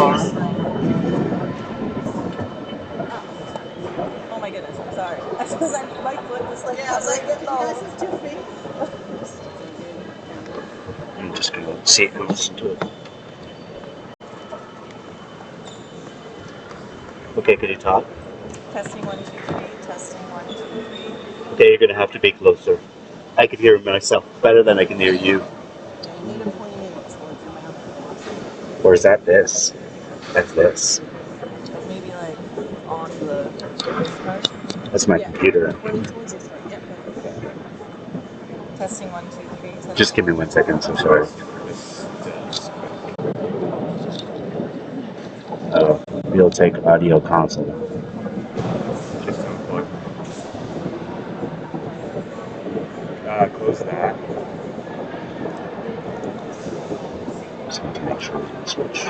Oh my goodness, I'm sorry. Because my foot was like covering it the whole time. I'm just gonna see if we listen to it. Okay, could you talk? Testing one, two, three. Testing one, two, three. Okay, you're gonna have to be closer. I can hear myself better than I can hear you. Yeah, you need to point it towards your mouth. Or is that this? That's this. Like maybe like on the this part. That's my Yeah. computer. Point it towards this part. Yep. Perfect. Testing one, two, three. Testing Just give me 1 second. I'm so sorry. We'll take audio console. Just unplug. Close that. Just need to make sure we can switch.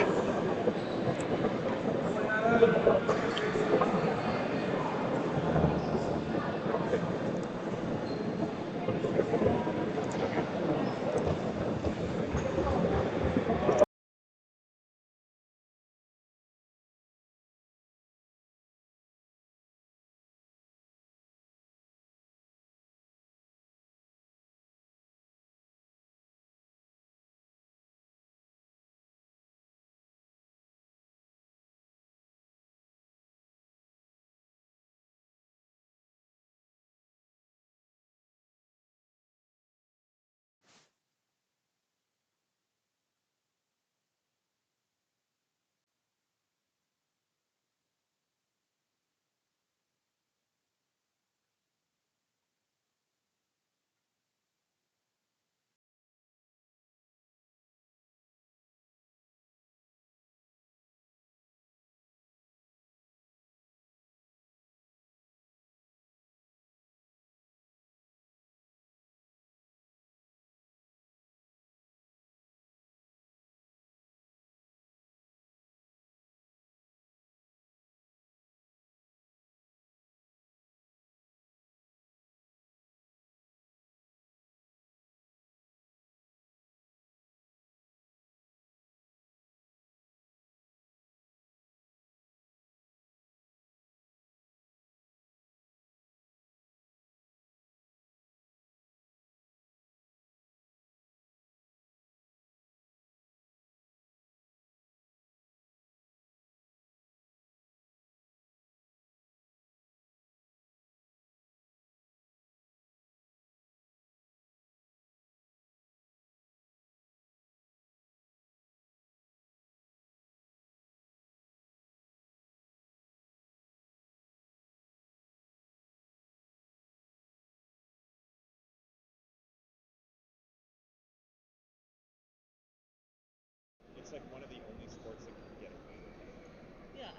Yeah,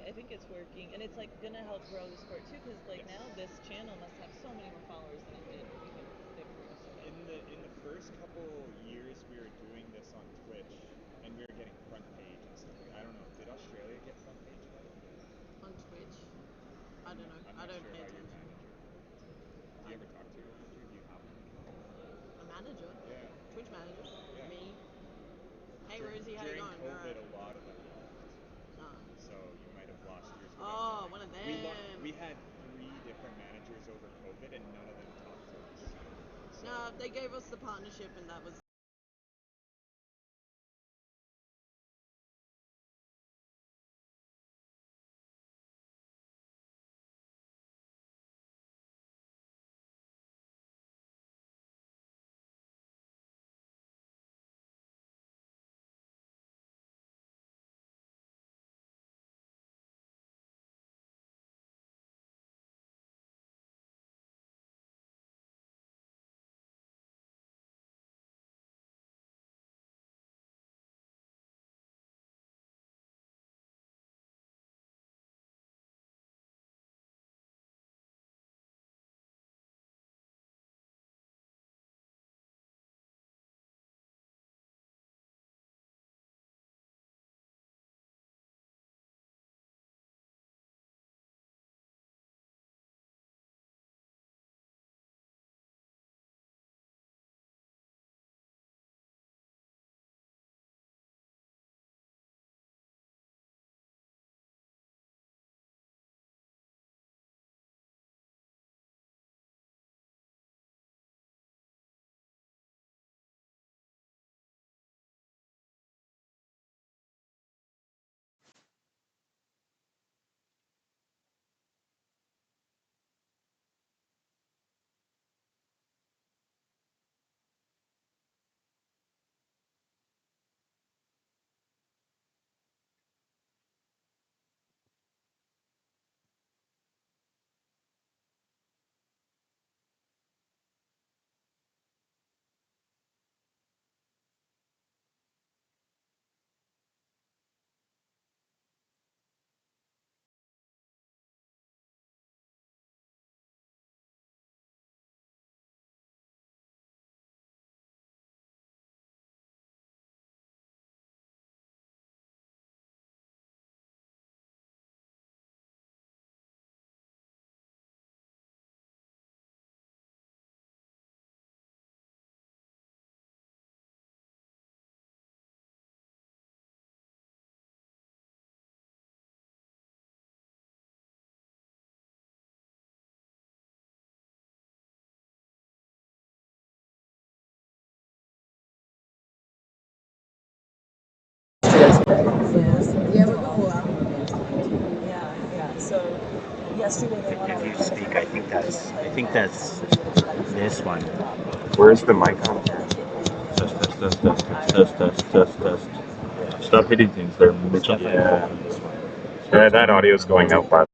I think it's working, and it's like gonna help grow the sport too. Because like now this channel must have so many more followers than it did even the first. On Twitch, I don't know. I don't pay attention. A manager, Twitch manager, me. Hey Rosie, how you going? Alright. Oh, one of them. No, they gave us the partnership, and that was Yes. Yeah, we're going. Well, I'm going to too. Yeah, yeah. So yesterday they went If all you the way speak, from I think that's this one. Where's the mic on? Test, test, test, test, test, test, test, test. Stop hitting things. They're Mitchell. Yeah. Yeah, that audio's going out by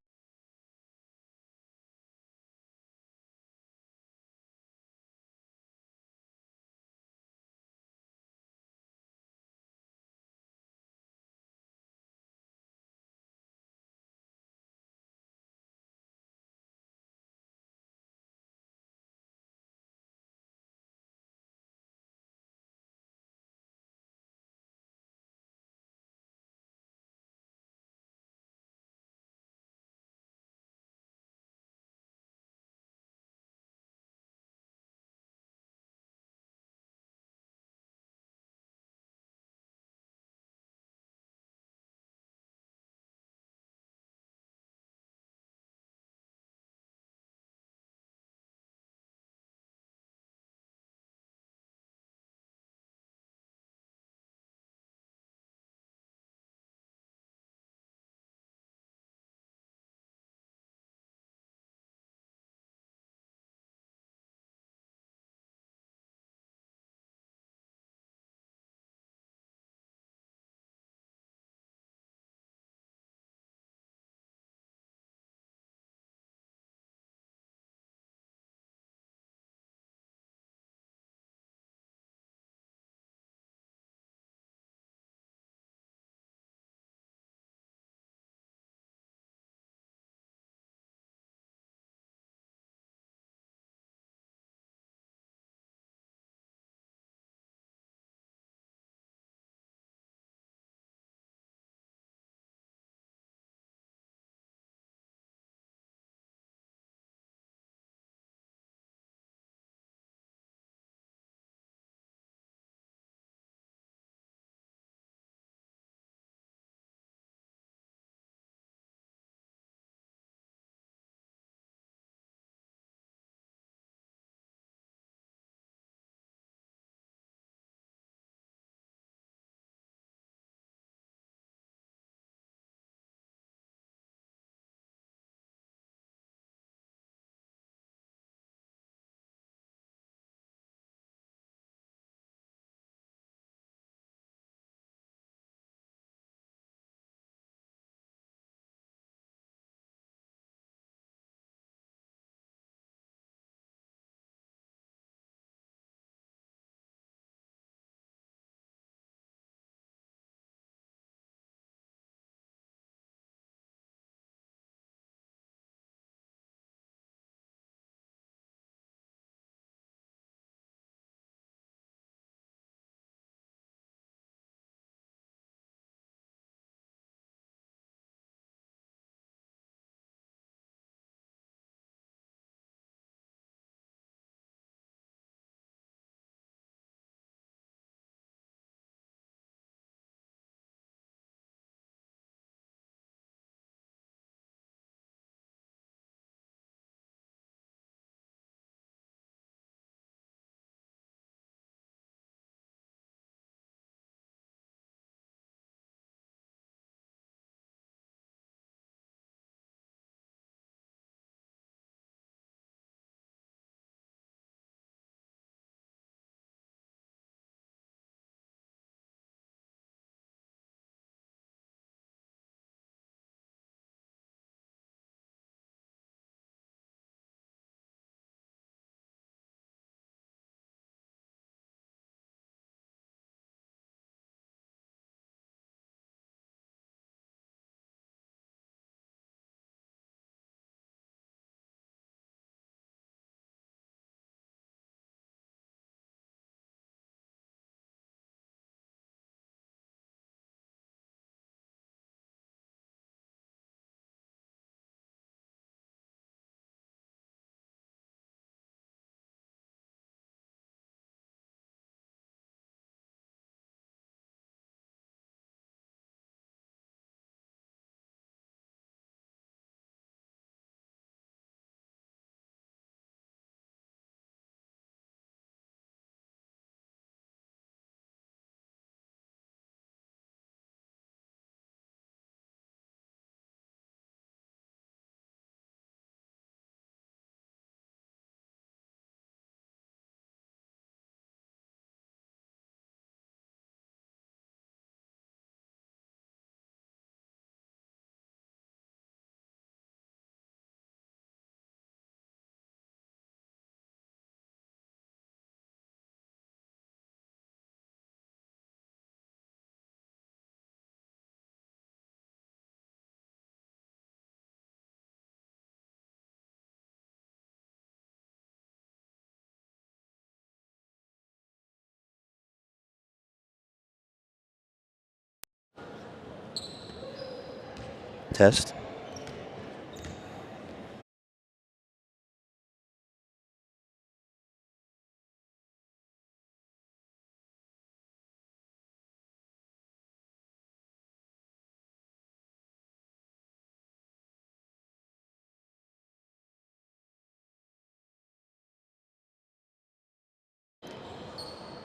Test.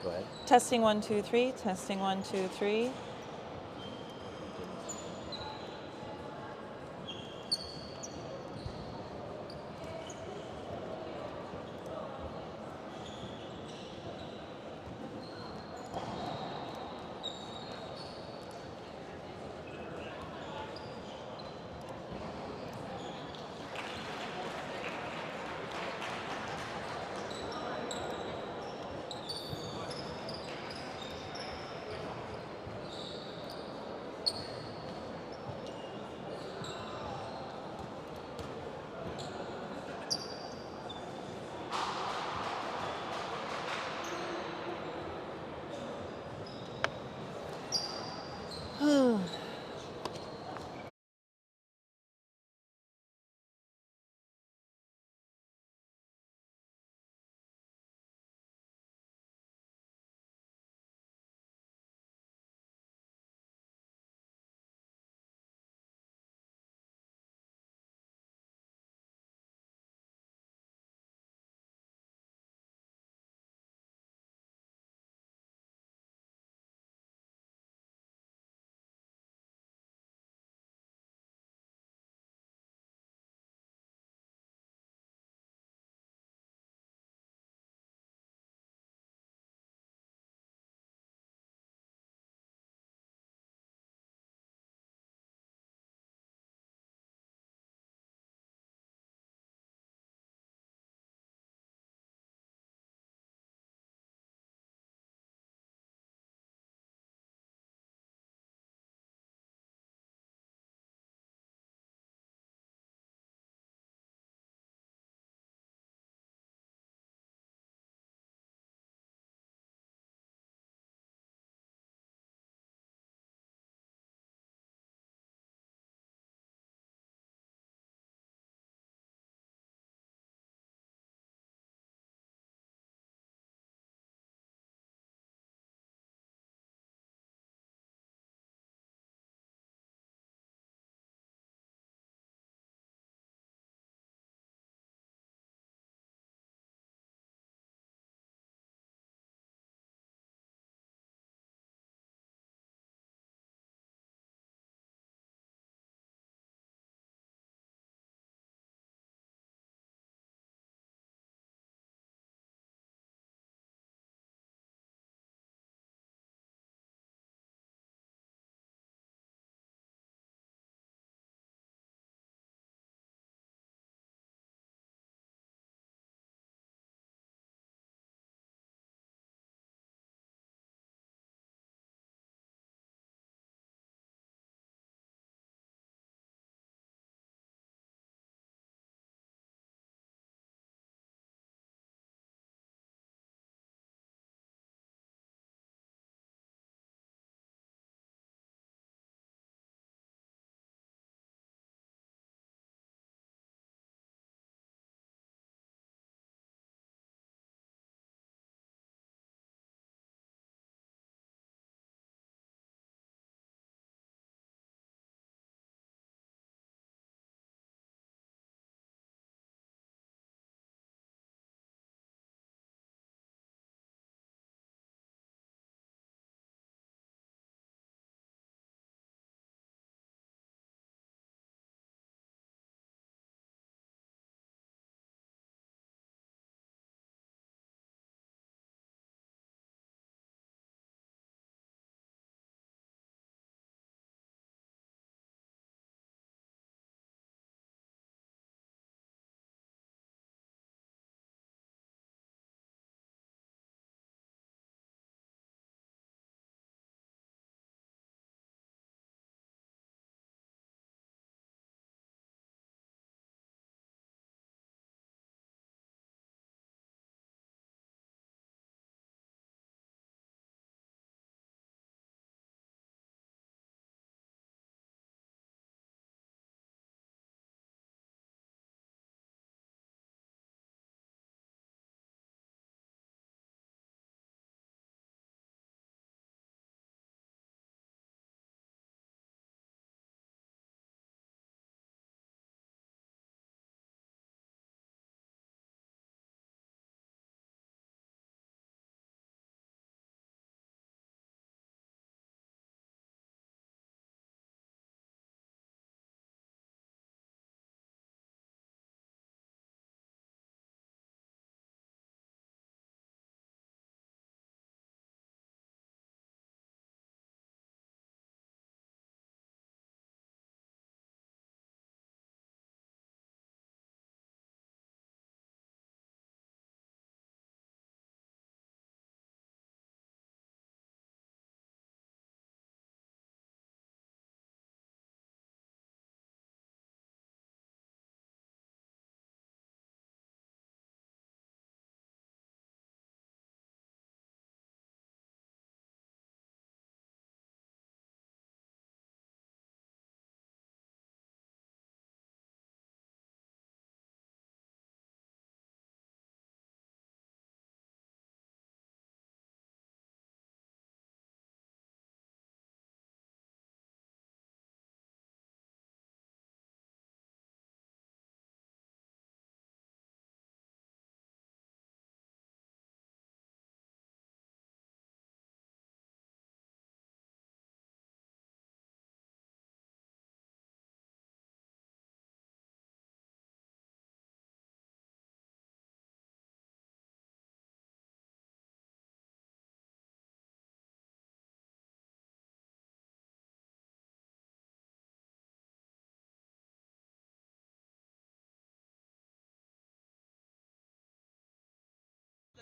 Go ahead. Testing 1, 2, 3. Testing 1, 2, 3.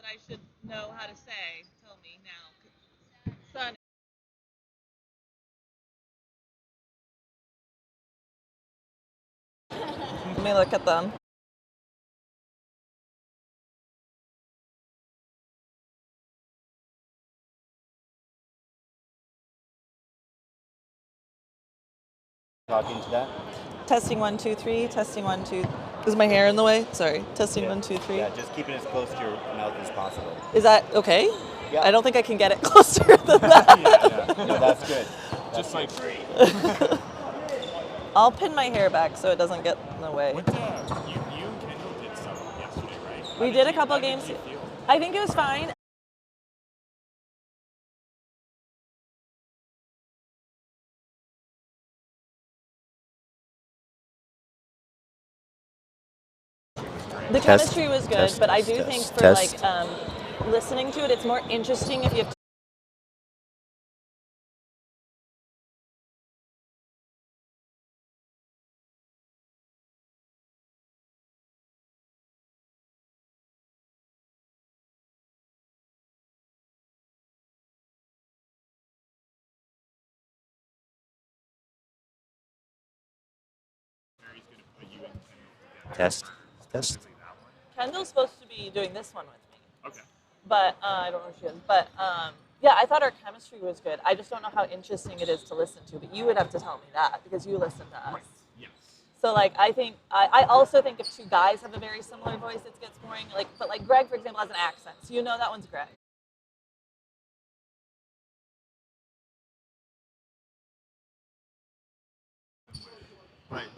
I should know how to say. Tell me now. Son. Let me look at them. Talking to that? Testing 1 2 3. Testing 1 2. Is my hair in the way? Sorry. Testing Yeah. 1 2 3. Yeah, just keep it as close to your mouth as possible. Is that okay? Yeah. I don't think I can get it closer than that. No, that's good. Just like I'll pin my hair back so it doesn't get in the way. what? You and Kendall did some yesterday, right? We did a couple games. How did you feel? I think it was fine. The chemistry was good, but I do think for like listening to it, it's more interesting if you have Test. Test. Kendall's supposed to be doing this one with me. Okay. But I don't know if she is. But yeah, I thought our chemistry was good. I just don't know how interesting it is to listen to. But you would have to tell me that because you listen to us. Right. Yes. So like I think I also think if two guys have a very similar voice, it gets boring. Like but like Greg, for example, has an accent, so you know that one's Greg. Right.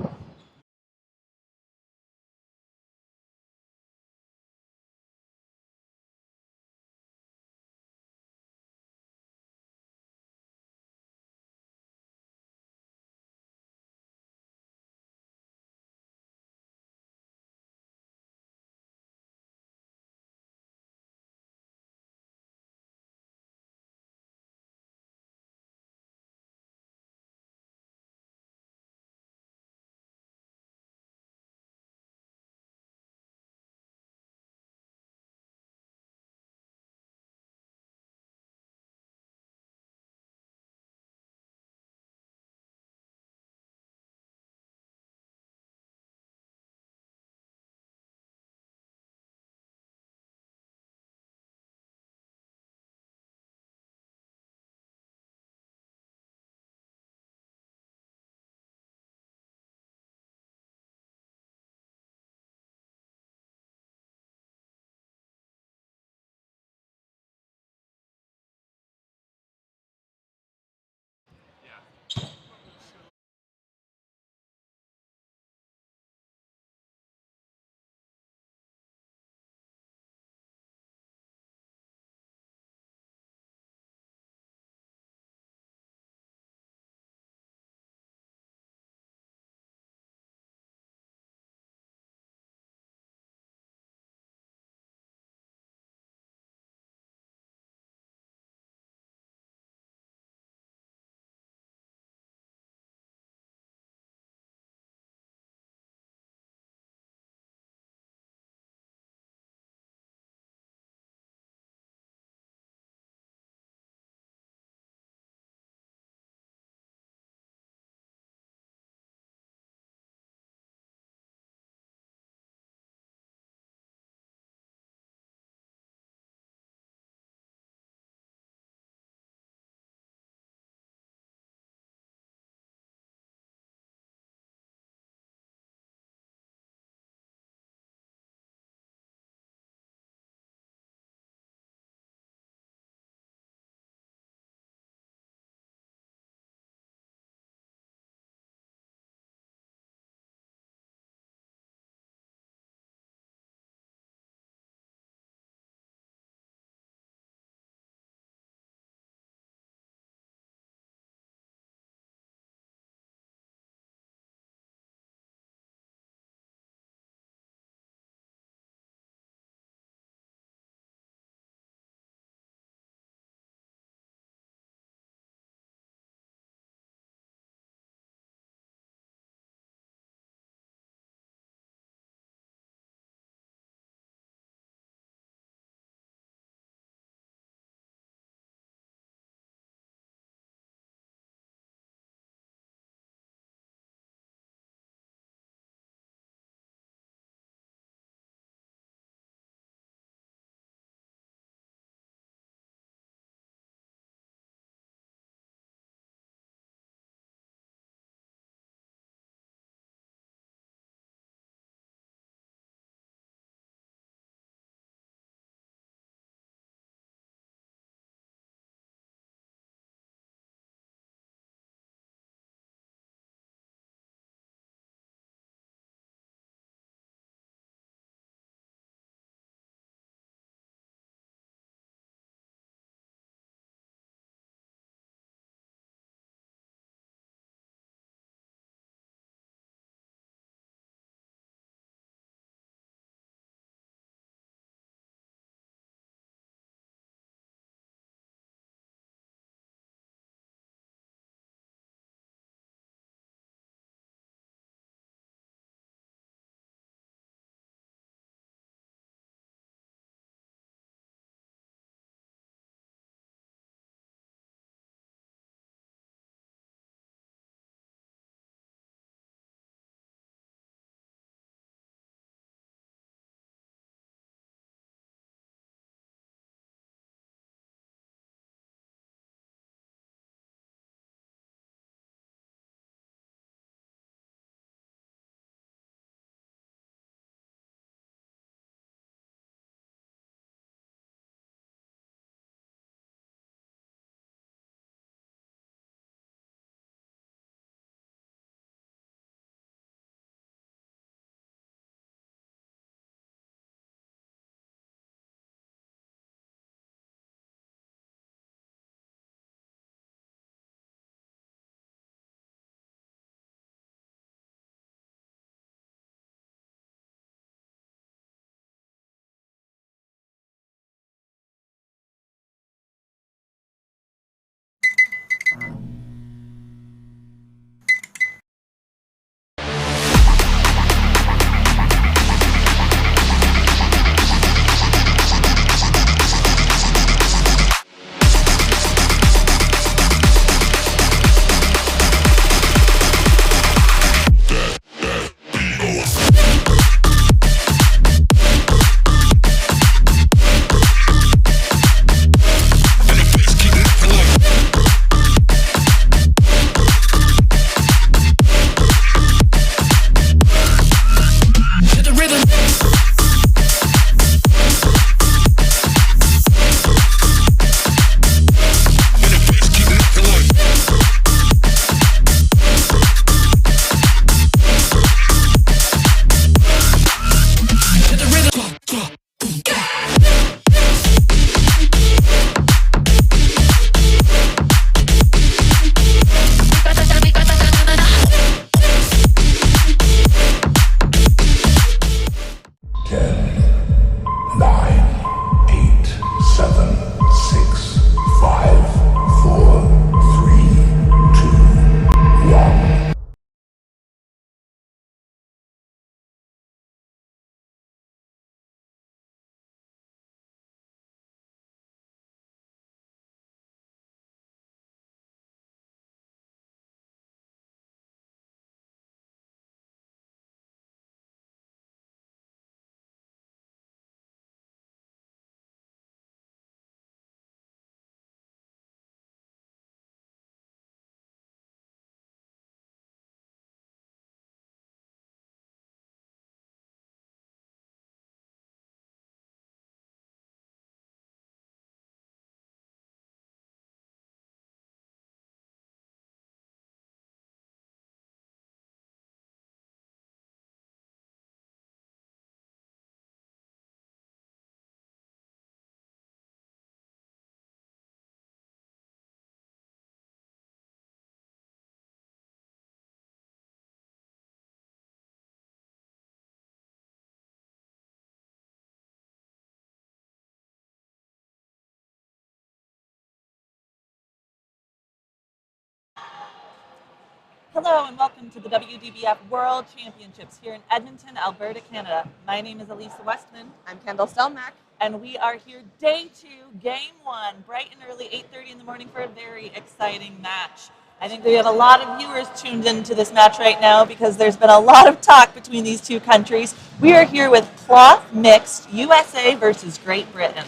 Hello and welcome to the WDBF World Championships here in Edmonton, Alberta, Canada. My name is Elisa Westman. I'm Kendall Stelmack. And we are here day 2, game 1, bright and early, 8:30 in the morning for a very exciting match. I think we have a lot of viewers tuned into this match right now because there's been a lot of talk between these two countries. We are here with cloth mixed USA versus Great Britain.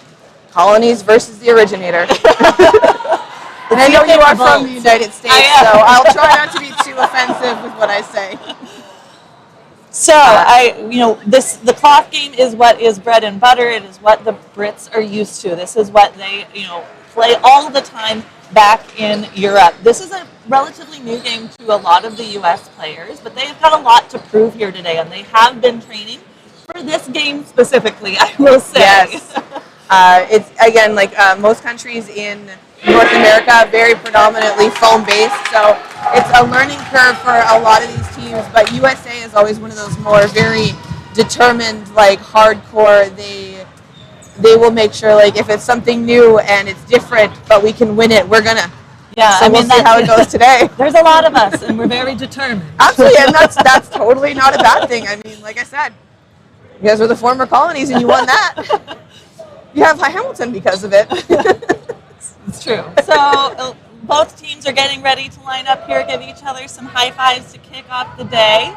Colonies versus the originator. And I know you are from the United States, so I'll try not to be too offensive with what I say. So the cloth game is what is bread and butter. It is what the Brits are used to. This is what they, play all the time back in Europe. This is a relatively new game to a lot of the U.S. players, but they have got a lot to prove here today, and they have been training for this game specifically, I will say. Yes. It's, again, like most countries in North America, very predominantly foam-based, so it's a learning curve for a lot of these teams, but USA is always one of those more very determined, like hardcore, they will make sure, like, if it's something new and it's different, but we can win it, we're gonna. Yeah, so we'll see how it goes today. There's a lot of us, and we're very determined. Absolutely, and that's totally not a bad thing. I mean, like I said, you guys were the former colonies, and you won that. You have Hamilton because of it. It's true. So both teams are getting ready to line up here, give each other some high fives to kick off the day.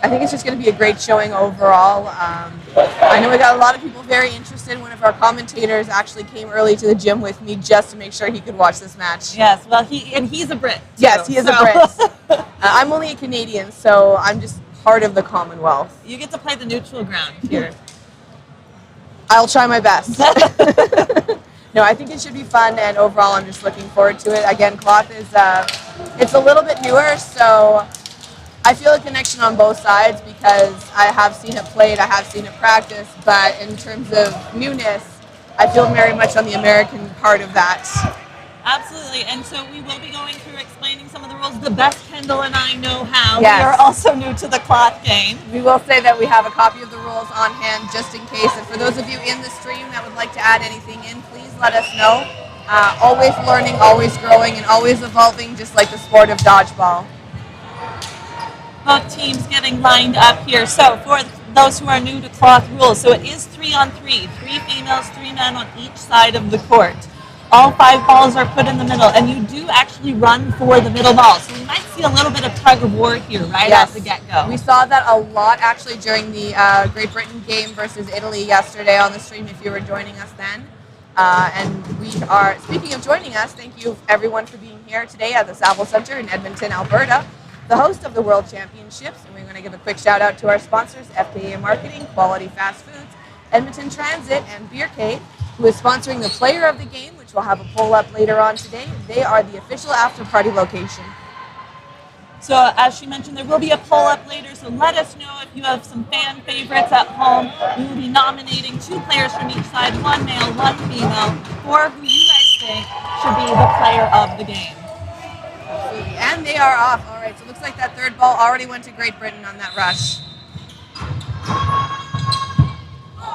I think it's just going to be a great showing overall. I know we got a lot of people very interested. One of our commentators actually came early to the gym with me just to make sure he could watch this match. Yes, well, he's a Brit. Too, yes, he is a Brit. I'm only a Canadian, so I'm just part of the Commonwealth. You get to play the neutral ground here. I'll try my best. No, I think it should be fun, and overall I'm just looking forward to it. Again, cloth is it's a little bit newer, so I feel a connection on both sides because I have seen it played, I have seen it practiced, but in terms of newness, I feel very much on the American part of that. Absolutely, and so we will be going through explaining some of the rules the best Kendall and I know how. Yes. We are also new to the cloth game. We will say that we have a copy of the rules on hand just in case, and for those of you in the stream that would like to add anything in, please let us know. Always learning, always growing, and always evolving, just like the sport of dodgeball. Both teams getting lined up here. So for those who are new to cloth rules, so it is 3-on-3, 3 females, 3 men on each side of the court. All 5 balls are put in the middle, and you do actually run for the middle ball. So we might see a little bit of tug of war here right off the get-go. We saw that a lot actually during the Great Britain game versus Italy yesterday on the stream if you were joining us then. And we are, speaking of joining us, thank you everyone for being here today at the Saville Center in Edmonton, Alberta, the host of the World Championships. And we're going to give a quick shout out to our sponsors, FKA Marketing, Quality Fast Foods, Edmonton Transit, and Beercade, who is sponsoring the player of the game, which we'll have a poll up later on today. They are the official after-party location. So as she mentioned, there will be a poll up later, so let us know if you have some fan favorites at home. We will be nominating 2 players from each side, 1 male, 1 female, for who you guys think should be the player of the game. And they are off. All right, so it looks like that third ball already went to Great Britain on that rush.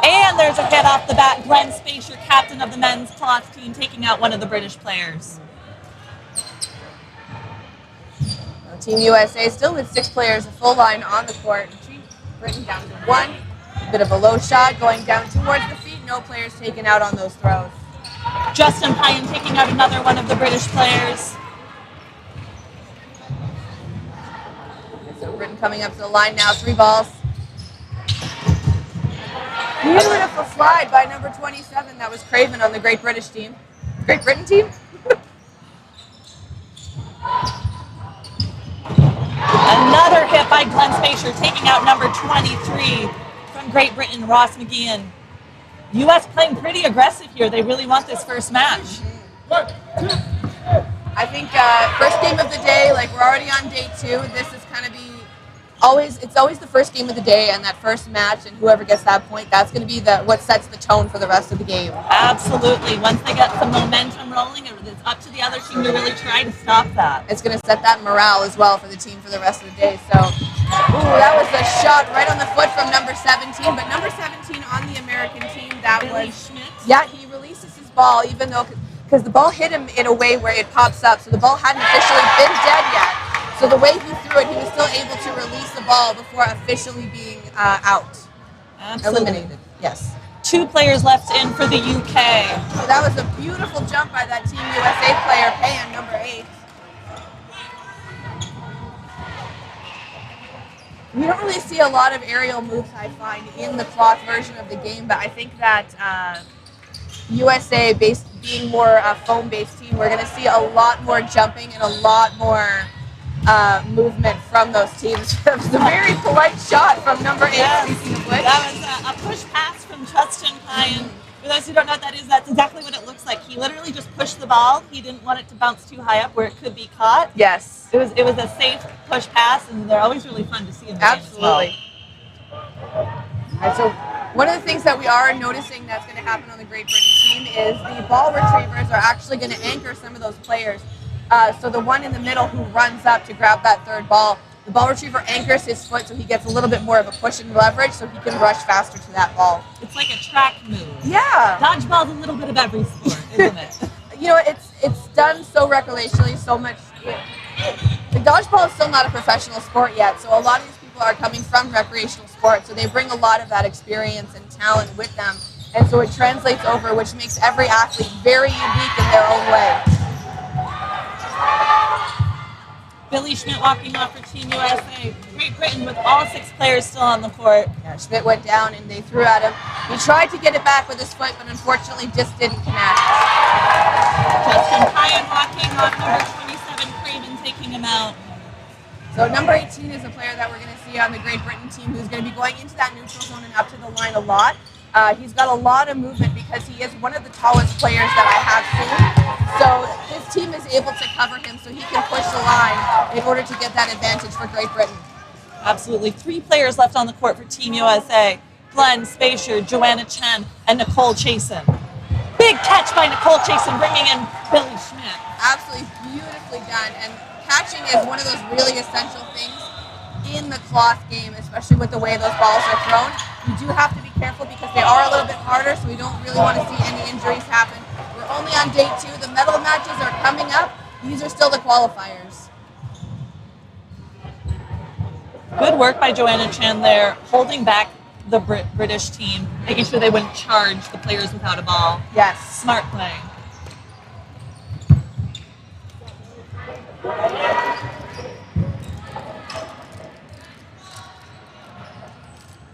And there's a hit off the bat. Glenn Spacer, captain of the men's cloth team, taking out one of the British players. Team USA still with 6 players, a full line on the court. Britain down to 1. A bit of a low shot going down towards the feet. No players taken out on those throws. Justin Pyan taking out another one of the British players. So Britain coming up to the line now, 3 balls. Beautiful slide by number 27. That was Craven on the Great British team. Great Britain team? Another hit by Glenn Spacer, taking out number 23 from Great Britain, Ross McGeehan. U.S. playing pretty aggressive here. They really want this first match. I think first game of the day, like we're already on day 2. This is kind of it's always the first game of the day and that first match, and whoever gets that point, that's going to be what sets the tone for the rest of the game. Absolutely. Once they get some momentum rolling, it's up to the other team to really try to stop that. It's going to set that morale as well for the team for the rest of the day. So, that was a shot right on the foot from number 17, but number 17 on the American team, that Billy was Schmidt. Yeah, he releases his ball, even though because the ball hit him in a way where it pops up. So the ball hadn't officially been dead yet. So the way he threw it, he was still able to release the ball before officially being out. Absolutely. Eliminated. Yes. 2 players left in for the UK. So that was a beautiful jump by that Team USA player, Pan, number 8. We don't really see a lot of aerial moves, I find, in the cloth version of the game, but I think that USA, being more a foam-based team, we're going to see a lot more jumping and a lot more movement from those teams. It was a very polite shot from number 8. Yes, Speaking of which. that was a push pass from Justin Pyan. For those who don't know what that is, that's exactly what it looks like. He literally just pushed the ball. He didn't want it to bounce too high up where it could be caught. Yes. It was a safe push pass, and they're always really fun to see in the game as well. Absolutely. All right, so one of the things that we are noticing that's going to happen on the Great Britain team is the ball retrievers are actually going to anchor some of those players. So the one in the middle who runs up to grab that third ball, the ball retriever anchors his foot so he gets a little bit more of a push and leverage so he can rush faster to that ball. It's like a track move. Yeah. Dodgeball's a little bit of every sport, isn't it? You know, it's done so recreationally, so much. The dodgeball is still not a professional sport yet, so a lot of these people are coming from recreational sports, so they bring a lot of that experience and talent with them, and so it translates over, which makes every athlete very unique in their own way. Billy Schmidt walking off for Team USA. Great Britain with all 6 players still on the court. Yeah, Schmidt went down and they threw at him. He tried to get it back with his foot, but unfortunately just didn't connect. Justin Pyan walking off, number 27, Craven taking him out. So number 18 is a player that we're going to see on the Great Britain team who's going to be going into that neutral zone and up to the line a lot. He's got a lot of movement because he is one of the tallest players that I have seen. So his team is able to cover him so he can push the line in order to get that advantage for Great Britain. Absolutely. 3 players left on the court for Team USA. Glenn Spacier, Joanna Chen, and Nicole Chasen. Big catch by Nicole Chasen, bringing in Billy Schmidt. Absolutely beautifully done. And catching is one of those really essential things in the cloth game, especially with the way those balls are thrown. You do have to be careful because they are a little bit harder, so we don't really want to see any injuries happen. We're only on day 2. The medal matches are coming up. These are still the qualifiers. Good work by Joanna Chen there, holding back the British team, making sure they wouldn't charge the players without a ball. Yes. Smart play.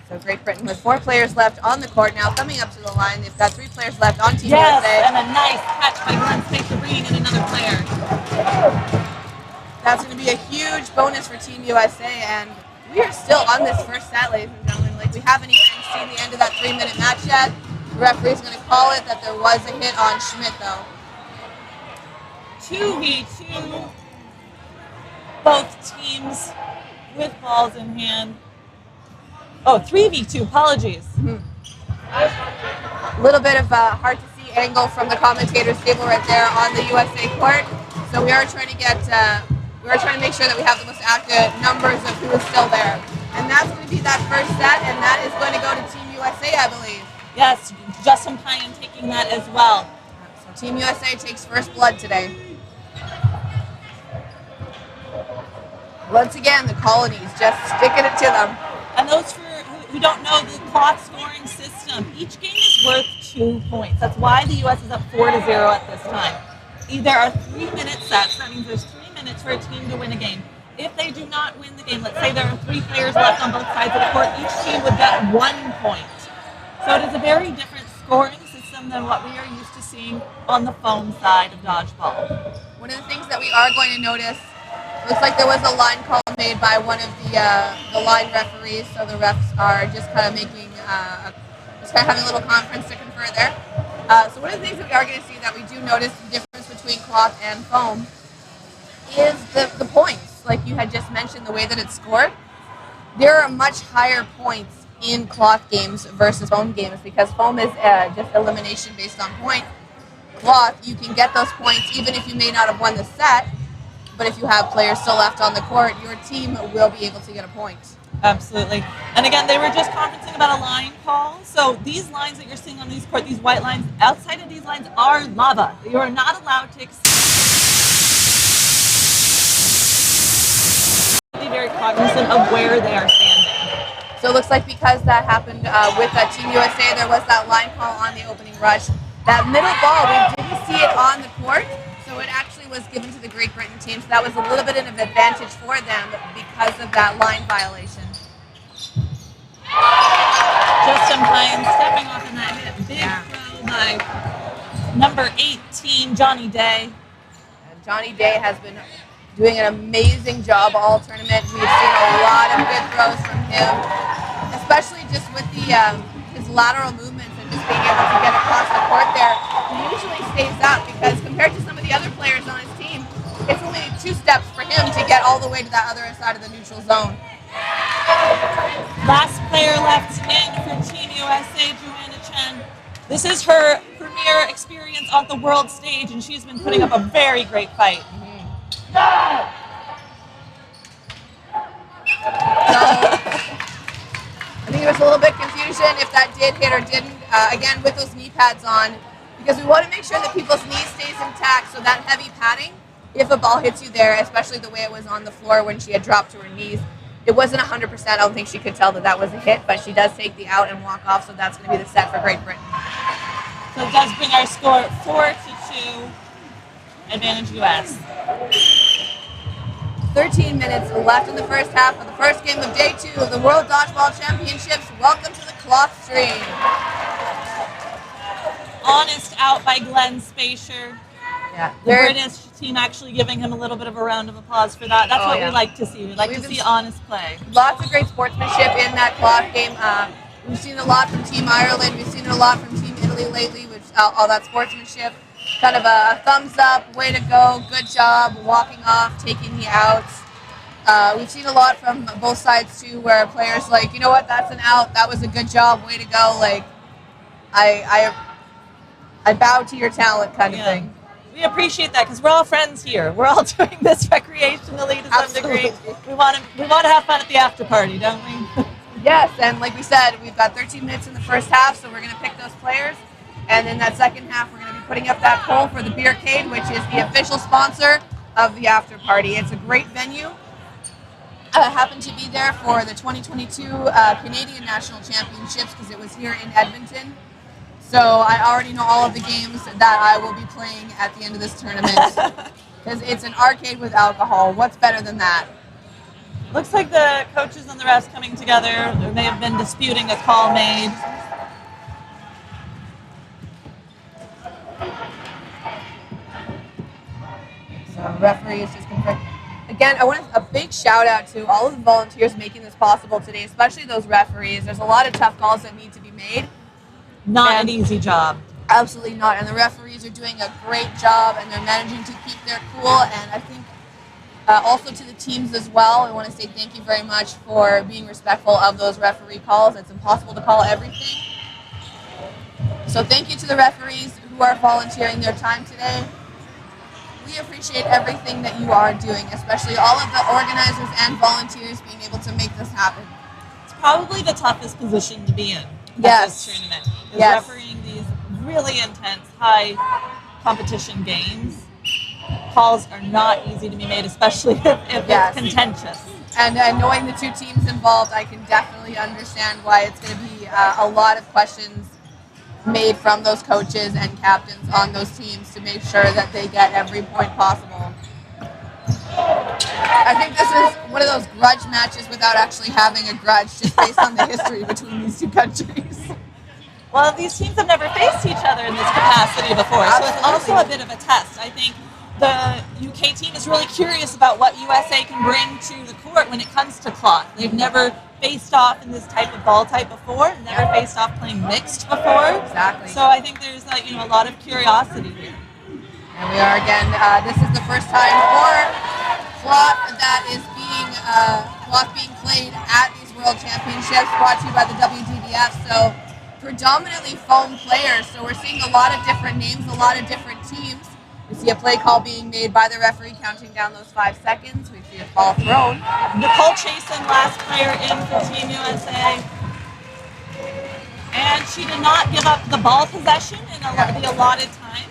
So Great Britain with 4 players left on the court now, coming up to the line. They've got 3 players left on Team Yes, USA. and a nice catch by Glenn Spacier, bringing in another player. That's going to be a huge bonus for Team USA, and we are still on this first set, ladies and gentlemen. Like, we haven't even seen the end of that 3-minute match yet. The referee's going to call it that there was a hit on Schmidt, though. 2v2. Both teams with balls in hand. Oh, 3v2, apologies. A little bit of a hard to see angle from the commentator's table right there on the USA court. So we are trying to make sure that we have the most accurate numbers of who is still there. And that's going to be that first set, and that is going to go to Team USA, I believe. Yes, Justin Pyan taking that as well. So Team USA takes first blood today. Once again, the colonies just sticking it to them. And those who don't know the cloth scoring system, each game is worth 2 points. That's why the U.S. is up 4-0 at this time. There are 3-minute sets. That means there's 3 minutes for a team to win a game. If they do not win the game, let's say there are 3 players left on both sides of the court, each team would get 1 point. So it is a very different scoring system than what we are used to seeing on the foam side of dodgeball. One of the things that we are going to notice, looks like there was a line call made by one of the line referees, so the refs are just kind of making, just kind of having a little conference to confer there. So one of the things that we are going to see that we do notice the difference between cloth and foam is the points. Like you had just mentioned, the way that it's scored. There are much higher points in cloth games versus foam games because foam is just elimination based on point. Cloth, you can get those points even if you may not have won the set, but if you have players still left on the court, your team will be able to get a point. Absolutely. And again, they were just conferencing about a line call. So these lines that you're seeing on these court, these white lines, outside of these lines are lava. You are not allowed to be very cognizant of where they are standing. So it looks like because that happened with Team USA, there was that line call on the opening rush. That middle ball, we didn't see it on the court, so it actually was given to the Great Britain team. So that was a little bit of an advantage for them because of that line violation. Justin Hines stepping off in that hit. Big throw by number 18, Johnny Day. And Johnny Day has been doing an amazing job all tournament. We've seen a lot of good throws from him, especially just with the his lateral movements and just being able to get across the court there. He usually stays up because compared to some of the other players on his team, it's only 2 steps for him to get all the way to that other side of the neutral zone. Last player left in for Team USA, Joanna Chen. This is her premier experience on the world stage, and she's been putting up a very great fight. So, I think there was a little bit confusion if that did hit or didn't. Again, with those knee pads on, because we want to make sure that people's knee stays intact. So that heavy padding, if a ball hits you there, especially the way it was on the floor when she had dropped to her knees, it wasn't 100%. I don't think she could tell that that was a hit, but she does take the out and walk off. So that's going to be the set for Great Britain. So it does bring our score 4-2, advantage US. 13 minutes left in the first half of the first game of day 2 of the World Dodgeball Championships. Welcome to the cloth stream. Honest out by Glenn Spacer. Yeah, The British team actually giving him a little bit of a round of applause for that. That's what we like to see. We like to see honest play. Lots of great sportsmanship in that cloth game. We've seen a lot from Team Ireland. We've seen a lot from Team Italy lately with all that sportsmanship. Kind of a thumbs up, way to go, good job, walking off, taking the outs. We've seen a lot from both sides too, where players like, you know what, that's an out, that was a good job, way to go. Like, I bow to your talent, kind of thing. We appreciate that because we're all friends here. We're all doing this recreationally to some degree. We want to have fun at the after party, don't we? Yes, and like we said, we've got 13 minutes in the first half, so we're going to pick those players. And in that second half, we're going to be putting up that poll for the Beercade, which is the official sponsor of the after party. It's a great venue. I happened to be there for the 2022 Canadian National Championships because it was here in Edmonton. So I already know all of the games that I will be playing at the end of this tournament because it's an arcade with alcohol. What's better than that? Looks like the coaches and the refs coming together. They have been disputing a call made. So referees just confirmed. Again, I want a big shout out to all of the volunteers making this possible today, especially those referees. There's a lot of tough calls that need to be made. Not an easy job. Absolutely not. And the referees are doing a great job, and they're managing to keep their cool. And I think also to the teams as well, I want to say thank you very much for being respectful of those referee calls. It's impossible to call everything. So thank you to the referees who are volunteering their time today. We appreciate everything that you are doing, especially all of the organizers and volunteers being able to make this happen. It's probably the toughest position to be in Yes. this tournament. Is Yes. refereeing these really intense, high competition games. Calls are not easy to be made, especially if Yes. it's contentious. And knowing the 2 teams involved, I can definitely understand why it's going to be a lot of questions made from those coaches and captains on those teams to make sure that they get every point possible. I think this is one of those grudge matches without actually having a grudge, just based on the history between these 2 countries. Well, these teams have never faced each other in this capacity before, so it's also a bit of a test. I think the UK team is really curious about what USA can bring to the court when it comes to cloth. They've never faced off in this type of ball type before, never faced off playing mixed before. Exactly. So I think there's a lot of curiosity here. And we are again, this is the first time for cloth that is being played at these World Championships, brought to you by the WDDF. So predominantly foam players. So we're seeing a lot of different names, a lot of different teams. We see a play call being made by the referee, counting down those 5 seconds. We see a ball thrown. Nicole Chasen, last player in for Team USA. And she did not give up the ball possession in the allotted time.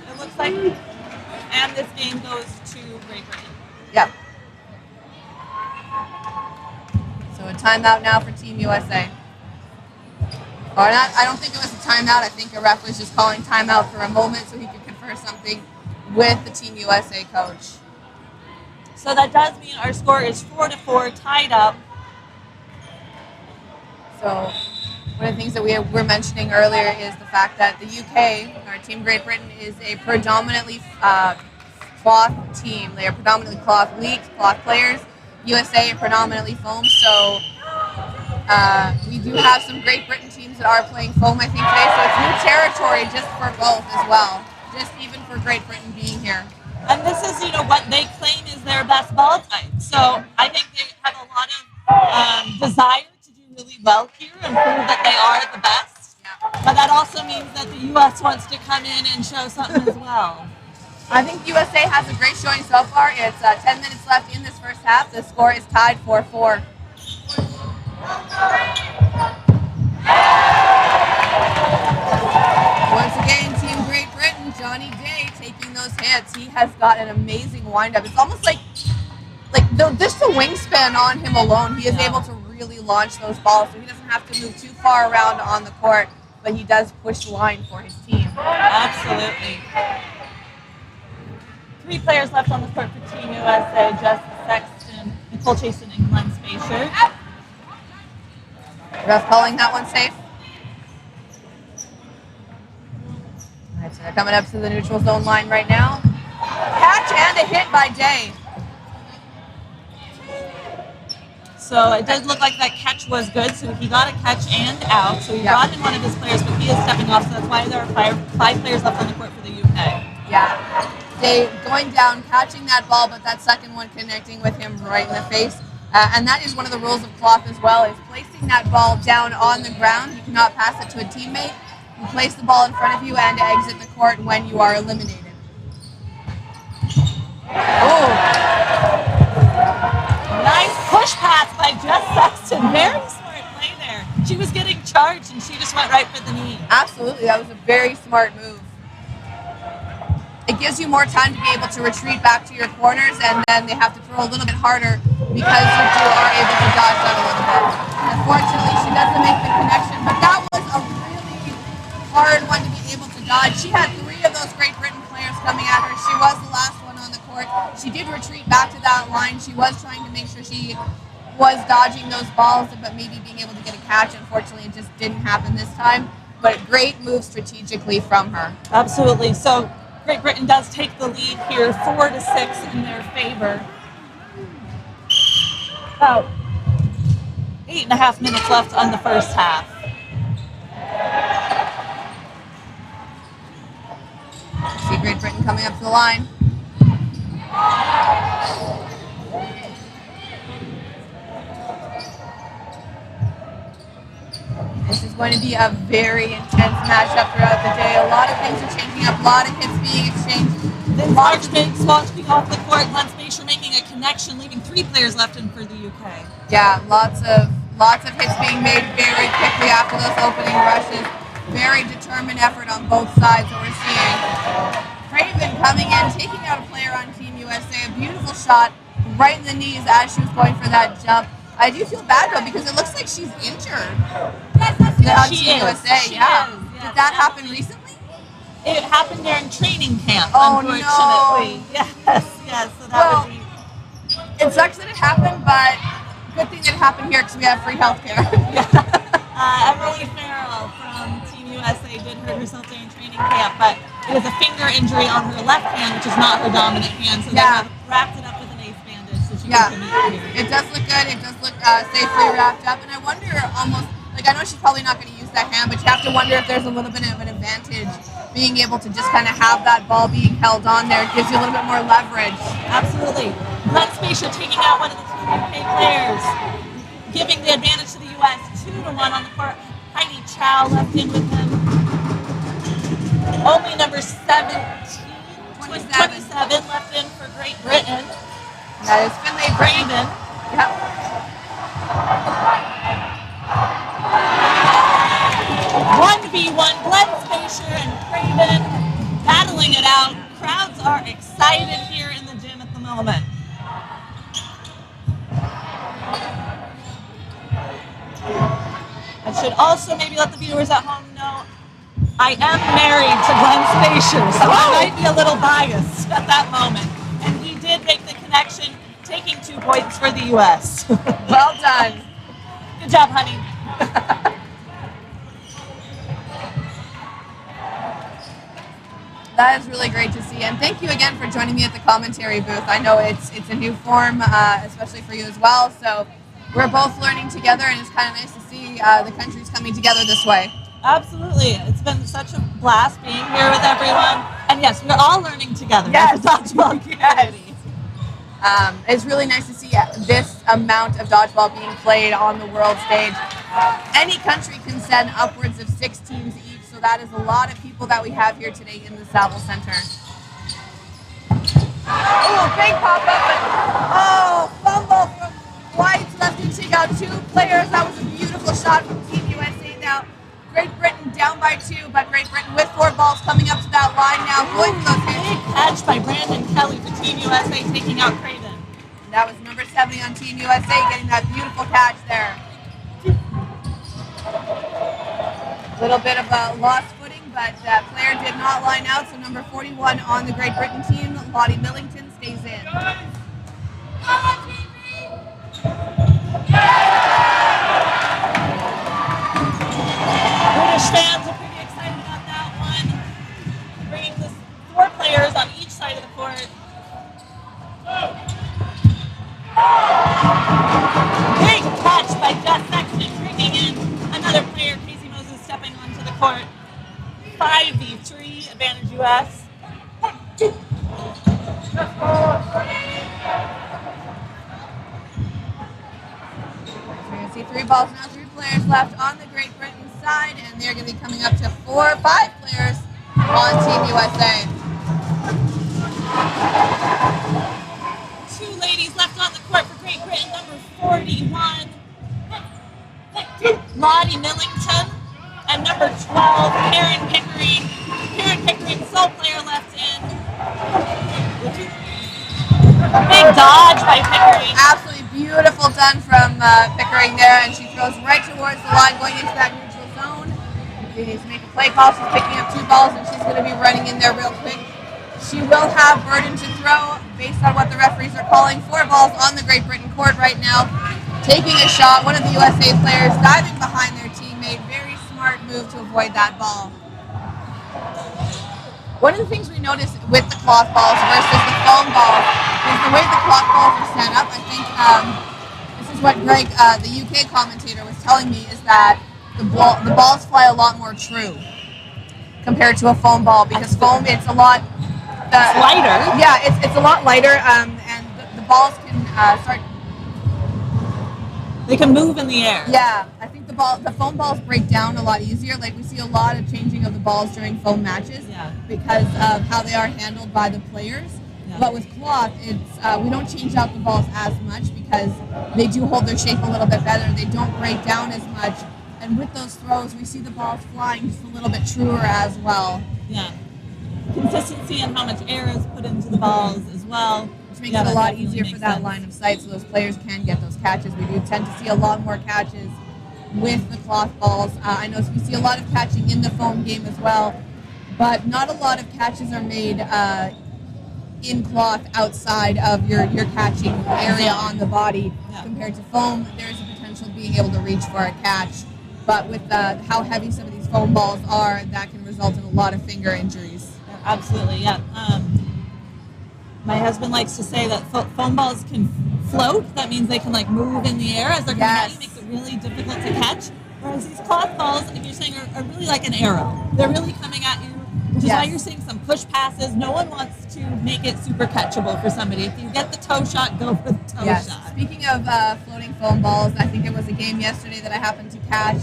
It looks like, and this game goes to Great Britain. Yep. So a timeout now for Team USA. Or not, I don't think it was a timeout. I think a ref was just calling timeout for a moment so he could confer something with the Team USA coach. So that does mean our score is 4-4, tied up. So one of the things that we were mentioning earlier is the fact that the UK, our Team Great Britain, is a predominantly cloth team. They are predominantly cloth leagues, cloth players. USA predominantly foam. So we do have some Great Britain teams that are playing foam, I think, today. So it's new territory just for both as well, just even for Great Britain being here. And this is, what they claim is their best ball type. So I think they have a lot of desire to do really well here and prove that they are the best. Yeah. But that also means that the U.S. wants to come in and show something as well. I think USA has a great showing so far. It's 10 minutes left in this first half. The score is tied 4-4. Once again, Team Great Britain, Johnny Day taking those hits. He has got an amazing windup. It's almost like just the wingspan on him alone, he is able to really launch those balls. So he doesn't have to move too far around on the court, but he does push the line for his team. Absolutely. 3 players left on the court for Team USA, Jessica Sexton, Nicole Chasen, and Glenn Spacer. Ref calling that one safe. All right, so they're coming up to the neutral zone line right now. Catch and a hit by Day. So it did look like that catch was good. So he got a catch and out. So he brought in one of his players, but he is stepping off. So that's why there are 5 players left on the court for the UK. Yeah. Day going down, catching that ball, but that second one connecting with him right in the face. And that is one of the rules of cloth as well, is placing that ball down on the ground. You cannot pass it to a teammate. You place the ball in front of you and exit the court when you are eliminated. Oh. Nice push pass by Jess Sexton. Very smart play there. She was getting charged and she just went right for the knee. Absolutely. That was a very smart move. It gives you more time to be able to retreat back to your corners, and then they have to throw a little bit harder because you two are able to dodge that a little bit. Unfortunately, she doesn't make the connection, but that was a really hard one to be able to dodge. She had 3 of those Great Britain players coming at her. She was the last one on the court. She did retreat back to that line. She was trying to make sure she was dodging those balls, but maybe being able to get a catch. Unfortunately, it just didn't happen this time. But great move strategically from her. Absolutely. So Great Britain does take the lead here, 4-6 in their favor. About 8.5 minutes left on the first half. See Great Britain coming up to the line. This is going to be a very intense matchup throughout the day. A lot of things are changing up, a lot of hits being exchanged. Marchbank swatching off the court, Glenn Spacer making a connection, leaving 3 players left in for the UK. Yeah, lots of hits being made very quickly after those opening rushes. Very determined effort on both sides that we're seeing. Pregame coming in, taking out a player on Team USA. A beautiful shot right in the knees as she was going for that jump. I do feel bad though because it looks like she's injured. On Team USA, yeah. Did that happen recently? It happened during training camp, Oh, unfortunately. no. Yes, so that would be... It sucks that it happened, but good thing that it happened here because we have free healthcare. Emily Farrell from Team USA did hurt herself during training camp, but it was a finger injury on her left hand, which is not her dominant hand, so they have wrapped it up with an ace bandage so she can commit here. It does look good. It does look safely wrapped up, and I wonder almost, I know she's probably not going to use that hand, but you have to wonder if there's a little bit of an advantage being able to just kind of have that ball being held on there. It gives you a little bit more leverage. Absolutely. Glenn Spacer taking out one of the 2 UK players, giving the advantage to the U.S. 2-1 on the court. Heidi Chow left in with him. Only number 27 27. left in for Great Britain. That is Finlay Pregame. Yep. 1v1, Glenn Spacer and Craven battling it out. Crowds are excited here in the gym at the moment. I should also maybe let the viewers at home know I am married to Glenn Spacer, so I might be a little biased at that moment. And he did make the connection, taking 2 points for the U.S. Well done. Good job, honey. That is really great to see, and thank you again for joining me at the commentary booth. I know it's a new form, especially for you as well, so we're both learning together, and it's kind of nice to see the countries coming together this way. Absolutely. It's been such a blast being here with everyone. And yes, we're all learning together. Yes. As a dodgeball community. It's really nice to see this amount of dodgeball being played on the world stage. Any country can send upwards of 6 teams each, so that is a lot of people that we have here today in the Saville Center. Oh, big pop-up. Fumble from White. Left to take out 2 players. That was a beautiful shot from Team USA now. Great Britain down by 2, but Great Britain with 4 balls coming up to that line now. Going for those hits. Big catch by Brandon Kelly for Team USA, taking out Craven. That was number 70 on Team USA, getting that beautiful catch there. A little bit of a lost footing, but that player did not line out, so number 41 on the Great Britain team, Lottie Millington, stays in. British fans are pretty excited about that one. Bringing this 4 players on each side of the court. Big catch by Jess Sexton, bringing in another player, Casey Moses, stepping onto the court. 5v3, advantage US. We're going to see 3 balls now, 3 players left on the Great Britain side, and they're going to be coming up to 4 or 5 players on Team USA. 2 ladies left on the court for Great Britain, number 41, Lottie Millington, and number 12, Karen Pickering. Karen Pickering, sole player left in. Big dodge by Pickering. Absolutely beautiful done from Pickering there, and she throws right towards the line, going into that neutral zone. She needs to make a play call. She's picking up 2 balls, and she's going to be running in there real quick. She will have burden to throw based on what the referees are calling. 4 balls on the Great Britain court right now. Taking a shot, one of the USA players diving behind their teammate. Very smart move to avoid that ball. One of the things we noticed with the cloth balls versus the foam balls is the way the cloth balls are set up. I think this is what Greg, the UK commentator, was telling me, is that the balls fly a lot more true compared to a foam ball, because foam, it's a lot lighter. Yeah, it's a lot lighter, and the balls can start. They can move in the air. Yeah, I think the foam balls break down a lot easier. Like, we see a lot of changing of the balls during foam matches because of how they are handled by the players. Yeah. But with cloth, it's we don't change out the balls as much because they do hold their shape a little bit better. They don't break down as much. And with those throws, we see the balls flying just a little bit truer as well. Yeah. Consistency and how much air is put into the balls as well. Which makes it a lot easier for that line of sight, so those players can get those catches. We do tend to see a lot more catches with the cloth balls. I know we see a lot of catching in the foam game as well, but not a lot of catches are made in cloth outside of your catching area on the body. Compared to foam, there's a potential of being able to reach for a catch, but with how heavy some of these foam balls are, that can result in a lot of finger injuries. Absolutely, yeah. My husband likes to say that foam balls can float. That means they can move in the air as they're coming at you. Makes it really difficult to catch. Whereas these cloth balls, like you're saying, are really like an arrow. They're really coming at you, which is why you're seeing some push passes. No one wants to make it super catchable for somebody. If you get the toe shot, go for the toe shot. Speaking of floating foam balls, I think it was a game yesterday that I happened to catch.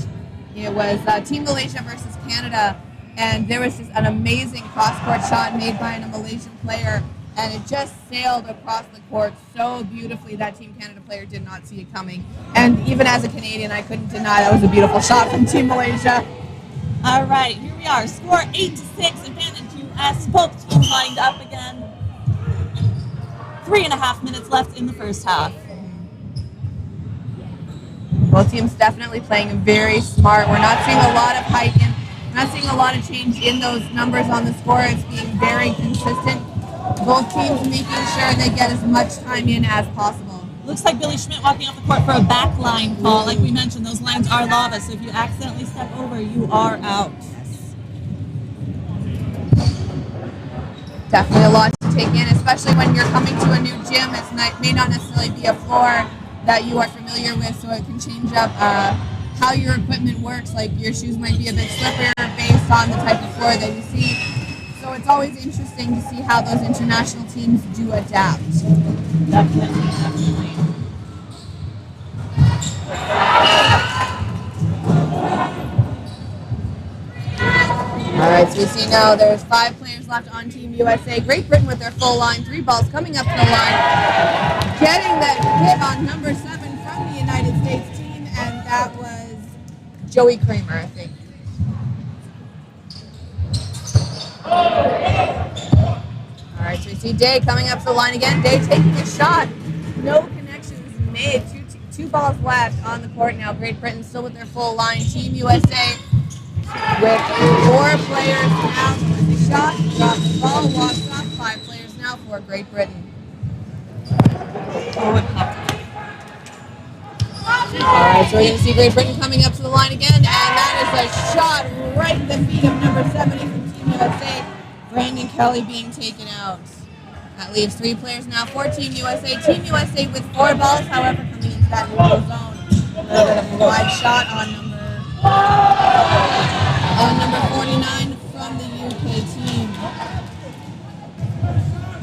It was Team Malaysia versus Canada. and there was just an amazing cross-court shot made by a Malaysian player, and it just sailed across the court so beautifully that Team Canada player did not see it coming. And even as a Canadian, I couldn't deny that was a beautiful shot from Team Malaysia. All right, here we are. Score 8-6, advantage US. Both teams lined up again. 3.5 minutes left in the first half. Both teams definitely playing very smart. We're not seeing a lot of height in. We're not seeing a lot of change in those numbers on the score. It's being very consistent. Both teams making sure they get as much time in as possible. Looks like Billy Schmidt walking off the court for a back line call. Like we mentioned, those lines are lava, so if you accidentally step over, you are out. Definitely a lot to take in, especially when you're coming to a new gym. It may not necessarily be a floor that you are familiar with, so it can change up how your equipment works. Like your shoes might be a bit slipperier based on the type of floor that you see. So it's always interesting to see how those international teams do adapt. Definitely. All right, so we see now there's 5 players left on Team USA. Great Britain with their full line, 3 balls coming up to the line, getting that hit on number 7 from the United States team, and that was Joey Kramer, I think. All right, so we see Day coming up to the line again. Day taking a shot. No connections made. Two balls left on the court now. Great Britain still with their full line. Team USA with 4 players now. The shot, drops the ball, walks off. 5 players now for Great Britain. Alright, so we're going to see Great Britain coming up to the line again, and that is a shot right in the feet of number 70 from Team USA. Brandon Kelly being taken out. That leaves 3 players now for Team USA. Team USA with 4 balls, however, coming into that neutral zone. A little bit of a wide shot on number 49 from the UK team.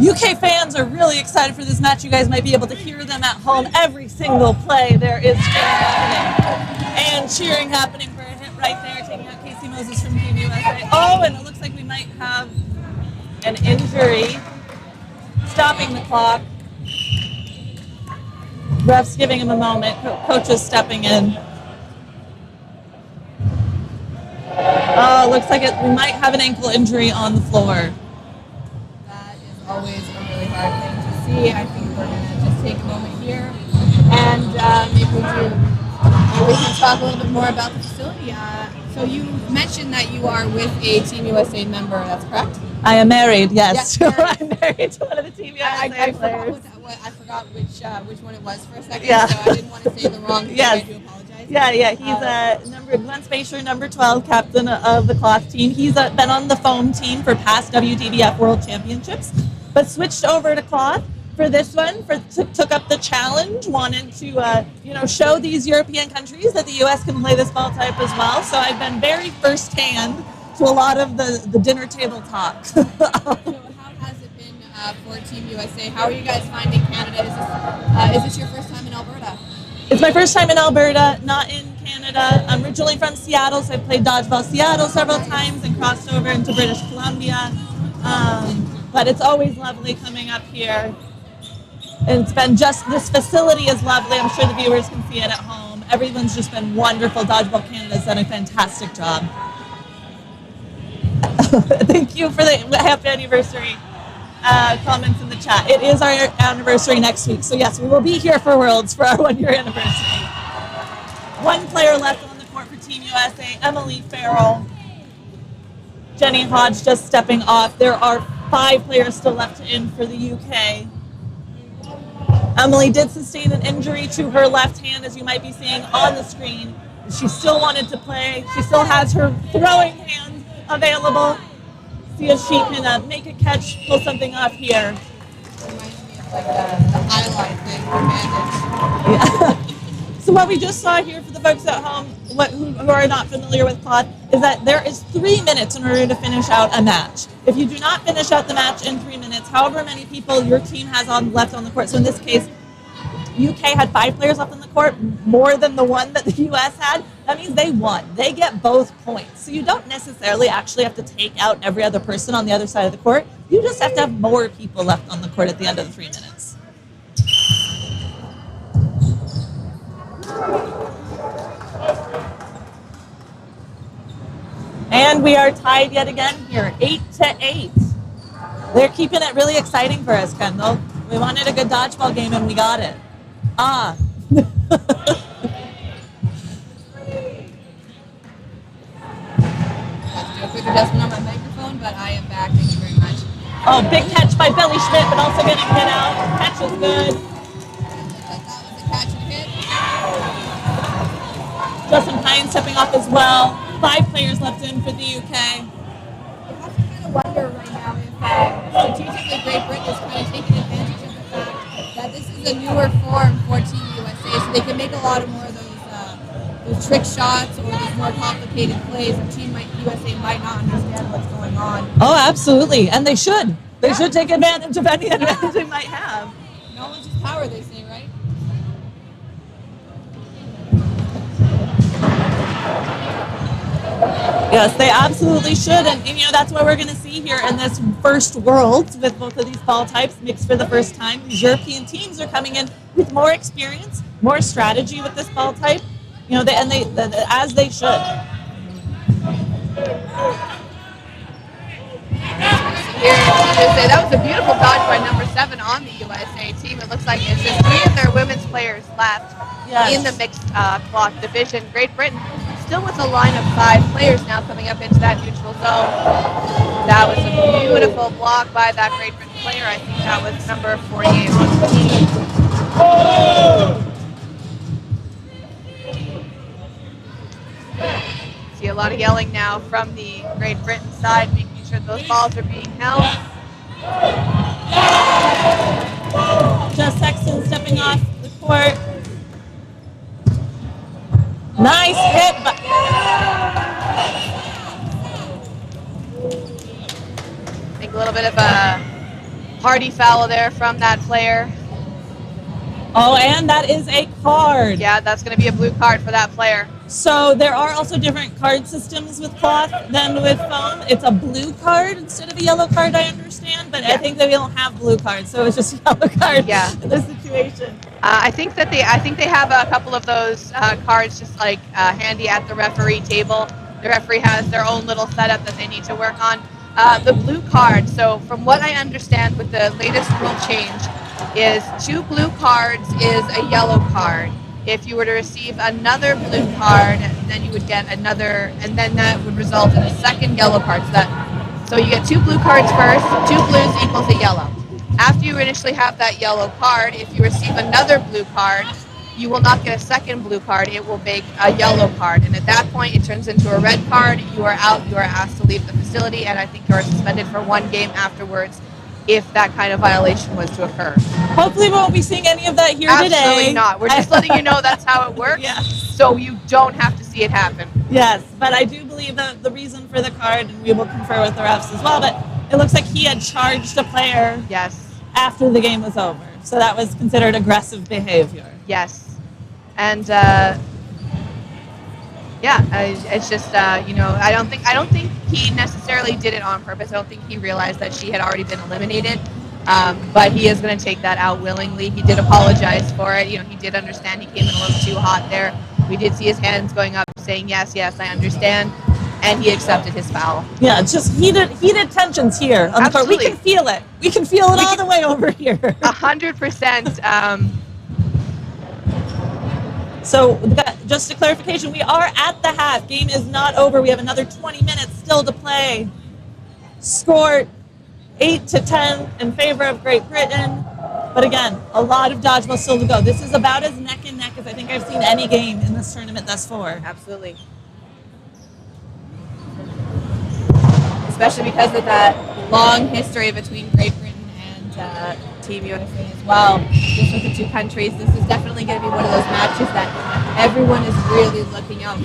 UK fans are really excited for this match. You guys might be able to hear them at home. Every single play there is cheering happening. And cheering happening for a hit right there, taking out Casey Moses from Team USA. Oh, and it looks like we might have an injury. Stopping the clock. Ref's giving him a moment. Coach is stepping in. Oh, looks like we might have an ankle injury on the floor. That is always a really hard thing to see. I think we're going to just take a moment here and maybe we can talk a little bit more about the facility. So you mentioned that you are with a Team USA member, that's correct? I am married, yes. Yeah, I'm married to one of the Team USA players. I forgot which one it was for a second, Yeah. so I didn't want to say the wrong thing. Yes. I do apologize. Yeah, he's Glenn Spacer, number 12, captain of the cloth team. He's been on the foam team for past WDBF World Championships, but switched over to cloth for this one, took up the challenge, wanted to show these European countries that the U.S. can play this ball type as well. So I've been very firsthand to a lot of the dinner table talk. So how has it been for Team USA? How are you guys finding Canada? Is this your first time in Alberta? It's my first time in Alberta, not in Canada. I'm originally from Seattle, so I've played Dodgeball Seattle several times and crossed over into British Columbia. But it's always lovely coming up here. And it's been this facility is lovely. I'm sure the viewers can see it at home. Everyone's just been wonderful. Dodgeball Canada's done a fantastic job. Thank you for the happy anniversary comments in the chat. It is our anniversary next week, so yes, we will be here for Worlds for our 1-year anniversary. 1 player left on the court for Team USA, Emily Farrell. Jenny Hodge just stepping off. There are 5 players still left in for the UK. Emily did sustain an injury to her left hand, as you might be seeing on the screen. She still wanted to play. She still has her throwing hands available. See if she can make a catch, pull something off here. Reminds me of like the highlight thing for Bandage. Yeah. So what we just saw here for the folks at home who are not familiar with cloth is that there is 3 minutes in order to finish out a match. If you do not finish out the match in 3 minutes, however many people your team has left on the court, so in this case, UK had 5 players left on the court, more than the one that the US had. that means they won. They get both points. So you don't necessarily actually have to take out every other person on the other side of the court. You just have to have more people left on the court at the end of the 3 minutes. And we are tied yet again here, 8-8. They're keeping it really exciting for us, Kendall. We wanted a good dodgeball game and we got it. Ah. A quick adjustment on my microphone, but I am back. Thank you very much. Oh, big catch by Billy Schmidt, but also getting hit out. Catch is good. That was a catch and hit. Justin Pine stepping off as well. 5 players left in for the UK. I have to kind of wonder right now if strategically Great Britain is kind of taking advantage of the fact that this is a newer form for Team USA, so they can make a lot of more of those trick shots or those more complicated plays, and Team USA might not understand what's going on. Oh, absolutely. And they should. They should take advantage of any advantage they might have. Knowledge is power, they say, right? Yes, they absolutely should. And that's what we're going to see here in this first world with both of these ball types mixed for the first time. These European teams are coming in with more experience, more strategy with this ball type, as they should. Here, USA, that was a beautiful dodge by number 7 on the USA team. It looks like it's just 3 of their women's players left in the mixed cloth division. Great Britain still with a line of 5 players now coming up into that neutral zone. That was a beautiful block by that Great Britain player. I think that was number 48 on the team. See a lot of yelling now from the Great Britain side, making sure those balls are being held. Just Sexton stepping off the court. Nice hit. I think a little bit of a hardy foul there from that player. Oh, and that is a card. Yeah, that's going to be a blue card for that player. So there are also different card systems with cloth than with foam. It's a blue card instead of a yellow card, I understand, but I think they don't have blue cards, so it's just a yellow card in this situation. I think they have a couple of those cards just like handy at the referee table. The referee has their own little setup that they need to work on. The blue card, so from what I understand with the latest rule change, is 2 blue cards is a yellow card. If you were to receive another blue card, then you would get another, and then that would result in a second yellow card. So you get 2 blue cards first, 2 blues equals a yellow. After you initially have that yellow card, if you receive another blue card, you will not get a second blue card. It will make a yellow card. And at that point, it turns into a red card. You are out. You are asked to leave the facility, and I think you are suspended for 1 game afterwards if that kind of violation was to occur. Hopefully we won't be seeing any of that here today. Absolutely not. We're just letting you know that's how it works, so you don't have to see it happen. Yes, but I do believe that the reason for the card, and we will confer with the refs as well, but it looks like he had charged a player after the game was over. So that was considered aggressive behavior. Yes. And it's just I don't think he necessarily did it on purpose. I don't think he realized that she had already been eliminated. But he is going to take that out willingly. He did apologize for it. He did understand he came in a little too hot there. We did see his hands going up saying, yes, I understand. And he accepted his foul. Yeah, it's just heated tensions here on the court. We can feel it. We can feel it all the way over here. 100%. So just a clarification, we are at the half. Game is not over. We have another 20 minutes still to play. Score 8-10 in favor of Great Britain. But again, a lot of dodgeball still to go. This is about as neck and neck as I think I've seen any game in this tournament thus far. Absolutely. Especially because of that long history between Great Britain and Team USA as well. Just with the 2 countries, this is definitely going to be one of those matches that everyone is really looking out for.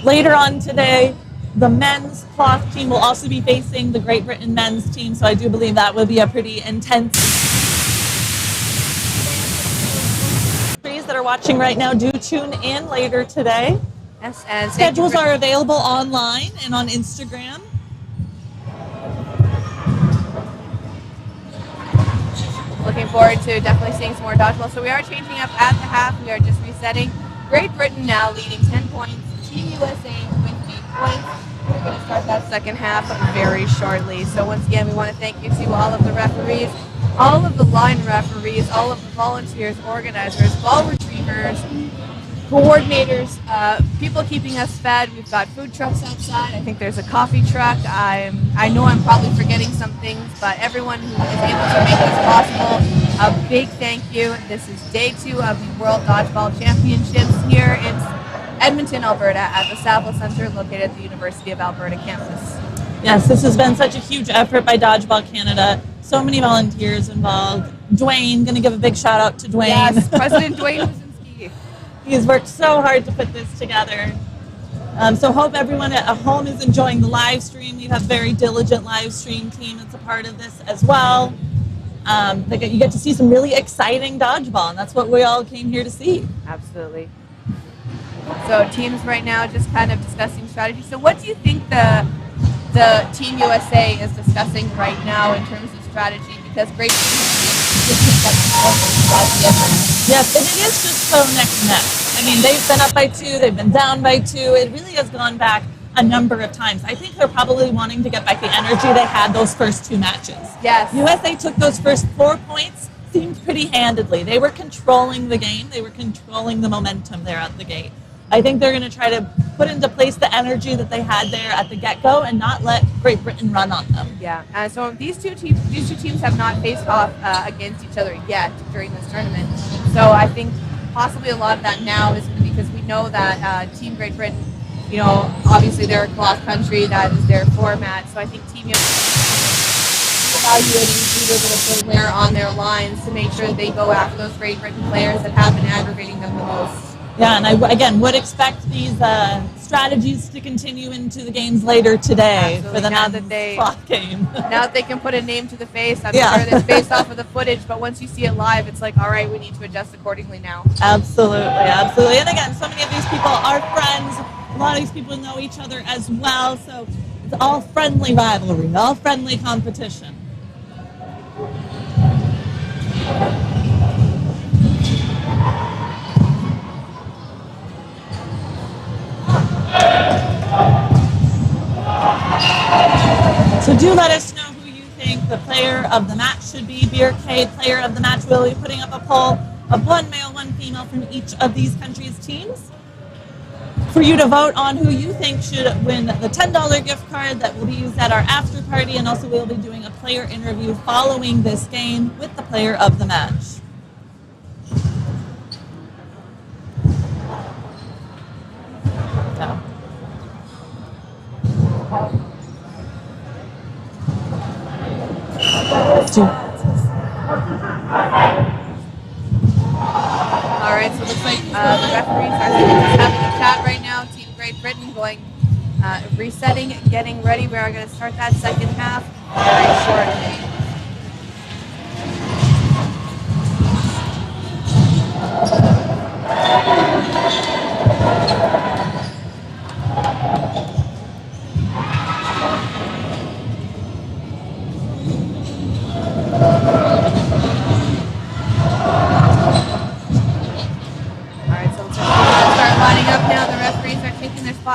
Later on today, the men's cloth team will also be facing the Great Britain men's team, so I do believe that will be a pretty intense watching right now, do tune in later today. Yes, and Schedules are available online and on Instagram. Looking forward to definitely seeing some more dodgeball. So we are changing up at the half. We are just resetting. Great Britain now leading 10 points. Team USA with 8 points. We're going to start that second half very shortly. So once again, we want to thank you to all of the referees, all of the line referees, all of the volunteers, organizers, ball retrievers, coordinators, people keeping us fed. We've got food trucks outside. I think there's a coffee truck. I know I'm probably forgetting some things, but everyone who is able to make this possible, a big thank you. This is day 2 of the World Dodgeball Championships here in Edmonton, Alberta at the Saville Centre located at the University of Alberta campus. Yes, this has been such a huge effort by Dodgeball Canada. So many volunteers involved. Dwayne, going to give a big shout out to Dwayne. Yes, President Dwayne Wazinski. He's worked so hard to put this together. So hope everyone at home is enjoying the live stream. We have a very diligent live stream team that's a part of this as well. You get to see some really exciting dodgeball, and that's what we all came here to see. Absolutely. So teams right now just kind of discussing strategy. So what do you think the Team USA is discussing right now in terms of strategy? Because Great Yes, and it is just so neck and neck. I mean, they've been up by 2, they've been down by 2. It really has gone back a number of times. I think they're probably wanting to get back the energy they had those first 2 matches. Yes. USA took those first 4 points, seemed pretty handedly. They were controlling the game. They were controlling the momentum there at the gate. I think they're going to try to put into place the energy that they had there at the get-go and not let Great Britain run on them. Yeah, so these two teams have not faced off against each other yet during this tournament. So I think possibly a lot of that now is because we know that Team Great Britain, you know, obviously they're cross country, that is their format. So I think Team evaluating who they're going to put where on their lines to make sure that they go after those Great Britain players that have been aggravating them the most. Yeah, and I, again, would expect these strategies to continue into the games later today. Absolutely. For the now that they clock game. Now that they can put a name to the face, I'm sure that's based off of the footage, but once you see it live, it's like, all right, we need to adjust accordingly now. Absolutely, absolutely. And again, so many of these people are friends. A lot of these people know each other as well, so it's all friendly rivalry, all friendly competition. So do let us know who you think the player of the match should be. Beercade player of the match will be putting up a poll of 1 male, 1 female from each of these countries' teams for you to vote on who you think should win the $10 gift card that will be used at our after party, and also we'll be doing a player interview following this game with the player of the match. No. Alright, so it looks like the referees are just having a chat right now. Team Great Britain going, resetting, getting ready. We are going to start that second half very shortly.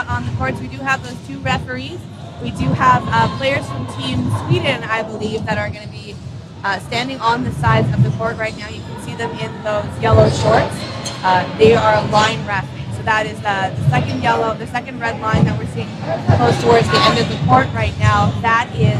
On the courts. We do have those 2 referees. We do have players from Team Sweden, I believe, that are going to be standing on the sides of the court right now. You can see them in those yellow shorts. They are line reffing. So that is the second red line that we're seeing close towards the end of the court right now. That is,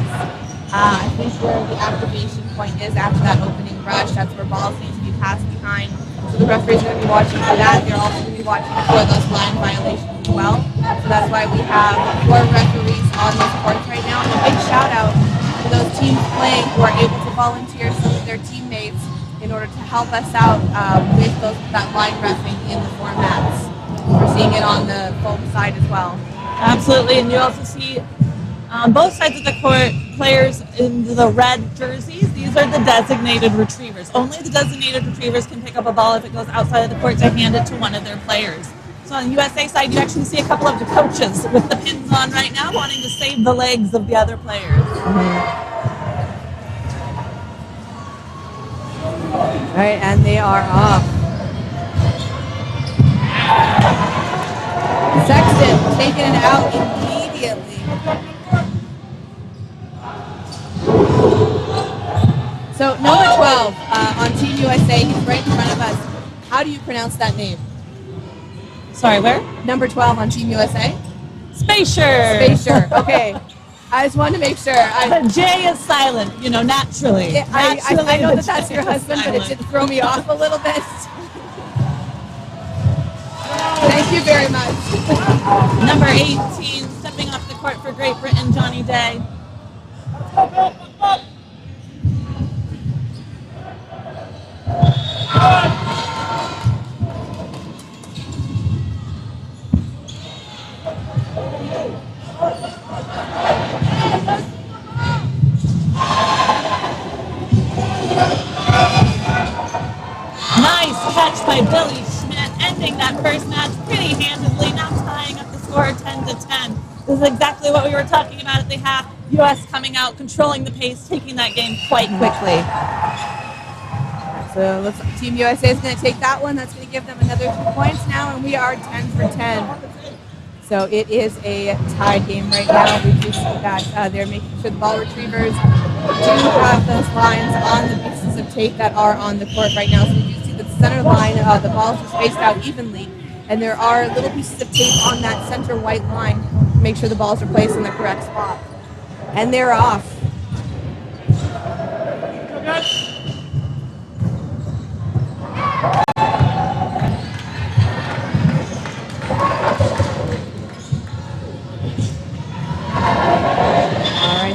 I think, where the activation point is after that opening rush. That's where balls need to be passed behind. So the referees are going to be watching for that. They're also going to be watching for those line violations as well. So that's why we have 4 referees on those courts right now. And a big shout out to those teams playing who are able to volunteer some of their teammates in order to help us out with that line reffing in the formats. We're seeing it on the foam side as well. Absolutely, and you also see both sides of the court players in the red jerseys. These these are the designated retrievers. Only the designated retrievers can pick up a ball if it goes outside of the court to hand it to one of their players. So on the USA side, you actually see a couple of the coaches with the pins on right now wanting to save the legs of the other players. All right, and they are off. Sexton taking it out immediately. So number 12 on Team USA, he's right in front of us. How do you pronounce that name? Sorry, where? Number 12 on Team USA? Spacer. Okay. I just wanted to make sure. The J is silent, naturally. I know that's your husband, but it did throw me off a little bit. Thank you very much. Number 18, stepping off the court for Great Britain, Johnny Day. Nice catch by Billy Schmidt, ending that first match pretty handedly, now tying up the score 10-10. This is exactly what we were talking about at the half. U.S. coming out, controlling the pace, taking that game quite quickly. So Team USA is going to take that one. That's going to give them another 2 points now, and we are 10 for 10. So it is a tied game right now. We do see that they're making sure the ball retrievers do have those lines on the pieces of tape that are on the court right now. So we do see the center line, the balls are spaced out evenly, and there are little pieces of tape on that center white line to make sure the balls are placed in the correct spot. And they're off.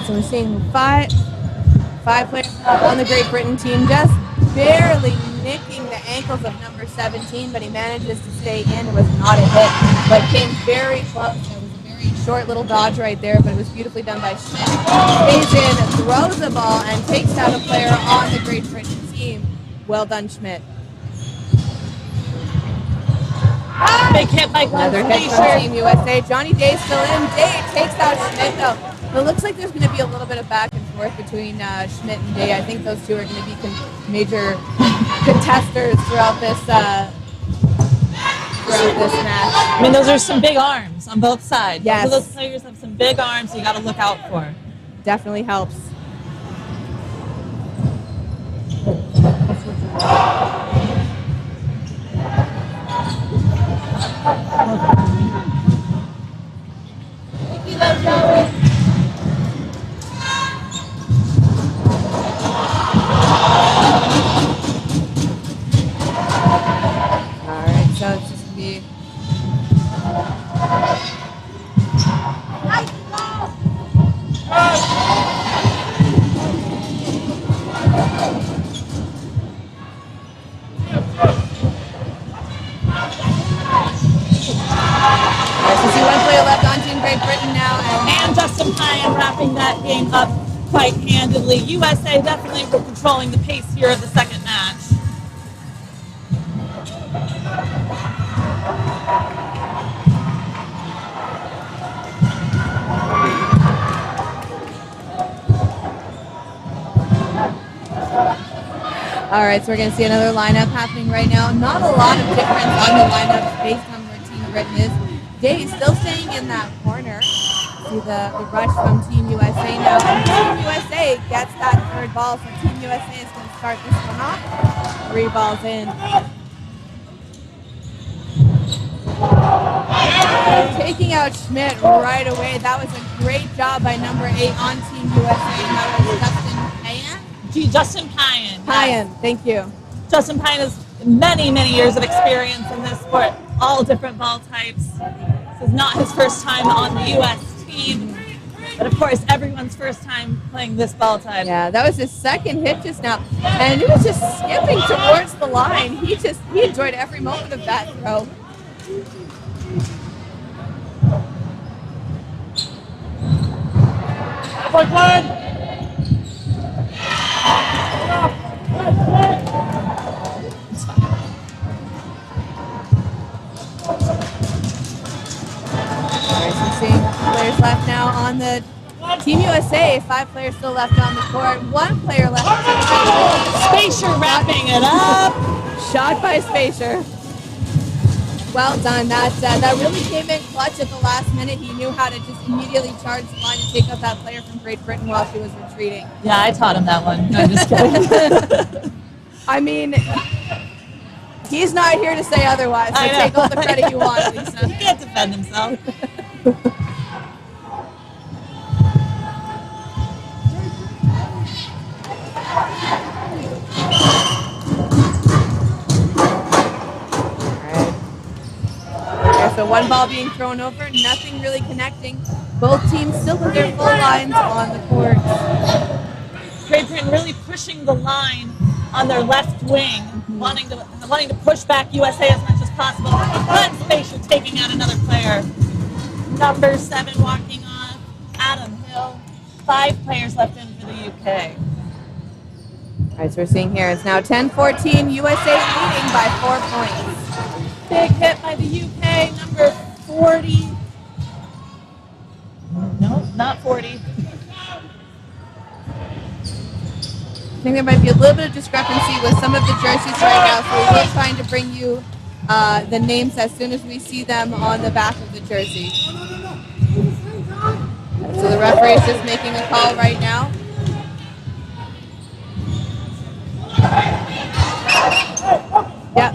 So we're seeing five players on the Great Britain team just barely nicking the ankles of number 17, but he manages to stay in. It was not a hit, but came very close. It was a very short little dodge right there, but it was beautifully done by Schmidt. Stays in, throws the ball, and takes out a player on the Great Britain team. Well done, Schmidt. Big hit by another hit from Team USA. Johnny Day still in. Day takes out Schmidt, though. It looks like there's going to be a little bit of back and forth between Schmidt and Day. I think those two are going to be major contesters throughout this match. I mean, those are some big arms on both sides. Yes. So those players have some big arms you got to look out for. Definitely helps. Alright, so it's just going to be... left on Team Great Britain now. And Justin Pyan wrapping that game up quite handedly. USA definitely were controlling the pace here of the second match. All right, so we're going to see another lineup happening right now. Not a lot of difference on the lineup based on where Team Britain is. Day still staying in that corner. See the rush from Team USA now. And Team USA gets that third ball, so Team USA is going to start this one off. 3 balls in. Taking out Schmidt right away. That was a great job by number 8 on Team USA. And that was Justin Pyan. Pyan, thank you. Justin Pyan has many, many years of experience in this sport, all different ball types. This is not his first time on the U.S. team, but of course, everyone's first time playing this ball type. Yeah, that was his second hit just now, and it was just skipping towards the line. He enjoyed every moment of that throw. players left now on the Team USA. 5 players still left on the court. 1 player left. Spacer wrapping it up. Shot by Spacer. Well done. That really came in clutch at the last minute. He knew how to just immediately charge the line and take out that player from Great Britain while she was retreating. Yeah, I taught him that one. No, I'm just kidding. I mean, he's not here to say otherwise, so take all the credit you want, Lisa. He can't defend himself. So 1 ball being thrown over, nothing really connecting. Both teams still with their full lines on the court. Great Britain really pushing the line on their left wing, wanting to push back USA as much as possible. But Spacer taking out another player. Number 7 walking off, Adam Hill. 5 players left in for the UK. All right, so we're seeing here it's now 10-14, USA leading by 4 points. Big hit by the UK, number 40. No, not 40. I think there might be a little bit of discrepancy with some of the jerseys right now, so we will trying to bring you the names as soon as we see them on the back of the jersey. So the referee is just making a call right now. Yep.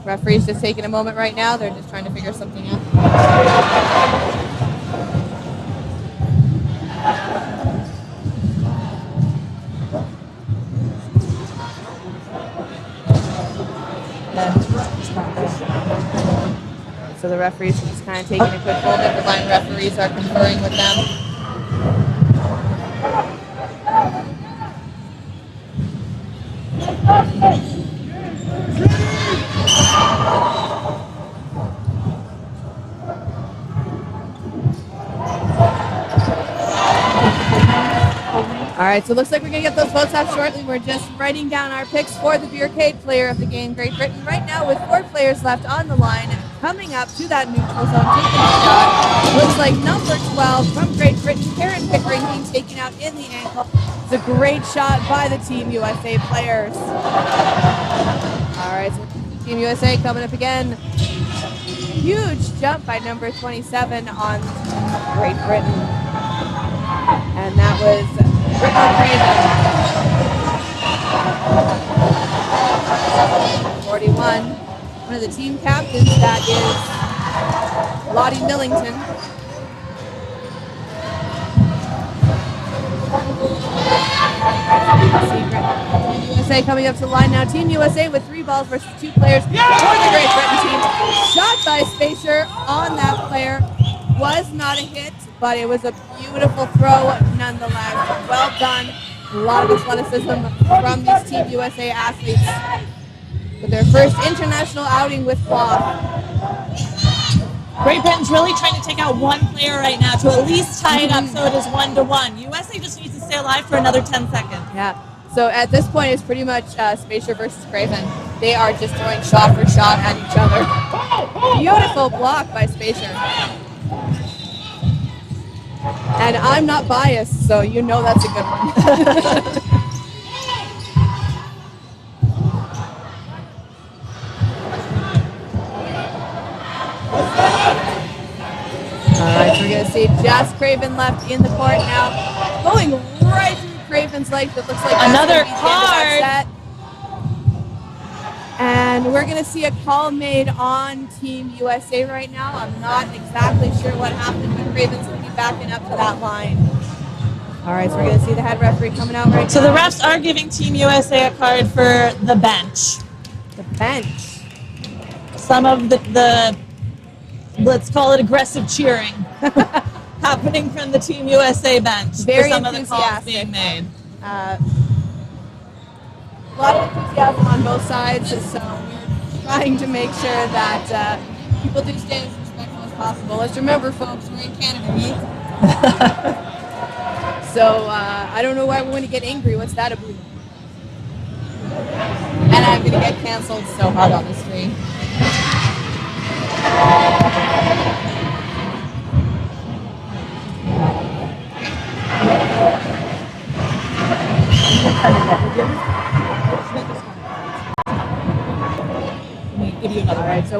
Referee's just taking a moment right now. They're just trying to figure something out. So the referees are just kind of taking a quick moment. The line referees are conferring with them. All right, so it looks like we're going to get those votes out shortly. We're just writing down our picks for the Beercade player of the game, Great Britain. Right now, with 4 players left on the line, coming up to that neutral zone, taking a shot. Looks like number 12 from Great Britain, Karen Pickering, being taken out in the ankle. It's a great shot by the Team USA players. All right, so Team USA coming up again. Huge jump by number 27 on Great Britain. And that was Craven. 41. One of the team captains, that is Lottie Millington. Team USA coming up to the line now. Team USA with 3 balls versus 2 players for the Great Britain team. Shot by Spacer on that player. Was not a hit, but it was a beautiful throw nonetheless. Well done. A lot of athleticism from these Team USA athletes with their first international outing with cloth. Great Britain's really trying to take out 1 player right now to at least tie it up so it is 1-1. USA just needs to stay alive for another 10 seconds. Yeah. So at this point, it's pretty much Spacer versus Craven. They are just throwing shot for shot at each other. Beautiful block by Spacer. And I'm not biased, so you know that's a good one. All right, so we're going to see Jess Craven left in the court now. Going right through Craven's legs. It looks like another card. And we're going to see a call made on Team USA right now. I'm not exactly sure what happened, but Craven's going to be backing up to that line. All right, so we're going to see the head referee coming out right now. So the refs are giving Team USA a card for the bench. The bench. Some of the let's call it aggressive cheering happening from the Team USA bench. Very for some of the calls enthusiastic. being made. A lot of enthusiasm on both sides, so we're trying to make sure that people do stay as respectful as possible. Let's remember, folks, we're in Canada, Heath. So I don't know why we want to get angry. What's that about? And I'm going to get canceled so hard on the screen.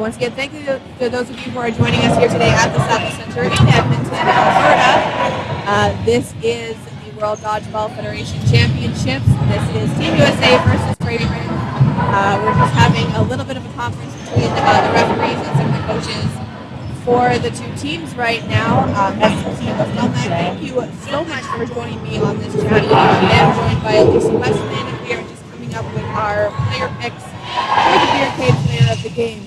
once again, thank you to those of you who are joining us here today at the Saddle Center in Edmonton, Alberta. This is the World Dodgeball Federation Championships. This is Team USA versus Great Britain. We're just having a little bit of a conference between the referees and some of the coaches for the two teams right now. Thank you so much for joining me on this chat. I am joined by Lisa Westman. We are just coming up with our player picks for the Beer Cave player of the game.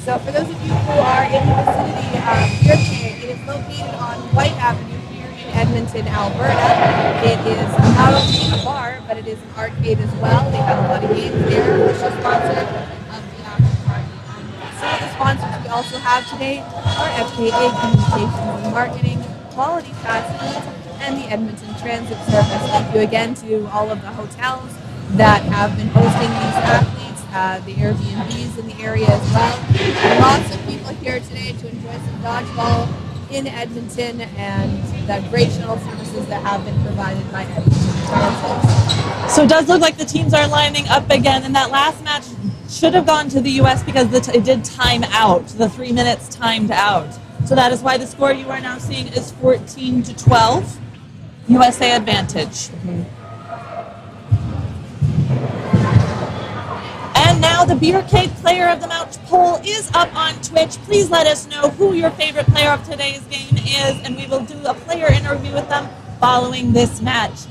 So for those of you who are in the vicinity, Beer Cave, it is located on White Avenue here in Edmonton, Alberta. It is not only a bar, but it is an arcade as well. They have a lot of games there. Official sponsor of the after party. Some of the sponsors we also have today are FKA Communications and Marketing, Quality Fast Foods, and the Edmonton Transit Service. Thank you again to all of the hotels that have been hosting these athletes, the Airbnbs in the area as well. Lots of people here today to enjoy some dodgeball in Edmonton and the great shuttle services that have been provided by Edmonton Transit. So it does look like the teams are lining up again, and that last match should have gone to the U.S. because it did time out. The 3 minutes timed out. So that is why the score you are now seeing is 14-12, USA advantage. And now the Beer Cave Player of the Match poll is up on Twitch. Please let us know who your favorite player of today's game is, and we will do a player interview with them following this match.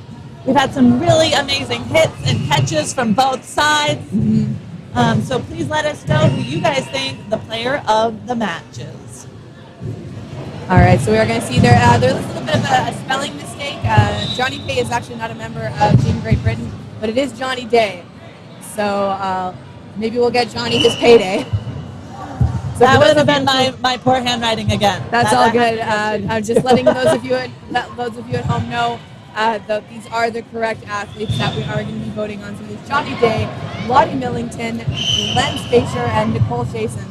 We've had some really amazing hits and catches from both sides. So please let us know who you guys think the player of the match is. All right, so we are going to see there's a little bit of a spelling mistake. Johnny Day is actually not a member of Team Great Britain, but it is Johnny Day. So maybe we'll get Johnny his payday. So that would have been my poor handwriting again. That's all good. I'm just letting those of you at home know that these are the correct athletes that we are going to be voting on. So it's Johnny Day, Lottie Millington, Len Spacer, and Nicole Chasen.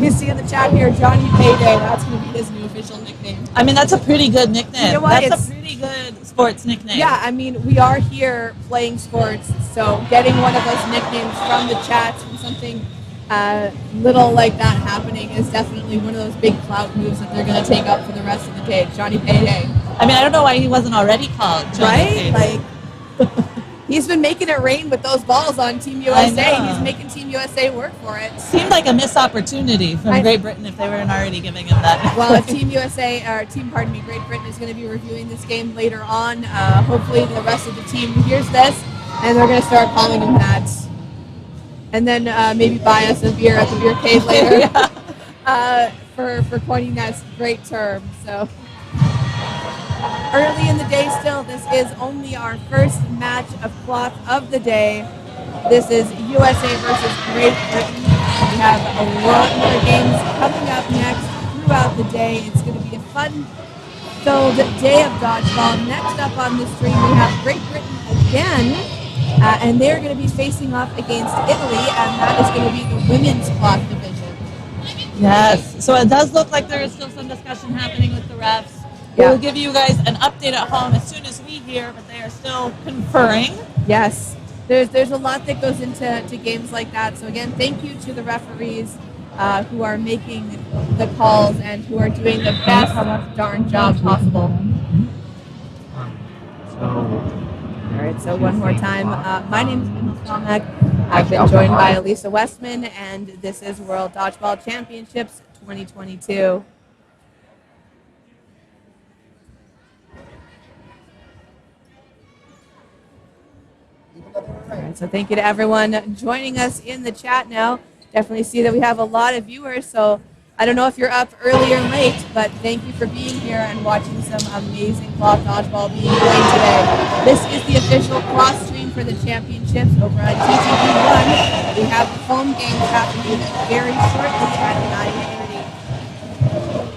You see in the chat here, Johnny Payday. That's going to be his new official nickname. I mean, that's a pretty good nickname. You know what? That's a pretty good sports nickname. Yeah, I mean, we are here playing sports, so getting one of those nicknames from the chat and something little like that happening is definitely one of those big clout moves that they're going to take up for the rest of the day. Johnny Payday. I mean, I don't know why he wasn't already called Johnny Payday. Like, he's been making it rain with those balls on Team USA. He's making Team USA work for it. Seemed like a missed opportunity from Great Britain if they weren't already giving him that. Well, Team USA, or Great Britain is going to be reviewing this game later on. Hopefully the rest of the team hears this, and they're going to start calling him that. And then maybe buy us a beer at the Beer Cave later for coining that great term. So early in the day still, this is only our first match of cloth of the day. This is USA versus Great Britain. We have a lot more games coming up next throughout the day. It's going to be a fun-filled day of dodgeball. Next up on the stream, we have Great Britain again. And they're going to be facing off against Italy, and that is going to be the women's cloth division. Yes. So it does look like there is still some discussion happening with the refs. Yeah. We'll give you guys an update at home as soon as we hear, but they are still conferring. Yes. There's a lot that goes into games like that. So again, thank you to the referees who are making the calls and who are doing the best darn job possible. All right, so one more time. My name is Emma Stomach. I've been joined by Elisa Westman, and this is World Dodgeball Championships 2022. All right, so thank you to everyone joining us in the chat now. Definitely see that we have a lot of viewers, so I don't know if you're up early or late, but thank you for being here and watching some amazing cloth dodgeball being played today. This is the official cross stream for the championships over on TTV1. We have the home games happening very shortly at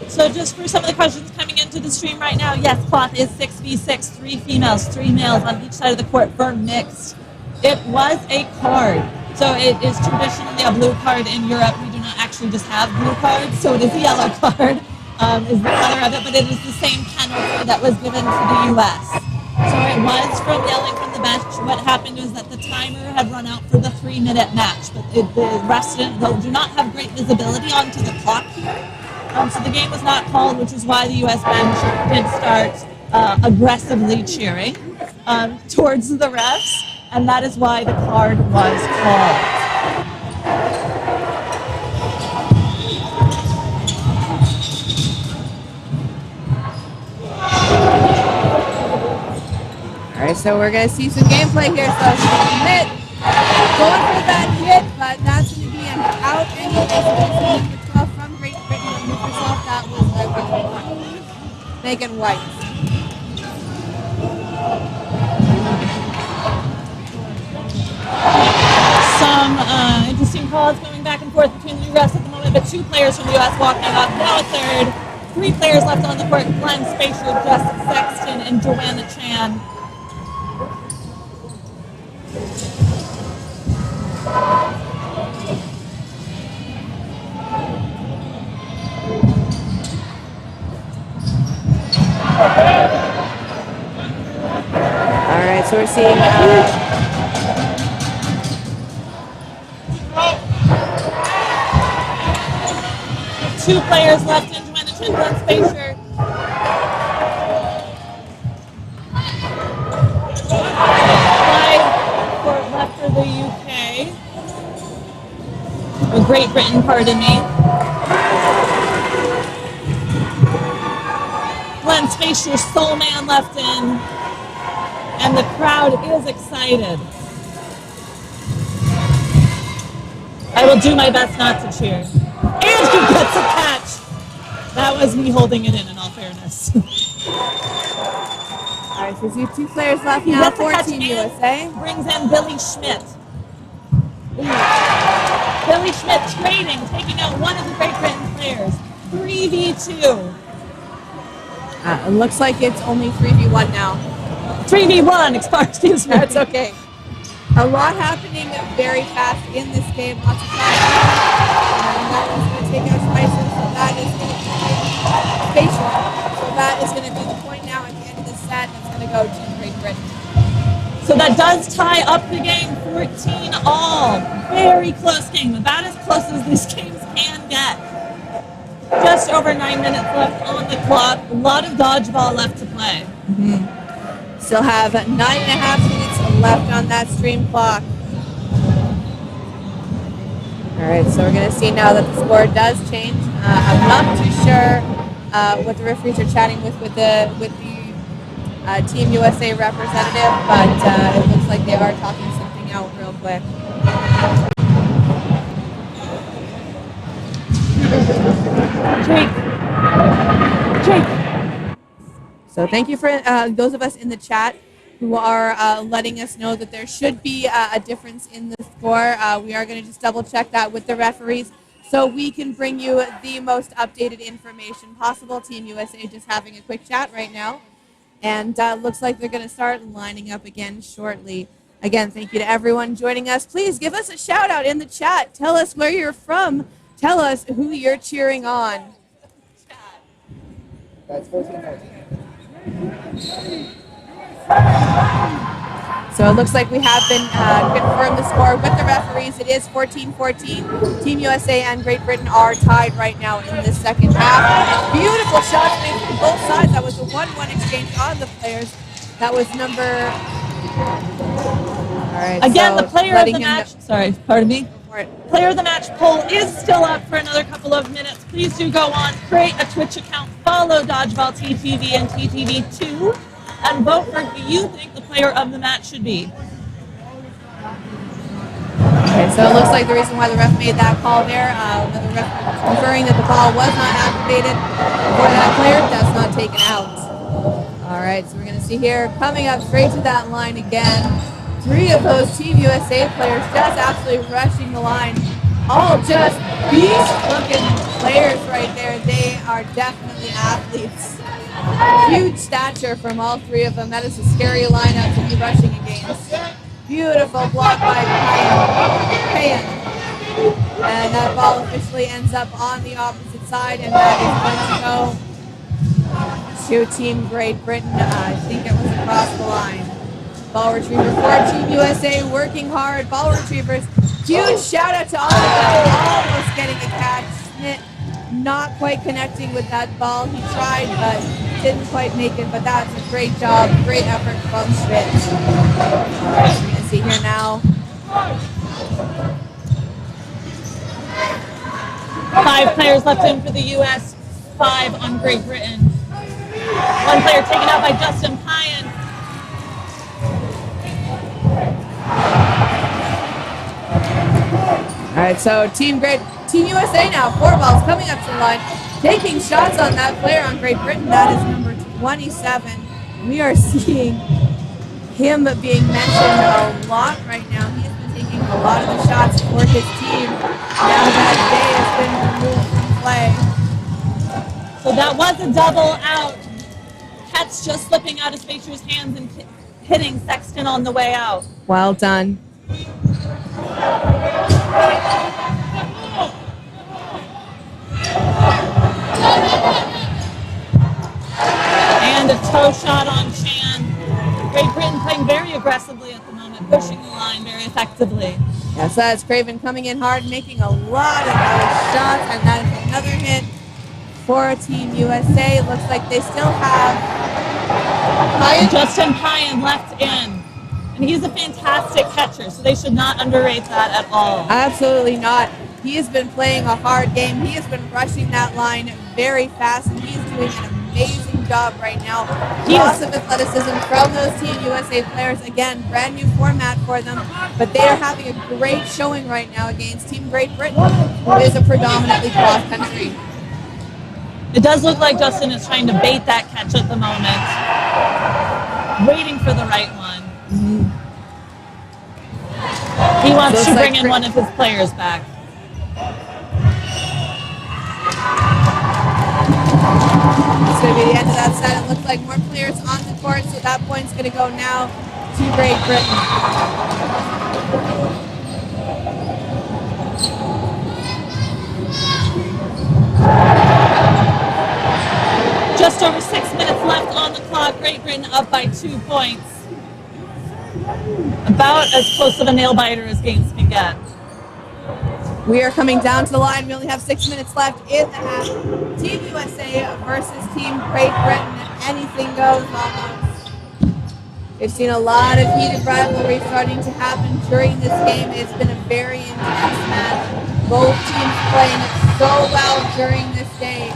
9:30. So just for some of the questions coming into the stream right now, yes, cloth is 6v6, 3 females, 3 males on each side of the court for mixed. It was a card. So it is traditionally a blue card in Europe. We do not actually just have blue cards, so it is a yellow card, is the color of it, but it is the same penalty that was given to the U.S. So it it was from yelling from the bench. What happened is that the timer had run out for the 3-minute match, but the refs do not have great visibility onto the clock here. So the game was not called, which is why the U.S. bench did start aggressively cheering towards the refs, and that is why the card was called. All right, so we're going to see some gameplay here. So Schmidt going for that hit, but that's going to be out anyway. So number 12 from Great Britain. Microsoft, that was Megan White. Some interesting calls going back and forth between the two refs at the moment, but 2 players from the U.S. walking up. Now a third. 3 players left on the court. Glenn Spacer, Jessica Sexton, and Joanna Chan. All right, so we're seeing 2 players left in Joanna Chan, Glenn Spacer. 5 left for the UK. Or Great Britain, pardon me. Glenn Spacer, sole man left in. And the crowd is excited. I will do my best not to cheer. Andrew gets a catch. That was me holding it in all fairness. all right, so we see 2 players left now for Team USA. Brings in Billy Schmidt. Billy Schmidt trading, taking out one of the Great Britain players. 3v2. It looks like it's only 3v1 now. 3v1, excuse me. That's okay. A lot happening very fast in this game. Lots of fun. That one's going to take out Spicer, so that is going to be Spatial. So that is going to be the point now at the end of the set. It's going to go to Great Britain. So that does tie up the game 14-all. Very close game. About as close as these games can get. Just over 9 minutes left on the clock. A lot of dodgeball left to play. Still have 9.5 minutes left on that stream clock. All right, so we're going to see now that the score does change. I'm not too sure what the referees are chatting with the Team USA representative, but it looks like they are talking something out real quick. Jake. So thank you for those of us in the chat who are letting us know that there should be a difference in the score. We are going to just double check that with the referees so we can bring you the most updated information possible. Team USA just having a quick chat right now. And looks like they're going to start lining up again shortly. Again, thank you to everyone joining us. Please give us a shout out in the chat. Tell us where you're from. Tell us who you're cheering on. That's 14-14. So it looks like we have been confirmed the score with the referees. It is 14-14. Team USA and Great Britain are tied right now in the second half. Beautiful shots made from both sides. That was a 1-1 exchange on the players. That was number... All right, Again, so the player of the match... Sorry, pardon me. Player of the match poll is still up for another couple of minutes. Please do go on, create a Twitch account, follow Dodgeball TTV and TTV2, and vote for who you think the player of the match should be. Okay, so it looks like the reason why the ref made that call there, the ref conferring that the ball was not activated for that player, that's not taken out. All right, so we're going to see here, coming up straight to that line again. 3 of those Team USA players just absolutely rushing the line. All just beast-looking players right there. They are definitely athletes. Huge stature from all 3 of them. That is a scary lineup to be rushing against. Beautiful block by Payan. And that ball officially ends up on the opposite side, and that is going to go to Team Great Britain. I think it was across the line. Ball retriever for Team USA, working hard. Ball retrievers. Huge shout out to all of them. Almost getting a catch. Schmidt not quite connecting with that ball. He tried, but didn't quite make it. But that's a great job, great effort from Schmidt. We're going to see here now. 5 players left in for the U.S., 5 on Great Britain. 1 player taken out by Justin Pyan. All right, so Team USA now, 4 balls coming up to the line, taking shots on that player on Great Britain. That is number 27. We are seeing him being mentioned a lot right now. He has been taking a lot of the shots for his team. Now that Day has been removed from play. So that was a double out. Catch just slipping out of Spacer's hands and hitting Sexton on the way out. Well done. And a toe shot on Chan. Great Britain playing very aggressively at the moment, pushing the line very effectively. Yes, that's Craven coming in hard, making a lot of those shots, and that is another hit for Team USA. Looks like they still have Justin Pyan left in. And he's a fantastic catcher, so they should not underrate that at all. Absolutely not. He has been playing a hard game. He has been rushing that line very fast, and he's doing an amazing job right now. Lots of athleticism from those Team USA players. Again, brand new format for them, but they are having a great showing right now against Team Great Britain, who is a predominantly cross country. It does look like Justin is trying to bait that catch at the moment, waiting for the right one. Mm-hmm. He wants to bring in one of his players back. It's going to be the end of that set. It looks like more players on the court, so that point's going to go now to Great Britain. Just over 6 minutes left on the clock. Great Britain up by 2 points. About as close of a nail biter as games can get. We are coming down to the line. We only have 6 minutes left in the half. Team USA versus Team Great Britain. Anything goes almost. We've seen a lot of heated rivalry starting to happen during this game. It's been a very intense match. Both teams playing so well during this day.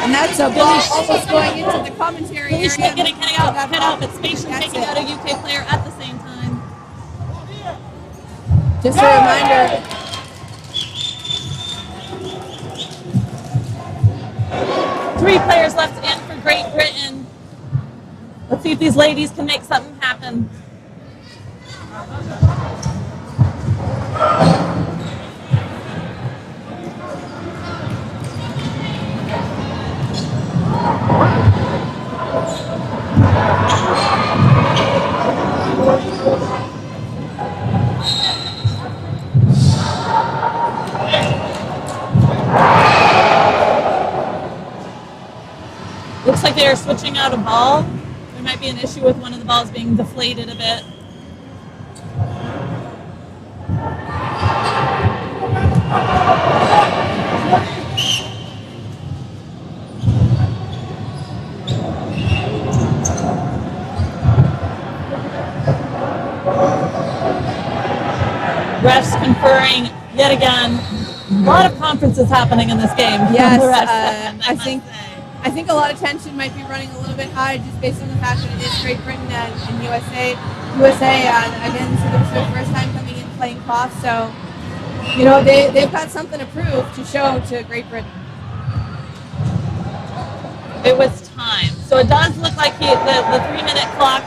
And that's a ball almost going into the commentary area. Schmidt getting hit out, but Spacer taking out a UK player at the same time. Just a reminder. Three players left in for Great Britain. Let's see if these ladies can make something happen. Looks like they are switching out a ball. There might be an issue with one of the balls being deflated a bit. Refs conferring yet again. A lot of conferences happening in this game. Yes, I think a lot of tension might be running a little bit high just based on the fact that it is Great Britain and USA. Again, this is their first time coming in playing cross, so you know they've got something to prove to show to Great Britain. It was time. So it does look like the 3-minute clock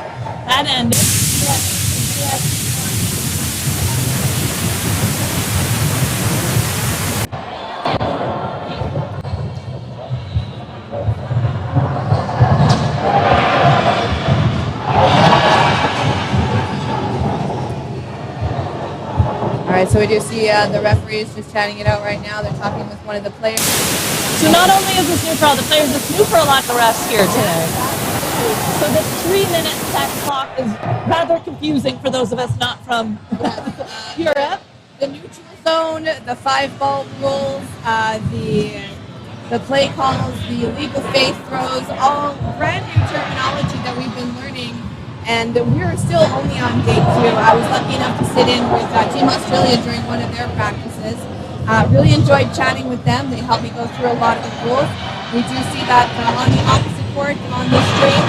that ended. All right, so we do see the referees just chatting it out right now. They're talking with one of the players. So not only is this new for all the players, it's new for a lot of the refs here today. So this 3-minute set clock is rather confusing for those of us not from Europe. The neutral zone, the 5-ball rules, the play calls, the illegal faith throws, all brand new terminology that we've been learning. And we're still only on day 2. I was lucky enough to sit in with Team Australia during one of their practices. Really enjoyed chatting with them. They helped me go through a lot of the rules. We do see that on the opposite court on the stream,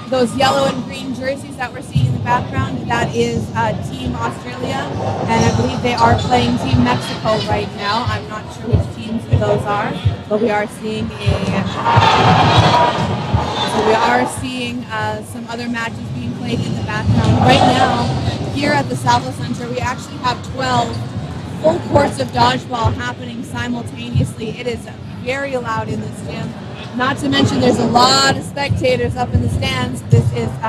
those yellow and green jerseys that we're seeing in the background, that is Team Australia, and I believe they are playing Team Mexico right now. I'm not sure which teams those are, but we are seeing some other matches being played in the background. Right now, here at the Salvo Center, we actually have 12 full courts of dodgeball happening simultaneously. It is very loud in this gym. Not to mention there's a lot of spectators up in the stands. This is, we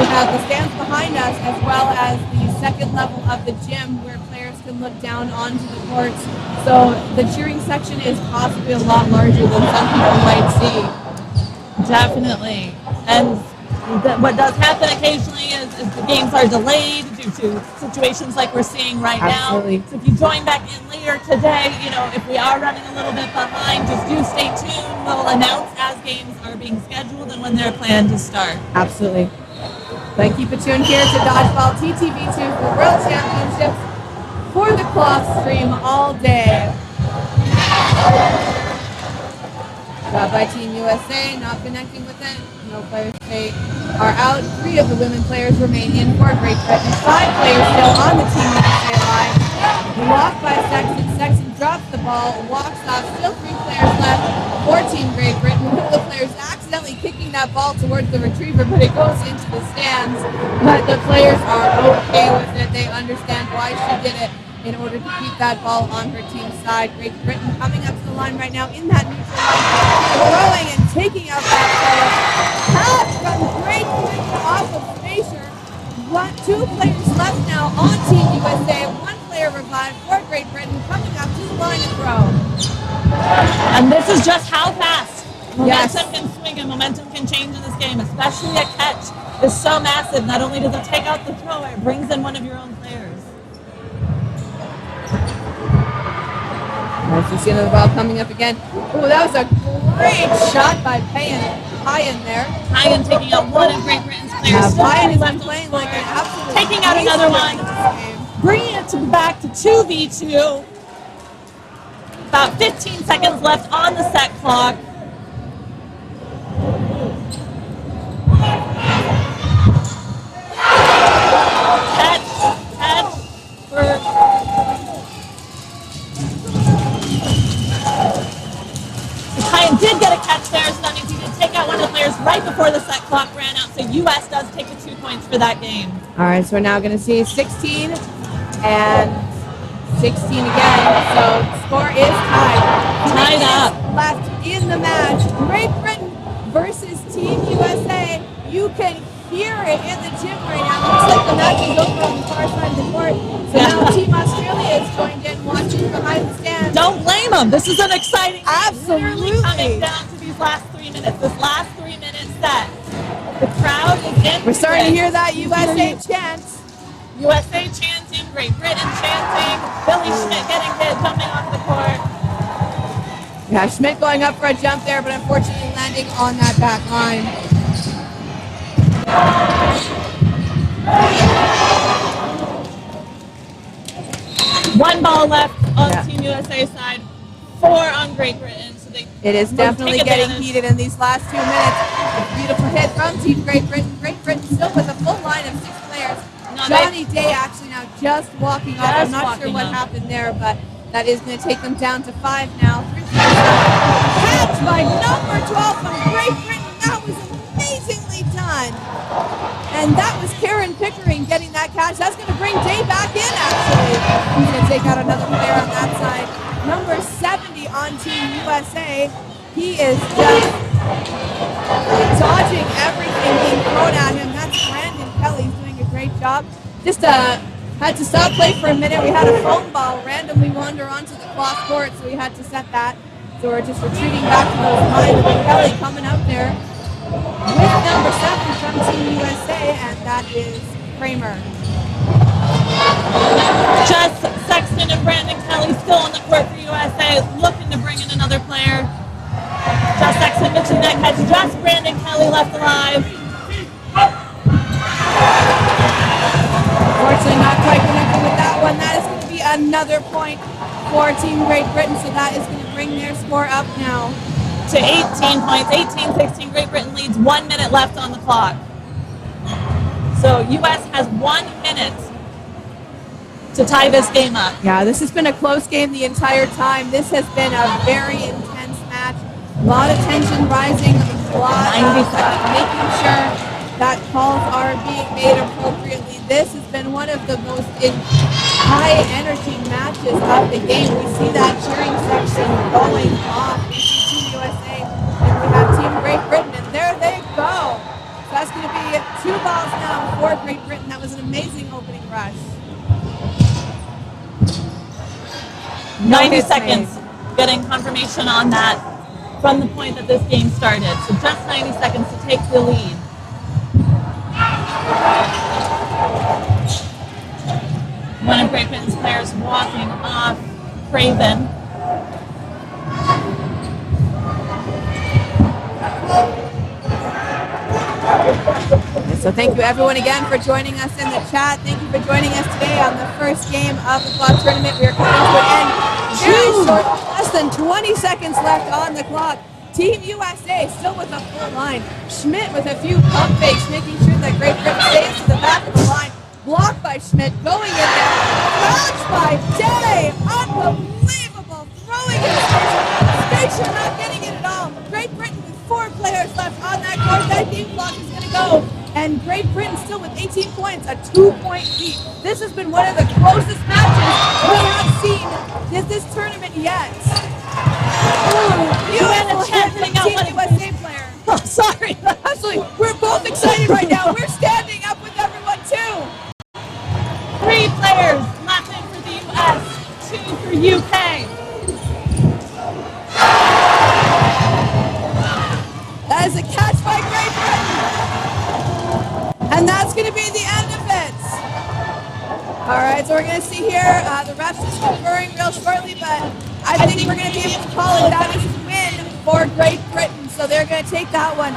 have the stands behind us as well as the second level of the gym where players can look down onto the courts. So the cheering section is possibly a lot larger than some people might see. Definitely. And what does happen occasionally is the games are delayed due to situations like we're seeing right Absolutely. now. So if you join back in later today, if we are running a little bit behind, just do stay tuned. We'll announce as games are being scheduled and when they're planned to start. Absolutely. But keep it tuned here to Dodgeball TTV2 for World Championships for the cloth stream all day. Got by Team USA, not connecting with it. No players are out. 3 of the women players remain in for Great Britain. 5 players still on the Team USA line. Blocked by Sexton. Sexton drops the ball, walks off. Still 3 players left for Team Great Britain. One of the players accidentally kicking that ball towards the retriever, but it goes into the stands. But the players are okay with it. They understand why she did it in order to keep that ball on her team's side. Great Britain coming up to the line right now in that neutral line, throwing and taking out that player. Pass from Great Britain off of Spacer. 2 players left now on Team USA. 1 player revived for Great Britain coming up to the line to throw. And this is just how fast Yes. momentum can swing and momentum can change in this game, especially a catch is so massive. Not only does it take out the thrower, it brings in one of your own players. Nice to see another ball coming up again. Oh, that was a great shot by Payan there. Payan taking out one of Great Britain's players. Payan has been playing like an absolute Taking out another one. Bringing it back to 2v2. About 15 seconds left on the set clock. Catch for... Payan did get a catch there, so that means he did take out one of the players right before the set clock ran out. So U.S. does take the 2 points for that game. All right, so we're now going to see 16 and 16 again. So score is tied. Tied up. Left in the match. Great Britain versus Team USA. You can hear it in the gym right now. Looks like the match is over on the far side of the court. So now Team Australia is joined in watching behind the stands. Don't blame them. This is an exciting game. Absolutely. Literally coming down to these last 3 minutes. This last 3 minute set. The crowd is in. We're starting to hear that USA chant. USA chanting, Great Britain chanting, Billy Schmidt getting hit, jumping off the court. Yeah, Schmidt going up for a jump there, but unfortunately landing on that back line. One ball left on Team USA side, 4 on Great Britain. So it is definitely getting heated in these last 2 minutes. A beautiful hit from Team Great Britain. Great Britain still with a full line of 6 players. Johnny Day actually now just walking off. I'm not sure what happened there, but that is going to take them down to 5 now. 3 catch by number 12 from Great Britain. That was amazingly done. And that was Karen Pickering getting that catch. That's going to bring Day back in, actually. He's going to take out another player on that side. Number 70 on Team USA. He is just dodging everything being thrown at him. That's Brandon Kelly. He's doing a great job. just had to stop play for a minute. We had a foam ball randomly wander onto the cloth court, so we had to set that. So we're just retreating back to those lines with Kelly coming out there with number 7 from Team USA, and that is Kramer. Jess Sexton and Brandon Kelly still on the court for USA, looking to bring in another player. Jess Sexton missing that catch. Just Brandon Kelly left alive. Unfortunately, not quite connected with that one. That is going to be another point for Team Great Britain, so that is going to bring their score up now to 18 points. 18-16. Great Britain leads. 1 minute left on the clock. So US has 1 minute to tie this game up. Yeah, this has been a close game the entire time. This has been a very intense match. A lot of tension rising, a lot of making sure that calls are being made appropriately. This has been one of the most high energy matches of the game. We see that cheering section going off. We see Team USA and we have Team Great Britain, and there they go. So that's going to be 2 balls now for Great Britain. That was an amazing opening rush. 90 seconds, getting confirmation on that from the point that this game started. So just 90 seconds to take the lead. One of Great Britain's players walking off Craven. So thank you everyone again for joining us in the chat. Thank you for joining us today on the first game of the clock tournament. We are coming to an end very short, less than 20 seconds left on the clock. Team USA still with a full line. Schmidt with a few pump fakes, making sure that Great Britain stays to the back of the line. Blocked by Schmidt, going in there. Dodged by Day. Unbelievable. Throwing it at Station, not getting it at all. Great Britain with 4 players left on that court. That game clock is going to go. And Great Britain still with 18 points, a 2-point lead. This has been one of the closest matches we have seen in this tournament yet. Ooh, beautiful hit from Team USA player. Oh, sorry. Absolutely. We're both excited right now. We're standing up with everyone too. 3 players left in for the US, 2 for UK. That is a catch by Great Britain. And that's going to be the end of it. All right, so we're going to see here, the refs is conferring real shortly, but I think we're going to be able to call it that as a win for Great Britain. So they're going to take that one.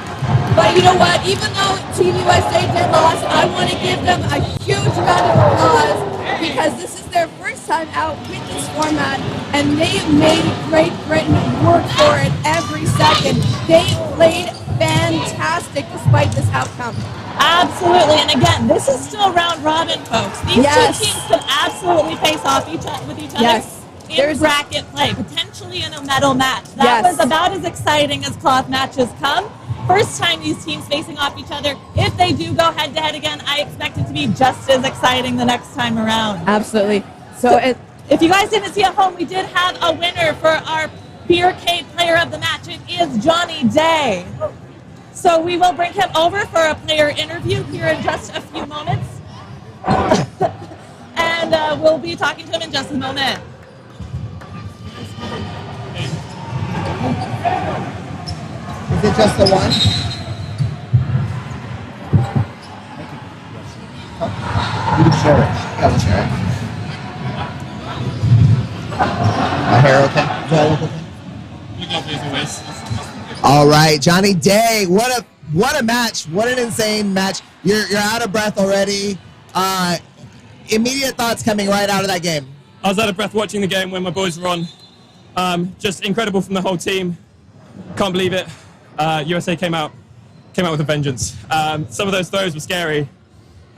But you know what? Even though Team USA did lose, I want to give them a huge round of applause because this is their first time out with this format, and they made Great Britain work for it every second. They played fantastic despite this outcome. Absolutely, and again, this is still round robin, folks. These 2 teams can absolutely face off with each other in bracket play, potentially in a medal match. That was about as exciting as cloth matches come. First time these teams facing off each other. If they do go head-to-head again, I expect it to be just as exciting the next time around. Absolutely. So if you guys didn't see at home, we did have a winner for our Beercade Player of the Match. It is Johnny Day. So we will bring him over for a player interview here in just a few moments. And we'll be talking to him in just a moment. Is it just the one? You can share it. Yeah, we'll share it. My hair okay? Does that look okay? You got these always. All right, Johnny Day. What a match! What an insane match! You're out of breath already. Immediate thoughts coming right out of that game. I was out of breath watching the game when my boys were on. Just incredible from the whole team. Can't believe it. USA came out with a vengeance. Some of those throws were scary.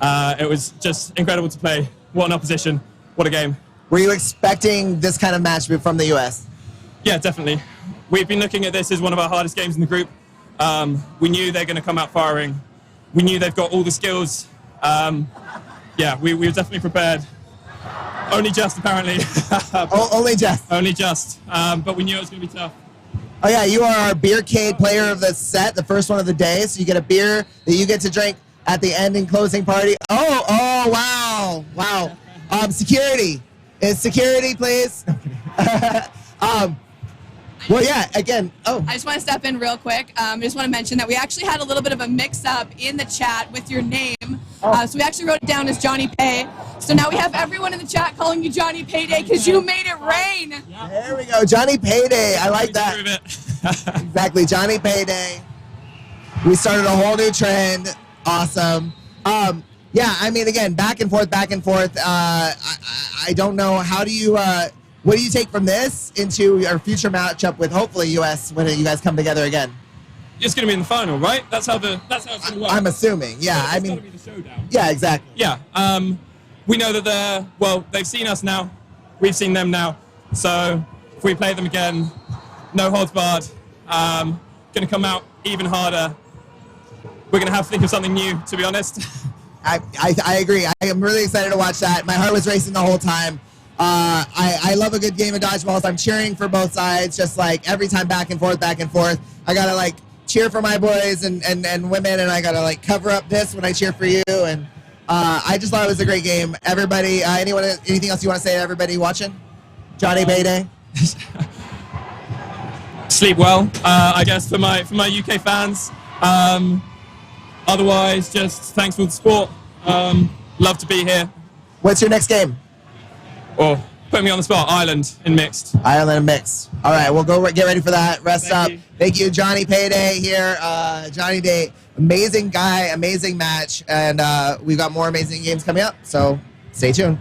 It was just incredible to play. What an opposition. What a game. Were you expecting this kind of match from the US? Yeah, definitely. We've been looking at this as one of our hardest games in the group. We knew they're going to come out firing. We knew they've got all the skills. Yeah, we were definitely prepared. Only just, apparently. Only just. Only just. But we knew it was going to be tough. Oh yeah, you are our Beercade Player of the set, the first one of the day. So you get a beer that you get to drink at the end and closing party. Oh wow. Wow. Security. Is security, please? Well, yeah, again, I just want to step in real quick. I just want to mention that we actually had a little bit of a mix-up in the chat with your name. So we actually wrote it down as Johnny Pay. So now we have everyone in the chat calling you Johnny Payday because you made it rain. there we go. Johnny Payday. I like that. Prove it. Exactly. Johnny Payday. We started a whole new trend. Awesome. Yeah, I mean, again, back and forth, back and forth. I don't know. How do you, what do you take from this into your future matchup with hopefully US when you guys come together again? It's going to be in the final, right? That's how it's going to work. I'm assuming. Yeah, It's I gotta mean, be the showdown. yeah, exactly. Yeah. We know that they've seen us now. We've seen them now. So if we play them again, no holds barred. Going to come out even harder. We're going to have to think of something new, to be honest. I agree. I am really excited to watch that. My heart was racing the whole time. I love a good game of dodgeball. So I'm cheering for both sides, just like every time back and forth, back and forth. I got to like cheer for my boys and women, and I got to like cover up this when I cheer for you. And I just thought it was a great game. Everybody, anything else you want to say to everybody watching? Johnny Payday? Sleep well, I guess, for my UK fans. Otherwise, just thanks for the support. Love to be here. What's your next game? Or put me on the spot, Ireland in mixed. Ireland mix. All right, we'll go get ready for that. Rest Thank up. you. Thank you, Johnny Payday here. Johnny Day, amazing guy, amazing match, and we've got more amazing games coming up. So stay tuned.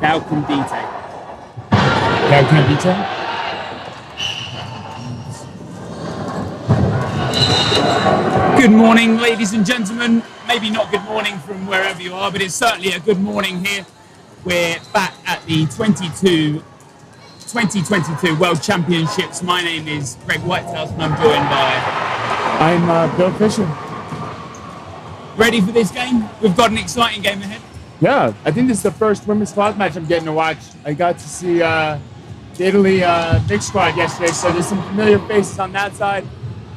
Dite. Dite? Good morning, ladies and gentlemen. Maybe not good morning from wherever you are, but it's certainly a good morning here. We're back at the 2022 World Championships. My name is Greg Whitehouse and I'm joined by... I'm Bill Fisher. Ready for this game? We've got an exciting game ahead. Yeah, I think this is the first women's squad match I'm getting to watch. I got to see the Italy mixed squad yesterday, so there's some familiar faces on that side.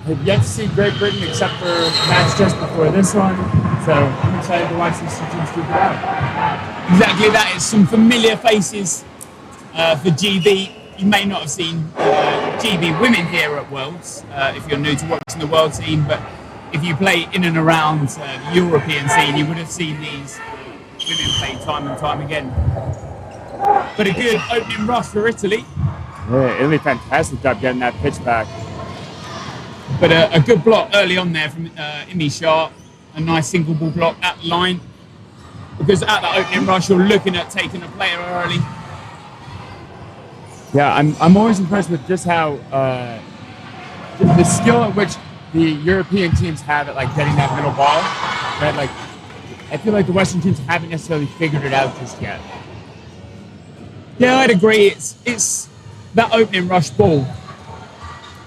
I've yet to see Great Britain except for the match just before this one, so I'm excited to watch these two teams keep it out. Exactly that. It's some familiar faces for GB. You may not have seen GB women here at Worlds if you're new to watching the World scene, but if you play in and around the European scene, you would have seen these women play time and time again. But a good opening rush for Italy. Yeah, Italy, fantastic job getting that pitch back. But a good block early on there from Imi Shah, a nice single ball block at the line. Because at the opening rush, you're looking at taking a player early. Yeah, I'm always impressed with just how the skill at which the European teams have at like getting that middle ball. Right, like I feel like the Western teams haven't necessarily figured it out just yet. Yeah, I'd agree. It's that opening rush ball.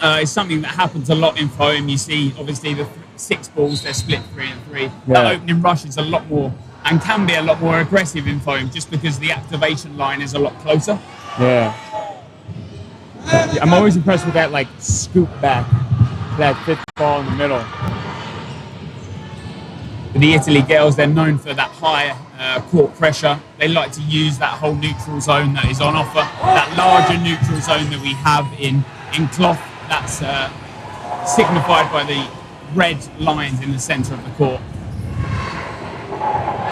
It's something that happens a lot in foam. You see, obviously, the 6 balls, they're split 3 and 3. Yeah. That opening rush is a lot more, and can be a lot more aggressive in foam, just because the activation line is a lot closer. Yeah. I'm always impressed with that, like, scoop back, that 5th ball in the middle. The Italy girls, they're known for that high court pressure. They like to use that whole neutral zone that is on offer, that larger neutral zone that we have in cloth. That's signified by the red lines in the centre of the court.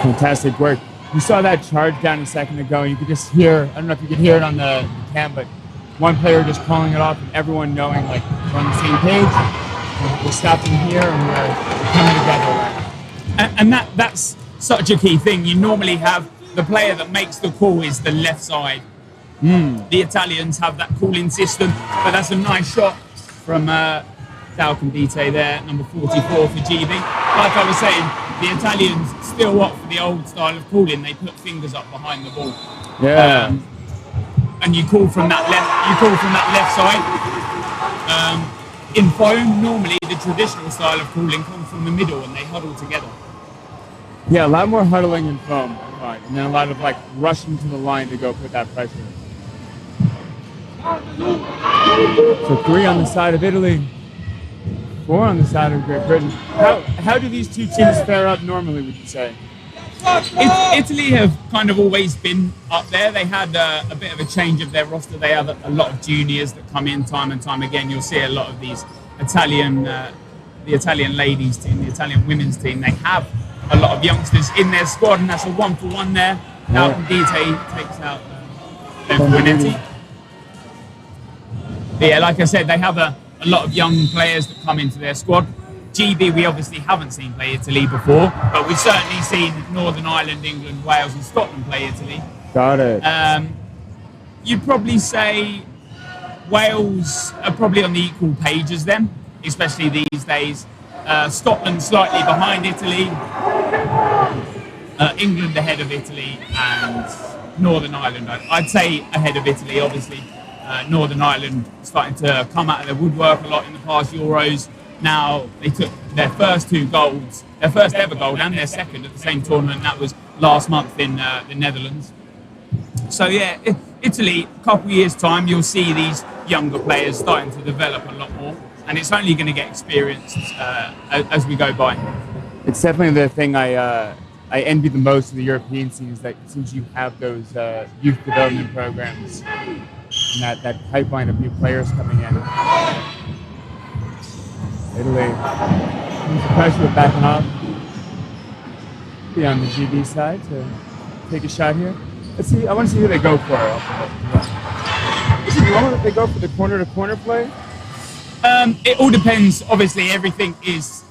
Fantastic work. You saw that charge down a second ago, and you could just hear, I don't know if you could hear it on the cam, but one player just calling it off and everyone knowing like we're on the same page. We're stopping here and we're coming together. And that's such a key thing. You normally have the player that makes the call is the left side. The Italians have that calling system, but that's a nice shot from Dite there, number 44 for GB. Like I was saying, the Italians still opt for the old style of calling. They put fingers up behind the ball. Yeah. And you call from that left side. In foam, normally the traditional style of calling comes from the middle and they huddle together. Yeah, a lot more huddling in foam, and then a lot of like rushing to the line to go put that pressure. So 3 on the side of Italy, 4 on the side of Great Britain. How do these two teams fare up normally, would you say? Italy have kind of always been up there. They had a bit of a change of their roster. They have a lot of juniors that come in time and time again. You'll see a lot of these Italian, the Italian ladies team, the Italian women's team. They have a lot of youngsters in their squad, and that's a 1-for-1 there. Now Dite takes out Benetti. Yeah, like I said, they have a lot of young players that come into their squad. GB, we obviously haven't seen play Italy before, but we've certainly seen Northern Ireland, England, Wales and Scotland play Italy. Got it. You'd probably say Wales are probably on the equal page as them, especially these days. Scotland slightly behind Italy, England ahead of Italy, and Northern Ireland, I'd say ahead of Italy, obviously. Northern Ireland starting to come out of their woodwork a lot in the past Euros. Now they took their first 2 golds, their first ever gold and their second at the same tournament. That was last month in the Netherlands. So yeah, Italy, a couple of years' time, you'll see these younger players starting to develop a lot more, and it's only going to get experienced as we go by. It's definitely the thing I envy the most in the European scene, is that since you have those youth development programs and that pipeline of new players coming in. Italy, the pressure of backing off. Be on the GB side to take a shot here. Let's see. I want to see who they go for. Is it normal that they go for the corner-to-corner play? It all depends. Obviously, everything is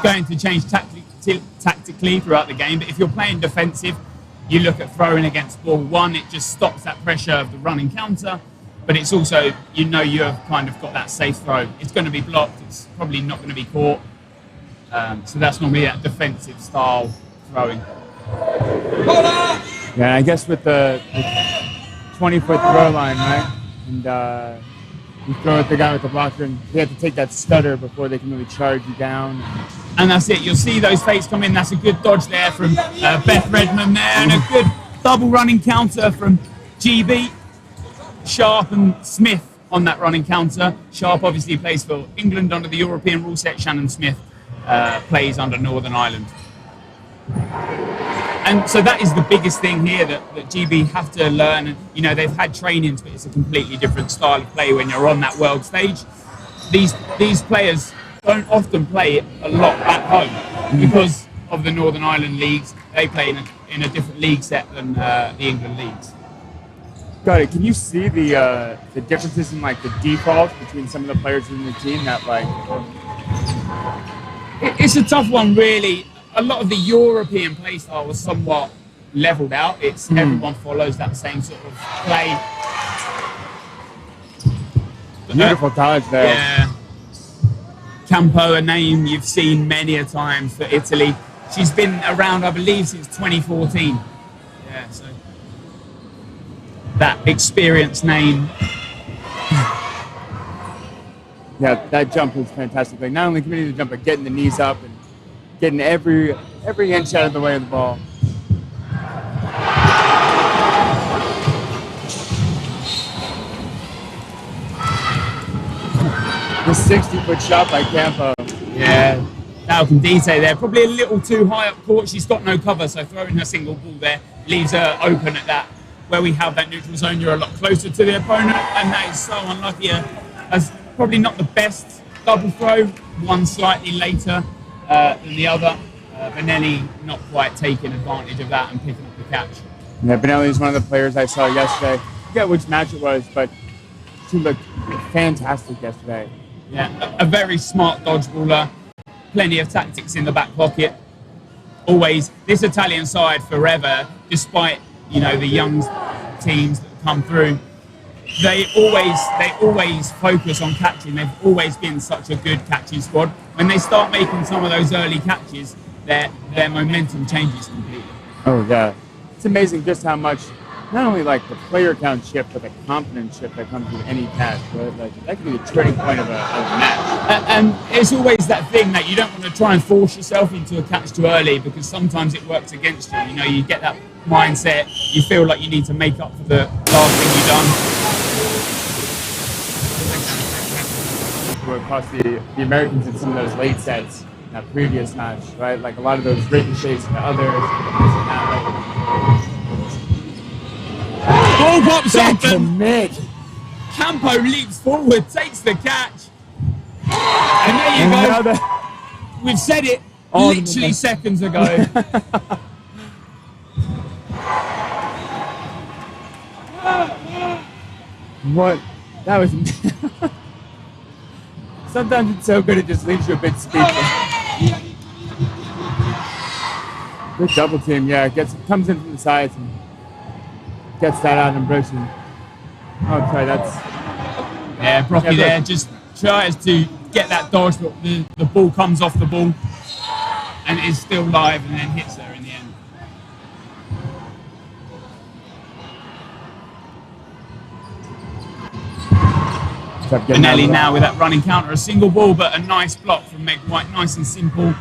going to change tactically throughout the game. But if you're playing defensive, you look at throwing against ball one, it just stops that pressure of the running counter, but it's also, you have kind of got that safe throw. It's going to be blocked, it's probably not going to be caught. So that's normally that defensive style throwing. Yeah, I guess with the 20-foot throw line, right? And you throw at the guy with the blocker, and they have to take that stutter before they can really charge you down. And that's it. You'll see those fakes come in. That's a good dodge there from Beth Redmond there, and a good double running counter from GB. Sharp and Smith on that running counter. Sharp obviously plays for England under the European rule set. Shannon Smith plays under Northern Ireland. And so that is the biggest thing here that GB have to learn. And, they've had trainings, but it's a completely different style of play when you're on that world stage. These players don't often play a lot at home because of the Northern Ireland leagues. They play in a different league set than the England leagues. Got it. Can you see the differences in like the default between some of the players in the team that like? It's a tough one, really. A lot of the European play style was somewhat leveled out. It's everyone follows that same sort of play. Beautiful dodge there. Yeah. Campo, a name you've seen many a time for Italy. She's been around, I believe, since 2014. Yeah, so that experienced name. Yeah, that jump was fantastic. Like not only committing the jump, but getting the knees up and getting every inch out of the way of the ball. The 60-foot shot by Campo. Yeah, Dalcandite there, probably a little too high up court. She's got no cover, so throwing her single ball there leaves her open at that. Where we have that neutral zone, you're a lot closer to the opponent, and that is so unlucky. As probably not the best double throw, one slightly later than the other. Benelli not quite taking advantage of that and picking up the catch. Yeah, Benelli is one of the players I saw yesterday. I forget which match it was, but she looked fantastic yesterday. Yeah, a very smart dodgeballer. Plenty of tactics in the back pocket. Always, this Italian side forever, despite the young teams that come through, they always focus on catching. They've always been such a good catching squad. When they start making some of those early catches, their momentum changes completely. Oh yeah, it's amazing just how much, not only like the player count shift, but the confidence shift that comes with any catch. Right? Like that can be the turning point of a match. And it's always that thing that you don't want to try and force yourself into a catch too early, because sometimes it works against you. You get that mindset. You feel like you need to make up for the last thing you've done. Across the Americans in some of those late sets in that previous match, right? Like a lot of those ricochets and the others. Ball pops up and commit. Campo leaps forward, takes the catch. And there you go. We've said it literally seconds ago. What? That was... Sometimes it's so good it just leaves you a bit speechless. Good double team, yeah. Comes in from the sides and gets that out and Brooks. Oh, sorry, that's... Yeah, Brocky there just tries to get that dodge, but the ball comes off the ball and is still live and then hits her in the end. Benelli now with that running counter, a single ball, but a nice block from Meg White, nice and simple.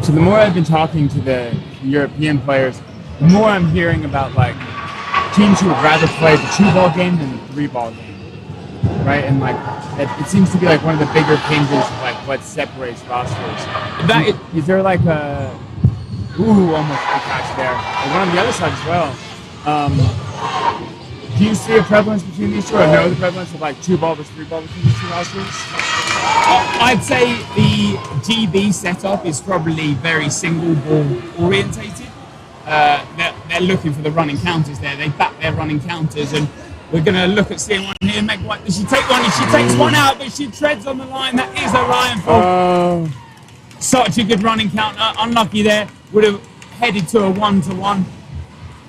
So the more I've been talking to the European players, the more I'm hearing about like teams who would rather play the 2-ball game than the 3-ball game, right? And like it seems to be like one of the bigger hinges of like what separates rosters. Is there like a almost a catch there? And one on the other side as well. Do you see a prevalence between these two, or know the prevalence of like 2-ball versus 3-ball between these two rosters? I'd say the GB setup is probably very single ball orientated. They're looking for the running counters there. They back their running counters, and we're going to look at seeing one here. Meg White, does she take one? She takes one out, but she treads on the line. That is a Ryan fault. Such a good running counter. Unlucky there. Would have headed to a 1-to-1.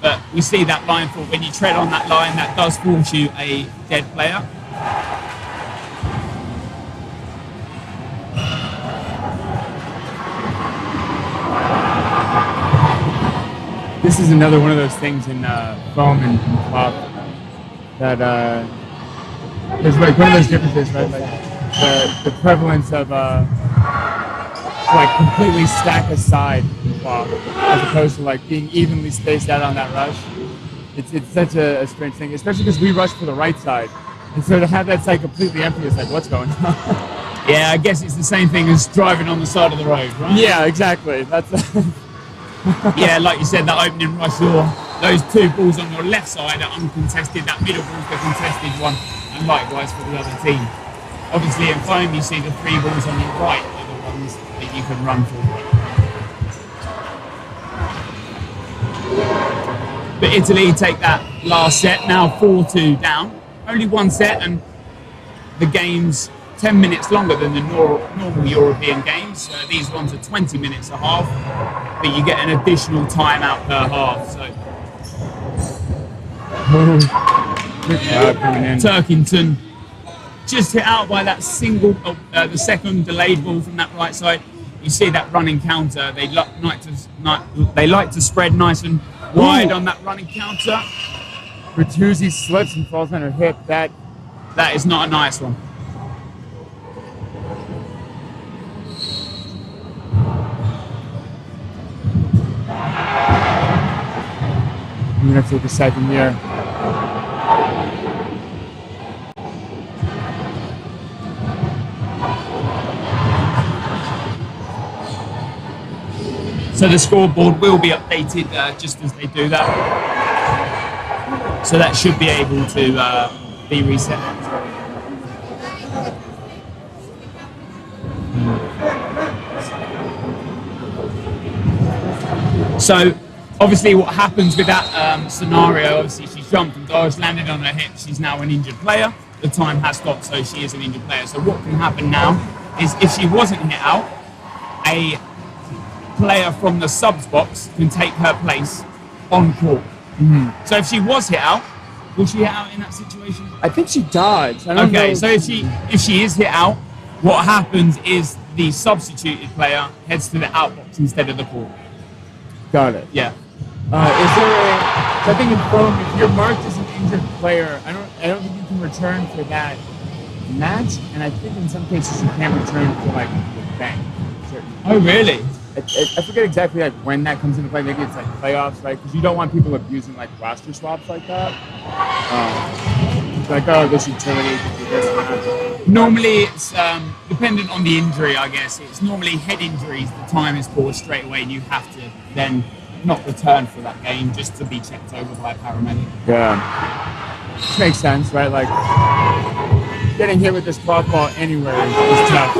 But we see that line fall. When you tread on that line, that does force you a dead player. This is another one of those things in foam and pop that there's like one of those differences, right? Like the prevalence of like completely stack aside pop as opposed to like being evenly spaced out on that rush. It's such a strange thing, especially because we rush for the right side, and so to have that side completely empty is like, what's going on? Yeah, I guess it's the same thing as driving on the side of the road, right? Yeah, exactly. That's. Yeah, like you said, that opening rush, those 2 balls on your left side are uncontested, that middle ball's the contested one, and likewise for the other team. Obviously in foam you see the 3 balls on your right are the ones that you can run for. But Italy take that last set, now 4-2 down. Only 1 set, and the game's 10 minutes longer than the normal European games. These ones are 20 minutes a half, but you get an additional timeout per half. So Turkington just hit out by that single, the second delayed ball from that right side. You see that running counter. They like to spread nice and wide on that running counter. Bertuzzi slips and falls on her hip. That is not a nice one. I'm gonna take a second here. So the scoreboard will be updated just as they do that. So that should be able to be reset. So obviously what happens with that scenario, obviously she's jumped and dodged, landed on her hip, she's now an injured player. The time has stopped, so she is an injured player. So what can happen now is if she wasn't hit out, a player from the subs box can take her place on court. Mm-hmm. So if she was hit out, was she hit out in that situation? I think she dodged. I don't know. So if she is hit out, what happens is the substituted player heads to the outbox instead of the court. Got it. Yeah. Is there a? So I think in foam, if you're marked as an injured player, I don't think you can return for that match, and I think in some cases you can't return for like the bank. Oh really? I forget exactly like when that comes into play. Maybe it's like playoffs, right? Because you don't want people abusing like roster swaps like that. Like, oh, they should terminate this and that. Normally, it's dependent on the injury, I guess. It's normally head injuries. The time is paused straight away, and you have to then not return for that game just to be checked over by a paramedic. Yeah, which makes sense, right? Like getting hit with this cloth ball anywhere is tough.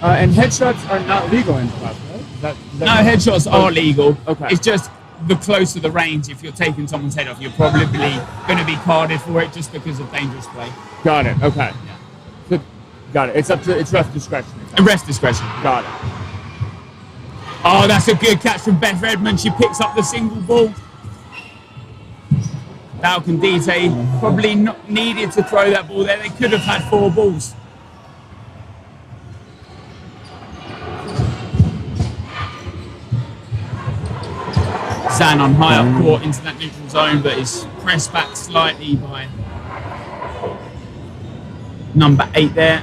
And headshots are not legal in club, right? No, headshots are legal. Okay. It's just the closer the range, if you're taking someone's head off, you're probably going to be carded for it just because of dangerous play. Got it. Okay. Yeah. So, got it. It's ref discretion. Ref discretion. Got it. Oh, that's a good catch from Beth Redmond. She picks up the single ball. Dalcandite probably not needed to throw that ball there. They could have had 4 balls. Zan on high up court into that neutral zone, but is pressed back slightly by number 8 there.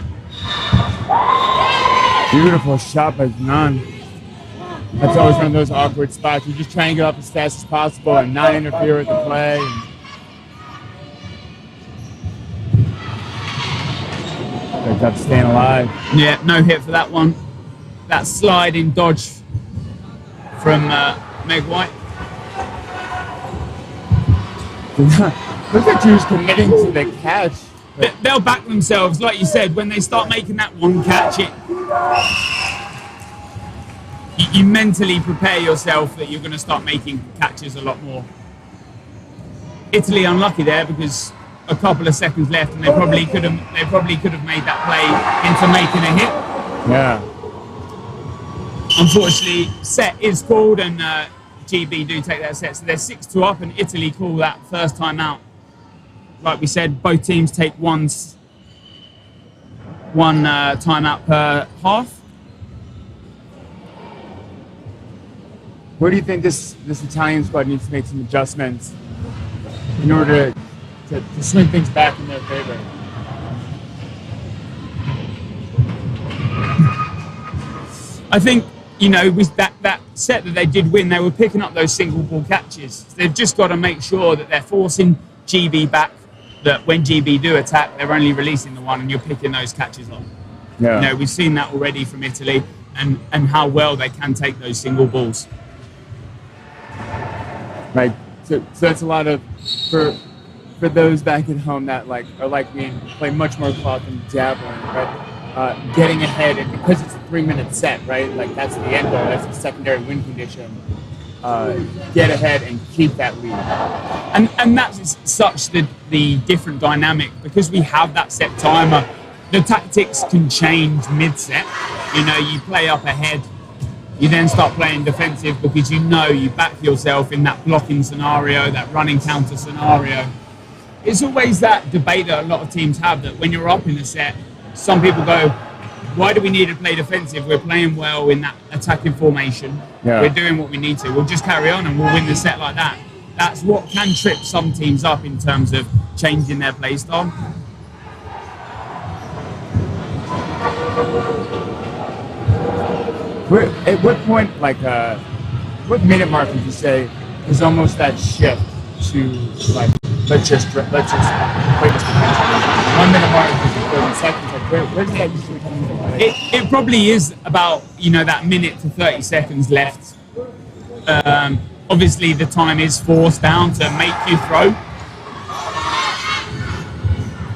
Beautiful shot by Zan. That's always one of those awkward spots. You just try and get up as fast as possible and not interfere with the play. Great job staying alive. Yeah, no hit for that one. That sliding dodge from Meg White. Looks like she was committing to the catch. They'll back themselves, like you said, when they start making that one catch. You mentally prepare yourself that you're going to start making catches a lot more. Italy unlucky there because a couple of seconds left, and they probably could have made that play into making a hit. Yeah. Unfortunately, set is called, and GB do take that set, so they're 6-2 up, and Italy call that first time out. Like we said, both teams take one timeout per half. Where do you think this Italian squad needs to make some adjustments in order to swing things back in their favor? I think, you know, with that set that they did win, they were picking up those single ball catches. They've just got to make sure that they're forcing GB back, that when GB do attack, they're only releasing the one and you're picking those catches up. Yeah. You know, we've seen that already from Italy, and how well they can take those single balls. Right. So that's a lot of, for those back at home that are like me and play much more cloth than dabbling, right? Getting ahead, and because it's a 3-minute set, right? Like that's the end goal. That's the secondary win condition. Get ahead and keep that lead. And that's such the different dynamic, because we have that set timer. The tactics can change mid-set. You know, you play up ahead, you then start playing defensive because you know you back yourself in that blocking scenario, that running counter scenario. It's always that debate that a lot of teams have, that when you're up in the set, some people go, why do we need to play defensive? We're playing well in that attacking formation. Yeah. We're doing what we need to. We'll just carry on and we'll win the set like that. That's what can trip some teams up in terms of changing their play style. At what point, what minute mark would you say is almost that shift to let's just play this defensively? 1 minute mark is 30 seconds. Where does that usually come into play? It probably is about, you know, that minute to 30 seconds left. Obviously, the time is forced down to make you throw.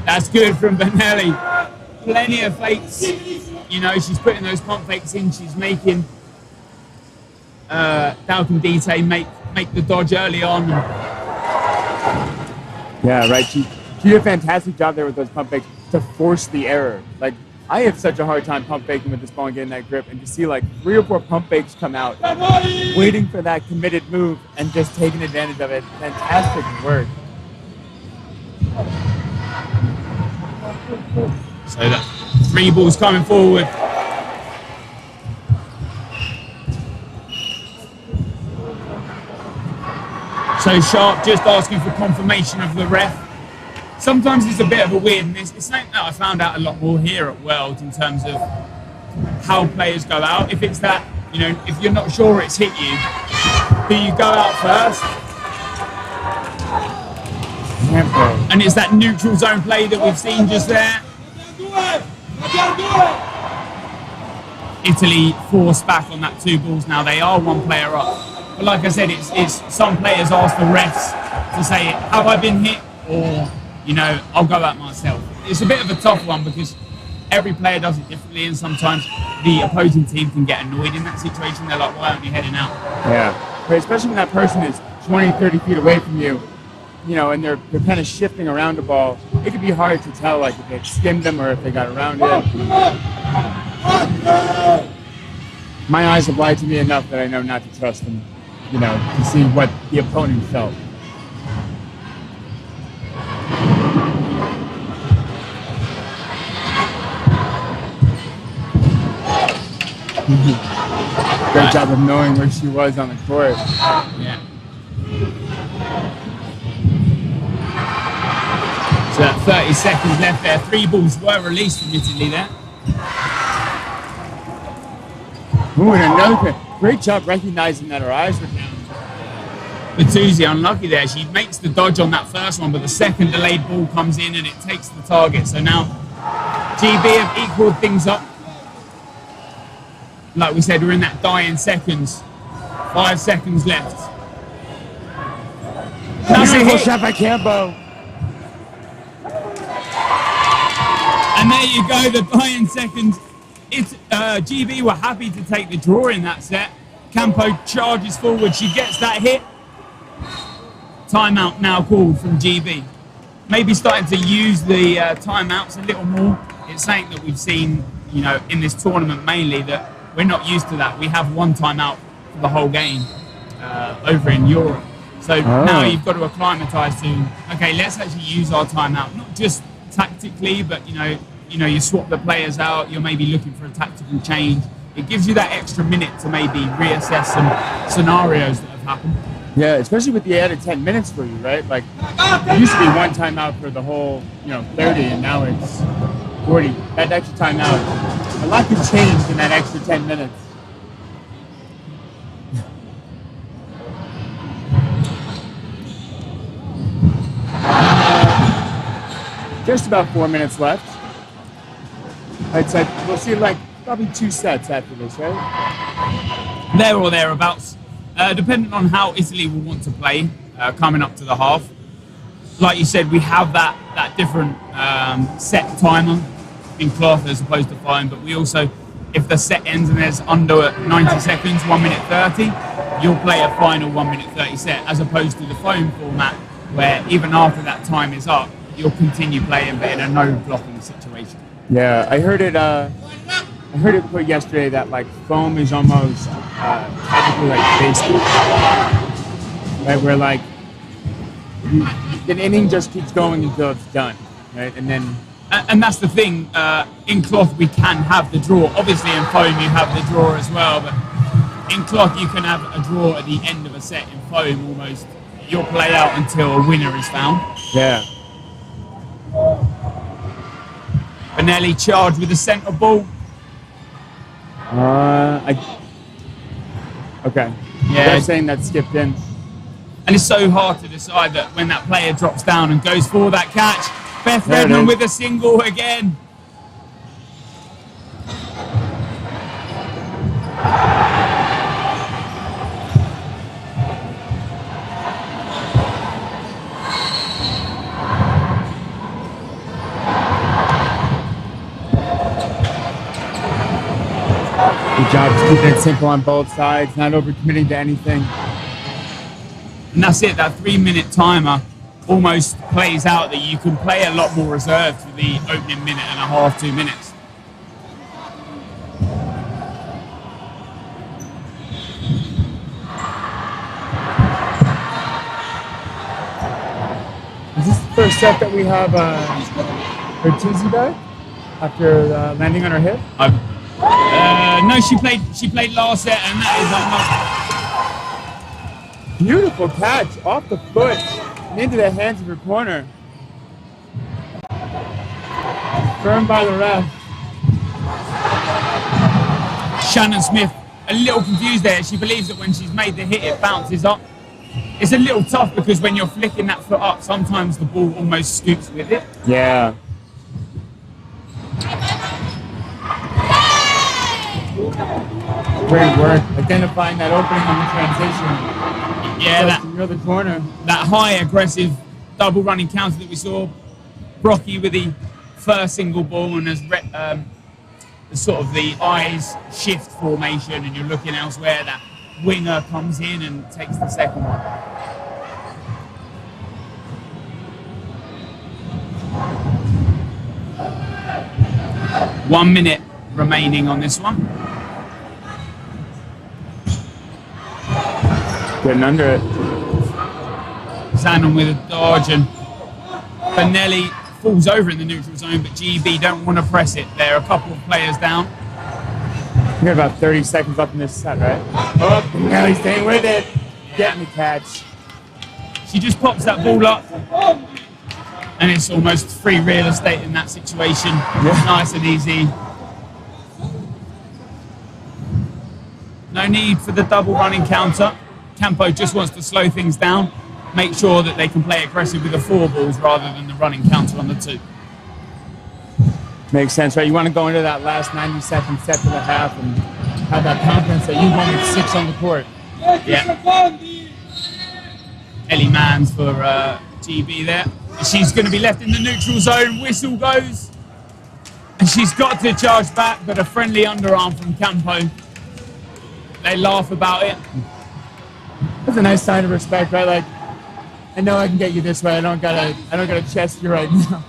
That's good from Benelli. Plenty of fakes. You know, she's putting those pump fakes in. She's making Dite make the dodge early on. Yeah, right. She did a fantastic job there with those pump fakes to force the error. Like, I have such a hard time pump faking with this ball and getting that grip, and to see 3 or 4 pump fakes come out, waiting for that committed move and just taking advantage of it. Fantastic work. So that 3 balls coming forward. So Sharp just asking for confirmation of the ref. Sometimes it's a bit of a weirdness. It's something that I found out a lot more here at Worlds in terms of how players go out. If it's that, you know, if you're not sure it's hit you, do you go out first? And it's that neutral zone play that we've seen just there. Italy forced back on that 2 balls now. They are 1 player up. But like I said, it's some players ask the refs to say, have I been hit? Or, you know, I'll go out myself. It's a bit of a tough one because every player does it differently, and sometimes the opposing team can get annoyed in that situation. They're like, why aren't you heading out? Yeah, but especially when that person is 20, 30 feet away from you, you know, and they're kind of shifting around the ball. It can be hard to tell, like, if they skimmed them or if they got around it. My eyes have lied to me enough that I know not to trust them, you know, to see what the opponent felt. Great job of knowing where she was on the court. Yeah. So 30 seconds left there. 3 balls were released from Italy there. Ooh, and another great job recognizing that her eyes were down. Bertuzzi unlucky there. She makes the dodge on that first one, but the second delayed ball comes in and it takes the target. So now GB have equaled things up. Like we said, we're in that dying seconds. 5 seconds left. Beautiful shot by Campo. And there you go, the dying seconds. GB were happy to take the draw in that set. Campo charges forward, she gets that hit. Timeout now called from GB. maybe starting to use the timeouts a little more. It's something that we've seen, in this tournament mainly, that we're not used to that. We have one timeout for the whole game over in Europe. So now you've got to acclimatise to, okay, let's actually use our timeout, not just tactically, but you swap the players out. You're maybe looking for a tactical change. It gives you that extra minute to maybe reassess some scenarios that have happened. Yeah, especially with the added 10 minutes for you, right? Like, it used to be one timeout for the whole, 30, and now it's 40. That extra timeout, a lot can change in that extra 10 minutes. Just about 4 minutes left. I'd say we'll see probably 2 sets after this, right? There or thereabouts, depending on how Italy will want to play coming up to the half. Like you said, we have that different set timer in cloth as opposed to foam, but we also, if the set ends and there's under 90 seconds, 1 minute 30, you'll play a final 1 minute 30 set, as opposed to the foam format where even after that time is up, you'll continue playing but in a no blocking situation. Yeah, I heard it put yesterday that foam is almost technically like baseball, right? Where the inning just keeps going until it's done, right? And that's the thing. In cloth, we can have the draw. Obviously, in foam, you have the draw as well. But in cloth, you can have a draw at the end of a set. In foam, almost you'll play out until a winner is found. Yeah. Benelli charged with the centre ball. Okay. Yeah. They're saying that skipped in. And it's so hard to decide that when that player drops down and goes for that catch. Beth There it Redmond is. with a single again. Good job just keeping it simple on both sides, not overcommitting to anything. And that's it, that 3 minute timer almost plays out that you can play a lot more reserved for the opening minute and a half, 2 minutes. Is this the first set that we have her Tizzy back after landing on her hip? No, she played last set, and that is Beautiful catch off the foot and into the hands of her corner. Firm by the ref. Shannon Smith a little confused there. She believes that when she's made the hit, it bounces up. It's a little tough because when you're flicking that foot up, sometimes the ball almost scoops with it. Yeah. Great work identifying that opening on the transition. Yeah, Near the corner. that high aggressive double running counter that we saw. Brocky with the first single ball, and as sort of the eyes shift formation and you're looking elsewhere, that winger comes in and takes the second one. One minute remaining on this one. Getting under it. Zanon with a dodge, and Benelli falls over in the neutral zone, but GB don't want to press it. There are a couple of players down. We got about 30 seconds left in this set, right? Oh, Benelli staying with it. Getting the catch. She just pops that ball up, and it's almost free real estate in that situation. Yeah. Nice and easy. No need for the double running counter. Campo just wants to slow things down, make sure that they can play aggressive with the 4 balls rather than the running counter on the 2. Makes sense, right? You want to go into that last 90-second set to the half and have that confidence that you won with 6 on the court. Yeah. Ellie Manns for GB there. She's going to be left in the neutral zone. Whistle goes. And she's got to charge back, but a friendly underarm from Campo. They laugh about it. That's a nice sign of respect, right? Like, I know I can get you this way. I don't gotta chest you right now.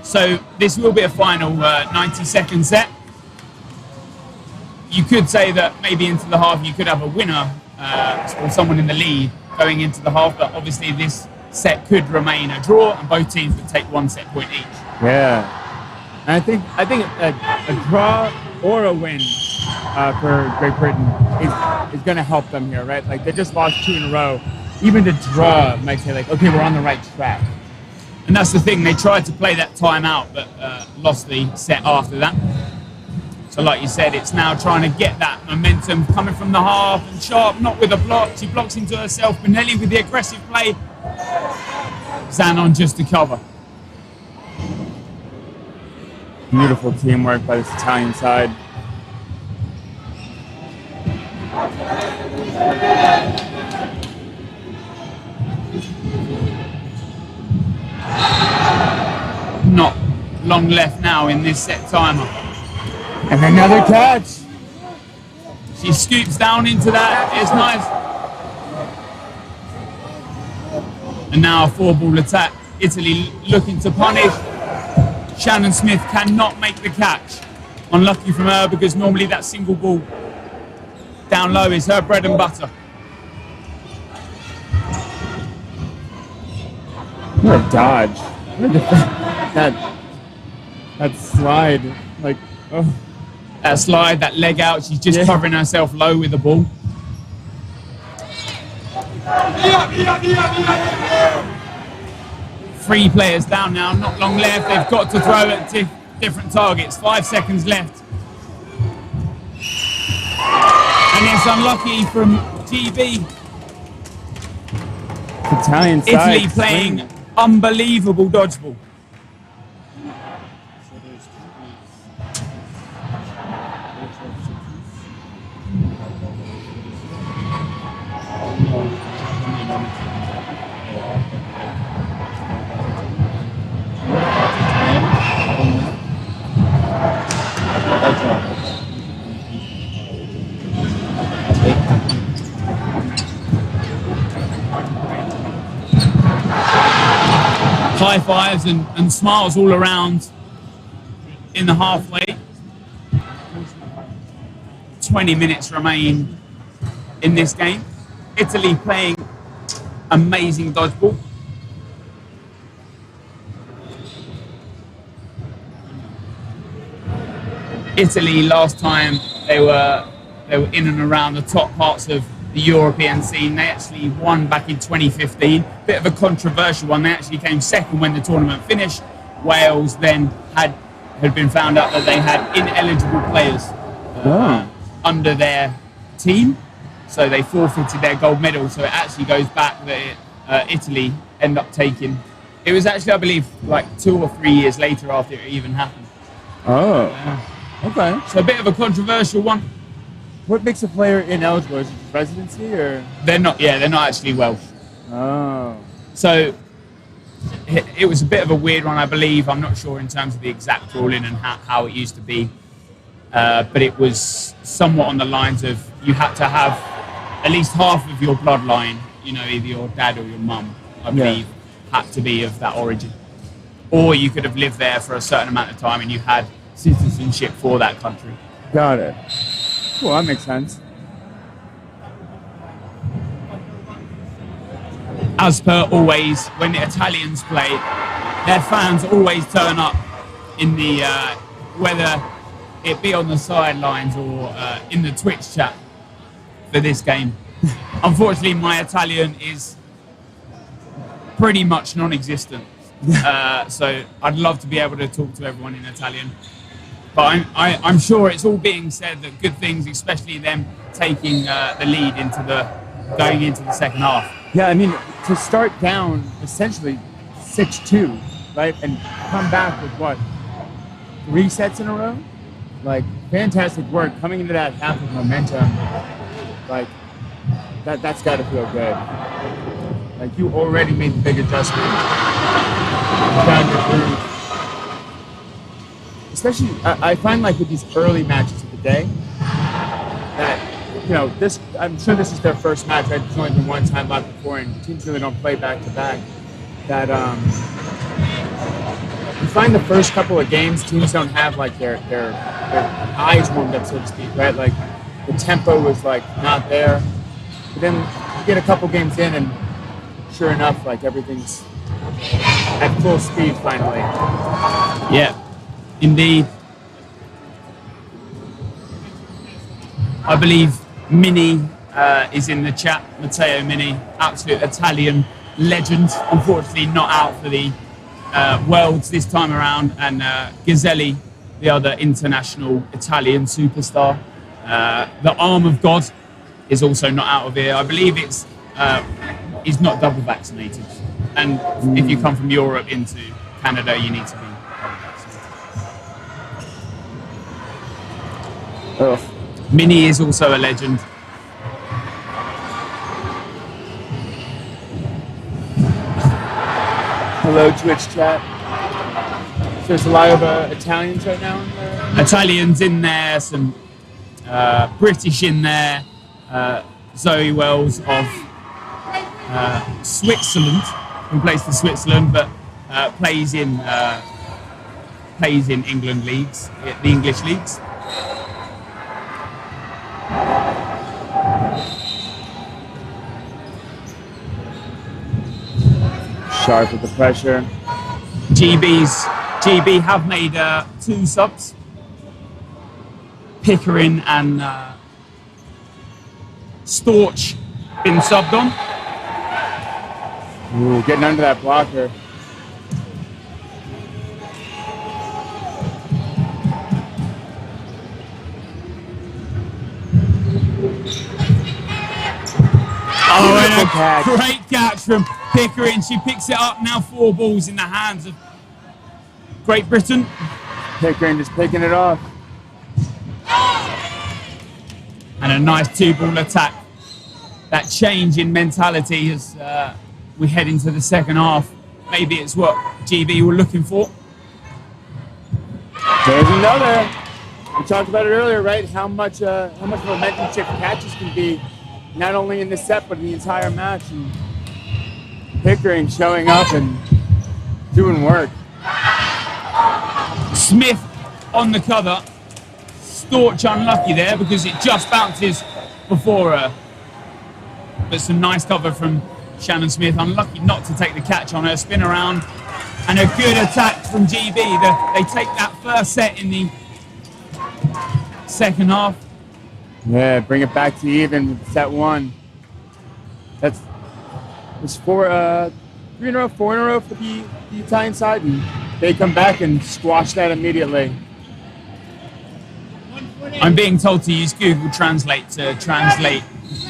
So this will be a final 90-second set. You could say that maybe into the half you could have a winner or someone in the lead going into the half, but obviously this set could remain a draw and both teams would take 1 set point each. Yeah, and I think a draw or a win for Great Britain is going to help them here, right? Like they just lost 2 in a row. Even the draw might say like, okay, we're on the right track. And that's the thing, they tried to play that time out, but lost the set after that. So like you said, it's now trying to get that momentum coming from the half, and Sharp not with a block. She blocks into herself. Benelli with the aggressive play. Zanon just to cover. Beautiful teamwork by this Italian side. Not long left now in this set timer. And another catch. She scoops down into that. It's nice. And now a 4-ball attack. Italy looking to punish. Shannon Smith cannot make the catch. Unlucky from her because normally that single ball down low is her bread and butter. What a dodge. That slide. Like, oh. That slide, that leg out, she's just covering herself low with the ball. Three players down now, not long left. They've got to throw at different targets. 5 seconds left. And it's unlucky from GB. Italian side. Italy playing unbelievable dodgeball. High fives and smiles all around in the halfway. 20 minutes remain in this game. Italy playing amazing dodgeball. Italy last time they were in and around the top parts of the European scene. They actually won back in 2015. Bit of a controversial one. They actually came second when the tournament finished. Wales then had been found out that they had ineligible players under their team, so they forfeited their gold medal. So it actually goes back that Italy end up taking. It was actually, I believe, like 2 or 3 years later after it even happened. Oh, okay. So a bit of a controversial one. What makes a player ineligible? Is it residency or? They're not actually Welsh. Oh. So it was a bit of a weird one, I believe. I'm not sure in terms of the exact ruling and how it used to be. But it was somewhat on the lines of you had to have at least half of your bloodline, you know, either your dad or your mum, I believe, had to be of that origin. Or you could have lived there for a certain amount of time and you had citizenship for that country. Got it. Well, that makes sense. As per always, when the Italians play, their fans always turn up in the, whether it be on the sidelines or in the Twitch chat for this game. Unfortunately, my Italian is pretty much non-existent. So I'd love to be able to talk to everyone in Italian. But I'm sure it's all being said that good things, especially them taking the lead going into the second half. Yeah, I mean, to start down essentially 6-2, right, and come back with what, 3 sets in a row? Like, fantastic work coming into that half of momentum. Like, that's got to feel good. Like, you already made the big adjustment. Found your groove. Especially, I find like with these early matches of the day, that I'm sure this is their first match. Right? There's only been one time back before, and teams really don't play back to back. That you find the first couple of games, teams don't have like their eyes warmed up, so to speak, right? Like the tempo was like not there. But then you get a couple games in, and sure enough, like everything's at full speed finally. Yeah, indeed. I believe Mini is in the chat. Matteo Mini, absolute Italian legend. Unfortunately, not out for the Worlds this time around. And Gazzelli, the other international Italian superstar. The Arm of God is also not out of here. I believe he's not double vaccinated. And if you come from Europe into Canada, you need to be double vaccinated. Oh. Mini is also a legend. Hello, Twitch chat. So there's a lot of Italians right now in there? Italians in there, some British in there. Zoe Wells of Switzerland, who plays for Switzerland, but plays in England leagues, the English leagues. Sharp with the pressure. GB have made 2 subs. Pickering and Storch been subbed on. Ooh, getting under that blocker. Oh, and a great catch from Pickering. She picks it up. Now 4 balls in the hands of Great Britain. Pickering just picking it off. And a nice 2-ball attack. That change in mentality as we head into the second half. Maybe it's what GB were looking for. There's another. We talked about it earlier, right? How much of a momentum shift catches can be, not only in this set but in the entire match. And Pickering showing up and doing work. Smith on the cover. Storch unlucky there because it just bounces before her. But some nice cover from Shannon Smith. Unlucky not to take the catch on her. Spin around. And a good attack from GB. They take that first set in the second half. Yeah, bring it back to even with set 1. It's 3 in a row, 4 in a row for the Italian side, and they come back and squash that immediately. I'm being told to use Google Translate to translate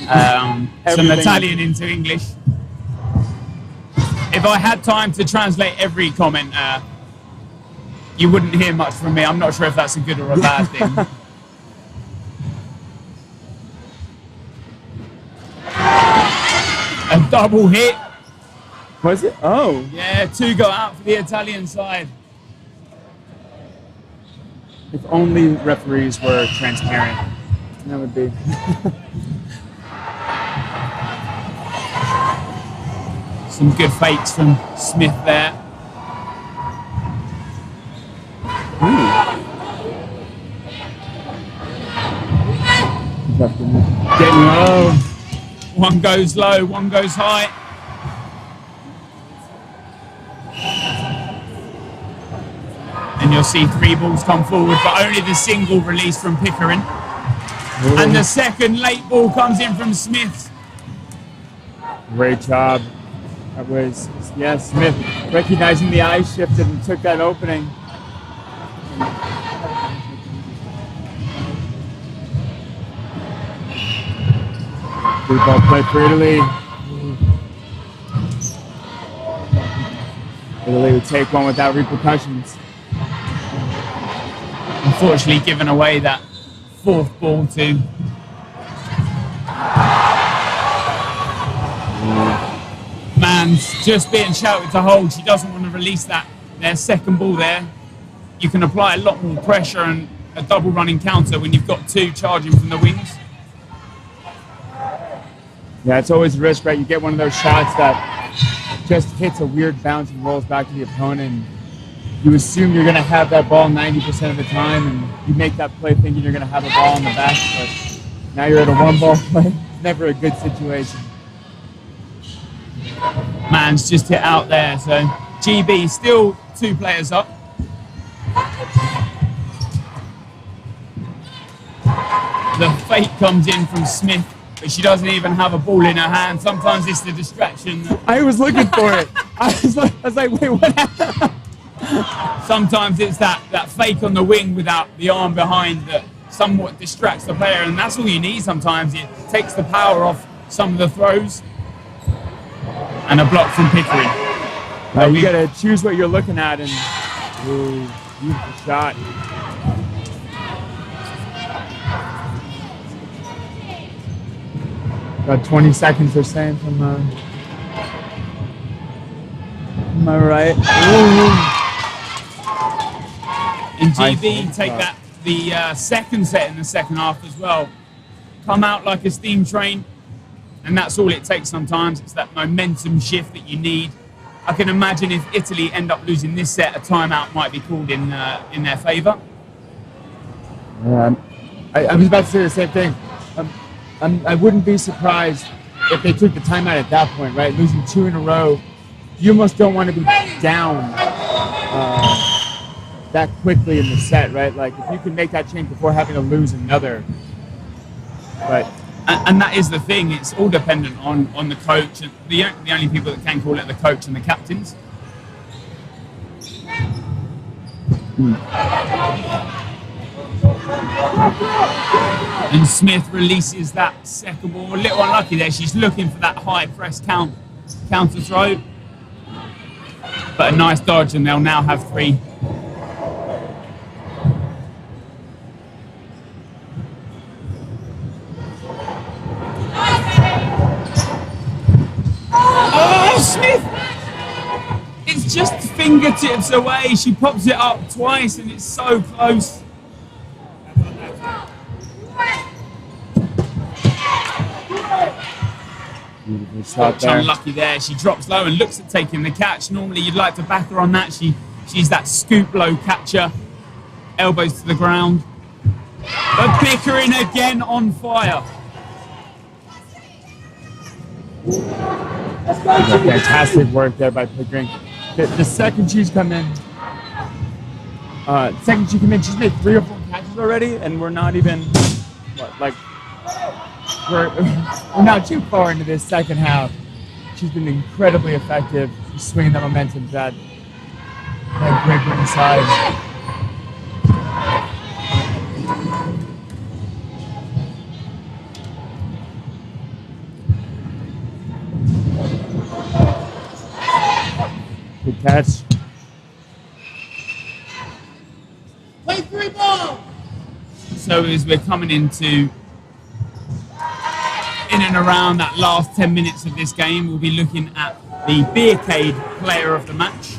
some Italian into English. If I had time to translate every comment, you wouldn't hear much from me. I'm not sure if that's a good or a bad thing. A double hit. Was it? Oh. Yeah, 2 go out for the Italian side. If only referees were transparent. That would be. Some good fakes from Smith there. Getting low. One goes low, one goes high. And you'll see 3 balls come forward, but only the single release from Pickering. Ooh. And the second late ball comes in from Smith. Great job. That was, yes, Smith recognizing the eye shifted and took that opening. Good ball play for Italy. Italy would take one without repercussions. Unfortunately, giving away that 4th ball to Man's just being shouted to hold. She doesn't want to release that. Their second ball there. You can apply a lot more pressure and a double running counter when you've got 2 charging from the wings. Yeah, it's always a risk, right? You get one of those shots that just hits a weird bounce and rolls back to the opponent. You assume you're going to have that ball 90% of the time, and you make that play thinking you're going to have a ball in the back, but now you're at a one-ball play. It's never a good situation. Man's just hit out there, so GB still 2 players up. The fake comes in from Smith, but she doesn't even have a ball in her hand. Sometimes it's the distraction. I was looking for it. I was like, wait, what happened? Sometimes it's that fake on the wing without the arm behind that somewhat distracts the player, and that's all you need sometimes. It takes the power off some of the throws. And a block from Pickering. You got to choose what you're looking at, and ooh, beautiful shot. About 20 seconds, they're saying, from my right. And GB take that the second set in the second half as well. Come out like a steam train, and that's all it takes sometimes. It's that momentum shift that you need. I can imagine if Italy end up losing this set, a timeout might be called in their favour. I was about to say the same thing. I wouldn't be surprised if they took the timeout at that point, right? Losing 2 in a row, you almost don't want to be down that quickly in the set, right? Like, if you can make that change before having to lose another. But and that is the thing. It's all dependent on the coach. And the only people that can call it are the coach and the captains. And Smith releases that second ball. A little unlucky there. She's looking for that high press counter throw. But a nice dodge, and they'll now have 3. Oh, Smith! It's just fingertips away. She pops it up twice, and it's so close. beautiful shot there. Unlucky there. She drops low and looks at taking the catch. Normally, you'd like to back her on that. She's that scoop low catcher. Elbows to the ground. But Pickering again on fire. Fantastic work there by Pickering. The second she's come in, she's made 3 or 4 catches already, and we're not even, we're not too far into this second half. She's been incredibly effective. She's swinging that momentum to that Great Britain side. Good catch. Play 3 ball. So as we're coming in and around that last 10 minutes of this game, we'll be looking at the Beercade Player of the Match,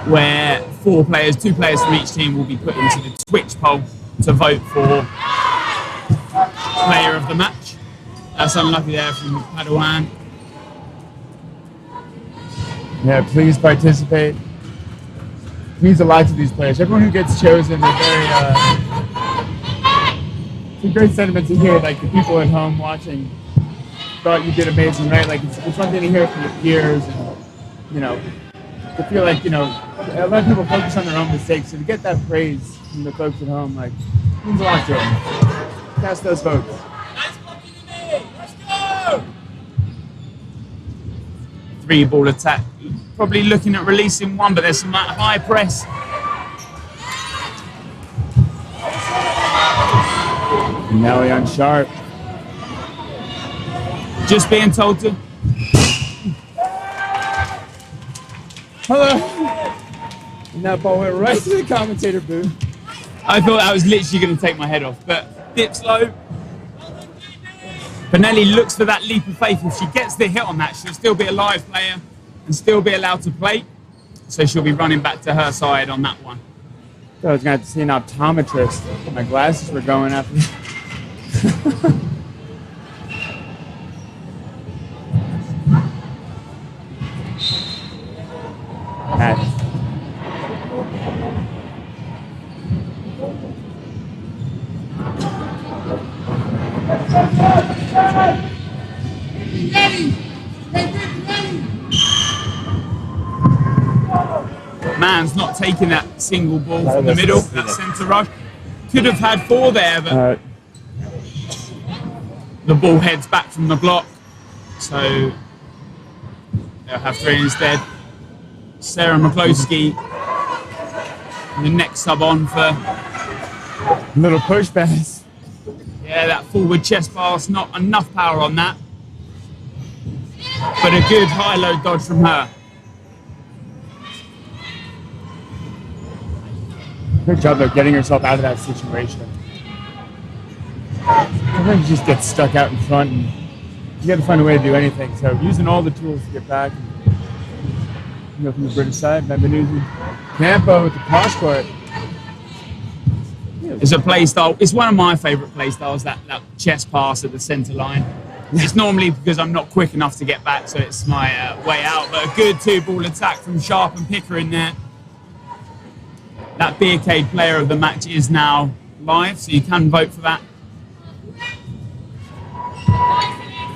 where 4 players, 2 players from each team will be put into the Twitch poll to vote for Player of the Match. That's unlucky there from Padawan. Yeah, please participate. It means a lot to these players. Everyone who gets chosen, they're very, it's a great sentiment to hear, like the people at home watching thought you did amazing, right? Like it's one thing to hear from your peers and, to feel like, a lot of people focus on their own mistakes. So to get that praise from the folks at home, like, means a lot to them. Cast those votes. Nice blocking today. Let's go. 3-ball attack. Probably looking at releasing one, but there's some high press. Nelly on sharp. Just being told to. Hello. And that ball went right to the commentator booth. I thought that was literally going to take my head off, but dips low. Benelli looks for that leap of faith. If she gets the hit on that, she'll still be a live player and still be allowed to play. So she'll be running back to her side on that one. I was going to have to see an optometrist. My glasses were going after me. taking that single ball from the middle, that centre rush. Could have had 4 there, but the ball heads back from the block. So they'll have 3 instead. Sarah McCloskey, the next sub on for Little push pass. Yeah, that forward chest pass, not enough power on that. But a good high-low dodge from her. Good job of getting herself out of that situation. Sometimes you just get stuck out in front and you got to find a way to do anything. So using all the tools to get back. You go from the British side, Benvenuti. Campo with the cross court. It's a play style. It's one of my favourite play styles, that chest pass at the centre line. It's normally because I'm not quick enough to get back, so it's my way out. But a good 2-ball attack from Sharp and Pickering there. That Beercade player of the match is now live, so you can vote for that.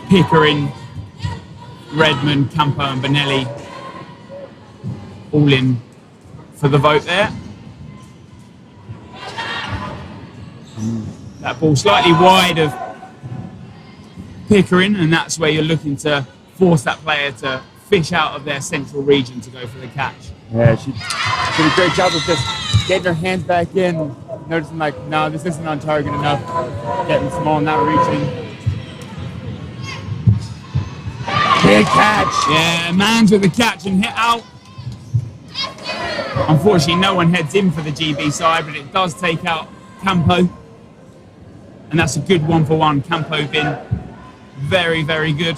Pickering, Redmond, Campo and Bonelli all in for the vote there. That ball slightly wide of Pickering, and that's where you're looking to force that player to fish out of their central region to go for the catch. Yeah, she did a great job of just getting her hands back in, noticing like, no, this isn't on target enough, getting small, not reaching. Big catch. Yeah, Mans with the catch and hit out. Unfortunately, no one heads in for the GB side, but it does take out Campo. And that's a good 1-for-1. Campo been very, very good.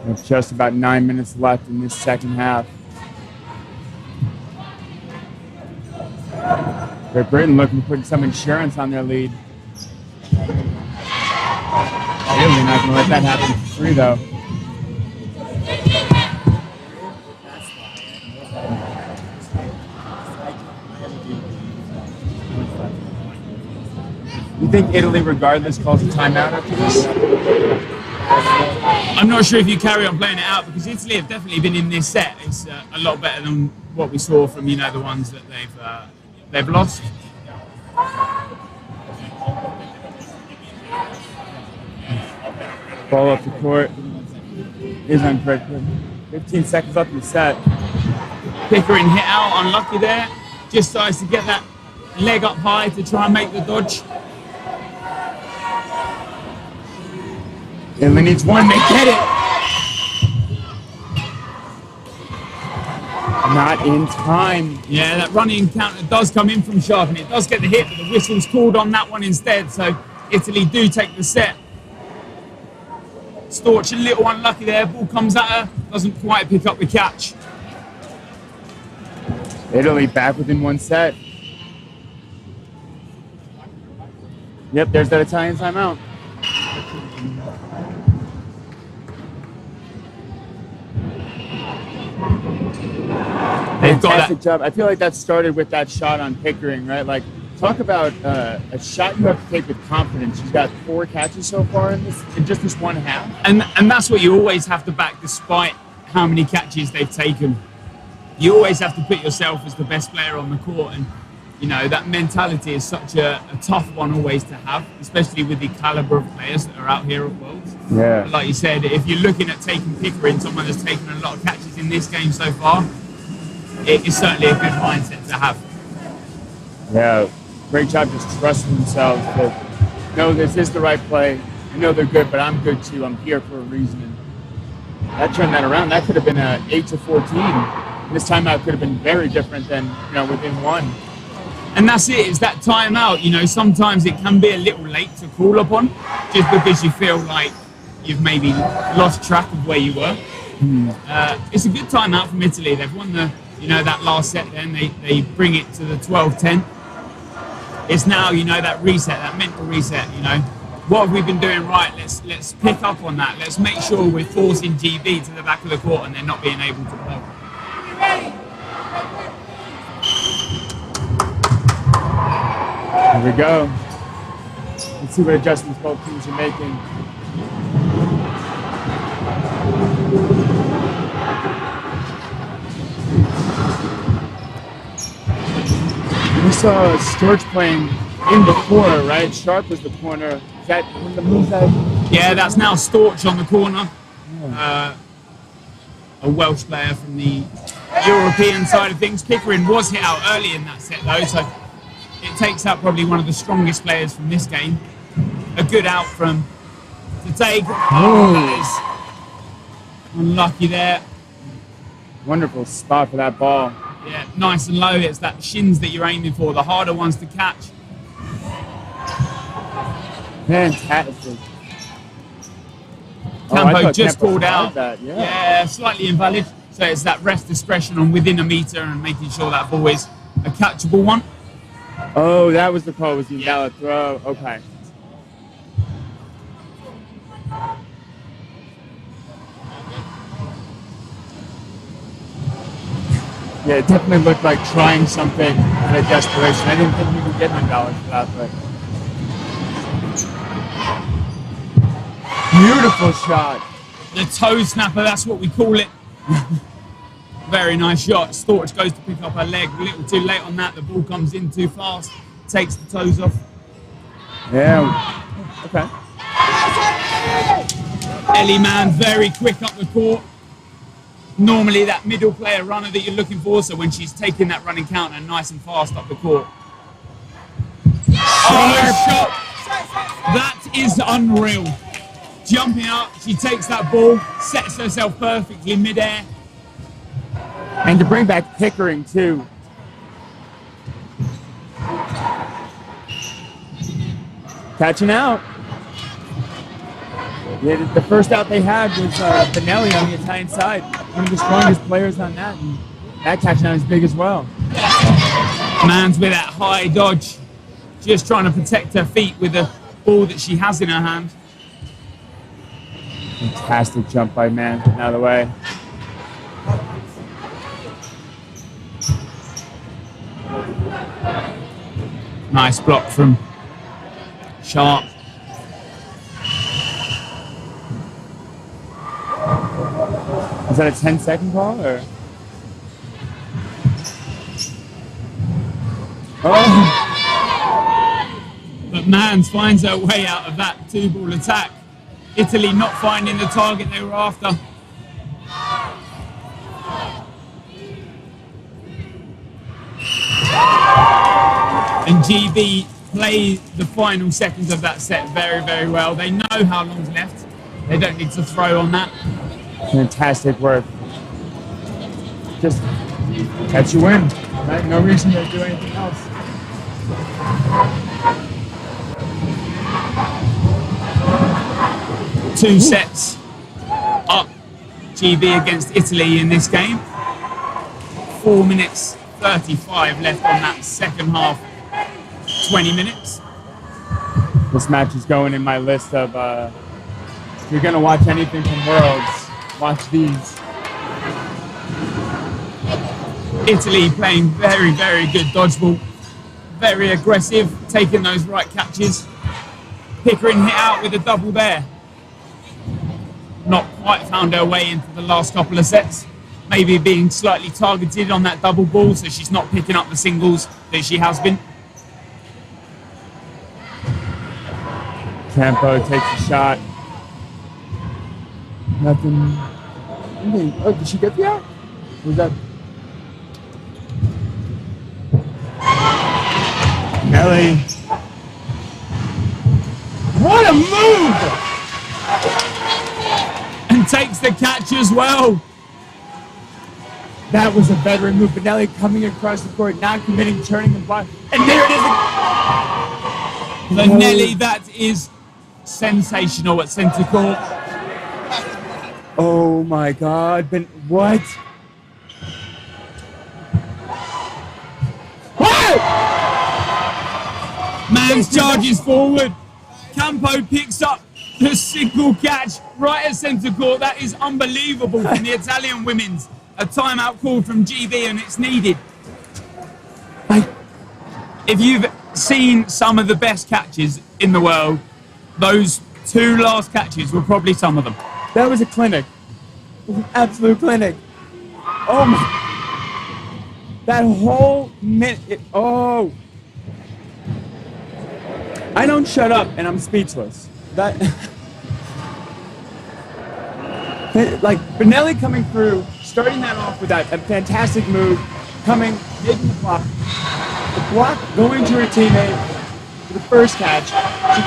With just about 9 minutes left in this second half. Great Britain looking to put some insurance on their lead. Really not going to let that happen for free, though. You think Italy, regardless, calls a timeout after this? I'm not sure if you carry on playing it out, because Italy have definitely been in this set. It's a lot better than what we saw from, you know, the ones that they've lost. Ball up the court is uncorrected. 15 seconds left in the set. Pickering hit out, unlucky there. Just tries to get that leg up high to try and make the dodge. Italy needs one, they get it! Not in time. Yeah, that running counter does come in from Sharp, and it does get the hit, but the whistle's called on that one instead, so Italy do take the set. Storch a little unlucky there, ball comes at her, doesn't quite pick up the catch. Italy back within 1 set. Yep, there's that Italian timeout. Fantastic job. I feel like that started with that shot on Pickering, right? Like, talk about a shot you have to take with confidence. She's got 4 catches so far in just this one half. And that's what you always have to back, despite how many catches they've taken. You always have to put yourself as the best player on the court, and you know that mentality is such a tough one always to have, especially with the caliber of players that are out here at Worlds. Yeah. But like you said, if you're looking at taking Pickering, someone that's taken a lot of catches in this game so far, it is certainly a good mindset to have. Yeah, great job just trusting themselves that, no, this is the right play. I know they're good, but I'm good too. I'm here for a reason. And that turned that around. That could have been a 8-14. This timeout could have been very different than, you know, within 1. And that's it, it's that timeout. You know, sometimes it can be a little late to call upon, just because you feel like you've maybe lost track of where you were. It's a good timeout from Italy. They've won the, you know, that last set then. They bring it to the 12-10. It's now, you know, that reset, that mental reset, you know. What have we been doing right? Let's pick up on that. Let's make sure we're forcing GB to the back of the court and they're not being able to play. Here we go. Let's see what adjustments both teams are making. saw Storch playing in the corner, right? Sharp was the corner. Is that one of the moves that? Yeah, that's now Storch on the corner. A Welsh player from the European side of things. Pickering was hit out early in that set though, so it takes out probably one of the strongest players from this game. A good out from to take. Oh, that is unlucky there. Wonderful spot for that ball. Yeah, nice and low. It's that shins that you're aiming for, the harder ones to catch. Fantastic. Campo just called out. That, yeah. Yeah, slightly invalid. So it's that rest discretion on within a meter and making sure that ball is a catchable one. Oh, that was the call, was the invalid throw. Okay. Yeah, it definitely looked like trying something in a desperation. I didn't think you could get an invalid for that, but beautiful shot. The toe snapper, that's what we call it. Very nice shot. Storch goes to pick up her leg. A little too late on that. The ball comes in too fast. Takes the toes off. Yeah. Okay. Ellie Mann very quick up the court. Normally that middle player runner that you're looking for, so when she's taking that running counter nice and fast up the court. Oh, shot! That is unreal. Jumping up, she takes that ball, sets herself perfectly mid-air. And to bring back Pickering too. Catching out. Yeah, the first out they had was Benelli on the Italian side. One of the strongest players on that. And that catching out is big as well. Mann's with that high dodge. Just trying to protect her feet with the ball that she has in her hand. Fantastic jump by Mann, getting out of the way. Nice block from Sharp. Is that a 10-second call or? Oh. But Mans finds her way out of that two-ball attack. Italy not finding the target they were after. And GB play the final seconds of that set very, very well. They know how long's left. They don't need to throw on that. Fantastic work. Just catch you win. Right? No reason to do anything else. Two sets up GB against Italy in this game. 4 minutes 35 left on that second half. 20 minutes. This match is going in my list of if you're gonna watch anything from Worlds, watch these. Italy playing very, very good dodgeball. Very aggressive, taking those right catches. Pickering hit out with a double there. Not quite found her way into the last couple of sets. Maybe being slightly targeted on that double ball, so she's not picking up the singles that she has been. Campo takes a shot. Nothing. Oh, did she get the out? Was that? Nelly. What a move! And takes the catch as well. That was a veteran move. Benelli coming across the court, not committing, turning the block. And there it is. So Nelly, that is sensational at centre court. Oh my God, what? Mans charges forward. Campo picks up the single catch right at centre court. That is unbelievable from the Italian women's. A timeout call from GB and it's needed. If you've seen some of the best catches in the world, those two last catches were probably some of them. That was a clinic. It was an absolute clinic. Oh my. That whole minute. Oh, I don't shut up, and I'm speechless. That, like Benelli coming through, starting that off with that a fantastic move, coming, making the block going to her teammate for the first catch,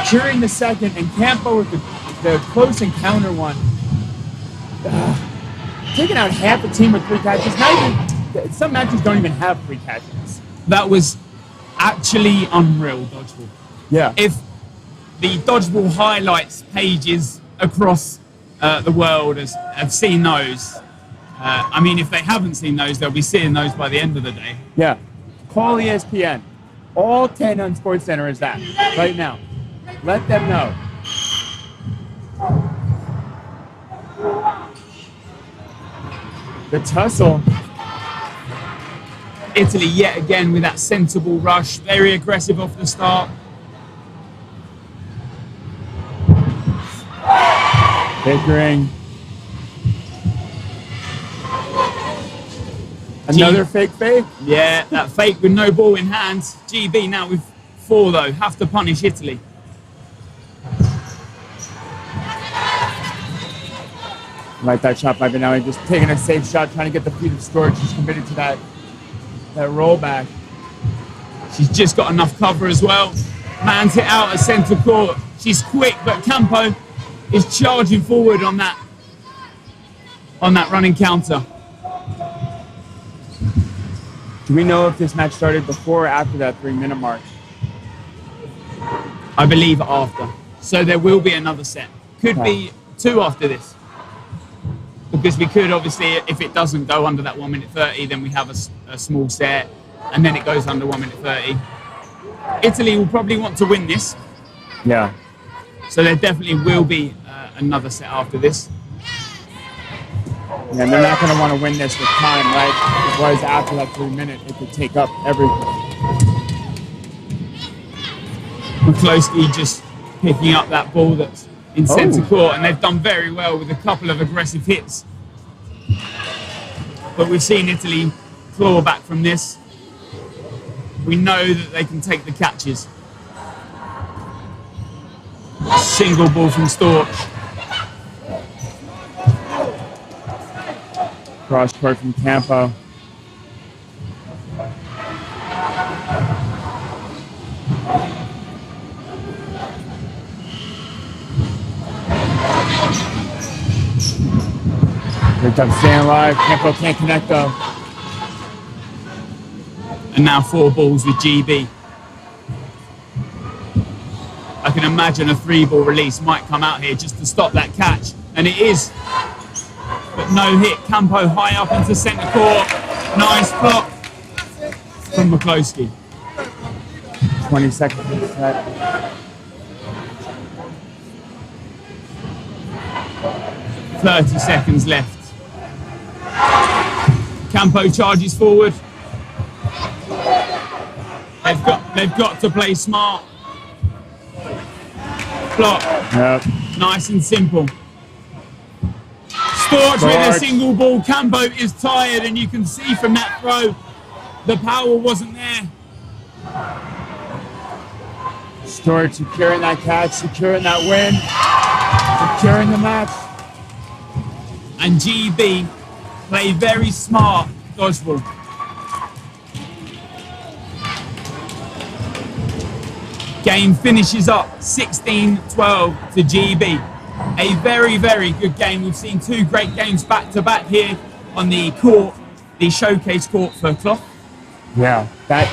securing the second, and Campo with the close encounter one. Taking out half a team with 3 catches. Not even, some matches don't even have 3 catches. That was actually unreal, Dodgeball. Yeah. If the Dodgeball highlights pages across the world have seen those, I mean, if they haven't seen those, they'll be seeing those by the end of the day. Yeah. Call ESPN. All 10 on SportsCenter is that right now. Let them know. The tussle. Italy yet again with that sensible rush, very aggressive off the start. Pickering. Another fake. Yeah, that fake with no ball in hand. GB now with 4 though, have to punish Italy. Like that shot by Benelli, just taking a safe shot, trying to get the feet of storage. She's committed to that rollback. She's just got enough cover as well. Man's hit out at centre court. She's quick, but Campo is charging forward on that running counter. Do we know if this match started before or after that 3-minute mark? I believe after. So there will be another set. Could be 2 after this. Because we could, obviously, if it doesn't go under that 1 minute 30, then we have a small set, and then it goes under 1 minute 30. Italy will probably want to win this. Yeah. So there definitely will be another set after this. And they're not going to want to win this with time, right? Otherwise, after that 3 minute, it could take up everything. McCloskey just picking up that ball that's in centre court, and they've done very well with a couple of aggressive hits. But we've seen Italy claw back from this. We know that they can take the catches. Single ball from Storch. Cross court from Campo. Good time staying alive. Campo can't connect though. And now 4 balls with GB. I can imagine a 3-ball release might come out here just to stop that catch. And it is. But no hit. Campo high up into centre court. Nice block from McCloskey. 20 seconds in the set. 30 seconds left. Campo charges forward. They've got to play smart. Block. Yep. Nice and simple. Storch with a single ball. Campo is tired, and you can see from that throw the power wasn't there. Storch securing that catch, securing that win, securing the match. And GB play very smart dodgeball. Game finishes up 16-12 to GB. A very, very good game. We've seen 2 great games back to back here on the court, the showcase court for Clough. Yeah, that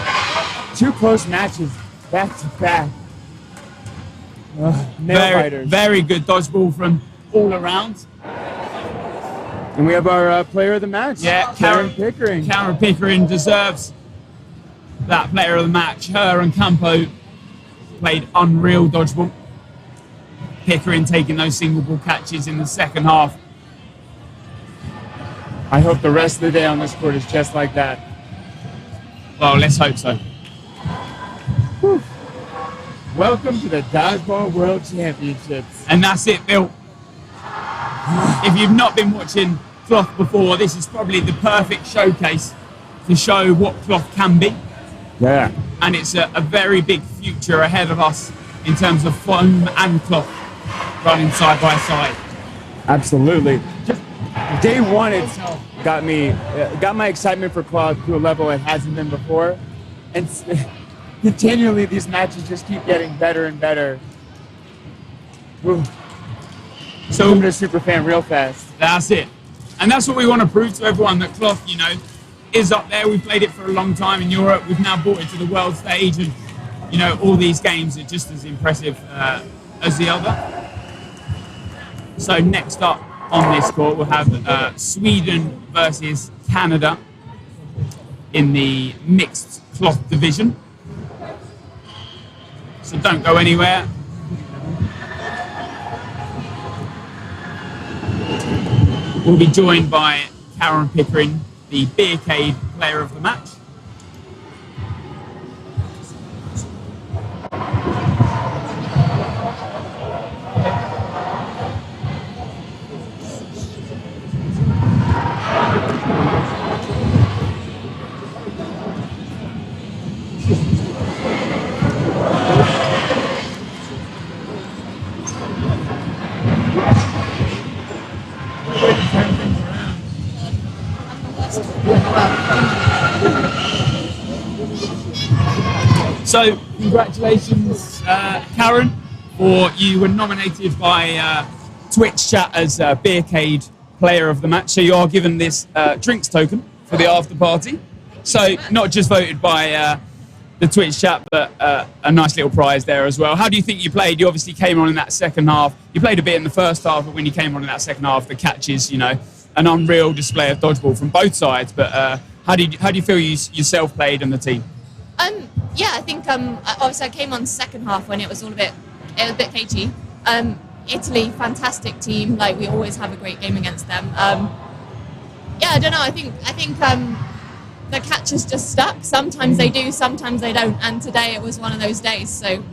2 close matches back to back. Very good dodgeball from all around. And we have our player of the match. Yeah, Karen Pickering. Karen Pickering deserves that player of the match. Her and Campo played unreal dodgeball. Pickering taking those single ball catches in the second half. I hope the rest of the day on this court is just like that. Well, let's hope so. Whew. Welcome to the Dodgeball World Championships. And that's it, Bill. If you've not been watching Clough before, this is probably the perfect showcase to show what Clough can be. Yeah. And it's a very big future ahead of us in terms of foam and cloth running side by side. Absolutely. Just day one itself got my excitement for cloth to a level it hasn't been before, and continually these matches just keep getting better and better. Whew. So I'm a super fan real fast. That's it. And that's what we want to prove to everyone, that cloth, is up there. We've played it for a long time in Europe. We've now brought it to the world stage, and all these games are just as impressive as the other. So next up on this court, we'll have Sweden versus Canada in the mixed cloth division. So don't go anywhere. We'll be joined by Karen Pickering, the Beercade player of the match. So, congratulations, Karen, for you were nominated by Twitch chat as Beercade player of the match. So you are given this drinks token for the after party. So not just voted by the Twitch chat, but a nice little prize there as well. How do you think you played? You obviously came on in that second half. You played a bit in the first half, but when you came on in that second half, the catches, an unreal display of dodgeball from both sides. But how do you feel yourself played and the team? Yeah, I think obviously I came on second half when it was a bit cagey. Italy, fantastic team. Like, we always have a great game against them. Yeah, I don't know. I think the catches just stuck. Sometimes they do, sometimes they don't. And today it was one of those days. So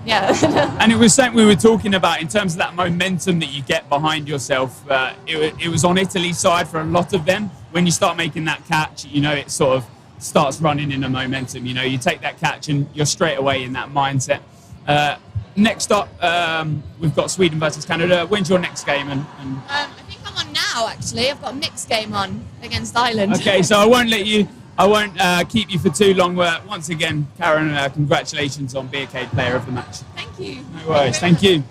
yeah. And it was something we were talking about in terms of that momentum that you get behind yourself. It was on Italy's side for a lot of them. When you start making that catch, it sort of starts running in a momentum. You take that catch and you're straight away in that mindset. Next up, we've got Sweden versus Canada. When's your next game? I think I'm on now, actually. I've got a mixed game on against Ireland. Okay, so I won't keep you for too long. Once again, Karen, congratulations on Beercade player of the match. Thank you. No worries, thank you.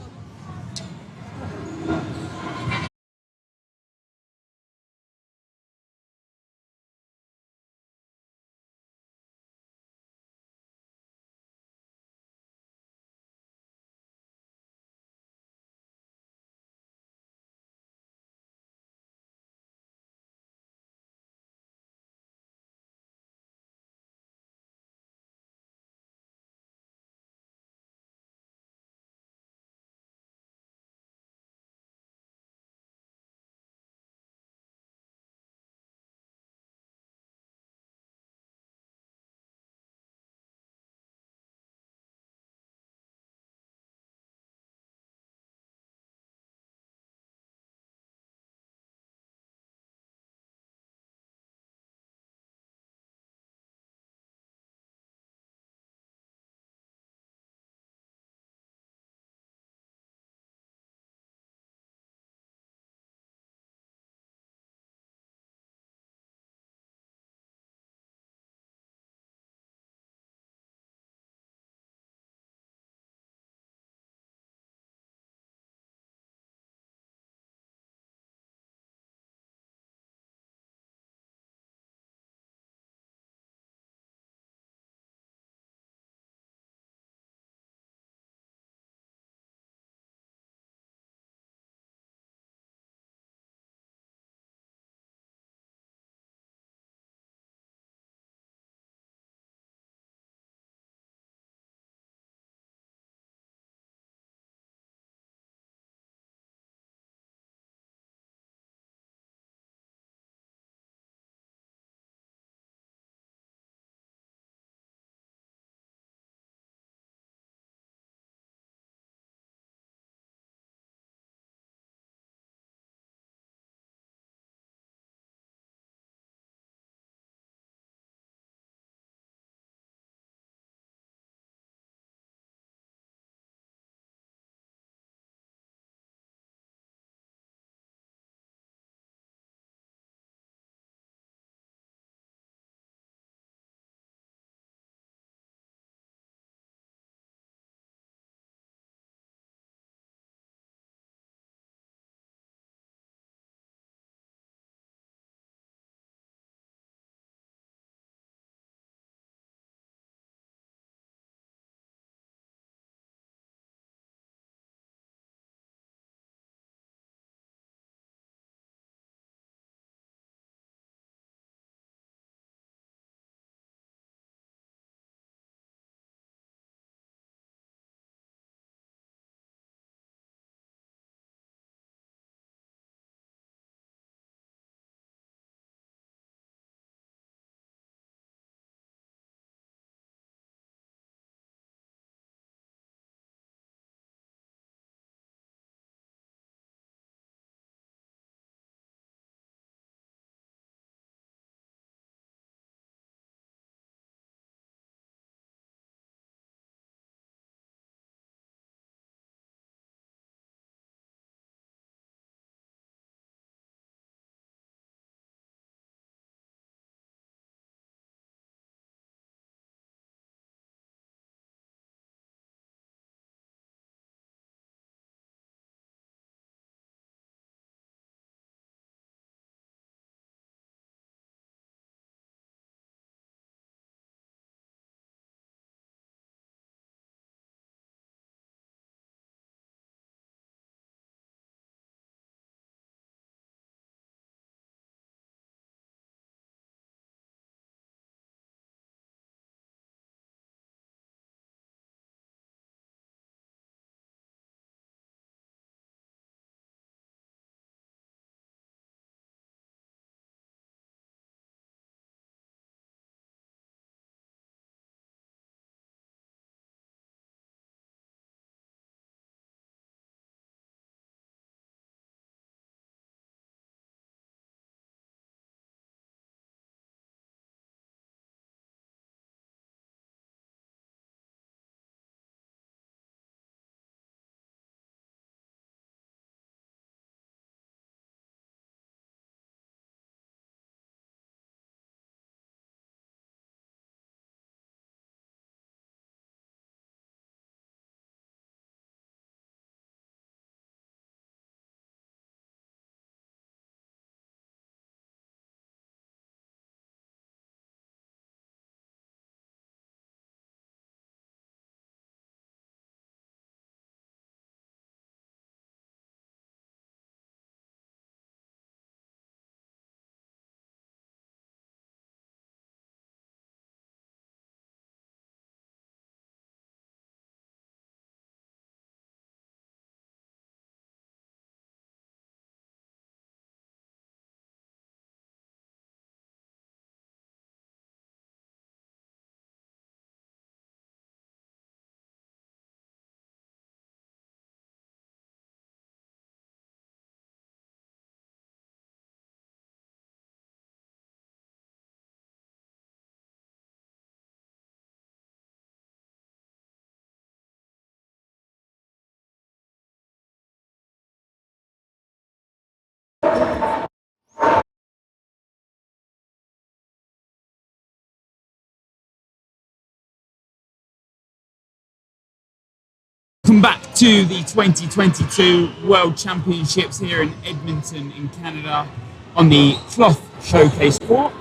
Welcome back to the 2022 World Championships here in Edmonton in Canada on the Cloth Showcase Court.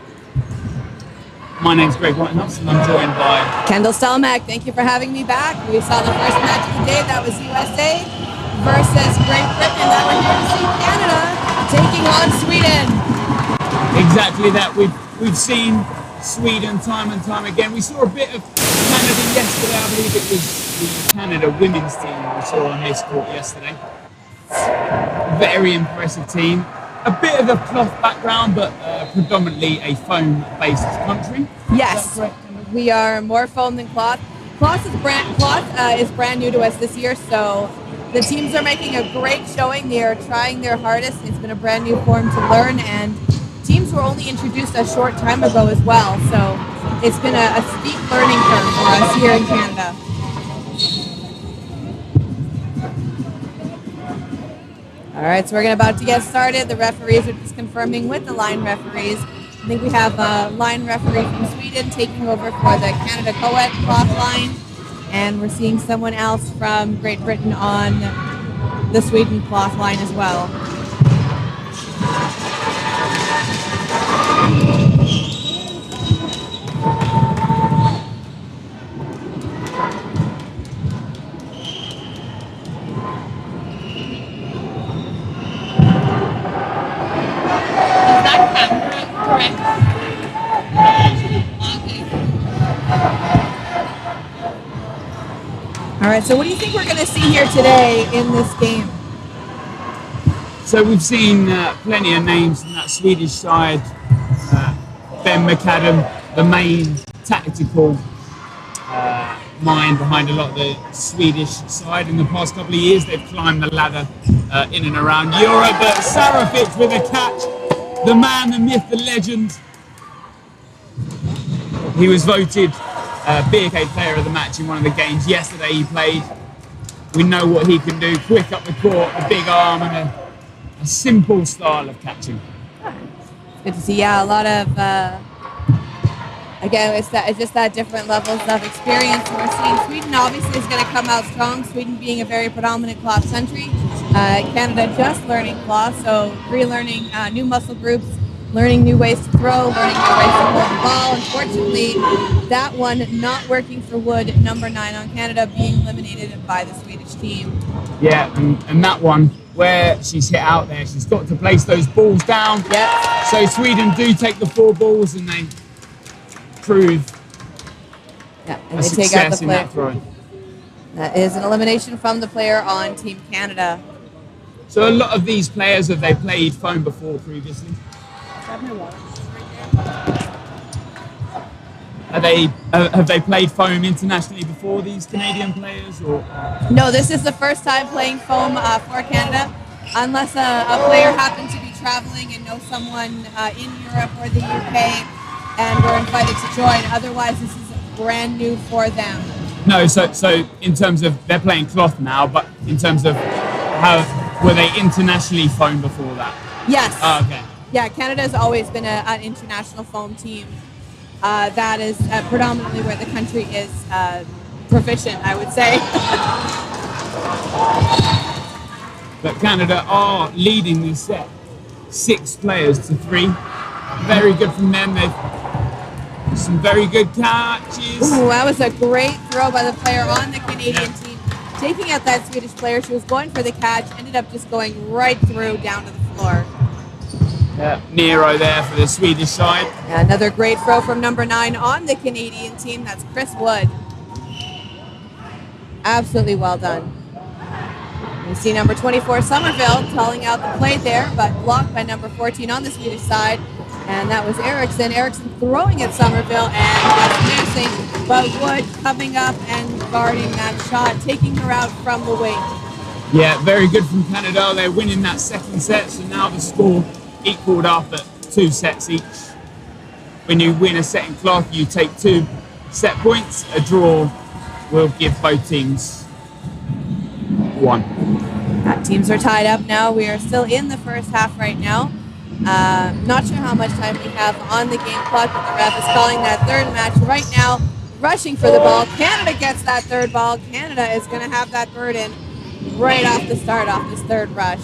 My name's Greg Whitehouse and I'm joined by Kendall Stelmack. Thank you for having me back. We saw the first match of the day. That was USA versus Great Britain. Now we're here to see Canada taking on Sweden. exactly that. We've seen Sweden time and time again. We saw a bit of Canada yesterday. I believe it was the Canada women's team we saw on this court yesterday. Very impressive team. A bit of a cloth background, but predominantly a foam-based country. Yes, we are more foam than cloth. Cloth is brand new to us this year, so the teams are making a great showing. They are trying their hardest. It's been a brand new form to learn, and teams were only introduced a short time ago as well. So it's been a steep learning curve for us here in Canada. All right, so we're about to get started. The referees are just confirming with the line referees. I think we have a line referee from Sweden taking over for the Canada co-ed cloth line, and we're seeing someone else from Great Britain on the Sweden cloth line as well. All right, so what do you think we're going to see here today in this game? So we've seen plenty of names from that Swedish side. Ben McAdam, the main tactical mind behind a lot of the Swedish side. In the past couple of years, they've climbed the ladder in and around Europe. But Sarafic with a catch, the man, the myth, the legend. He was voted BK player of the match in one of the games yesterday he played. We know what he can do, quick up the court, a big arm and a simple style of catching. Good to see, yeah, a lot of, again, it's just that different levels of experience. We're seeing Sweden obviously is going to come out strong, Sweden being a very predominant cloth country. Canada just learning cloth, so relearning new muscle groups, learning new ways to throw, learning new ways to hold the ball. Unfortunately, that one not working for Wood, number 9 on Canada, being eliminated by the Swedish team. Yeah, and that one, where she's hit out there, she's got to place those balls down. Yep. So Sweden do take the 4 balls and they prove and a they take out the success in player. that throw. That is an elimination from the player on Team Canada. So a lot of these players, have they played foam before previously? Have they played foam internationally before, these Canadian players? Or? No, this is the first time playing foam for Canada, unless a player happens to be traveling and knows someone in Europe or the UK and were invited to join. Otherwise, this is brand new for them. No, so in terms of, they're playing cloth now, but in terms of how, were they internationally foam before that? Yes. Oh, okay. Yeah, Canada has always been an international foam team. That is predominantly where the country is proficient, I would say. But Canada are leading this set, 6 players to 3. Very good from them. They've some very good catches. Ooh, that was a great throw by the player on the Canadian team. Taking out that Swedish player, she was going for the catch, ended up just going right through down to the floor. Yeah, Nero there for the Swedish side. Yeah, another great throw from number 9 on the Canadian team. That's Chris Wood. Absolutely well done. You see number 24, Somerville, calling out the play there, but blocked by number 14 on the Swedish side. And that was Eriksson. Eriksson throwing at Somerville and missing, but Wood coming up and guarding that shot, taking her out from the wing. Yeah, very good from Canada. They're winning that second set, so now the score equaled up at 2 sets each. When you win a set in cloth, you take 2 set points. A draw will give both teams 1. Teams are tied up now. We are still in the first half right now. Not sure how much time we have on the game clock, but the ref is calling that third match right now rushing for the ball. Canada gets that third ball. Canada is going to have that burden right off the start, off this third rush.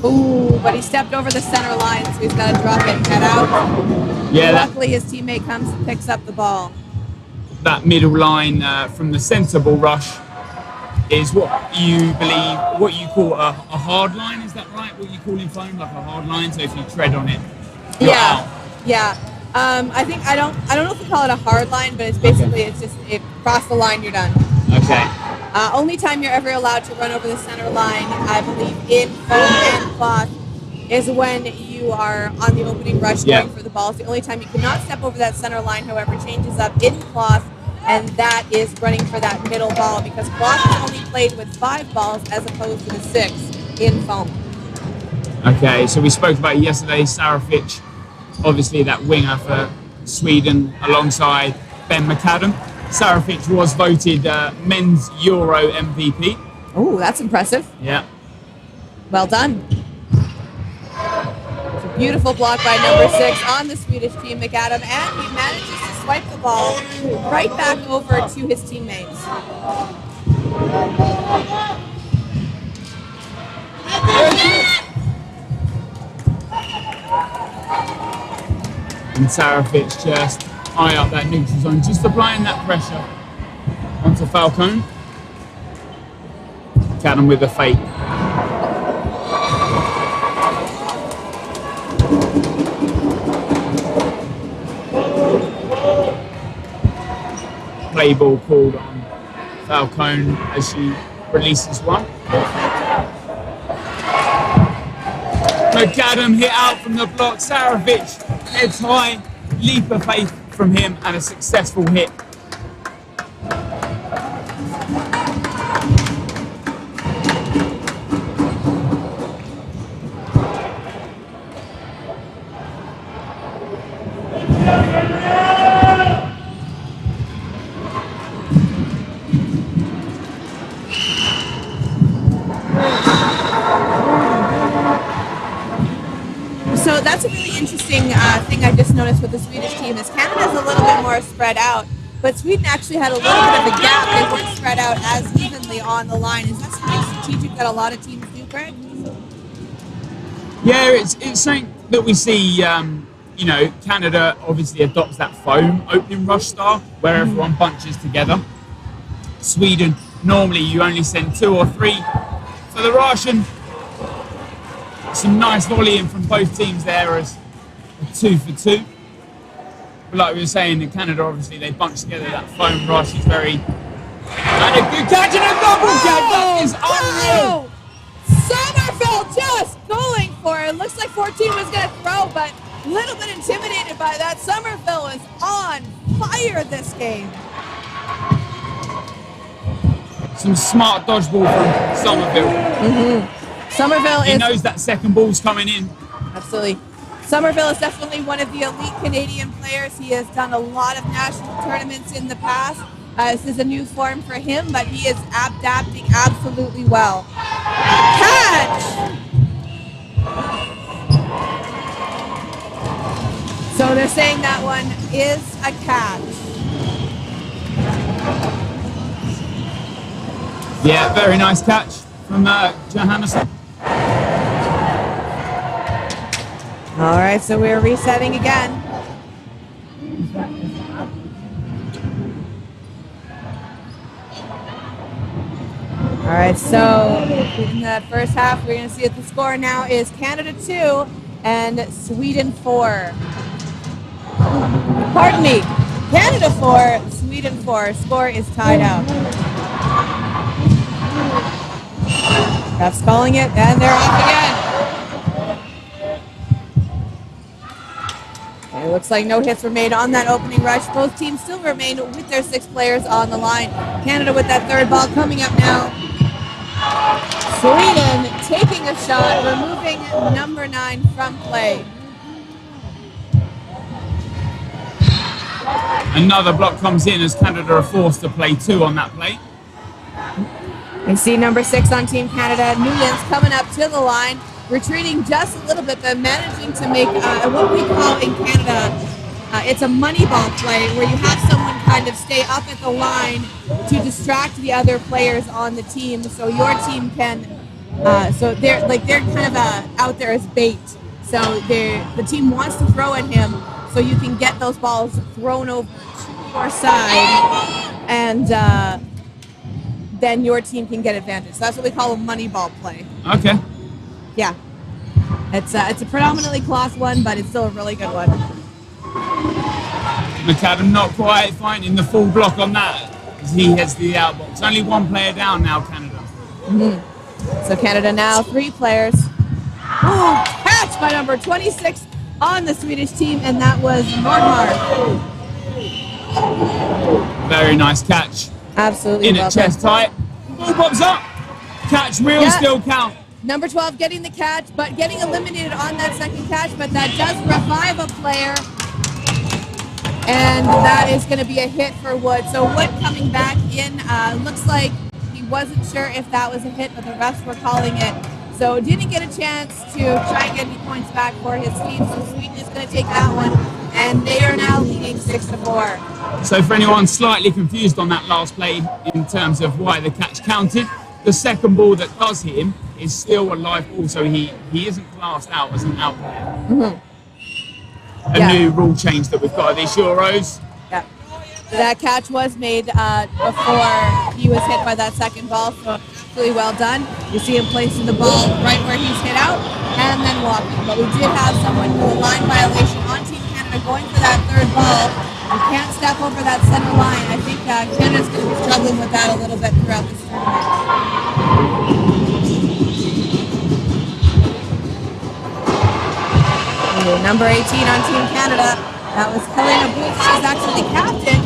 Ooh, but he stepped over the center line, so he's got to drop it and head out. Yeah, luckily his teammate comes and picks up the ball. That middle line from the centre ball rush is what you believe, what you call a hard line, is that right? What you call in foam, like a hard line, so if you tread on it, you're out. Yeah. I think, I don't know if we call it a hard line, but it's basically, it's just, if cross the line, you're done. Okay. Only time you're ever allowed to run over the center line, I believe, in foam and cloth, is when you are on the opening rush going for the ball. It's the only time you cannot step over that center line, however, changes up in cloth, and that is running for that middle ball, because cloth is only played with 5 balls as opposed to the 6 in foam. Okay, so we spoke about yesterday, Sarafic, obviously that winger for Sweden alongside Ben McAdam. Sarafic was voted men's Euro MVP. Oh, that's impressive. Yeah. Well done. It's a beautiful block by number 6 on the Swedish team, McAdam, and he manages to swipe the ball right back over to his teammates. And Sarafic just eye up that neutral zone, just applying that pressure onto Falcone. McAdam with the fake. Play ball called on Falcone as she releases one. McAdam hit out from the block. Sarafic heads high, leap of faith from him, and a successful hit. So that's a really interesting thing I just noticed with the Swedish team is Canada's a little bit more spread out, but Sweden actually had a little bit of a gap. They weren't spread out as evenly on the line. Is that something strategic that a lot of teams do, Craig? Yeah, it's something that we see, Canada obviously adopts that foam opening rush style where everyone bunches together. Sweden, normally you only send 2 or 3 for the rush, and some nice volleying from both teams there as a 2 for 2. But like we were saying, in Canada, obviously, they bunch together that foam rush. Is very... And a good catch and a double catch! That is unreal! Somerville just going for it. Looks like 14 was going to throw, but a little bit intimidated by that. Somerville is on fire this game. Some smart dodgeball from Somerville. Somerville he knows that second ball's coming in. Absolutely. Somerville is definitely one of the elite Canadian players. He has done a lot of national tournaments in the past. This is a new form for him, but he is adapting absolutely well. Catch! So they're saying that one is a catch. Yeah, very nice catch from Johannesson. All right, so we're resetting again. All right, so in the first half, we're going to see that the score now is Canada 2 and Sweden 4. Pardon me, Canada 4, Sweden 4. Score is tied out. Ref's calling it, and they're off again. It looks like no hits were made on that opening rush. Both teams still remain with their 6 players on the line. Canada with that third ball coming up now. Sweden taking a shot, removing number 9 from play. Another block comes in as Canada are forced to play 2 on that play. You see number 6 on Team Canada, Newlands coming up to the line, retreating just a little bit, but managing to make what we call in Canada, it's a money ball play where you have someone kind of stay up at the line to distract the other players on the team, so your team can. So they're kind of out there as bait. So the team wants to throw at him, so you can get those balls thrown over to your side, and then your team can get advantage. So that's what we call a money ball play. Okay. Yeah, it's a predominantly cloth one, but it's still a really good one. McAdam not quite finding the full block on that as he heads to the outbox. Only one player down now, Canada. So Canada now 3 players. Ooh, catch by number 26 on the Swedish team, and that was Nordmar. Very nice catch. Absolutely. In at chest tight. Ball pops up. Catch will still count. Number 12 getting the catch, but getting eliminated on that second catch, but that does revive a player. And that is going to be a hit for Wood. So Wood coming back in. Looks like he wasn't sure if that was a hit, but the refs were calling it. So didn't get a chance to try and get any points back for his team. So Sweden is going to take that one. And they are now leading 6-4. So for anyone slightly confused on that last play in terms of why the catch counted, the second ball that does hit him is still a live ball, so he isn't classed out as an out player. A new rule change that we've got at these Euros. Yeah. That catch was made before he was hit by that second ball, so really well done. You see him placing the ball right where he's hit out and then walking. But we did have someone do a line violation on Team Canada going for that third ball. You can't step over that center line. I think Canada's going to be struggling with that a little bit throughout this tournament. Number 18 on Team Canada, that was Helena Booth. She's actually the captain.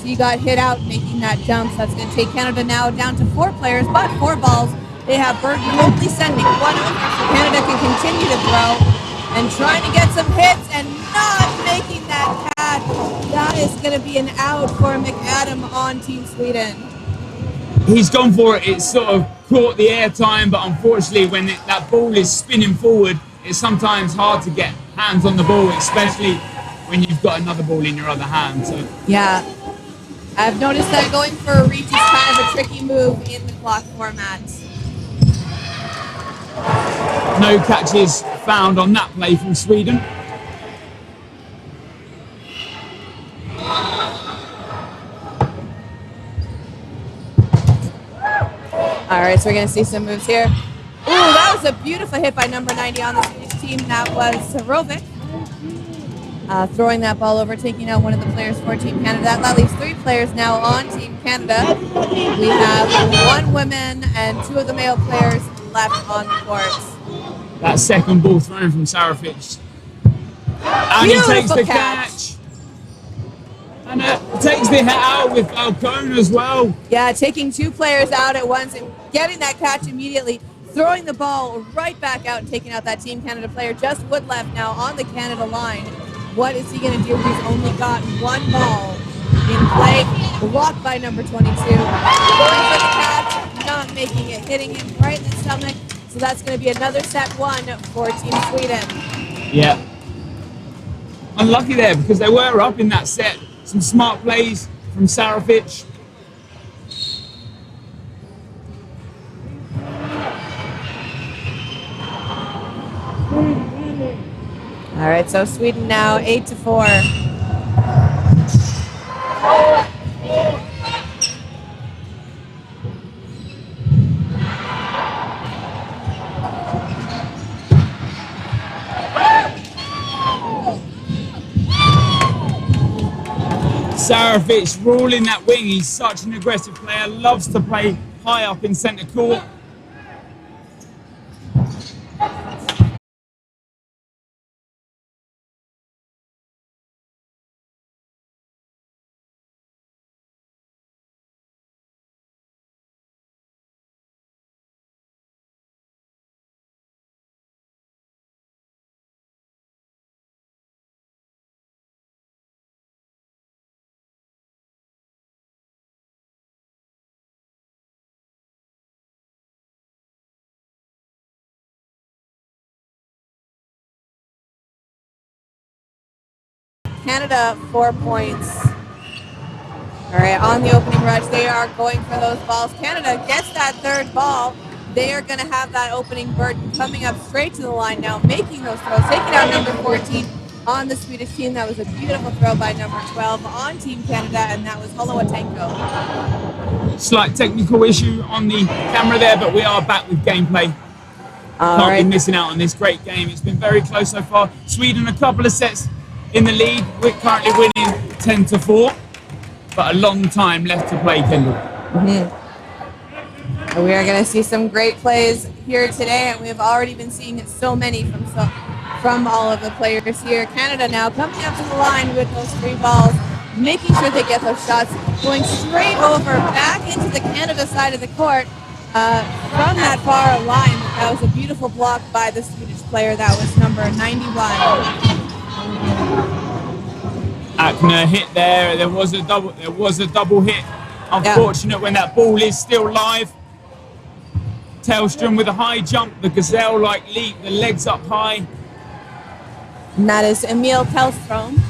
She got hit out making that jump, so that's going to take Canada now down to 4 players, but 4 balls. They have Burton only sending 1 over, so Canada can continue to throw and trying to get some hits and not making that catch. That is going to be an out for McAdam on Team Sweden. He's gone for it. It's sort of caught the air time, but unfortunately when that ball is spinning forward, it's sometimes hard to get hands on the ball, especially when you've got another ball in your other hand. So yeah, I've noticed that going for a reach is kind of a tricky move in the clock format. no catches found on that play from Sweden. All right, so we're going to see some moves here. Ooh, that was a beautiful hit by number 90 on the Swedish team. That was Sarovic. Throwing that ball over, taking out one of the players for Team Canada. That leaves 3 players now on Team Canada. We have 1 woman and 2 of the male players left on the court. That second ball thrown from Sarafic. And Beautiful he takes the catch. And takes the hit out with Falcone as well. Yeah, taking 2 players out at once and getting that catch immediately. Throwing the ball right back out and taking out that Team Canada player. Just Wood left now on the Canada line. What is he going to do? He's only got 1 ball in play. Blocked by number 22. Going for the catch, not making it. Hitting him right in the stomach. So that's going to be another set 1 for Team Sweden. Yeah. Unlucky there because they were up in that set. Some smart plays from Sarafic. All right, so Sweden now 8-4. Sarafic ruling that wing. He's such an aggressive player. Loves to play high up in centre court. Canada 4 points. All right, on the opening rush, they are going for those balls. Canada gets that third ball. They are going to have that opening burden coming up straight to the line now, making those throws, taking out number 14 on the Swedish team. That was a beautiful throw by number 12 on Team Canada, and that was Holowatenko. Slight technical issue on the camera there, but we are back with gameplay. Can't be missing out on this great game. It's been very close so far. Sweden a couple of sets in the lead. We're currently winning 10-4, but a long time left to play, Kendall. We are going to see some great plays here today, and we have already been seeing so many from all of the players here. Canada now coming up to the line with those 3 balls, making sure they get those shots, going straight over, back into the Canada side of the court from that far line. That was a beautiful block by the Swedish player. That was number 91. Akner hit there. There was a double hit. Unfortunate when that ball is still live. Tellstrom with a high jump, the gazelle-like leap, the legs up high. And that is Emil Tellstrom.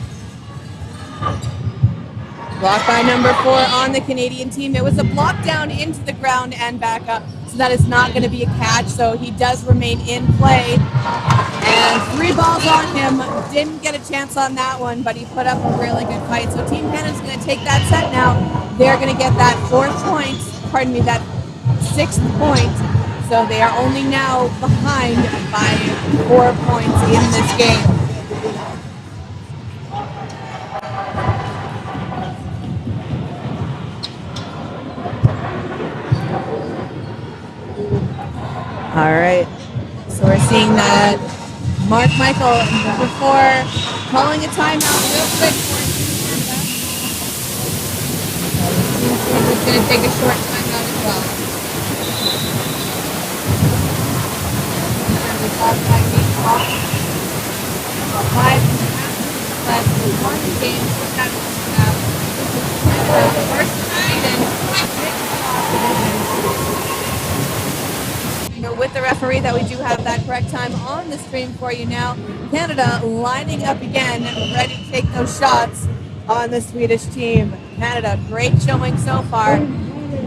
Blocked by number 4 on the Canadian team. It was a block down into the ground and back up, so that is not going to be a catch, so he does remain in play. And 3 balls on him. Didn't get a chance on that one, but he put up a really good fight. So Team Canada's going to take that set now. They're going to get that 4th point, pardon me, that 6th point. So they are only now behind by 4 points in this game. All right, so we're seeing that Mark Michael before calling a timeout real quick for he's going to take a short timeout as well. Five left, 1 game, first night, and with the referee that we do have that correct time on the stream for you now. Canada lining up again, ready to take those shots on the Swedish team. Canada, great showing so far.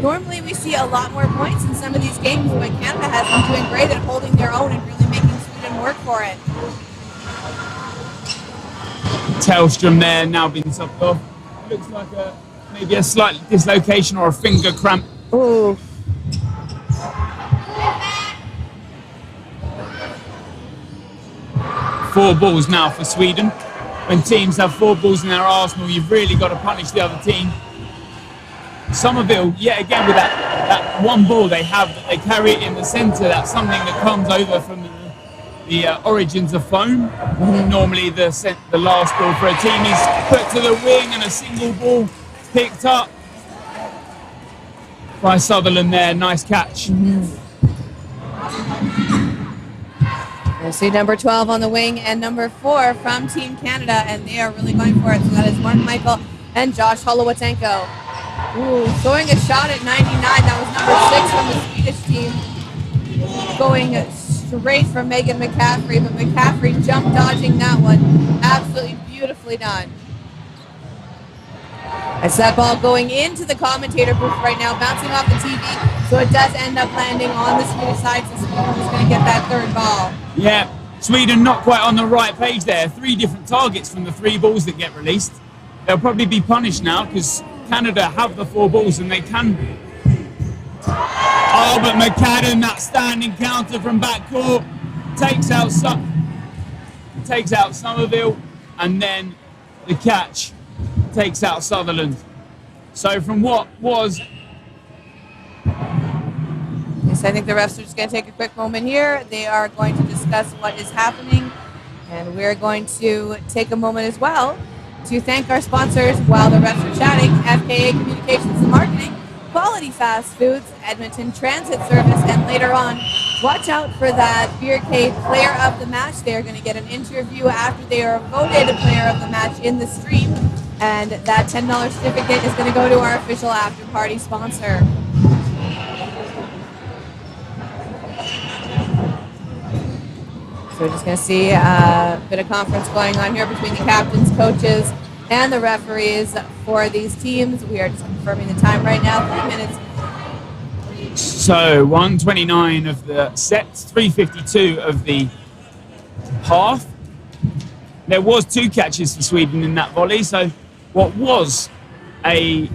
Normally we see a lot more points in some of these games, but Canada has been doing great at holding their own and really making Sweden work for it. Tellstrom there now being subbed off. Looks like maybe a slight dislocation or a finger cramp. Ooh. 4 balls now for Sweden. When teams have 4 balls in their arsenal, you've really got to punish the other team. Somerville, yet again with that 1 ball they have, that they carry it in the centre. That's something that comes over from the origins of foam. Normally the last ball for a team is put to the wing and a single ball picked up by Sutherland there. Nice catch. We'll see number 12 on the wing and number 4 from Team Canada, and they are really going for it. So that is Mark Michael and Josh Holowatenko. Ooh, throwing a shot at 99. That was number 6 from the Swedish team. Going straight for Megan McCaffrey, but McCaffrey jump dodging that one. Absolutely beautifully done. It's that ball going into the commentator booth right now, bouncing off the TV, so it does end up landing on the Swedish side, so Sweden is going to get that 3rd ball. Yeah, Sweden not quite on the right page there. 3 different targets from the 3 balls that get released. They'll probably be punished now because Canada have the 4 balls and they can. Oh, but McCadden, that standing counter from backcourt, takes out Somerville, and then the catch takes out Sutherland. So from what was... Yes, I think the refs are just going to take a quick moment here. They are going to discuss what is happening, and we're going to take a moment as well to thank our sponsors while the refs are chatting: FKA Communications and Marketing, Quality Fast Foods, Edmonton Transit Service, and later on, watch out for that Beercade Player of the Match. They are going to get an interview after they are voted Player of the Match in the stream, and that $10 certificate is going to go to our official after party sponsor. So we're just going to see a bit of conference going on here between the captains, coaches, and the referees for these teams. We are just confirming the time right now. 3 minutes. So 1:29 of the set, 3:52 of the half. There was 2 catches for Sweden in that volley, so what was a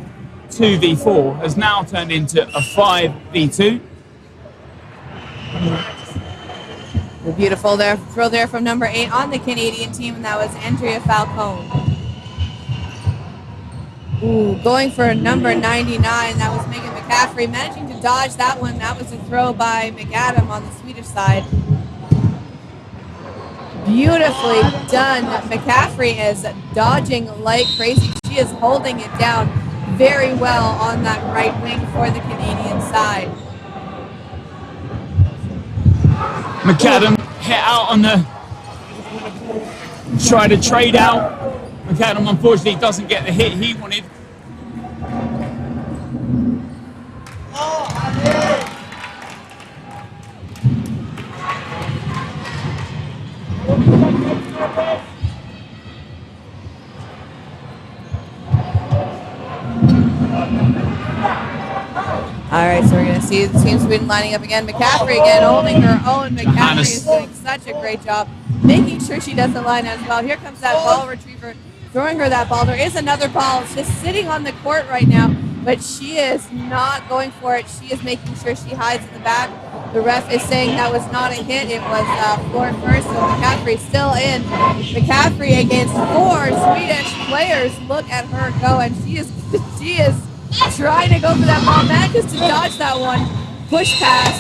2v4 has now turned into a 5v2. Beautiful there, throw there from number 8 on the Canadian team, and that was Andrea Falcone. Ooh, going for number 99, that was Megan McCaffrey, managing to dodge that one. That was a throw by McAdam on the Swedish side. Beautifully done. McCaffrey is dodging like crazy. She is holding it down very well on that right wing for the Canadian side. McAdam hit out on the try to trade out. McAdam unfortunately doesn't get the hit he wanted. All right, so we're going to see the team Sweden lining up again. McCaffrey again holding her own. McCaffrey is doing such a great job making sure she doesn't line as well. Here comes that ball retriever throwing her that ball. There is another ball just sitting on the court right now, but she is not going for it. She is making sure she hides in the back. The ref is saying that was not a hit. It was floor first, so McCaffrey still in. McCaffrey against 4 Swedish players. Look at her go, and she is trying to go for that ball. Manages to dodge that one. Push pass.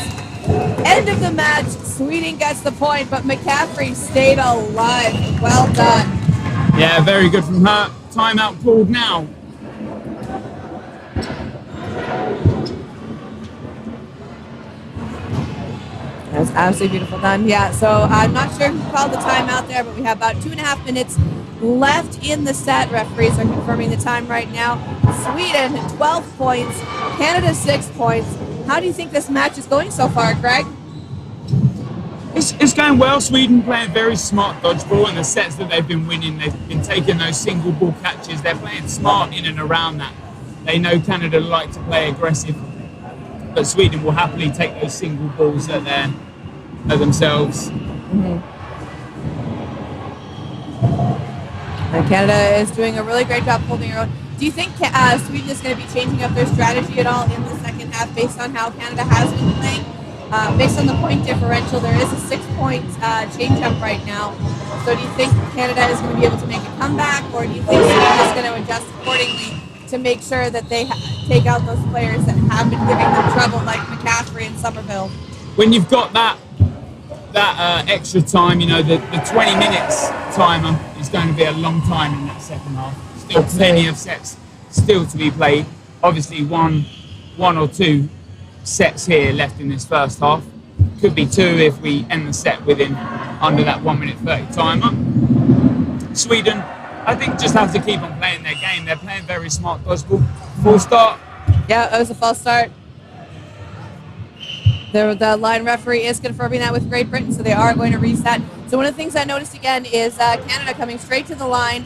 End of the match. Sweden gets the point, but McCaffrey stayed alive. Well done. Yeah, very good from her. Timeout called now. That was absolutely beautiful done. Yeah, so I'm not sure who called the timeout there, but we have about 2.5 minutes left in the set. Referees are confirming the time right now. Sweden, 12 points. Canada, 6 points. How do you think this match is going so far, Greg? It's going well. Sweden playing very smart dodgeball, and the sets that they've been winning, they've been taking those single ball catches. They're playing smart in and around that. They know Canada like to play aggressive, but Sweden will happily take those single balls at themselves. Mm-hmm. And Canada is doing a really great job holding her own. Do you think Sweden is going to be changing up their strategy at all in the second half based on how Canada has been playing? Based on the point differential, there is a 6-point change-up right now. So do you think Canada is going to be able to make a comeback, or do you think Sweden is going to adjust accordingly to make sure that they take out those players that have been giving them trouble, like McCaffrey and Somerville? When you've got that extra time, you know, the 20 minutes timer is going to be a long time in that second half. Still plenty of sets still to be played. Obviously one or two sets here left in this first half. Could be 2 if we end the set within under that 1 minute 30 timer. Sweden, I think, just have to keep on playing their game. They're playing very smart dodgeball. Full start. Yeah, it was a false start. The line referee is confirming that with Great Britain, so they are going to reset. So one of the things I noticed again is Canada coming straight to the line.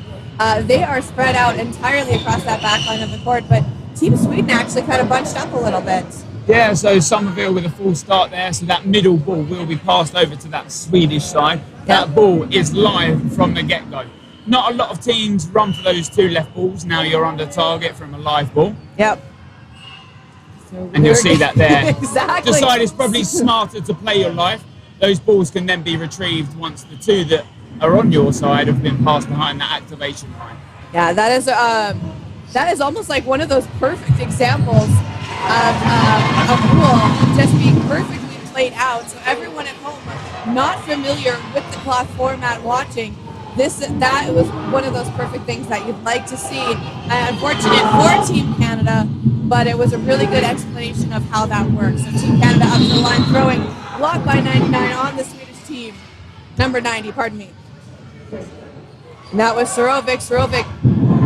They are spread out entirely across that back line of the court, but Team Sweden actually kind of bunched up a little bit. Yeah, so Somerville with a full start there, so that middle ball will be passed over to that Swedish side. Yep. That ball is live from the get-go. Not a lot of teams run for those 2 left balls. Now you're under target from a live ball. Yep. And you'll see that there. Exactly. Decide it's probably smarter to play your life. Those balls can then be retrieved once the 2 that are on your side have been passed behind that activation line. Yeah, that is almost like one of those perfect examples of a rule just being perfectly played out. So everyone at home not familiar with the cloth format watching, that was one of those perfect things that you'd like to see. Unfortunate for Team Canada, but it was a really good explanation of how that works. So Team Canada up to the line, throwing, blocked by 99 on the Swedish team. Number 90, pardon me. And that was Sorovic. Sorovic,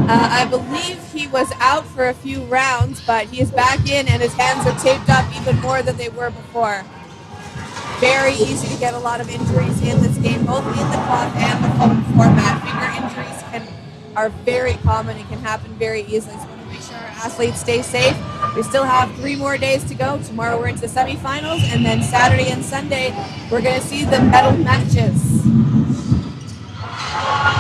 I believe he was out for a few rounds, but he is back in and his hands are taped up even more than they were before. Very easy to get a lot of injuries in this game, both in the cloth and the foam format. Finger injuries are very common and can happen very easily. So we want to make sure our athletes stay safe. We still have 3 more days to go. Tomorrow we're into the semifinals, and then Saturday and Sunday we're going to see the medal matches.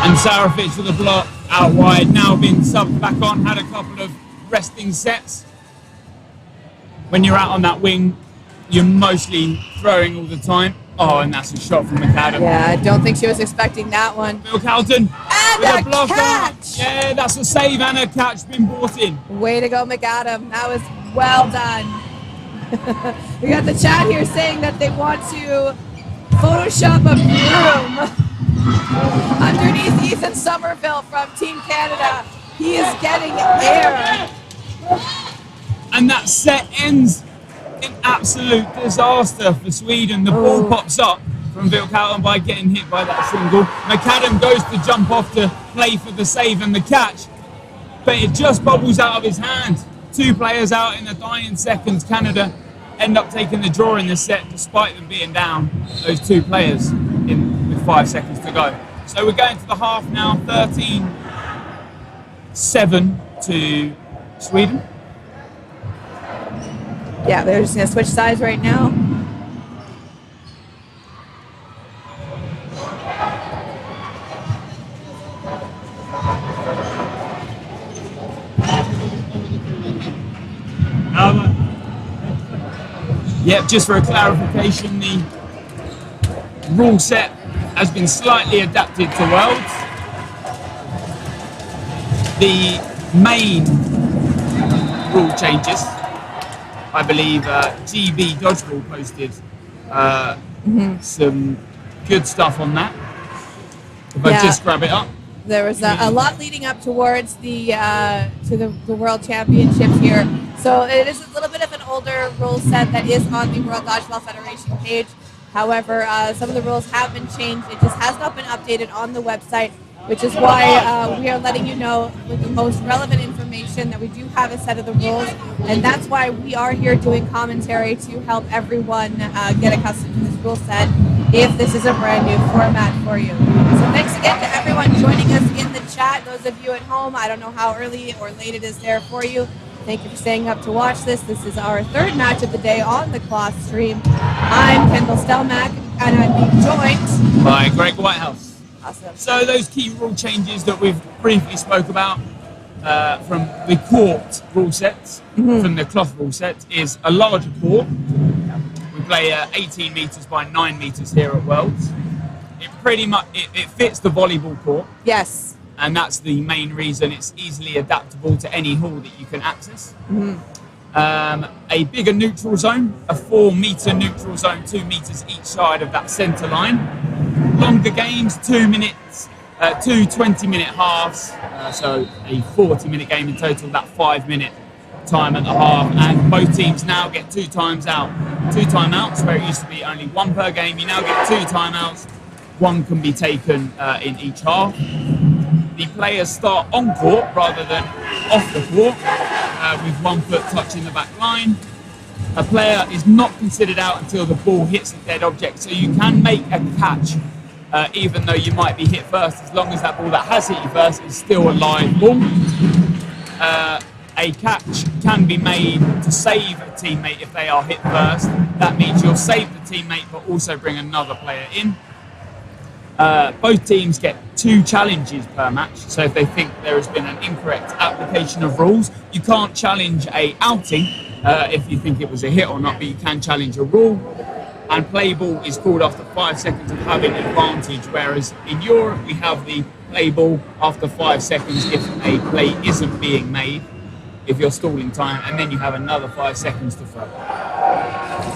And Sarafich with a block out wide, now been subbed back on, had a couple of resting sets. When you're out on that wing, you're mostly throwing all the time. Oh, and that's a shot from McAdam. Yeah, I don't think she was expecting that one. Bill Calton and with a a block. catch! Yeah, that's a save and a catch been brought in. Way to go, McAdam. That was well done. We got the chat here saying that they want to Photoshop a broom underneath Ethan Somerville from Team Canada. He is getting air. And that set ends in absolute disaster for Sweden. The ball pops up from Vilkalten by getting hit by that single. McAdam goes to jump off to play for the save and the catch, but it just bubbles out of his hand. 2 players out in the dying seconds. Canada end up taking the draw in the set despite them being down, those 2 players, with 5 seconds to go. So we're going to the half now, 13-7 to Sweden. Yeah, they're just going to switch sides right now. Yep, just for a clarification, the rule set has been slightly adapted to Worlds. The main rule changes, I believe GB Dodgeball posted some good stuff on that. If I just grab it up. There was a lot leading up towards the World Championships here. So it is a little bit of an older rule set that is on the World Dodgeball Federation page. However, some of the rules have been changed. It just has not been updated on the website, which is why we are letting you know with the most relevant information that we do have a set of the rules. And that's why we are here doing commentary to help everyone get accustomed to this rule set if this is a brand new format for you. So thanks again to everyone joining us in the chat. Those of you at home, I don't know how early or late it is there for you. Thank you for staying up to watch this. This is our 3rd match of the day on the Cloth stream. I'm Kendall Stelmack, and I'm being joined by Greg Whitehouse. Awesome. So those key rule changes that we've briefly spoke about from the court rule sets, from the cloth rule set, is a larger court. We play 18 metres by 9 metres here at Worlds. It pretty much it fits the volleyball court. Yes. And that's the main reason it's easily adaptable to any hall that you can access. A bigger neutral zone, a 4-metre neutral zone, 2 metres each side of that centre line. Longer games, 2 minutes, 2 20-minute halves, so a 40-minute game in total, that 5-minute time at the half, and both teams now get 2 times out. 2 timeouts, where it used to be only 1 per game, you now get 2 timeouts. 1 can be taken in each half. The players start on court rather than off the court, with 1 foot touching the back line. A player is not considered out until the ball hits a dead object, so you can make a catch even though you might be hit first, as long as that ball that has hit you first is still a live ball. A catch can be made to save a teammate if they are hit first. That means you'll save the teammate but also bring another player in. Both teams get 2 challenges per match, so if they think there has been an incorrect application of rules, you can't challenge a outing if you think it was a hit or not, but you can challenge a rule. And play ball is called after 5 seconds of having advantage, whereas in Europe we have the play ball after 5 seconds if a play isn't being made, if you're stalling time, and then you have another 5 seconds to throw.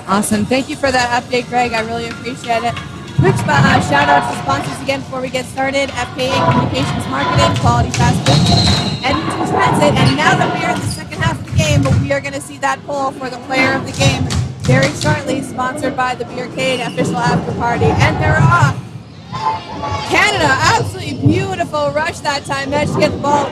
Awesome. Thank you for that update, Greg. I really appreciate it. Quick shout out to sponsors again before we get started. FKA Communications Marketing, Quality Fast Food, Edmonton Transit. And now that we are in the second half of the game, we are going to see that poll for the player of the game very shortly, sponsored by the Beercade official after party. And they're off. Canada, absolutely beautiful rush that time. Managed to get the ball.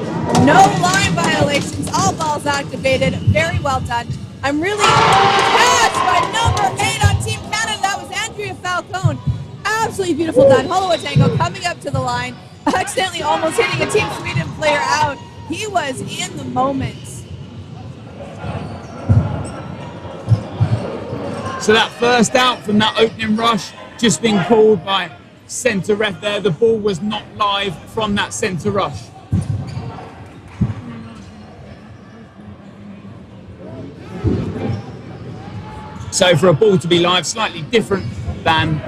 No line violations. All balls activated. Very well done. I'm really catch by number 8 on Team Canada. That was Andrea Falcone. Absolutely beautiful done. Holowatango coming up to the line. accidentally almost hitting a Team Sweden player out. He was in the moment. So that first out from that opening rush just been called by centre ref there. The ball was not live from that centre rush. So for a ball to be live, slightly different than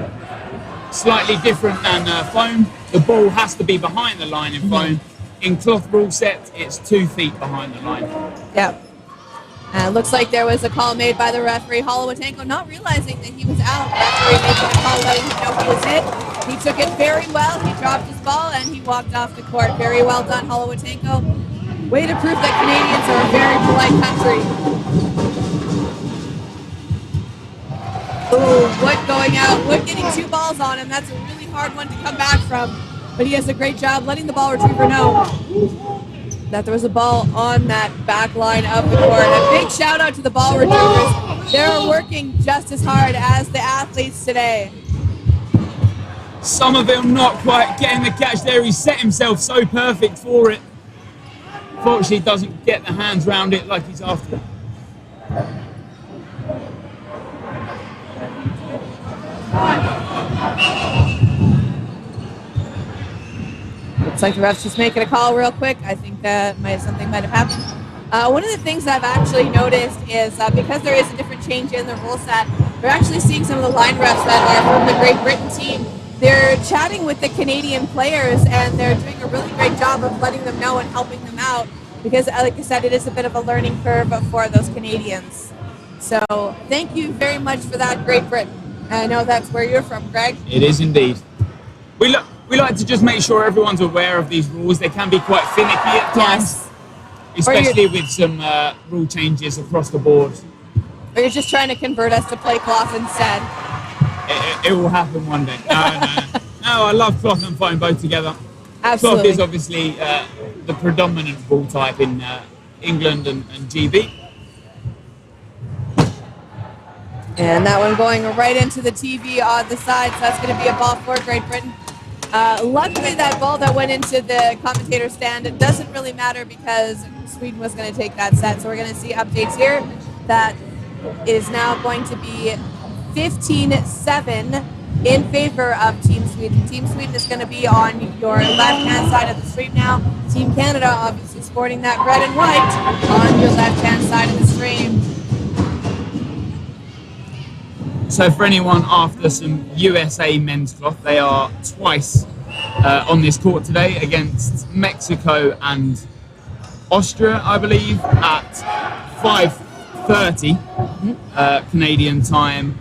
foam. The ball has to be behind the line in foam. In cloth rule set, it's 2 feet behind the line. Yep. Looks like there was a call made by the referee, Holowatenko, not realizing that he was out. The referee making a call letting him know he was hit. He took it very well. He dropped his ball and he walked off the court. Very well done, Holowatenko. Way to prove that Canadians are a very polite country. Ooh, Wood going out. Wood getting 2 balls on him. That's a really hard one to come back from. But he has a great job letting the ball retriever know that there was a ball on that back line of the court. A big shout out to the ball retrievers. They're working just as hard as the athletes today. Somerville not quite getting the catch there. He set himself so perfect for it. Fortunately, doesn't get the hands round it like he's after. Looks like the ref's just making a call real quick. I think something might have happened. One of the things I've actually noticed is because there is a different change in the rule set, we're actually seeing some of the line refs that are from the Great Britain team. They're chatting with the Canadian players and they're doing a really great job of letting them know and helping them out because, like I said, it is a bit of a learning curve for those Canadians. So thank you very much for that, Great Britain. I know that's where you're from, Greg. It is indeed. We like to just make sure everyone's aware of these rules. They can be quite finicky at times, especially with some rule changes across the board. Or you're just trying to convert us to play cloth instead. It will happen one day. No, I love cloth and foam both together. Absolutely. Cloth is obviously the predominant ball type in England and GB. And that one going right into the TV on the side, so that's going to be a ball for Great Britain. Luckily, that ball that went into the commentator stand, it doesn't really matter because Sweden was going to take that set. So we're going to see updates here. That is now going to be 15-7 in favor of Team Sweden. Team Sweden is going to be on your left-hand side of the stream now. Team Canada obviously sporting that red and white on your left-hand side of the stream. So for anyone after some USA men's cloth, they are twice on this court today against Mexico and Austria, I believe, at 5:30 Canadian time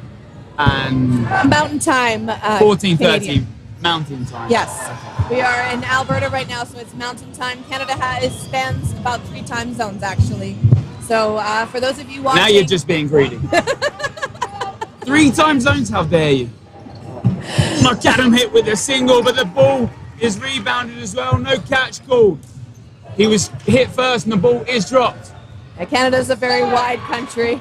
and Mountain time. 14:30 Mountain time. Yes. We are in Alberta right now, so it's Mountain time. Canada spans about 3 time zones, actually. So for those of you watching... Now you're just being greedy. 3 time zones? How dare you? McAdam hit with a single, but the ball is rebounded as well. No catch called. He was hit first and the ball is dropped. Canada's a very wide country.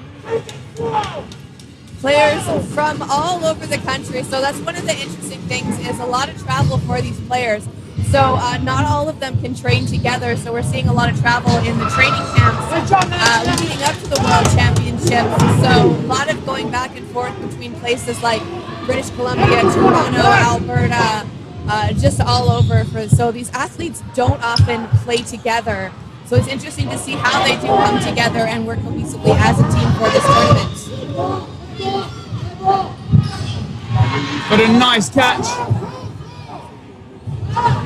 Players from all over the country. So that's one of the interesting things is a lot of travel for these players. So not all of them can train together. So we're seeing a lot of travel in the training camps leading up to the World Championships. So a lot of going back and forth between places like British Columbia, Toronto, Alberta, just all over. So these athletes don't often play together. So it's interesting to see how they do come together and work cohesively as a team for this tournament. But a nice catch.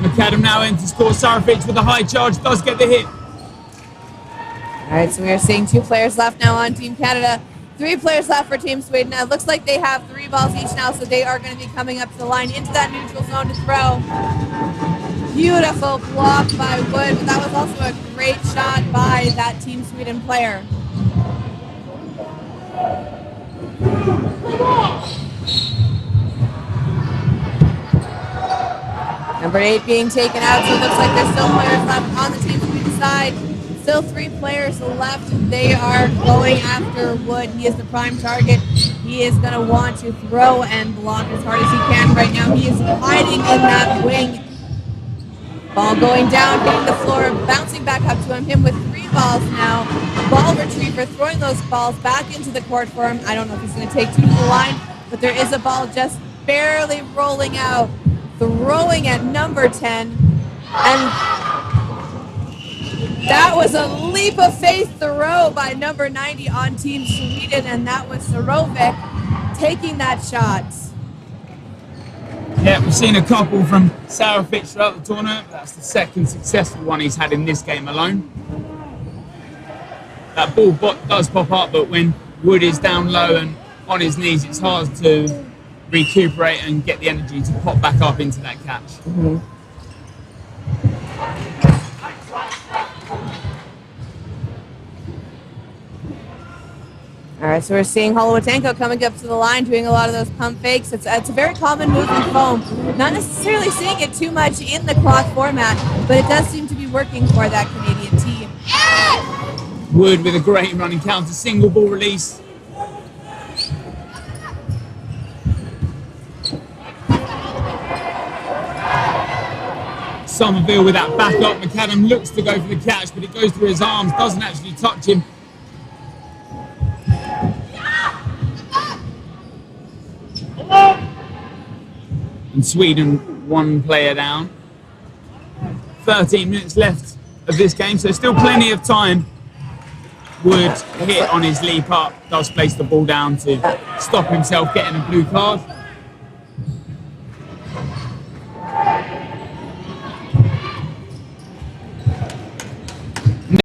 McAdam now enters court. Sarafix with a high charge does get the hit. All right, so we are seeing 2 players left now on Team Canada. 3 players left for Team Sweden. Now, it looks like they have 3 balls each now, so they are going to be coming up to the line into that neutral zone to throw. Beautiful block by Wood, but that was also a great shot by that Team Sweden player. Number 8 being taken out, so it looks like there's still players left on the Team Sweden side. Still 3 players left. They are going after Wood. He is the prime target. He is going to want to throw and block as hard as he can right now. He is hiding in that wing. Ball going down, hitting the floor, bouncing back up to him with 3 balls now. Ball retriever throwing those balls back into the court for him. I don't know if he's going to take 2 to the line, but there is a ball just barely rolling out, throwing at number 10. And that was a leap of faith throw by number 90 on Team Sweden, and that was Sorovic taking that shot. Yeah, we've seen a couple from Sarafic throughout the tournament. That's the second successful one he's had in this game alone. That ball does pop up, but when Wood is down low and on his knees, it's hard to recuperate and get the energy to pop back up into that catch. Mm-hmm. All right, so we're seeing Holowatenko coming up to the line, doing a lot of those pump fakes. It's a very common move in foam. Not necessarily seeing it too much in the cloth format, but it does seem to be working for that Canadian team. Wood with a great running counter, single ball release. Somerville with that back up. McAdam looks to go for the catch, but it goes through his arms, doesn't actually touch him. And Sweden 1 player down. 13 minutes left of this game, so still plenty of time. Wood hit on his leap up, does place the ball down to stop himself getting a blue card.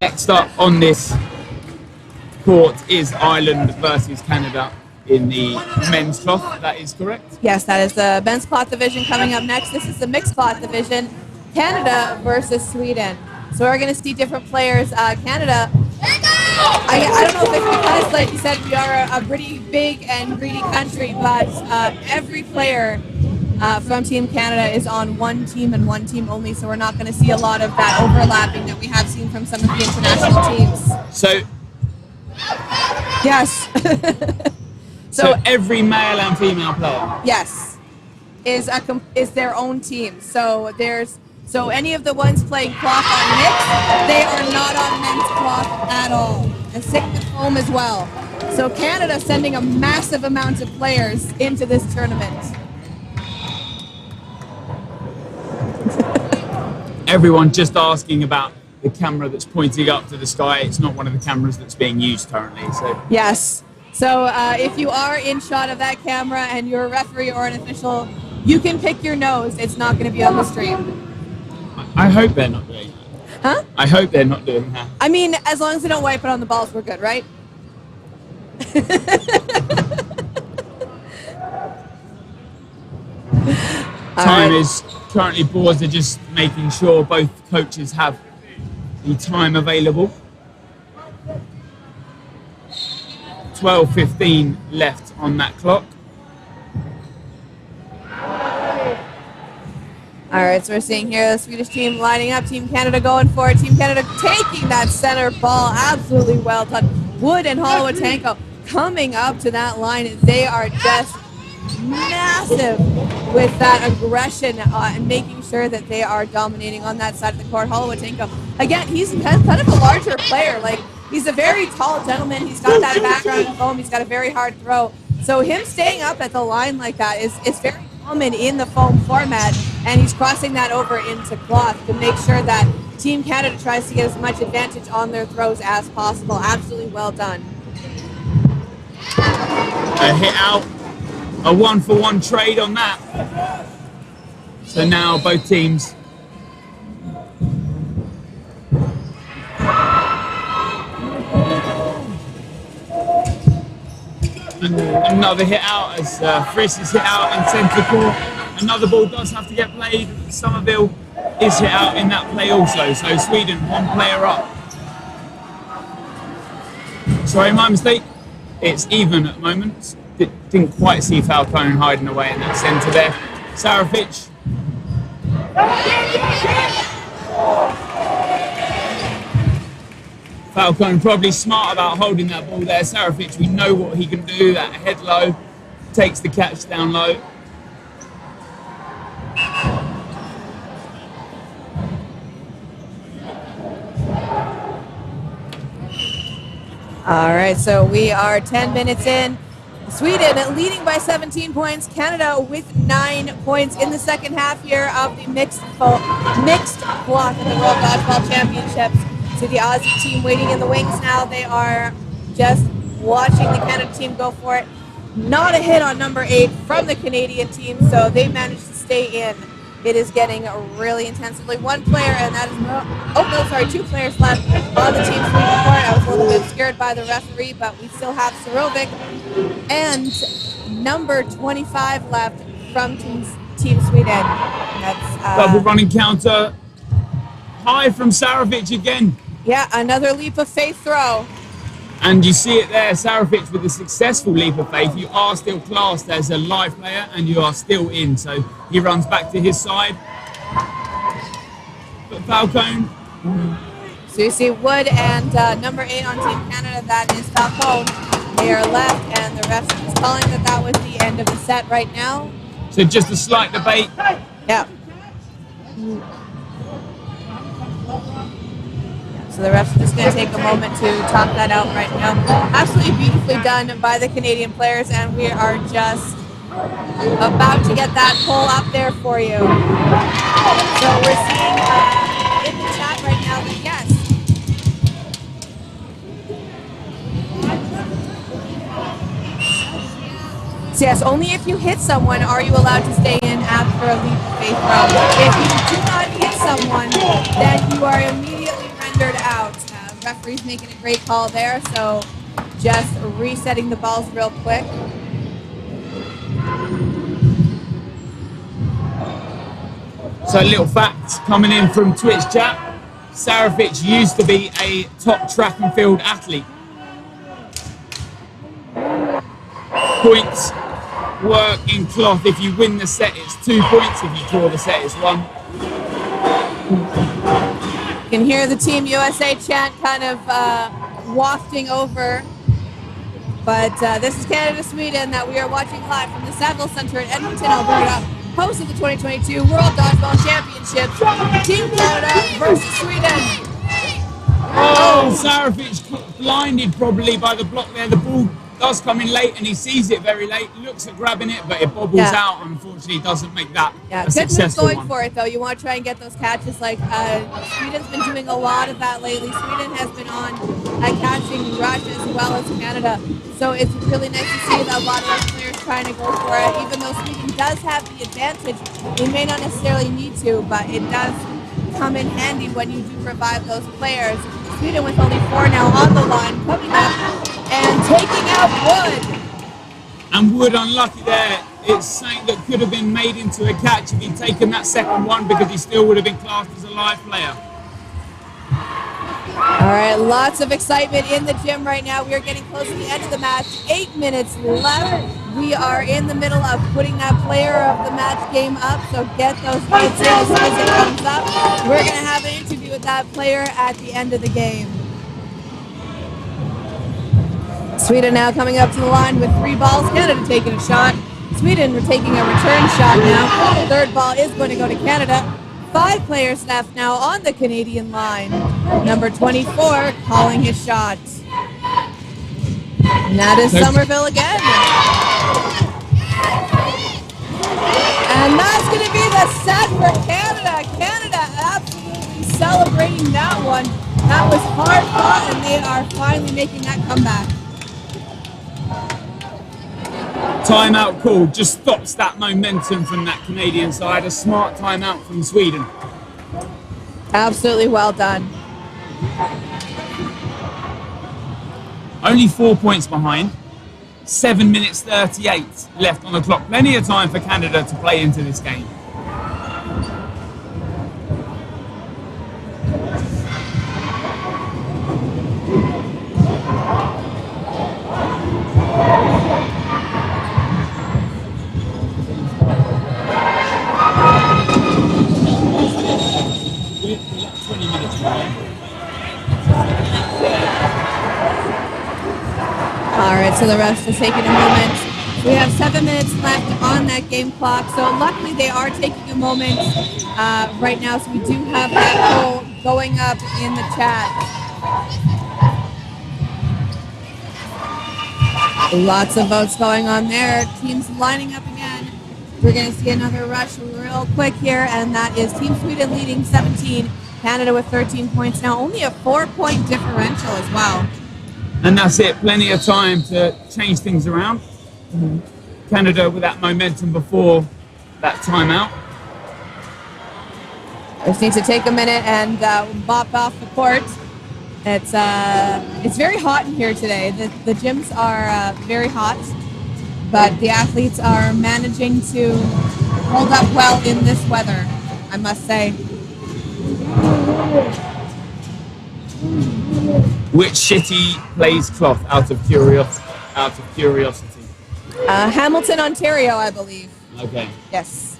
Next up on this court is Ireland versus Canada in the men's cloth. That is correct? Yes, that is the men's cloth division coming up next. This is the mixed cloth division, Canada versus Sweden. So we're going to see different players. Canada, I don't know if it's because, like you said, we are a pretty big and greedy country, but every player from Team Canada is on one team and one team only, so we're not going to see a lot of that overlapping that we have seen from some of the international teams. So, yes. So every male and female player? Yes, is their own team. So any of the ones playing cloth on mixed, they are not on men's cloth at all. And same with foam as well. So Canada sending a massive amount of players into this tournament. Everyone just asking about the camera that's pointing up to the sky. It's not one of the cameras that's being used currently. So yes. So if you are in shot of that camera and you're a referee or an official, you can pick your nose. It's not going to be on the stream. I hope they're not doing that. Huh? I hope they're not doing that. I mean, as long as they don't wipe it on the balls, we're good, right? Time is currently boards are just making sure both coaches have the time available. 12:15 left on that clock. All right, so we're seeing here the Swedish team lining up, Team Canada going for it. Team Canada taking that center ball, absolutely well done. Wood and Holowatenko coming up to that line, and they are just massive with that aggression and making sure that they are dominating on that side of the court. Holowatenko, again, he's kind of a larger player. Like, he's a very tall gentleman. He's got that background in foam. He's got a very hard throw. So him staying up at the line like that is very common in the foam format, and he's crossing that over into cloth to make sure that Team Canada tries to get as much advantage on their throws as possible. Absolutely well done. A hit out, a 1-for-1 trade on that. So now both teams another hit out as Friss is hit out in centre court. Another ball does have to get played. Somerville is hit out in that play also. So Sweden 1 player up. Sorry, my mistake. It's even at the moment. Didn't quite see Falcone hiding away in that centre there. Sarafic. Falcone probably smart about holding that ball there. Sarafic, we know what he can do. That head low, takes the catch down low. All right, so we are 10 minutes in. Sweden leading by 17 points. Canada with 9 points in the second half here of the mixed block of the World Dodgeball Championships. See the Aussie team waiting in the wings now. They are just watching the Canada team go for it. Not a hit on number 8 from the Canadian team, so they managed to stay in. It is getting really intensively. One player, and that is, 2 players left on the team Sweden court. I was a little bit scared by the referee, but we still have Sarovic and number 25 left from Team Sweden. That's double running counter. High from Sarovic again. Yeah, another leap of faith throw. And you see it there, Sarovic with a successful leap of faith. You are still classed as a live player and you are still in. So he runs back to his side. But Falcone. So you see Wood and number 8 on Team Canada, that is Falcone. They are left, and the ref is calling that was the end of the set right now. So just a slight debate. Yeah. So the ref's just going to take a moment to talk that out right now. Absolutely beautifully done by the Canadian players, and we are just about to get that poll up there for you. So we're seeing in the chat right now that yes. So yes, only if you hit someone are you allowed to stay in after a leap of faith throw. If you do not hit someone, then you are immediately rendered out. Referee's making a great call there, so just resetting the balls real quick. So a little fact coming in from Twitch chat. Sarovic used to be a top track and field athlete. Points work in cloth. If you win the set, it's 2 points. If you draw the set, it's 1. You can hear the Team USA chant kind of wafting over. But this is Canada-Sweden that we are watching live from the Saville Center in Edmonton, Alberta, host of the 2022 World Dodgeball Championships. Team Canada versus Sweden. Oh, Sarovic blinded probably by the block there. The ball does come in late and he sees it very late, looks at grabbing it, but it bobbles out. Unfortunately, doesn't make that a successful going one. for it though. You want to try and get those catches. Like Sweden's been doing a lot of that lately. Sweden has been on catching Russia as well as Canada. So it's really nice to see that a lot of our players trying to go for it. Even though Sweden does have the advantage, they may not necessarily need to, but it does come in handy when you do revive those players. Sweden with only 4 now on the line, coming up and taking out Wood. And Wood unlucky there. It's something that could have been made into a catch if he'd taken that second one, because he still would have been classed as a live player. All right, lots of excitement in the gym right now. We are getting close to the end of the match. 8 minutes left. We are in the middle of putting that player of the match game up, so get those votes in as soon as it comes up. We're going to have an interview with that player at the end of the game. Sweden now coming up to the line with 3 balls. Canada taking a shot. Sweden are taking a return shot now. Third ball is going to go to Canada. 5 players left now on the Canadian line. Number 24 calling his shot. And that is Somerville again. And that's going to be the set for Canada. Canada absolutely celebrating that one. That was hard fought, and they are finally making that comeback. Timeout call just stops that momentum from that Canadian side. A smart timeout from Sweden. Absolutely well done. Only 4 points behind. 7 minutes 38 left on the clock. Plenty of time for Canada to play into this game. All right, so the refs are taking a moment. We have 7 minutes left on that game clock, so luckily they are taking a moment right now, so we do have that poll going up in the chat. Lots of votes going on there. Teams lining up again. We're going to see another rush real quick here, and that is Team Sweden leading 17, Canada with 13 points now. Only a 4-point differential as well. And that's it. Plenty of time to change things around. Canada with that momentum before that timeout. Just need to take a minute and mop off the court. It's very hot in here today. The gyms are very hot, but the athletes are managing to hold up well in this weather, I must say. Which city plays cloth? Out of curiosity. Hamilton, Ontario, I believe. Okay. Yes.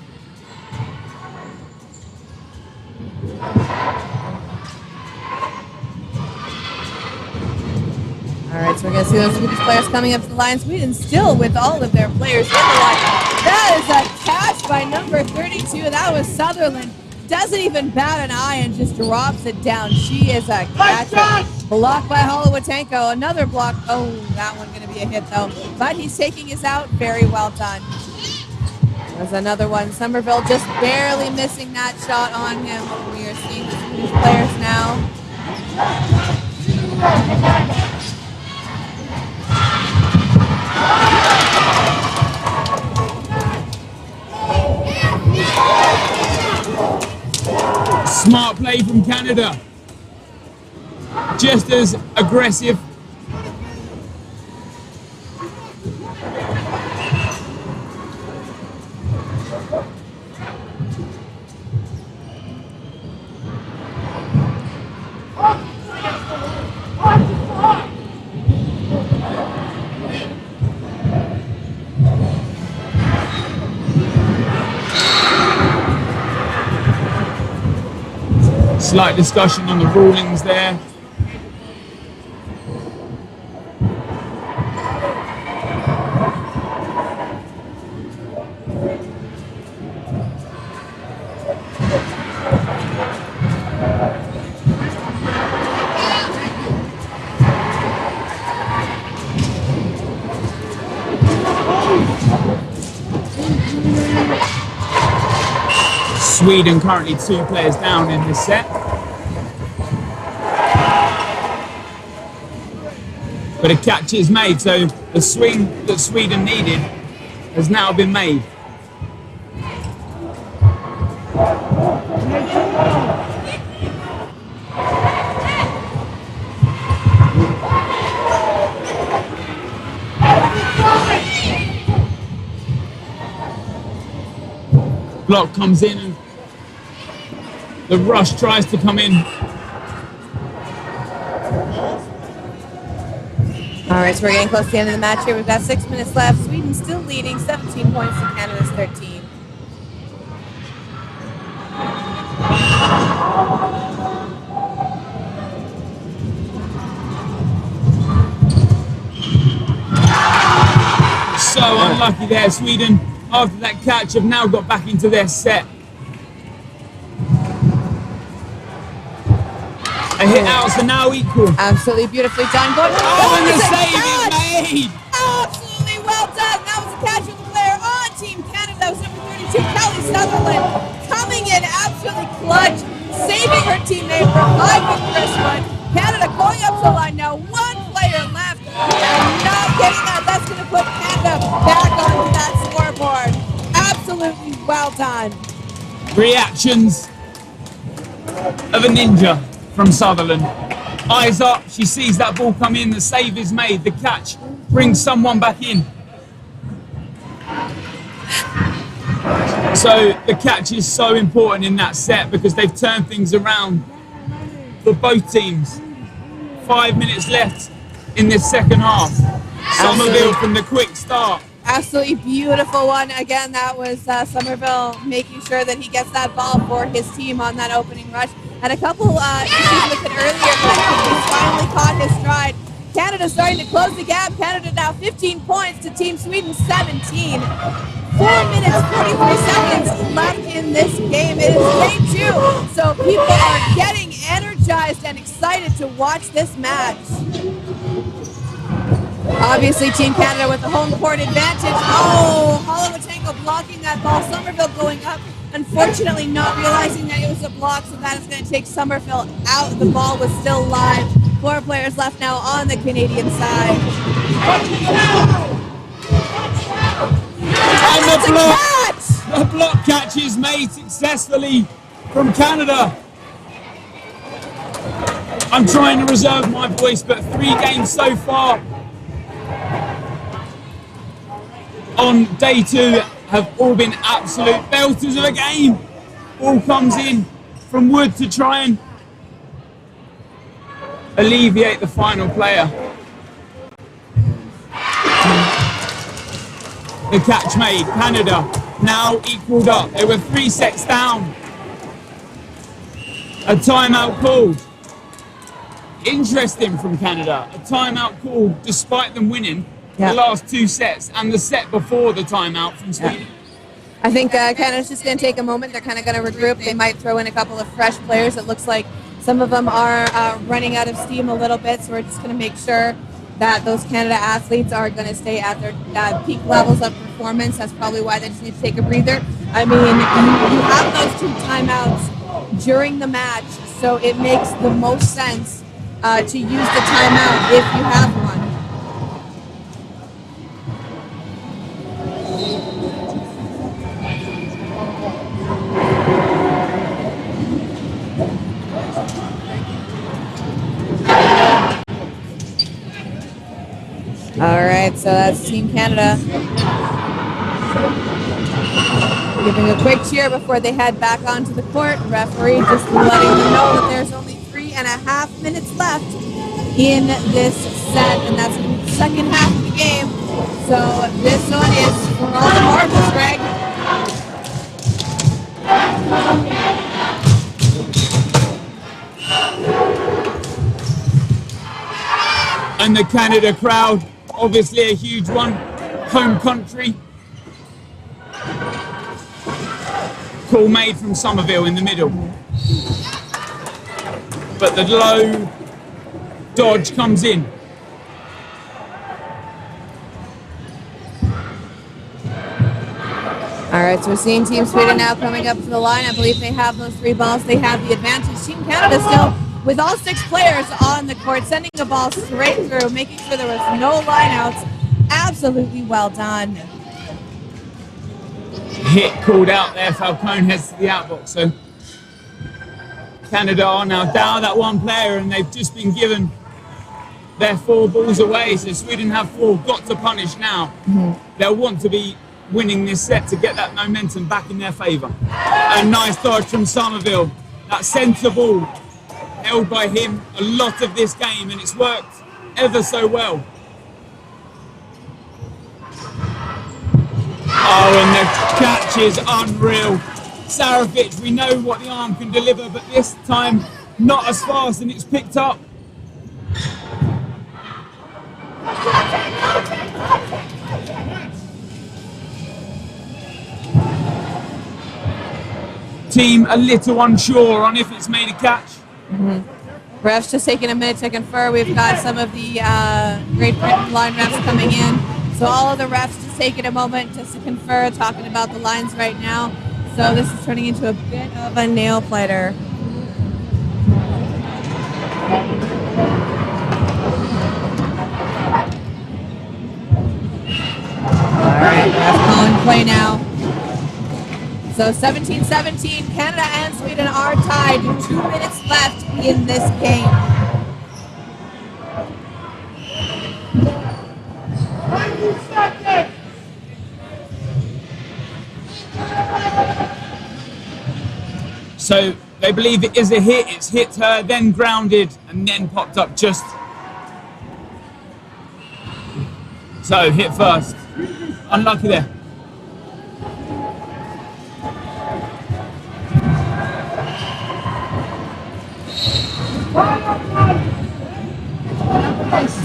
All right, so we're going to see those Swedish players coming up to the line. Sweden still with all of their players in the line. That is a catch by number 32. That was Sutherland. Doesn't even bat an eye and just drops it down. She is a catcher. Blocked by Holowatenko. Another block. Oh, that one going to be a hit, though. But he's taking his out. Very well done. There's another one. Somerville just barely missing that shot on him. We are seeing the Swedish players now. Smart play from Canada. Just as aggressive. Slight discussion on the rulings there. Sweden currently 2 players down in this set. But a catch is made, so the swing that Sweden needed has now been made. Block comes in and the rush tries to come in. All right, so we're getting close to the end of the match here. We've got 6 minutes left. Sweden still leading, 17 points to Canada's 13. So unlucky there, Sweden. After that catch, have now got back into their set. A hit out, so now equal. Absolutely beautifully done. Going and the save is made. Absolutely well done. That was a catch of the player on Team Canada. That was number 32, Kelly Sutherland, coming in absolutely clutch, saving her teammate from high this one. Canada going up to the line now. 1 player left. And not getting that. That's going to put Canada back onto that scoreboard. Absolutely well done. Reactions of a ninja from Sutherland. Eyes up, she sees that ball come in, the save is made, the catch brings someone back in. So the catch is so important in that set because they've turned things around for both teams. 5 minutes left in this second half. Somerville from the quick start. Absolutely beautiful one. Again, that was Somerville making sure that he gets that ball for his team on that opening rush. Had a couple issues with it earlier, but he's finally caught his stride. Canada starting to close the gap. Canada now 15 points to Team Sweden 17. 4 minutes, 43 seconds left in this game. It is game 2, so people are getting energized and excited to watch this match. Obviously, Team Canada with the home court advantage. Oh, Holomatenko blocking that ball. Somerville going up. Unfortunately, not realizing that it was a block, so that is going to take Somerville out. The ball was still live. 4 players left now on the Canadian side. And the block catch is made successfully from Canada. I'm trying to reserve my voice, but 3 games so far on day 2 have all been absolute belters of a game. Ball comes in from Wood to try and alleviate the final player. The catch made. Canada now equaled up. They were 3 sets down. A timeout called. Interesting from Canada. A timeout called despite them winning the last 2 sets and the set before the timeout from Sweden. I think Canada's just going to take a moment. They're kind of going to regroup. They might throw in a couple of fresh players. It looks like some of them are running out of steam a little bit, so we're just going to make sure that those Canada athletes are going to stay at their peak levels of performance. That's probably why they just need to take a breather. I mean, you have those 2 timeouts during the match, so it makes the most sense to use the timeout if you have one. All right, so that's Team Canada giving a quick cheer before they head back onto the court. Referee just letting them know that there's only 3.5 minutes left in this set, and that's going to be the second half of the game. So this one is for all the marbles, Greg. And the Canada crowd, obviously a huge one, home country. Call made from Somerville in the middle. But the low dodge comes in. All right, so we're seeing Team Sweden now coming up to the line. I believe they have those 3 balls. They have the advantage. Team Canada still with all 6 players on the court, sending the ball straight through, making sure there was no lineouts. Absolutely well done. Hit called out there. Falcone heads to the outbox. So Canada are now down that 1 player, and they've just been given their 4 balls away. So Sweden have 4. Got to punish now. They'll want to be winning this set to get that momentum back in their favour. A nice dodge from Somerville. That centre ball held by him a lot of this game, and it's worked ever so well. Oh, and the catch is unreal. Sarafic, we know what the arm can deliver, but this time not as fast, and it's picked up. Team a little unsure on if it's made a catch. Refs just taking a minute to confer. We've got some of the Great Britain line refs coming in. So all of the refs just taking a moment just to confer, talking about the lines right now. So this is turning into a bit of a nail biter. All right, ref calling play now. So 17-17, Canada and Sweden are tied. 2 minutes left in this game. So they believe it is a hit. It's hit her, then grounded, and then popped up just. So hit first. Unlucky there.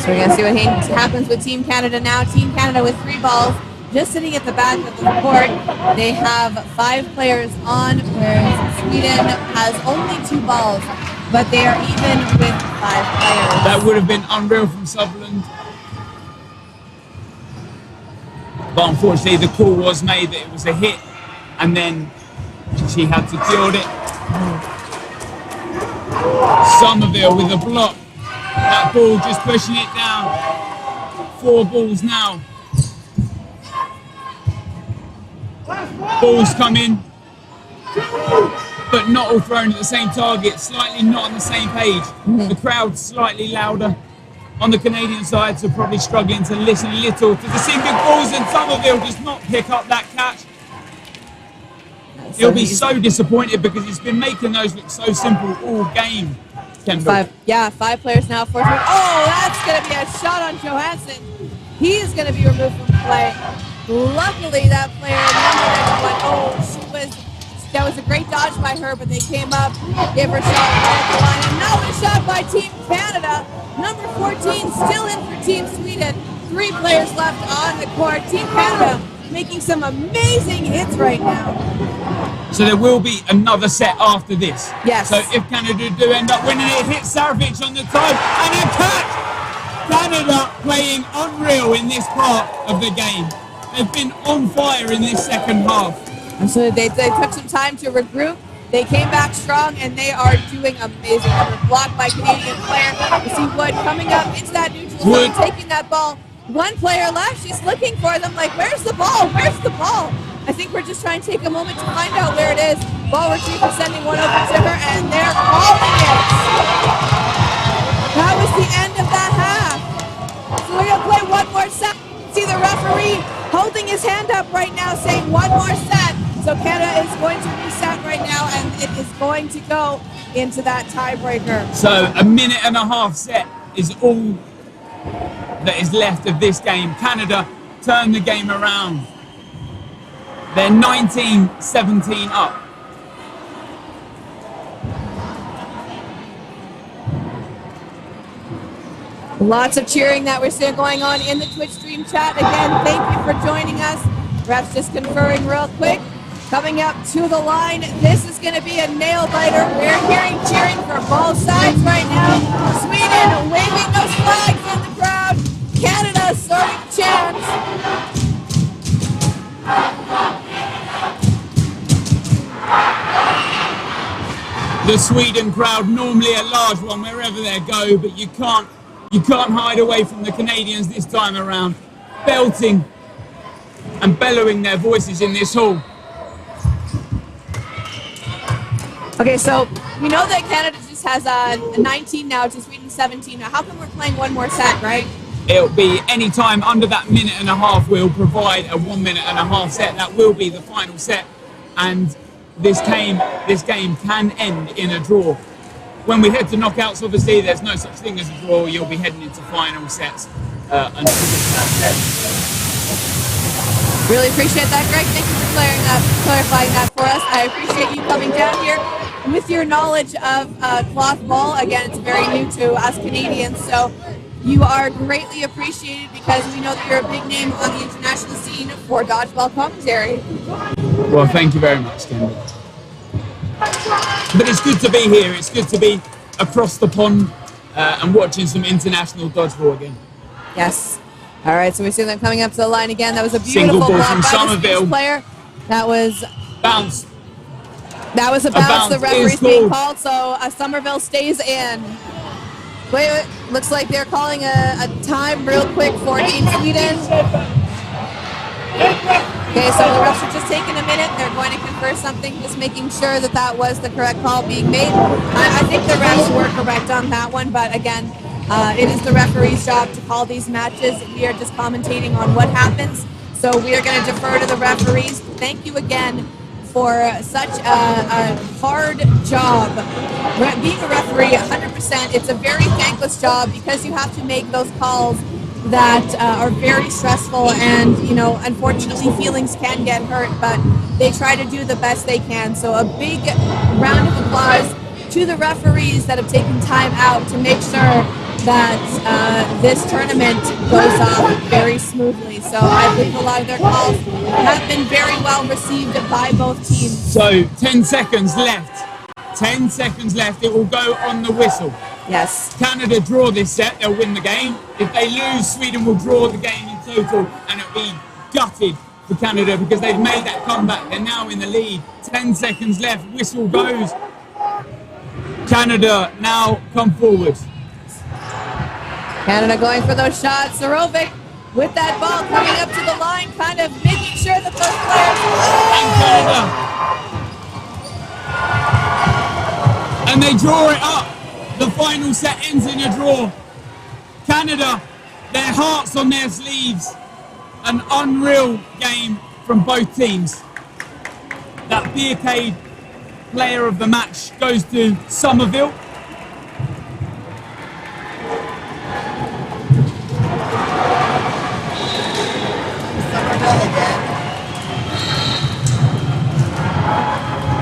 So we're going to see what happens with Team Canada now. Team Canada with 3 balls, just sitting at the back of the court. They have 5 players on, whereas Sweden has only 2 balls, but they are even with 5 players. That would have been unreal from Sutherland. But unfortunately, the call was made that it was a hit, and then she had to field it. Somerville with a block. That ball just pushing it down. 4 balls now. Balls come in, but not all thrown at the same target. Slightly not on the same page. The crowd's slightly louder on the Canadian side, so probably struggling to listen a little to the single balls, and Somerville does not pick up that catch. He'll be so disappointed because he's been making those look so simple all game. Five players now. 4-3. Oh, that's going to be a shot on Johansson. He is going to be removed from play. Luckily, that player that was a great dodge by her, but they came up, gave her a shot right at the line. And now a shot by Team Canada. Number 14 still in for Team Sweden. 3 players left on the court. Team Canada making some amazing hits right now. So there will be another set after this. Yes. So if Canada do end up winning it, hit Sarovic on the time and a catch! Canada playing unreal in this part of the game. They've been on fire in this second half. Absolutely. They took some time to regroup. They came back strong, and they are doing amazing. They're blocked by Canadian player. You see Wood coming up into that neutral zone, taking that ball. 1 player left. She's looking for them like, where's the ball? Where's the ball? I think we're just trying to take a moment to find out where it is. Ball retriever sending one over to her, and they're calling it. That was the end of that half. So we're going to play one more set. See the referee holding his hand up right now saying one more set. So Canada is going to reset right now, and it is going to go into that tiebreaker. So a minute and a half set is all that is left of this game. Canada turn the game around. They're 19-17 up. Lots of cheering that we're still going on in the Twitch stream chat. Again, thank you for joining us. Refs just conferring real quick. Coming up to the line, this is going to be a nail biter. We're hearing cheering from both sides right now. Sweden waving those flags in the crowd. Canada starting to chant. The Sweden crowd, normally a large one wherever they go, but you can't hide away from the Canadians this time around, belting and bellowing their voices in this hall. Okay, so we know that Canada just has a 19 now to Sweden 17. Now, how come we're playing one more set, right? It'll be any time under that minute and a half. We'll provide a 1 minute and a half set. That will be the final set, and this game can end in a draw. When we head to knockouts, obviously, there's no such thing as a draw. You'll be heading into final sets. Really appreciate that, Greg. Thank you for clarifying that for us. I appreciate you coming down here with your knowledge of cloth ball. Again, it's very new to us Canadians, so you are greatly appreciated because we know that you're a big name on the international scene for dodgeball commentary. Well, thank you very much, Kendall. But it's good to be here. It's good to be across the pond and watching some international dodgeball again. Yes. All right, so we see them coming up to the line again. That was a beautiful ball block from by Somerville. the player. That was bounce. That was a bounce. The referee's being called, so Somerville stays in. Wait, looks like they're calling a time real quick for Team Sweden. Okay, so the refs are just taking a minute. They're going to confer something, just making sure that that was the correct call being made. I think the refs were correct on that one, but again, it is the referee's job to call these matches. We are just commentating on what happens, so we are going to defer to the referees. Thank you again for such a hard job. Being a referee, 100%, it's a very thankless job because you have to make those calls that are very stressful, and unfortunately feelings can get hurt, but they try to do the best they can. So a big round of applause to the referees that have taken time out to make sure that this tournament goes off very smoothly. So I believe a lot of their calls have been very well received by both teams. So 10 seconds left. 10 seconds left. It will go on the whistle. Yes. Canada draw this set, they'll win the game. If they lose, Sweden will draw the game in total, and it'll be gutted for Canada because they've made that comeback. They're now in the lead. 10 seconds left. Whistle goes. Canada now come forward. Canada going for those shots. Sorovic with that ball coming up to the line, kind of making sure that those players. And they draw it up. The final set ends in a draw. Canada, their hearts on their sleeves. An unreal game from both teams. That Beercade player of the match goes to Somerville.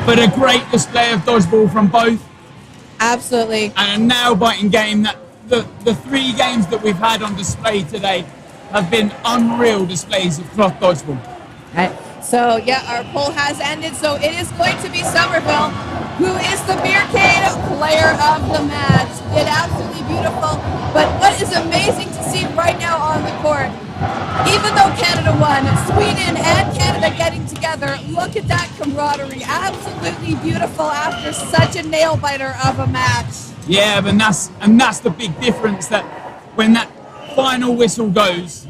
But a great display of dodgeball from both. Absolutely. And a nail-biting game. That the 3 games that we've had on display today have been unreal displays of cloth dodgeball. Right. So yeah, our poll has ended. So it is going to be Somerville, who is the Beercade player of the match. Did absolutely beautiful. But what is amazing to see right now on the court, even though Canada won, Sweden and Canada getting together, look at that camaraderie. Absolutely beautiful after such a nail biter of a match. Yeah, but that's the big difference, that when that final whistle goes,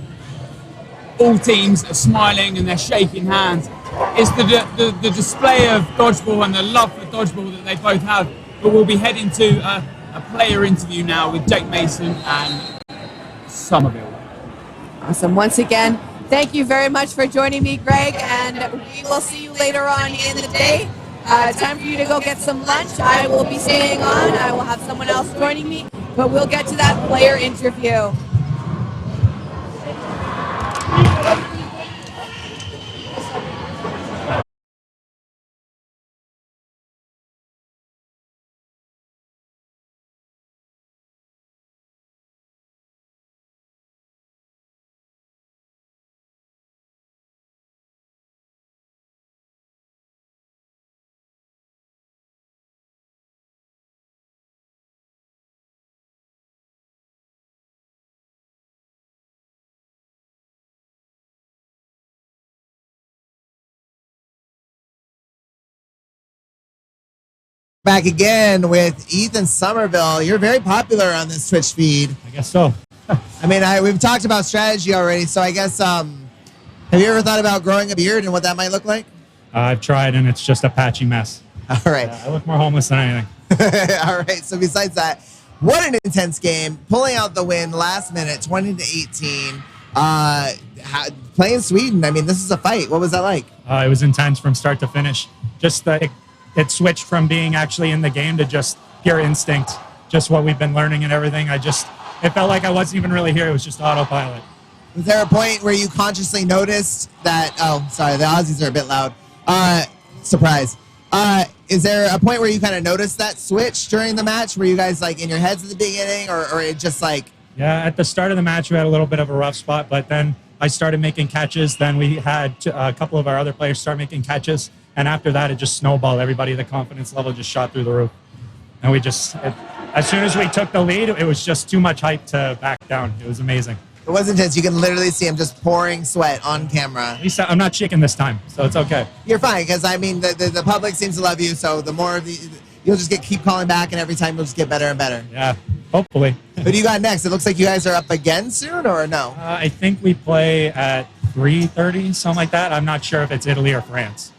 all teams are smiling and they're shaking hands. It's the display of dodgeball and the love for dodgeball that they both have. But we'll be heading to a player interview now with Jake Mason and Somerville. Awesome. Once again, thank you very much for joining me, Greg, and we will see you later on in the day. Time for you to go get some lunch. I will be staying on. I will have someone else joining me, but we'll get to that player interview. Back again with Ethan Somerville. You're very popular on this Twitch feed. I guess so. I mean, we've talked about strategy already, so I guess, have you ever thought about growing a beard and what that might look like? I've tried, and it's just a patchy mess. All right. I look more homeless than anything. All right. So besides that, what an intense game. Pulling out the win last minute, 20-18. Playing Sweden, I mean, this is a fight. What was that like? It was intense from start to finish. Just it switched from being actually in the game to just pure instinct, just what we've been learning and everything. It felt like I wasn't even really here. It was just autopilot. Was there a point where you consciously noticed that, oh, sorry, the Aussies are a bit loud. Surprise. Is there a point where you kind of noticed that switch during the match? Were you guys like in your heads at the beginning, or it just like? Yeah, at the start of the match, we had a little bit of a rough spot, but then I started making catches. Then we had a couple of our other players start making catches. And after that, it just snowballed. Everybody, the confidence level just shot through the roof. And as soon as we took the lead, it was just too much hype to back down. It was amazing. It was intense. You can literally see him just pouring sweat on camera. At least I'm not shaking this time, so it's okay. You're fine, because I mean, the public seems to love you, so the more of you'll just keep calling back, and every time you'll just get better and better. Yeah, hopefully. Who do you got next? It looks like you guys are up again soon, or no? I think we play at 3:30, something like that. I'm not sure if it's Italy or France.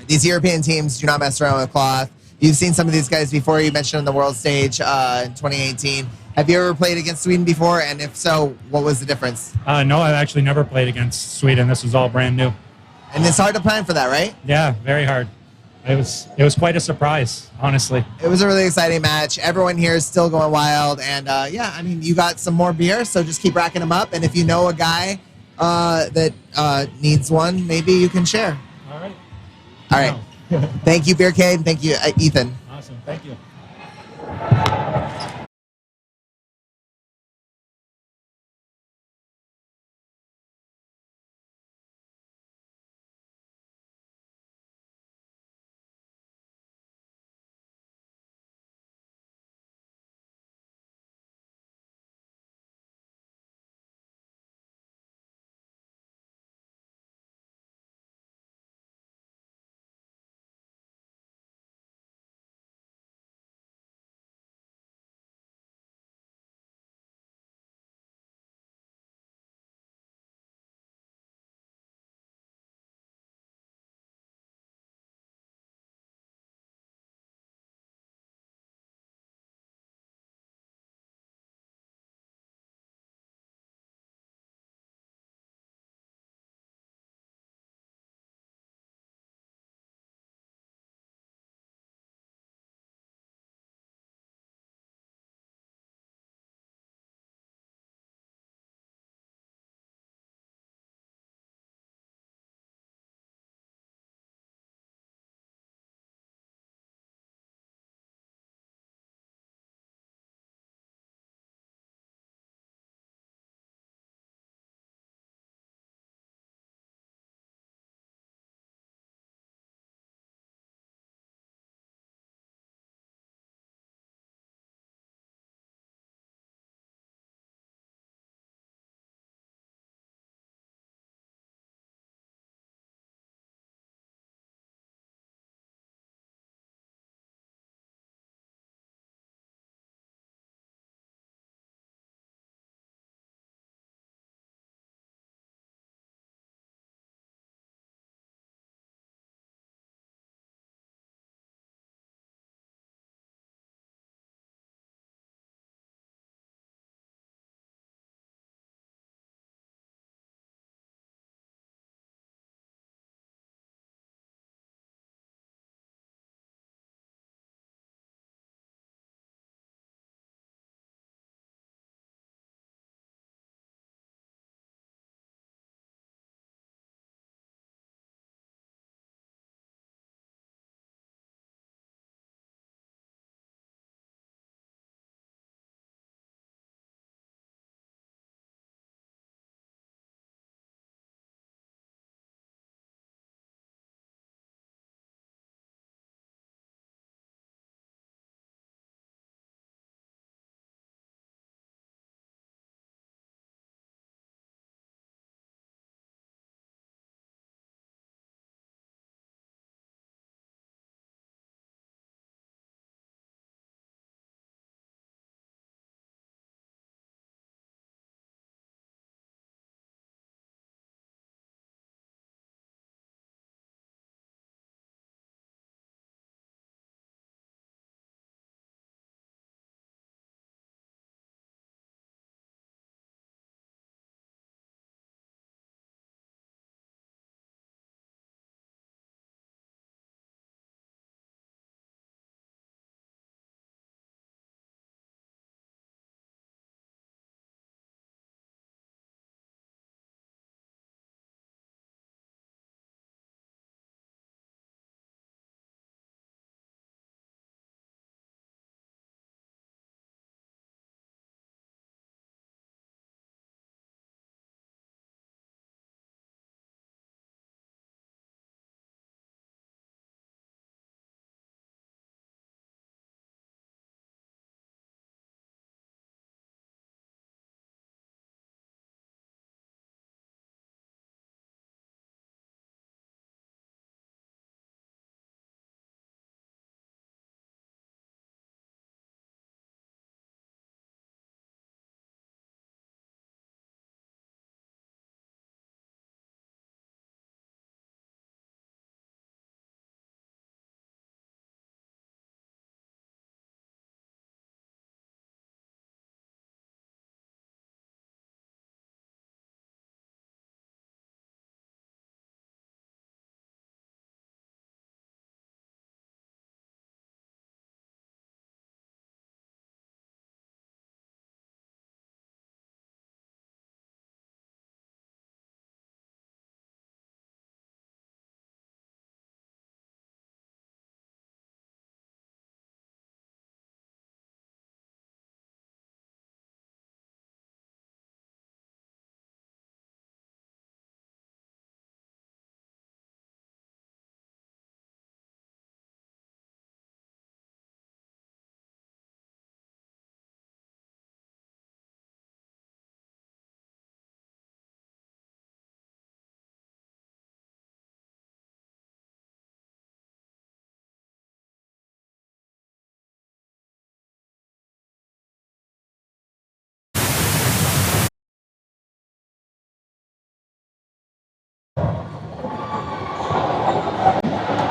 These European teams do not mess around with cloth. You've seen some of these guys before. You mentioned on the world stage in 2018. Have you ever played against Sweden before? And if so, what was the difference? No, I've actually never played against Sweden. This was all brand new. And it's hard to plan for that, right? Yeah, very hard. It was quite a surprise, honestly. It was a really exciting match. Everyone here is still going wild. And yeah, I mean, you got some more beer, so just keep racking them up. And if you know a guy that needs one, maybe you can share. All right. All right. Thank you, Beercade. Thank you, Ethan. Awesome. Thank you.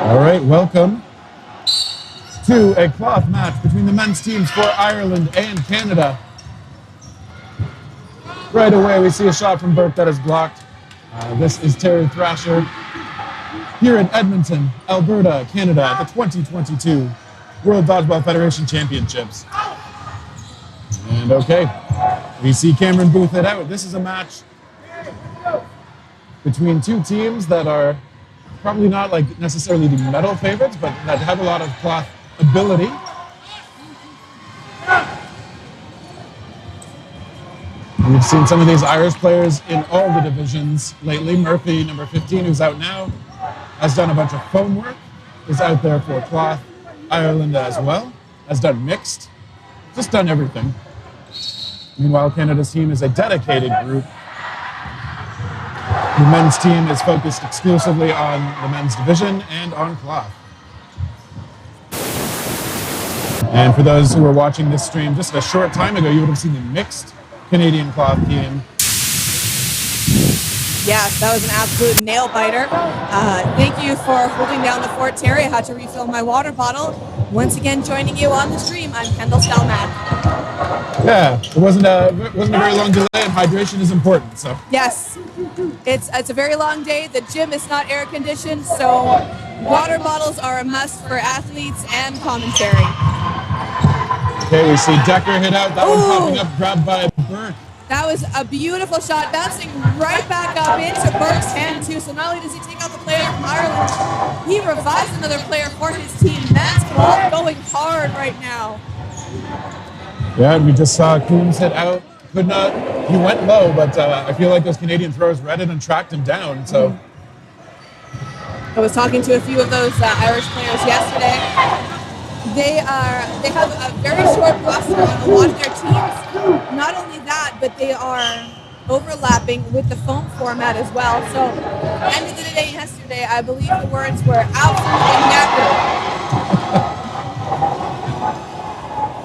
All right, welcome to a cloth match between the men's teams for Ireland and Canada. Right away, we see a shot from Burke that is blocked. This is Terry Thrasher here in Edmonton, Alberta, Canada, at the 2022 World Dodgeball Federation Championships. And okay, we see Cameron Booth head out. This is a match between two teams that are probably not like necessarily the medal favorites, but that have a lot of cloth ability. We've seen some of these Irish players in all the divisions lately. Murphy, number 15, who's out now, has done a bunch of foam work, is out there for cloth. Ireland as well, has done mixed, just done everything. Meanwhile, Canada's team is a dedicated group. The men's team is focused exclusively on the men's division and on cloth. And for those who were watching this stream just a short time ago, you would have seen the mixed Canadian cloth team. Yes, that was an absolute nail biter. Thank you for holding down the fort, Terry. I had to refill my water bottle. Once again, joining you on the stream, I'm Kendall Stelmad. Yeah, it wasn't a very long delay, and hydration is important. So yes, it's a very long day. The gym is not air conditioned, so water bottles are a must for athletes and commentary. Okay, we see Decker hit out. That one popping up, grabbed by Burke. That was a beautiful shot, bouncing right back up into Burke's hand too. So not only does he take out the player from Ireland, he revives another player for his team. Matt's ball going hard right now. Yeah, and we just saw Coombs hit out. Could not. He went low, but I feel like those Canadian throwers read it and tracked him down. So I was talking to a few of those Irish players yesterday. They have a very short roster on a lot of their teams. Not only that, but they are overlapping with the foam format as well. So, end of the day yesterday, I believe the words were absolutely knackered.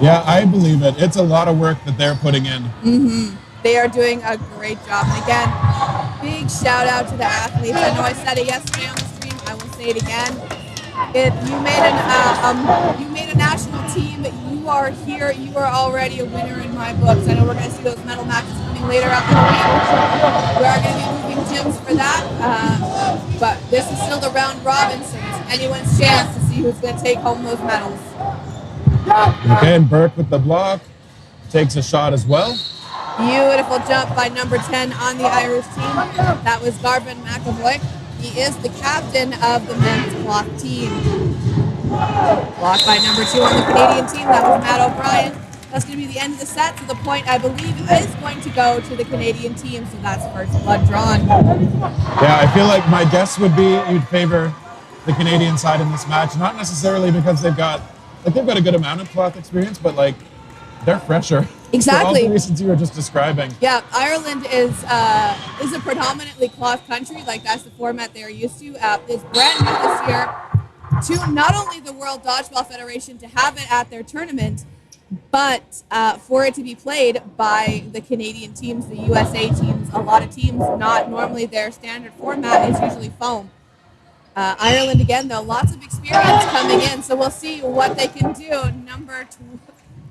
yeah, I believe it. It's a lot of work that they're putting in. Mm-hmm. They are doing a great job. And again, big shout out to the athletes. I know I said it yesterday on the stream. I will say it again. You made a national team. You are here. You are already a winner in my books. I know we're going to see those medal matches coming later out in the week. We are going to be moving gyms for that. But this is still the round robin, so it's anyone's chance to see who's going to take home those medals. Okay, and Burke with the block takes a shot as well. Beautiful jump by number 10 on the Irish team. That was Garvin McAvoy. He is the captain of the men's cloth team. Blocked by number 2 on the Canadian team. That was Matt O'Brien. That's going to be the end of the set. So the point, I believe, is going to go to the Canadian team. So that's first blood drawn. Yeah, I feel like my guess would be you'd favor the Canadian side in this match. Not necessarily because they've got a good amount of cloth experience, but like they're fresher. Exactly. For all the reasons you were just describing. Yeah, Ireland is a predominantly cloth country. Like that's the format they're used to. It's brand new this year to not only the World Dodgeball Federation to have it at their tournament, but for it to be played by the Canadian teams, the USA teams. A lot of teams, not normally their standard format is usually foam. Ireland again, though, lots of experience coming in, so we'll see what they can do.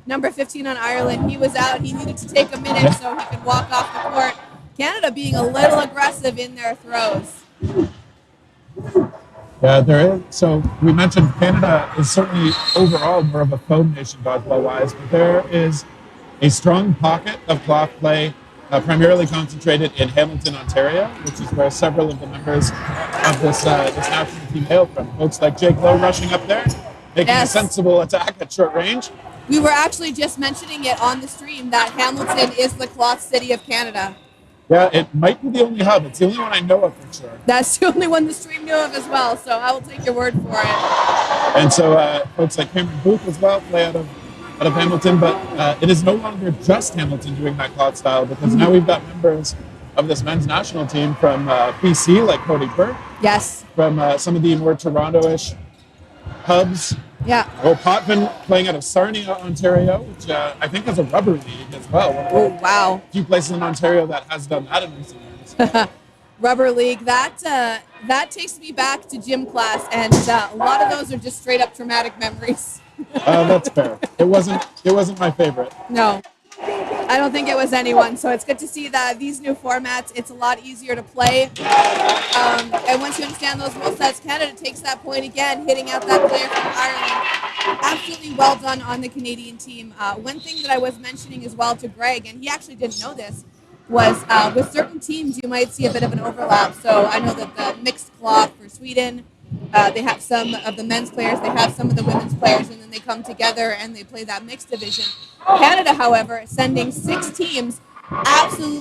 Number 15 on Ireland, he was out. He needed to take a minute so he could walk off the court. Canada being a little aggressive in their throws. Yeah, there is. So we mentioned Canada is certainly overall more of a foam nation dodgeball-wise, but there is a strong pocket of cloth play, primarily concentrated in Hamilton, Ontario, which is where several of the members of this national team hail from. Folks like Jake Lowe rushing up there, making a sensible attack at short range. We were actually just mentioning it on the stream that Hamilton is the cloth city of Canada. Yeah, it might be the only hub. It's the only one I know of for sure. That's the only one the stream knew of as well, so I will take your word for it. And so folks like Cameron Booth as well play out of Hamilton, but it is no longer just Hamilton doing that cloth style, because now we've got members of this men's national team from BC, like Cody Burke. Yes. From some of the more Toronto-ish hubs. Yeah. Well, Potvin playing out of Sarnia, Ontario, which I think has a rubber league as well. Oh, wow. A few places in Ontario that has done that in recent years. rubber league. That takes me back to gym class, and a lot of those are just straight up traumatic memories. That's fair. It wasn't my favorite. No, I don't think it was anyone. So it's good to see that these new formats, it's a lot easier to play. And once you understand those rule sets, Canada takes that point again, hitting out that player from Ireland. Absolutely well done on the Canadian team. One thing that I was mentioning as well to Greg, and he actually didn't know this, was with certain teams you might see a bit of an overlap. So I know that the mixed cloth for Sweden, they have some of the men's players, they have some of the women's players, and then they come together and they play that mixed division. Canada, however, sending 6 teams, absolutely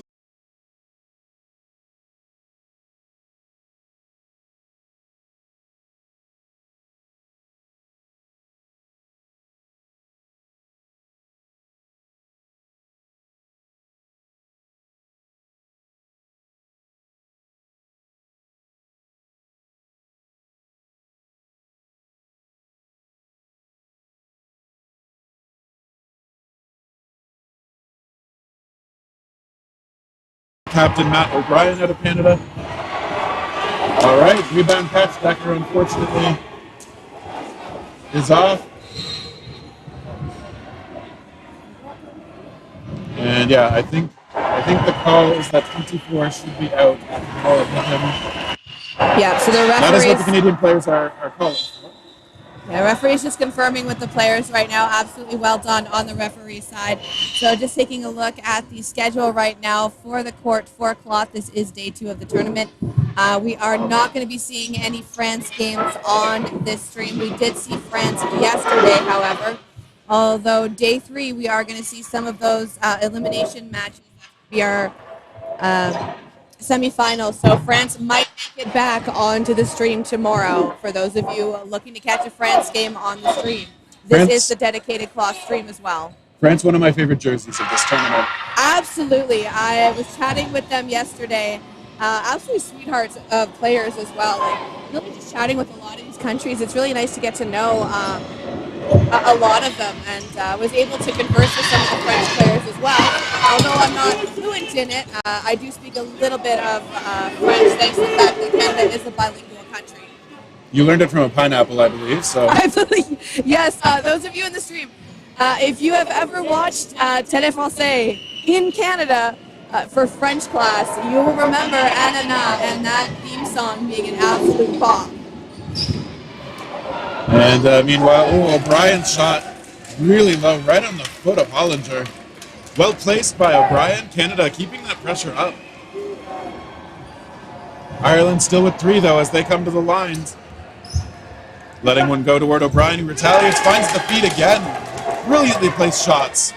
Captain Matt O'Brien out of Canada. All right, rebound catch. Decker, unfortunately, is off. And yeah, I think the call is that 24 should be out after the ball hit him. Yeah, so the referees... That is what the Canadian players are calling. Yeah, referee's just confirming with the players right now. Absolutely well done on the referee side. So just taking a look at the schedule right now for the court 4 o'clock. This is day 2 of the tournament. We are not going to be seeing any France games on this stream. We did see France yesterday, however. Although day 3, we are going to see some of those elimination matches. We are semifinals, so France might get back onto the stream tomorrow for those of you looking to catch a France game on the stream. This is the dedicated cloth stream as well. France, one of my favorite jerseys of this tournament. Absolutely. I was chatting with them yesterday. Absolutely sweethearts of players as well. Like, really just chatting with a lot of these countries. It's really nice to get to know a lot of them, and was able to converse with some of the French players as well. Although I'm not fluent in it, I do speak a little bit of French thanks to the fact that Canada is a bilingual country. You learned it from a pineapple, I believe. So I believe, yes. Those of you in the stream, if you have ever watched Télé Français in Canada for French class, you will remember Anana and that theme song being an absolute bop. And meanwhile, O'Brien's shot really low, right on the foot of Hollinger. Well placed by O'Brien. Canada keeping that pressure up. Ireland still with 3, though, as they come to the lines. Letting one go toward O'Brien, who retaliates, finds the feet again. Brilliantly placed shots.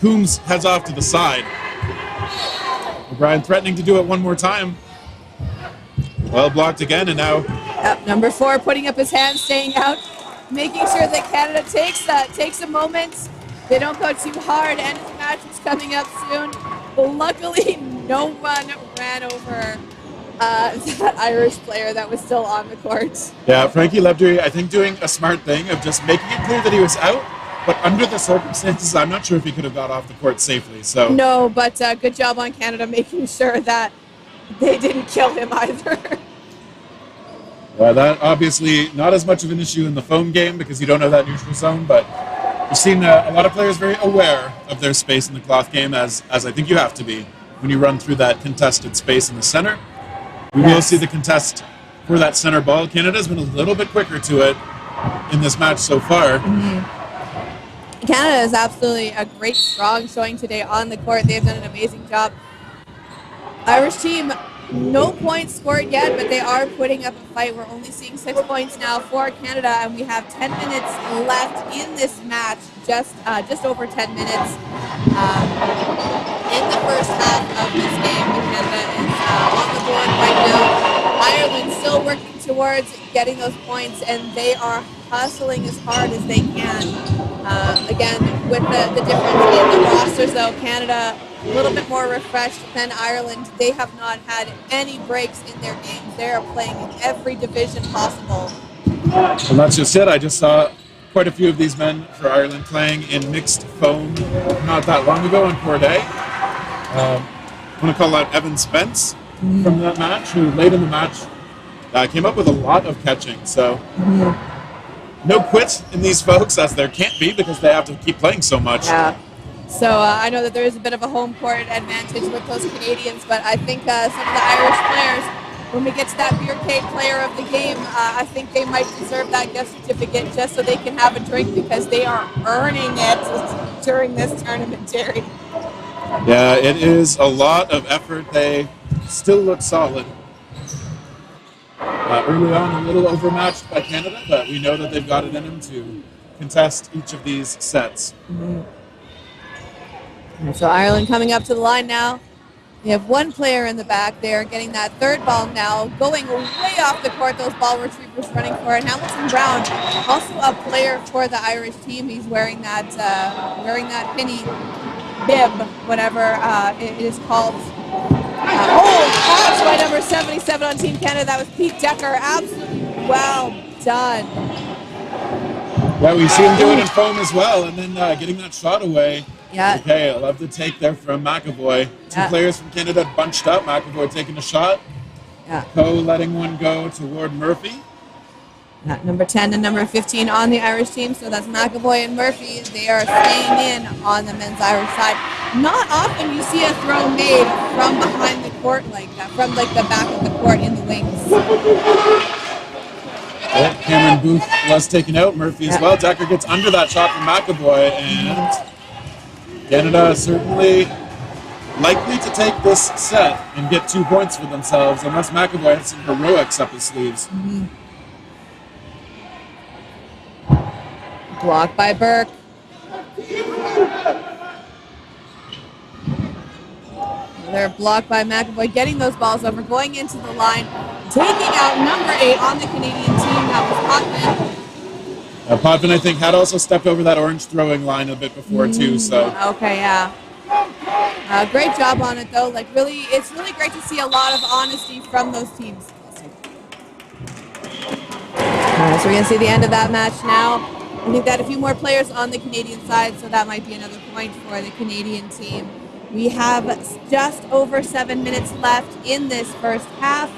Coombs heads off to the side. O'Brien threatening to do it one more time. Well blocked again, and now... Number 4 putting up his hand, staying out, making sure that Canada takes a moment. They don't go too hard, and his match is coming up soon. Luckily, no one ran over that Irish player that was still on the court. Yeah, Frankie Lebdry, I think, doing a smart thing of just making it clear that he was out, but under the circumstances, I'm not sure if he could have got off the court safely. So no, but good job on Canada making sure that they didn't kill him either. Well, that obviously not as much of an issue in the foam game because you don't have that neutral zone, but we've seen a lot of players very aware of their space in the cloth game, as I think you have to be when you run through that contested space in the center. We will see the contest for that center ball. Canada's been a little bit quicker to it in this match so far. Mm-hmm. Canada is absolutely a great, strong showing today on the court. They've done an amazing job. Irish team, no points scored yet, but they are putting up a fight. We're only seeing 6 points now for Canada, and we have 10 minutes left in this match, just over 10 minutes. In the first half of this game, Canada is on the board right now. Ireland still working towards getting those points, and they are hustling as hard as they can. Again, with the difference in the rosters, though, Canada a little bit more refreshed than Ireland. They have not had any breaks in their games. They are playing in every division possible. And that's just it. I just saw quite a few of these men for Ireland playing in mixed foam not that long ago in Corday. I want to call out Evan Spence, from that match, who late in the match came up with a lot of catching. So no quit in these folks, as there can't be because they have to keep playing so much. Yeah. So I know that there is a bit of a home court advantage with those Canadians, but I think some of the Irish players, when we get to that beer cake player of the game, I think they might deserve that gift certificate just so they can have a drink because they are earning it during this tournament, Jerry. Yeah, it is a lot of effort. They still look solid. Early on, a little overmatched by Canada, but we know that they've got it in them to contest each of these sets. So Ireland coming up to the line now. We have one player in the back there getting that third ball now, going way off the court, those ball retrievers running for it. Hamilton Brown, also a player for the Irish team. He's wearing that penny bib, whatever it is called. Catch by number 77 on Team Canada. That was Pete Decker. Absolutely well done. Yeah, we see him do it in foam as well, and then getting that shot away. Yeah. Okay, I love the take there from McAvoy. Two players from Canada bunched up. McAvoy taking a shot. Yeah. Coe letting one go toward Murphy. Number 10 and number 15 on the Irish team. So that's McAvoy and Murphy. They are staying in on the men's Irish side. Not often you see a throw made from behind the court like that, from like the back of the court in the wings. Oh, Cameron Booth was taken out. Murphy as well. Decker gets under that shot from McAvoy, and Canada certainly likely to take this set and get 2 points for themselves, unless McAvoy has some heroics up his sleeves. Blocked by Burke. They're blocked by McAvoy, getting those balls over, going into the line, taking out number 8 on the Canadian team. That was Potvin. Potvin, I think, had also stepped over that orange throwing line a bit before, too. So Okay, yeah. Great job on it, though. Like, really, it's really great to see a lot of honesty from those teams. All right, so we're going to see the end of that match now. I think that a few more players on the Canadian side, so that might be another point for the Canadian team. We have just over 7 minutes left in this first half.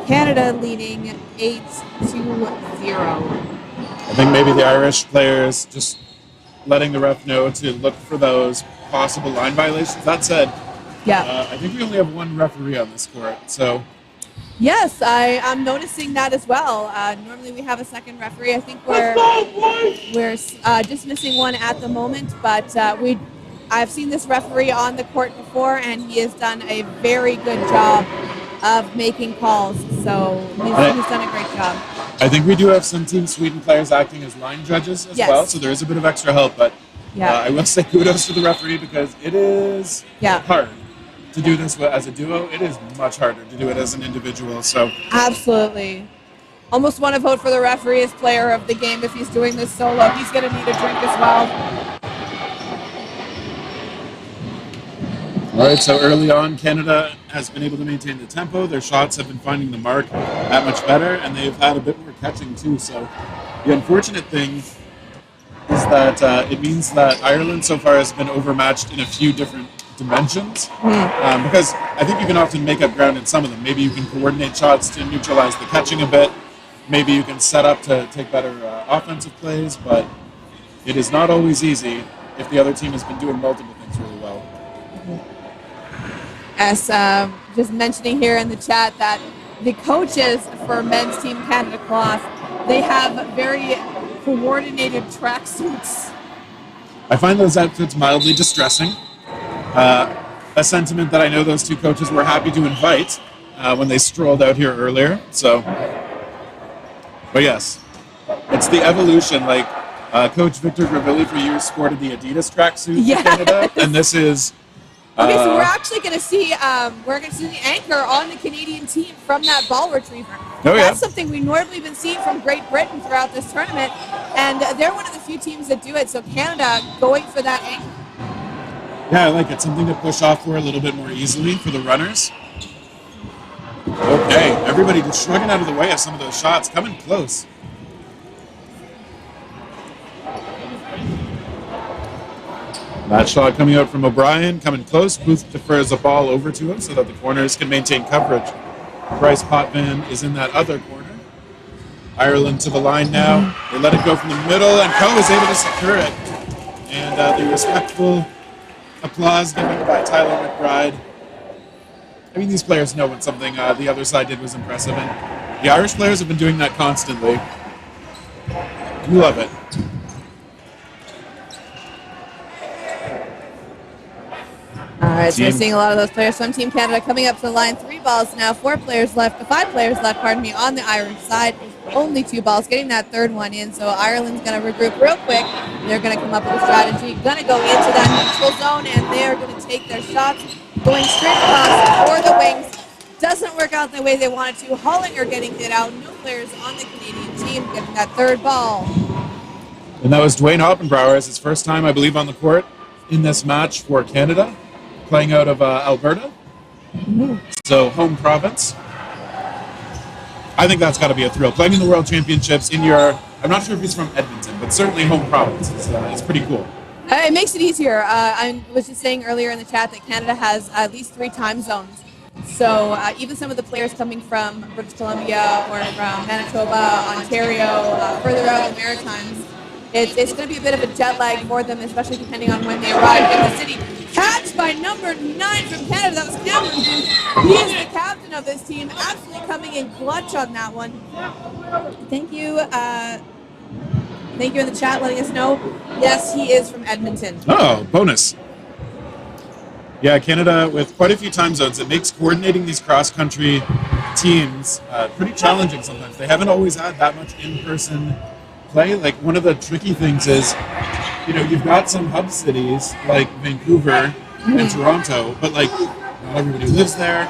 Canada leading 8-0. I think maybe the Irish players just letting the ref know to look for those possible line violations. That said, I think we only have one referee on this court, so... Yes, I'm noticing that as well. Normally we have a second referee. I think we're just missing one at the moment, but I've seen this referee on the court before, and he has done a very good job of making calls. So he's done a great job. I think we do have some Team Sweden players acting as line judges as well, so there is a bit of extra help, but I will say kudos to the referee because it is hard to do this as a duo. It is much harder to do it as an individual. So absolutely. Almost want to vote for the referee as player of the game if he's doing this solo. He's going to need a drink as well. All right, so early on, Canada has been able to maintain the tempo. Their shots have been finding the mark that much better, and they've had a bit more catching too. So the unfortunate thing is that it means that Ireland so far has been overmatched in a few different dimensions, because I think you can often make up ground in some of them. Maybe you can coordinate shots to neutralize the catching a bit. Maybe you can set up to take better offensive plays, but it is not always easy if the other team has been doing multiple things really well. As just mentioning here in the chat that the coaches for men's team Canada Cloth, they have very coordinated tracksuits. I find those outfits mildly distressing. A sentiment that I know those two coaches were happy to invite when they strolled out here earlier. So, but yes, it's the evolution. Like Coach Victor Gravilli for years sported the Adidas tracksuit for Canada, and this is. Okay, so we're actually going to see the anchor on the Canadian team from that ball retriever. That's something we normally been seeing from Great Britain throughout this tournament, and they're one of the few teams that do it. So Canada going for that anchor. Yeah, I like it. Something to push off for a little bit more easily for the runners. Okay, everybody just shrugging out of the way of some of those shots, coming close. That shot coming out from O'Brien, coming close. Booth defers the ball over to him so that the corners can maintain coverage. Bryce Potvin is in that other corner. Ireland to the line now. They let it go from the middle, and Coe is able to secure it. And the respectful applause given by Tyler McBride. I mean, these players know when something the other side did was impressive, and the Irish players have been doing that constantly. You love it. All right, so we're seeing a lot of those players from Team Canada coming up to the line. 3 balls now, 5 players left, on the Irish side. Only 2 balls, getting that third one in. So Ireland's going to regroup real quick. They're going to come up with a strategy, going to go into that neutral zone, and they're going to take their shots, going straight across for the wings. Doesn't work out the way they wanted to. Hollinger getting hit out. No players on the Canadian team getting that third ball. And that was Dwayne Hoppenbrouwer. It's his first time, I believe, on the court in this match for Canada, playing out of Alberta. So home province. I think that's got to be a thrill. Playing in the World Championships in your, I'm not sure if he's from Edmonton, but certainly home province. It's pretty cool. It makes it easier. I was just saying earlier in the chat that Canada has at least 3 time zones. So even some of the players coming from British Columbia or from Manitoba, Ontario, further out in the Maritimes, it's going to be a bit of a jet lag for them, especially depending on when they arrive in the city. Catch by number 9 from Canada. That was Cameron Booth. He is the captain of this team, absolutely coming in clutch on that one. Thank you. Thank you in the chat letting us know. Yes, he is from Edmonton. Oh, bonus. Yeah, Canada with quite a few time zones. It makes coordinating these cross-country teams pretty challenging sometimes. They haven't always had that much in-person play. Like, one of the tricky things is, you know, you've got some hub cities like Vancouver and Toronto, but like not everybody lives there,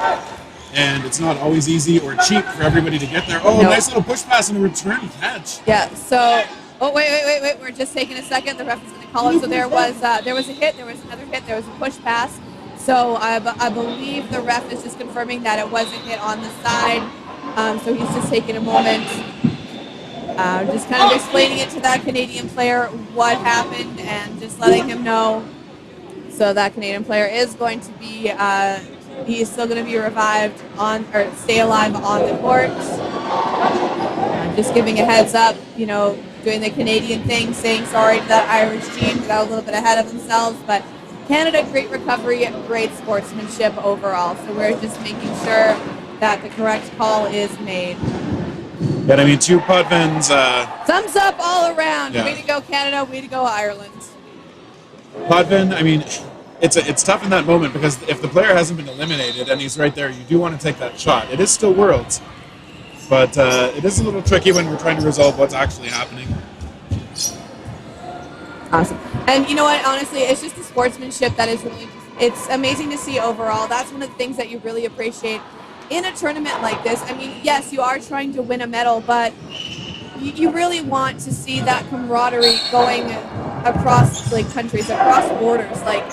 and it's not always easy or cheap for everybody to get there. Oh, nice little push pass and a return catch. Yeah, so, wait. We're just taking a second. The ref is going to call it. So there was a hit, there was another hit, there was a push pass. So I believe the ref is just confirming that it was a hit on the side. So he's just taking a moment, just kind of explaining it to that Canadian player what happened and just letting him know. So that Canadian player is going to be, he is still going to be revived on, or stay alive on the court. Just giving a heads up, you know, doing the Canadian thing, saying sorry to that Irish team, got a little bit ahead of themselves, but Canada, great recovery, great sportsmanship overall. So we're just making sure that the correct call is made. Yeah, I mean, 2 Potvins. Thumbs up all around. Yeah. Way to go, Canada. Way to go, Ireland. Potvin, I mean, it's tough in that moment because if the player hasn't been eliminated and he's right there, you do want to take that shot. It is still Worlds, but it is a little tricky when we're trying to resolve what's actually happening. Awesome. And you know what? Honestly, it's just the sportsmanship that is really, it's amazing to see overall. That's one of the things that you really appreciate in a tournament like this. I mean, yes, you are trying to win a medal, but you really want to see that camaraderie going across like countries, across borders. Like,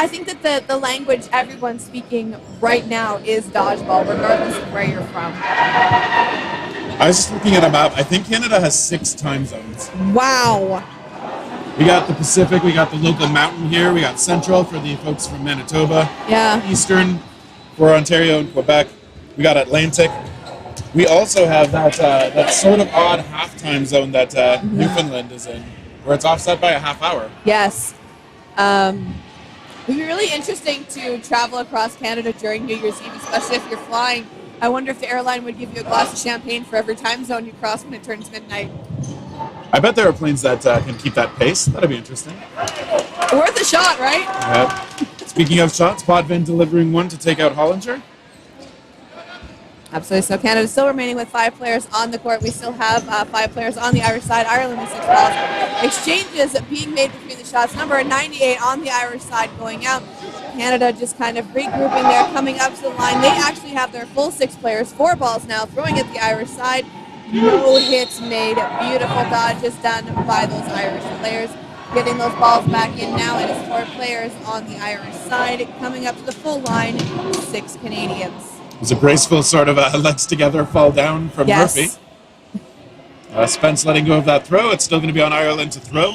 I think that the language everyone's speaking right now is dodgeball, regardless of where you're from. I was just looking at a map. I think Canada has 6 time zones. Wow. We got the Pacific, we got the local mountain here, we got Central for the folks from Manitoba. Yeah. Eastern for Ontario and Quebec. We got Atlantic. We also have that sort of odd half time zone that Newfoundland is in, where it's offset by a half hour. Yes. It would be really interesting to travel across Canada during New Year's Eve, especially if you're flying. I wonder if the airline would give you a glass of champagne for every time zone you cross when it turns midnight. I bet there are planes that can keep that pace. That'd be interesting. Worth a shot, right? Yeah. Speaking of shots, Potvin delivering one to take out Hollinger. Absolutely. So Canada still remaining with 5 players on the court. We still have 5 players on the Irish side. Ireland with 6 balls. Exchanges being made between the shots. Number 98 on the Irish side going out. Canada just kind of regrouping there, coming up to the line. They actually have their full 6 players, 4 balls now, throwing at the Irish side. No hits made. Beautiful dodges done by those Irish players. Getting those balls back in now. It is 4 players on the Irish side. Coming up to the full line, 6 Canadians. It was a graceful sort of let's together fall down from Murphy. Spence letting go of that throw. It's still going to be on Ireland to throw.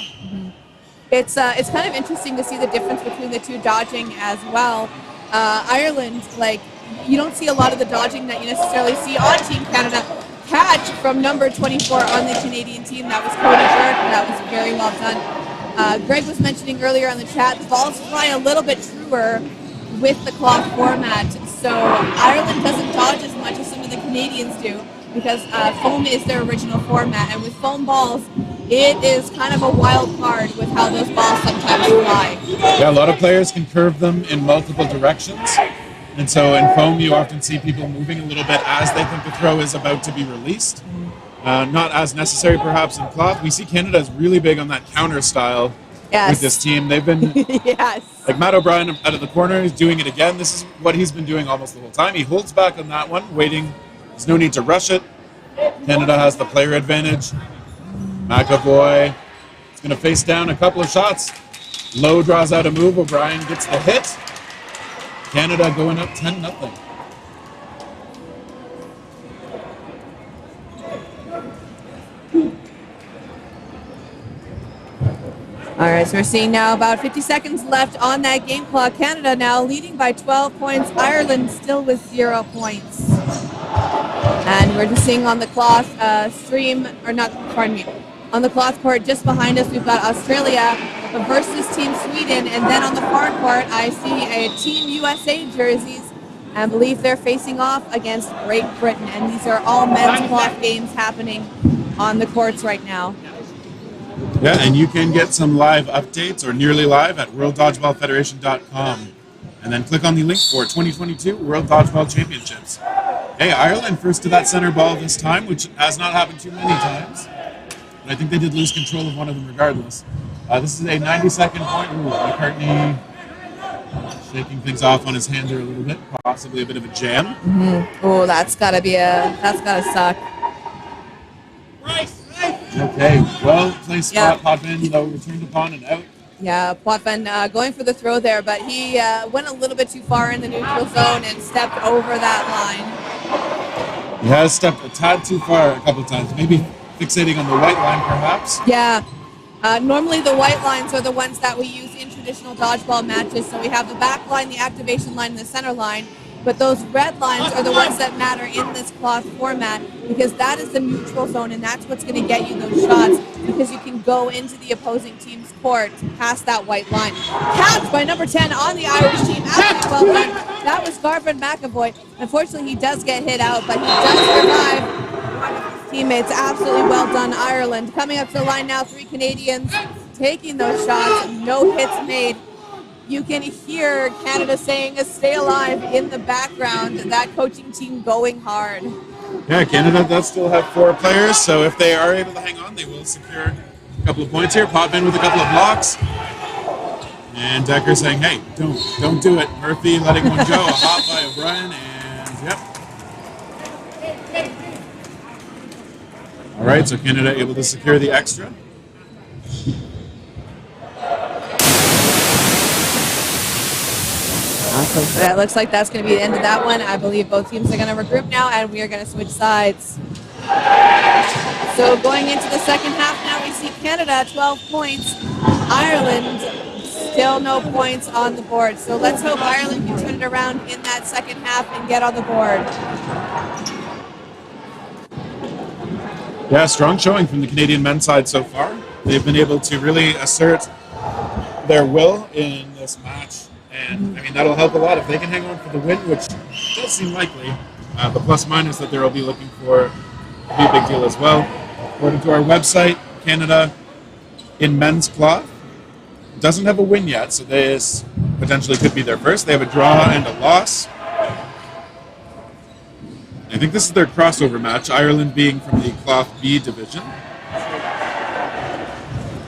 It's kind of interesting to see the difference between the two dodging as well. Ireland, like, you don't see a lot of the dodging that you necessarily see on Team Canada. Catch from number 24 on the Canadian team. That was Cody Burke. That was very well done. Greg was mentioning earlier on the chat, the balls fly a little bit truer with the cloth format. So Ireland doesn't dodge as much as some of the Canadians do because foam is their original format. And with foam balls, it is kind of a wild card with how those balls sometimes fly. Yeah, a lot of players can curve them in multiple directions. And so in foam, you often see people moving a little bit as they think the throw is about to be released. Not as necessary, perhaps, in cloth. We see Canada is really big on that counter style with this team. They've been, like Matt O'Brien out of the corner is doing it again. This is what he's been doing almost the whole time. He holds back on that one, waiting. There's no need to rush it. Canada has the player advantage. McAvoy is going to face down a couple of shots. Lowe draws out a move. O'Brien gets the hit. Canada going up 10-0. All right, so we're seeing now about 50 seconds left on that game clock. Canada now leading by 12 points. Ireland still with 0 points. And we're just seeing on the cloth on the cloth court just behind us, we've got Australia versus Team Sweden. And then on the far court, I see a Team USA jerseys. I believe they're facing off against Great Britain. And these are all men's cloth games happening on the courts right now. Yeah, and you can get some live updates or nearly live at worlddodgeballfederation.com. And then click on the link for 2022 World Dodgeball Championships. Hey, Ireland first to that center ball this time, which has not happened too many times. But I think they did lose control of one of them regardless. This is a 90-second point rule. McCartney shaking things off on his hand there a little bit, possibly a bit of a jam. Mm-hmm. Oh, that's gotta suck. Okay, well placed spot, Potvin, though returned upon and out. Yeah, Potvin going for the throw there, but he went a little bit too far in the neutral zone and stepped over that line. He has stepped a tad too far a couple of times, maybe fixating on the white line perhaps. Yeah, normally the white lines are the ones that we use in traditional dodgeball matches. So we have the back line, the activation line, and the center line. But those red lines are the ones that matter in this cloth format because that is the neutral zone and that's what's going to get you those shots because you can go into the opposing team's court past that white line. Catch by number 10 on the Irish team. Absolutely well done. That was Garvin McAvoy. Unfortunately, he does get hit out, but he does survive. Teammates, absolutely well done, Ireland. Coming up to the line now, 3 Canadians taking those shots. No hits made. You can hear Canada saying, stay alive in the background, that coaching team going hard. Yeah, Canada does still have 4 players, so if they are able to hang on, they will secure a couple of points here. Potvin with a couple of blocks. And Decker saying, hey, don't do it. Murphy letting one go. A hop by O'Brien, and yep. All right, so Canada able to secure the extra. Awesome. So that looks like that's going to be the end of that one. I believe both teams are going to regroup now, and we are going to switch sides. So going into the second half now, we see Canada 12 points. Ireland still no points on the board. So let's hope Ireland can turn it around in that second half and get on the board. Yeah, strong showing from the Canadian men's side so far. They've been able to really assert their will in this match. And, I mean, that'll help a lot if they can hang on for the win, which does seem likely. The plus-minus that they'll be looking for will be a big deal as well. According to our website, Canada in men's cloth doesn't have a win yet, so this potentially could be their first. They have a draw and a loss. I think this is their crossover match, Ireland being from the Cloth B division.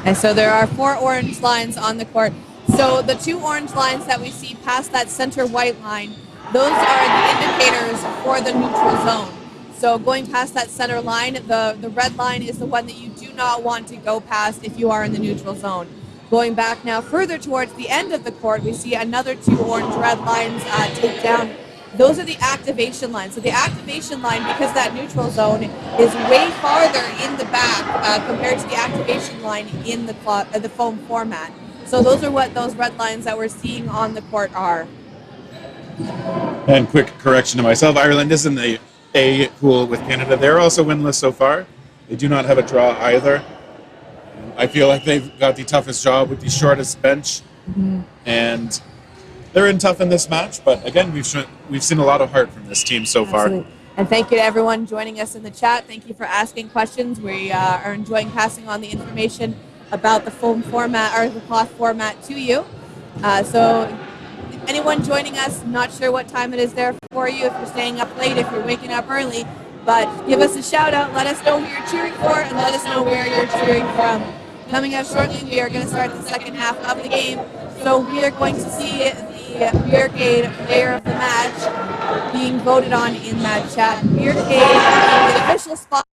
And so there are 4 orange lines on the court. So the 2 orange lines that we see past that center white line, those are the indicators for the neutral zone. So going past that center line, the red line is the one that you do not want to go past if you are in the neutral zone. Going back now further towards the end of the court, we see another 2 orange-red lines take down those are the activation lines. So the activation line, because that neutral zone is way farther in the back compared to the activation line in the foam format. So those are what those red lines that we're seeing on the court are. And quick correction to myself, Ireland is in the A pool with Canada. They're also winless so far. They do not have a draw either. I feel like they've got the toughest job with the shortest bench. And they're in tough in this match, but again, we've seen a lot of heart from this team so far. And thank you to everyone joining us in the chat. Thank you for asking questions. We are enjoying passing on the information about the foam format or the cloth format to you. So anyone joining us, not sure what time it is there for you, if you're staying up late, if you're waking up early, but give us a shout out, let us know who you're cheering for, and let us know where you're cheering from. Coming up shortly, we are going to start the second half of the game. So we are going to see the Beercade Player of the Match being voted on in that chat. Beercade is the official sponsor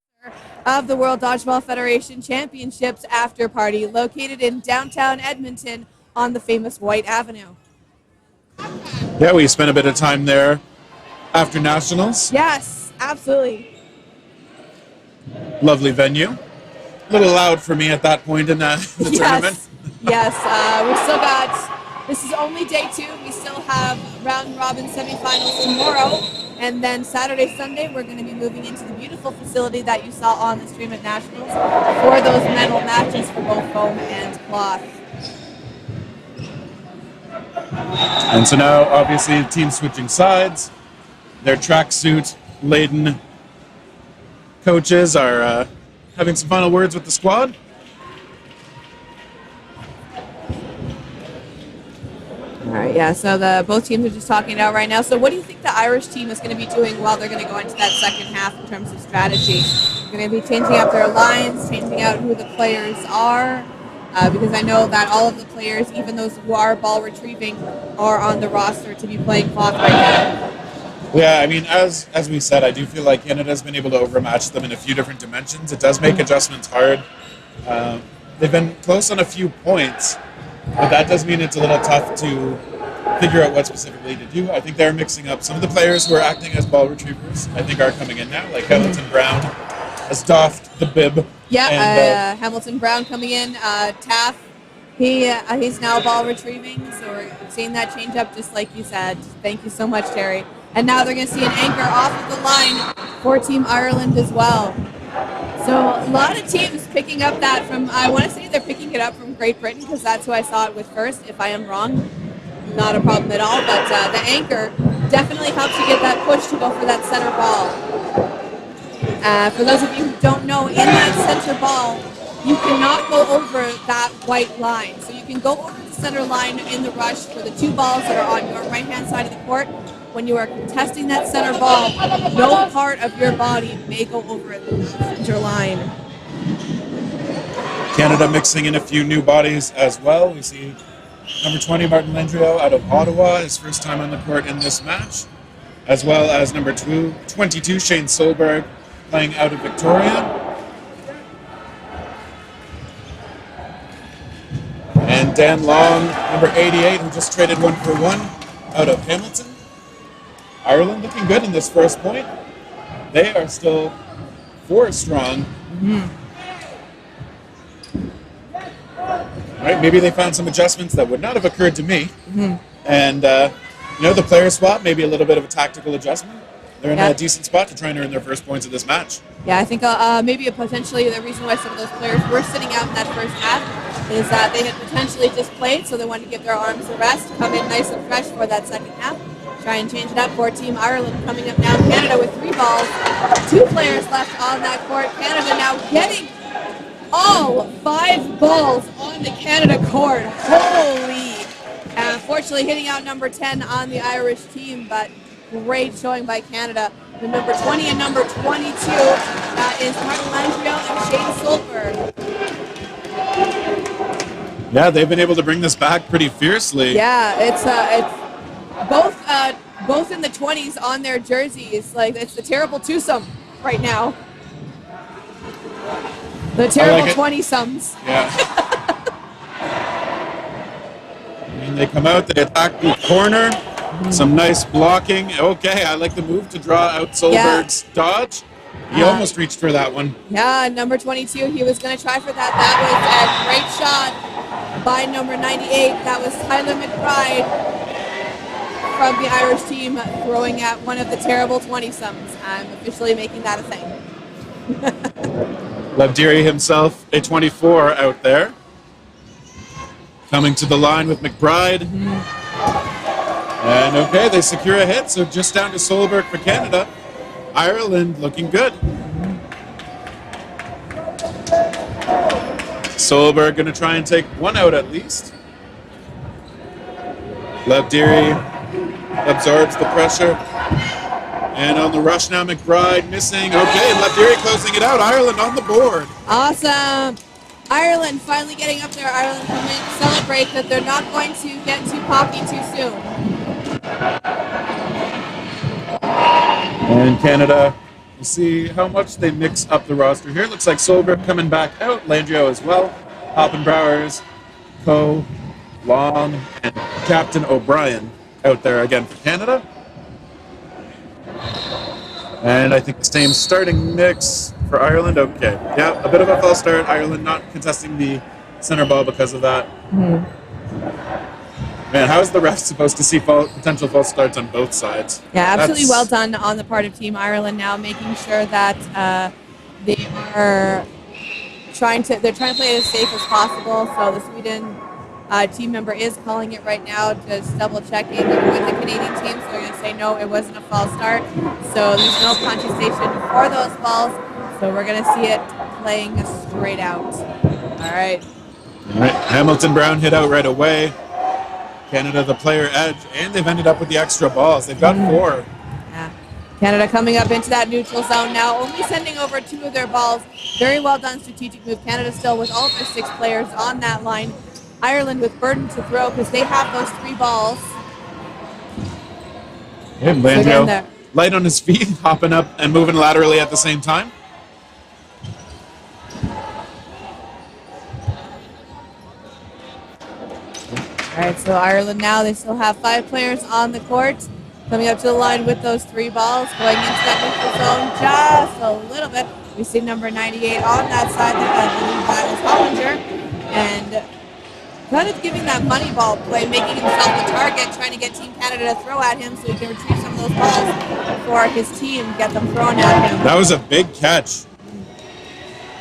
of the World Dodgeball Federation Championships after party, located in downtown Edmonton on the famous White Avenue. Yeah, we spent a bit of time there after Nationals. Yes, absolutely. Lovely venue. A little loud for me at that point in the tournament. Yes, we've still got, this is only day 2. We still have round robin semifinals tomorrow. And then Saturday, Sunday, we're going to be moving into the beautiful facility that you saw on the stream at Nationals for those medal matches for both foam and cloth. And so now, obviously, the team switching sides. Their tracksuit-laden coaches are having some final words with the squad. All right, yeah, so both teams are just talking it out right now. So what do you think the Irish team is going to be doing while they're going to go into that second half in terms of strategy? They're going to be changing up their lines, changing out who the players are, because I know that all of the players, even those who are ball retrieving, are on the roster to be playing cloth right now. Yeah, I mean, as we said, I do feel like Canada's been able to overmatch them in a few different dimensions. It does make adjustments hard. They've been close on a few points, but that does mean it's a little tough to figure out what specifically to do. I think they're mixing up. Some of the players who are acting as ball retrievers, I think, are coming in now, like Hamilton Brown has doffed the bib. Yeah, and, Hamilton Brown coming in. Taff, he's now ball retrieving, so we're seeing that change up just like you said. Thank you so much, Terry. And now they're going to see an anchor off of the line for Team Ireland as well. So a lot of teams picking up that from, I want to say they're picking it up from Great Britain because that's who I saw it with first. If I am wrong, not a problem at all. But the anchor definitely helps you get that push to go for that center ball. For those of you who don't know, in that center ball, you cannot go over that white line. So you can go over the center line in the rush for the 2 balls that are on your right-hand side of the court. When you are contesting that center ball, no part of your body may go over the center line. Canada mixing in a few new bodies as well. We see number 20, Martin Landrio, out of Ottawa, his first time on the court in this match, as well as number 22, Shane Solberg, playing out of Victoria. And Dan Long, number 88, who just traded 1-for-1 out of Hamilton. Ireland looking good in this first point. They are still 4 strong. Right, maybe they found some adjustments that would not have occurred to me. And, the player swap, maybe a little bit of a tactical adjustment. They're in a decent spot to try and earn their first points of this match. Yeah, I think maybe potentially the reason why some of those players were sitting out in that first half is that they had potentially just played, so they wanted to give their arms a rest, come in nice and fresh for that second half. Try and change it up for Team Ireland coming up now. Canada with 3 balls, 2 players left on that court. Canada now getting all 5 balls on the Canada court. Holy! Unfortunately, hitting out number 10 on the Irish team, but great showing by Canada. The number 20 and number 22 is Martin Landrio and Shane Solberg. Yeah, they've been able to bring this back pretty fiercely. Yeah, it's both in the 20s on their jerseys. Like, it's the terrible twosome right now. The terrible 20-somes. Yeah. I mean, they come out, they attack the corner. Some nice blocking. Okay, I like the move to draw out Solberg's dodge. He almost reached for that one. Yeah, number 22, he was going to try for that. That was a great shot by number 98. That was Tyler McBride from the Irish team throwing at one of the terrible 20-somethings. I'm officially making that a thing. Lebdiri himself, a 24 out there. Coming to the line with McBride. And okay, they secure a hit, so just down to Solberg for Canada. Ireland looking good. Solberg going to try and take one out at least. Lebdiri absorbs the pressure. And on the rush now, McBride missing. Okay, Lebdiri closing it out. Ireland on the board. Awesome. Ireland finally getting up there. Ireland coming to celebrate that they're not going to get too cocky too soon. And Canada, we'll see how much they mix up the roster here. Looks like Solberg coming back out. Landrio as well. Hoppenbrauers, Coe, Long, and Captain O'Brien out there again for Canada. And I think the same starting mix for Ireland. Okay. Yeah, a bit of a false start. Ireland not contesting the center ball because of that. Man, how is the ref supposed to see potential false starts on both sides? Yeah, absolutely well done on the part of Team Ireland now, making sure that they are trying to play it as safe as possible. So the Sweden team member is calling it right now, just double checking with the Canadian team. So they're going to say no, it wasn't a false start. So there's no contestation for those balls. So we're going to see it playing straight out. All right. All right. Hamilton Brown hit out right away. Canada the player edge, and they've ended up with the extra balls. They've got 4. Yeah. Canada coming up into that neutral zone now, only sending over 2 of their balls. Very well done strategic move. Canada still with all of their 6 players on that line. Ireland with burden to throw because they have those 3 balls. And Landrio light on his feet, hopping up and moving laterally at the same time. All right, so Ireland now, they still have 5 players on the court. Coming up to the line with those 3 balls, going into that neutral zone just a little bit. We see number 98 on that side. That is Hollinger. And kind of giving that money ball play, making himself the target, trying to get Team Canada to throw at him so he can retrieve some of those balls for his team, get them thrown at him. That was a big catch.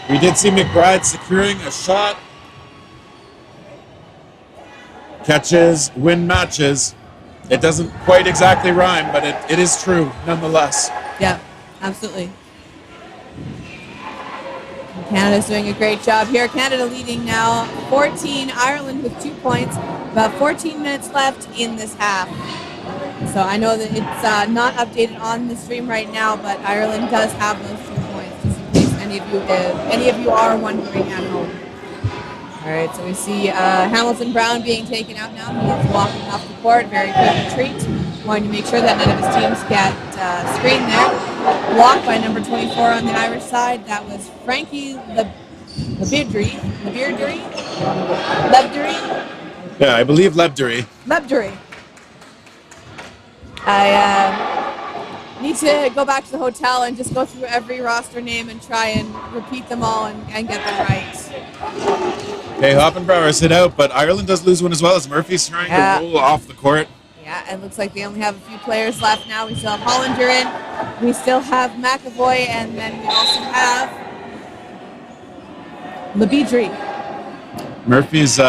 We did see McBride securing a shot. Catches win matches. It doesn't quite exactly rhyme, but it is true nonetheless. Yeah, absolutely. Canada's doing a great job here. Canada leading now 14, Ireland with 2 points. About 14 minutes left in this half. So I know that it's not updated on the stream right now, but Ireland does have those 2 points, just in case any of you are wondering at home. All right, so we see Hamilton Brown being taken out now. He is walking off the court, very quick retreat. Wanting to make sure that none of his teams get screened there. Blocked by number 24 on the Irish side. That was Frankie Lebdiri. Yeah, I believe Lebdiri. I need to go back to the hotel and just go through every roster name and try and repeat them all and get them right. Okay, Hoppenbrauer's hit out, but Ireland does lose one as well as Murphy's trying to roll off the court. Yeah, it looks like they only have a few players left now. We still have Hollinger in. We still have McAvoy, and then we also have Lebdiri. Murphy's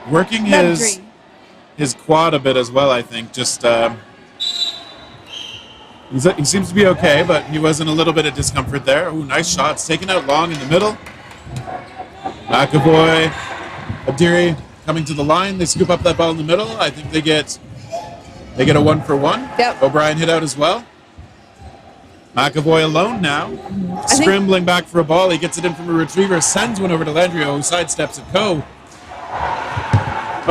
working his quad a bit as well, I think. Just he seems to be okay, but he was in a little bit of discomfort there. Ooh, nice shots. Taken out long in the middle. McAvoy, Lebdiri coming to the line. They scoop up that ball in the middle. I think they get a 1-for-1. Yep. O'Brien hit out as well. McAvoy alone now. Scrambling back for a ball. He gets it in from a retriever. Sends one over to Landrio, who sidesteps at Coe.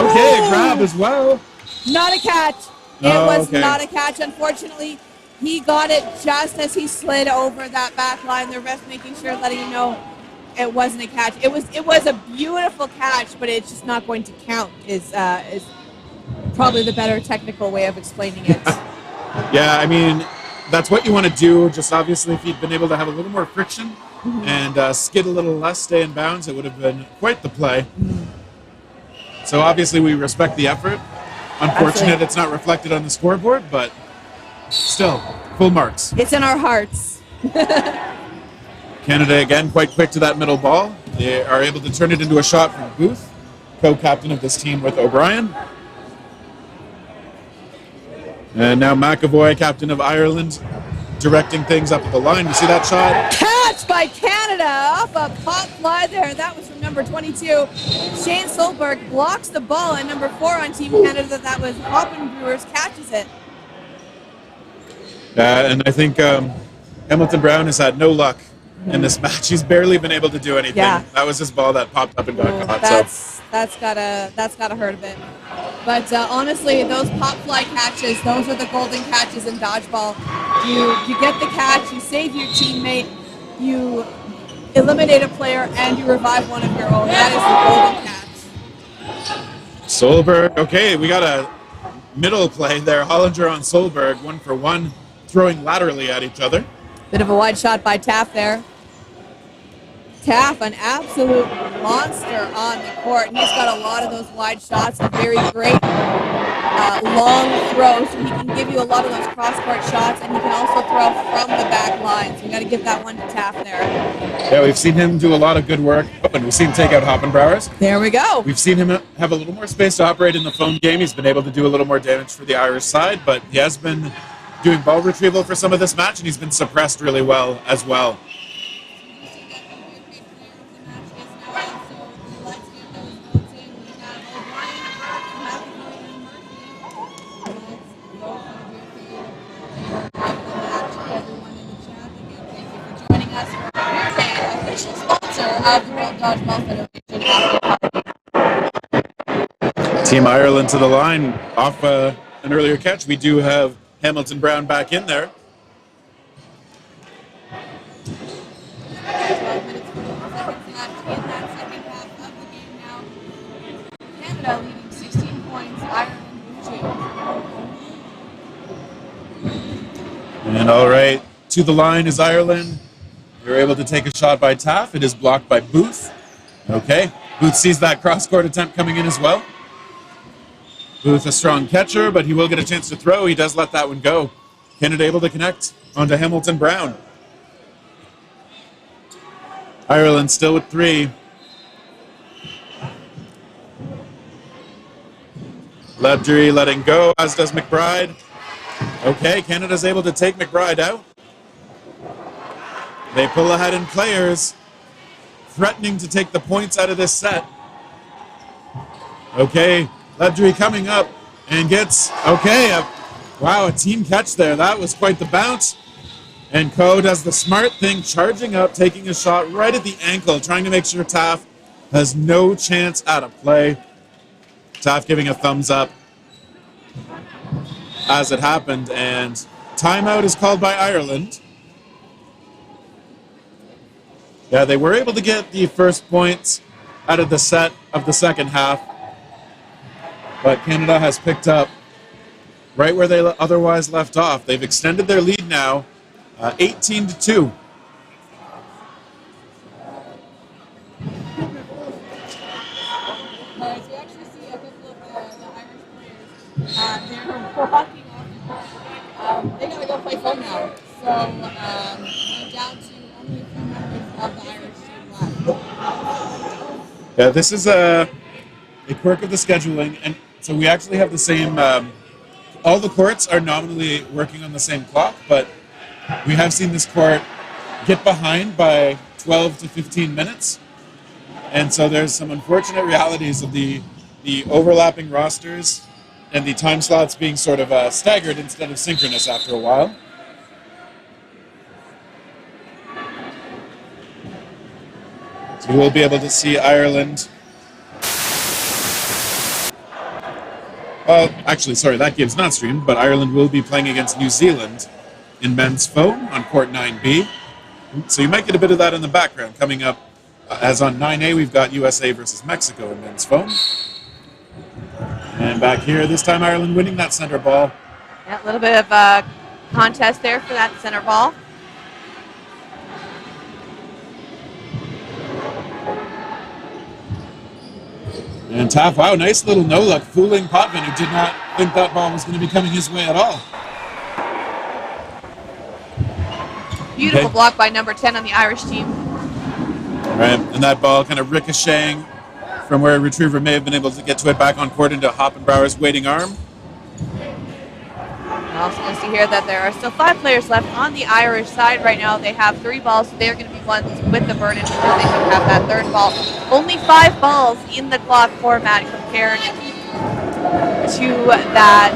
Okay, a grab as well. Not a catch. It was not a catch. Unfortunately, he got it just as he slid over that back line. The ref making sure, letting you know it wasn't a catch. It was a beautiful catch, but it's just not going to count. Is probably the better technical way of explaining it. Yeah, I mean, that's what you want to do. Just obviously, if you'd been able to have a little more friction and skid a little less, stay in bounds, it would have been quite the play. So obviously, we respect the effort. Unfortunate it's not reflected on the scoreboard, but still, full marks. It's in our hearts. Canada again quite quick to that middle ball. They are able to turn it into a shot from Booth, co-captain of this team with O'Brien. And now McAvoy, captain of Ireland, directing things up at the line. You see that shot? Catch by Canada off a pop fly there. That was from number 22. Shane Solberg blocks the ball, and number 4 on Team Canada, that was Hoppenbrewers, catches it. And I think Hamilton Brown has had no luck in this match. He's barely been able to do anything. Yeah. That was his ball that popped up and got caught. That's gotta hurt a bit. But honestly, those pop fly catches, those are the golden catches in dodgeball. You get the catch, you save your teammate, you eliminate a player, and you revive one of your own. That is the golden catch. Solberg, okay, we got a middle play there. Hollinger on Solberg, 1-for-1, throwing laterally at each other. Bit of a wide shot by Taff there. Taff, an absolute monster on the court. He's got a lot of those wide shots, a very great long throw, so he can give you a lot of those cross-court shots, and he can also throw from the back line. So you got to give that one to Taff there. Yeah, we've seen him do a lot of good work, and we've seen him take out Hoppenbrauers. There we go. We've seen him have a little more space to operate in the phone game. He's been able to do a little more damage for the Irish side, but he has been doing ball retrieval for some of this match, and he's been suppressed really well as well. Of the World Dodgeball Federation. Team Ireland to the line off an earlier catch. We do have Hamilton Brown back in there. 12 minutes, 41 seconds left in that second half of the game now. Canada leading 16 points, Ireland 2. And all right, to the line is Ireland. They're able to take a shot by Taff. It is blocked by Booth. Okay, Booth sees that cross-court attempt coming in as well. Booth a strong catcher, but he will get a chance to throw. He does let that one go. Canada able to connect onto Hamilton Brown. Ireland still with 3. Lebdry letting go, as does McBride. Okay, Canada's able to take McBride out. They pull ahead in players, threatening to take the points out of this set. Okay, Lebdry coming up and gets, wow, a team catch there. That was quite the bounce. And Coe does the smart thing, charging up, taking a shot right at the ankle, trying to make sure Taff has no chance at a play. Taff giving a thumbs up as it happened, and timeout is called by Ireland. Yeah, they were able to get the first points out of the set of the second half, but Canada has picked up right where they otherwise left off. They've extended their lead now, 18-2. We actually see a couple of the Irish players. They're walking off the court. They gotta go play phone now. So we're down to only a few members of the Irish team left. Yeah, this is a quirk of the scheduling, and so we actually have the same. All the courts are nominally working on the same clock, but we have seen this court get behind by 12 to 15 minutes. And so there's some unfortunate realities of the overlapping rosters and the time slots being sort of staggered instead of synchronous after a while. So we'll be able to see Ireland. Actually, sorry, that game's not streamed, but Ireland will be playing against New Zealand in men's foam on court 9B. So you might get a bit of that in the background coming up. As on 9A, we've got USA versus Mexico in men's foam. And back here, this time Ireland winning that center ball. Yeah, a little bit of a contest there for that center ball. And Taff, wow, nice little no-look, fooling Potvin, who did not think that ball was going to be coming his way at all. Beautiful block by number 10 on the Irish team. Right, and that ball kind of ricocheting from where a retriever may have been able to get to it back on court into Hoppenbauer's waiting arm. We're also going to see here that there are still 5 players left on the Irish side right now. They have 3 balls, so they're going to be ones with the burden because they do have that third ball. Only 5 balls in the cloth format compared to that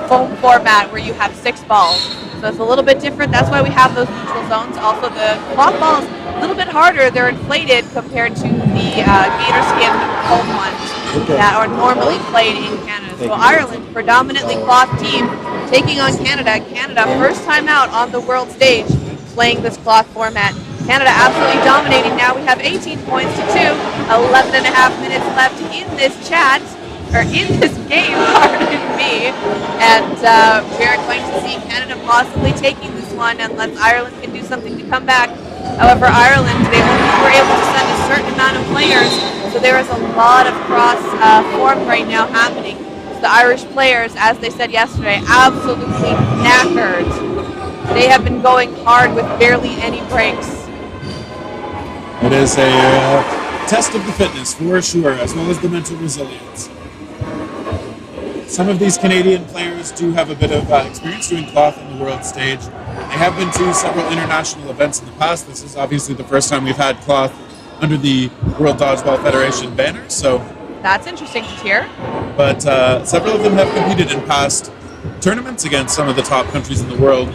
foam format where you have 6 balls. So it's a little bit different. That's why we have those neutral zones. Also, the cloth balls a little bit harder. They're inflated compared to the gator skin foam ones that are normally played in Canada. So Ireland, predominantly cloth team, taking on Canada. Canada, first time out on the world stage, playing this cloth format. Canada absolutely dominating now. We have 18 points to 2, 11 and a half minutes left in this game, pardon me. And we're going to see Canada possibly taking this one unless Ireland can do something to come back. However, Ireland, they only were able to send a certain amount of players, so there is a lot of cross form right now happening. So the Irish players, as they said yesterday, absolutely knackered. They have been going hard with barely any breaks. It is a test of the fitness, for sure, as well as the mental resilience. Some of these Canadian players do have a bit of experience doing cloth on the world stage. They have been to several international events in the past. This is obviously the first time we've had cloth under the World Dodgeball Federation banner, so... That's interesting to hear. But several of them have competed in past tournaments against some of the top countries in the world.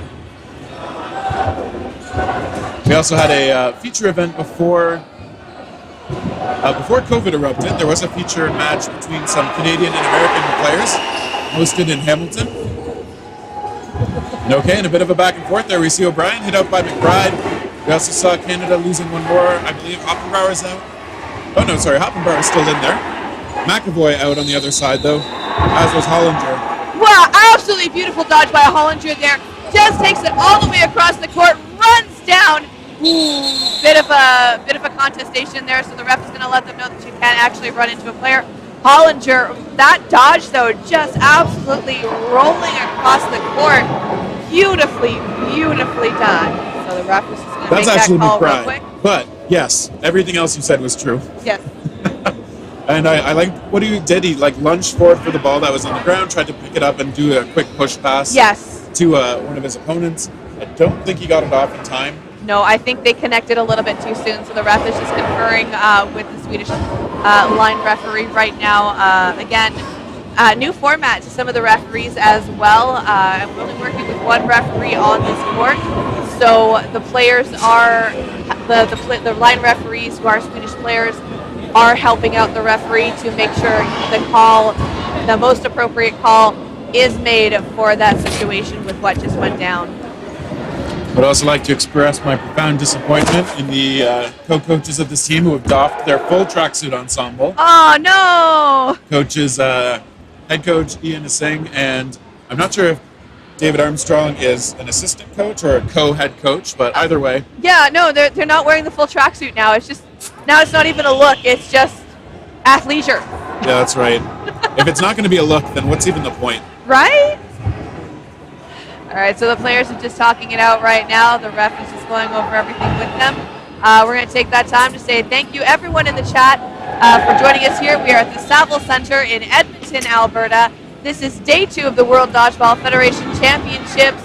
We also had a feature event before COVID erupted. There was a feature match between some Canadian and American players hosted in Hamilton. And a bit of a back and forth there. We see O'Brien hit out by McBride. We also saw Canada losing one more. I believe Hoppenbauer's out. Oh no, sorry, Hoppenbauer's still in there. McAvoy out on the other side though, as was Hollinger. Wow, absolutely beautiful dodge by Hollinger there. Just takes it all the way across the court, runs down. Ooh, bit of a contestation there, so the ref is going to let them know that you can't actually run into a player. Hollinger, that dodge though, just absolutely rolling across the court. Beautifully done. So the ref is just going to make that call real quick. But yes, everything else you said was true. Yes. And I like what he did. He lunged forward for the ball that was on the ground, tried to pick it up and do a quick push pass. Yes. To one of his opponents. I don't think he got it off in time. No, I think they connected a little bit too soon, so the ref is just conferring with the Swedish line referee right now. Again, new format to some of the referees as well. I'm only working with one referee on this court, so the players are, the line referees who are Swedish players are helping out the referee to make sure the most appropriate call is made for that situation with what just went down. I'd also like to express my profound disappointment in the co-coaches of this team who have doffed their full tracksuit ensemble. Oh, no! Coaches, head coach Ian Singh, and I'm not sure if David Armstrong is an assistant coach or a co-head coach, but either way. Yeah, no, they're not wearing the full tracksuit now. It's just, now it's not even a look, it's just athleisure. Yeah, that's right. If it's not going to be a look, then what's even the point? Right? All right, so the players are just talking it out right now. The ref is just going over everything with them. We're going to take that time to say thank you, everyone in the chat, for joining us here. We are at the Saville Center in Edmonton, Alberta. This is day 2 of the World Dodgeball Federation Championships,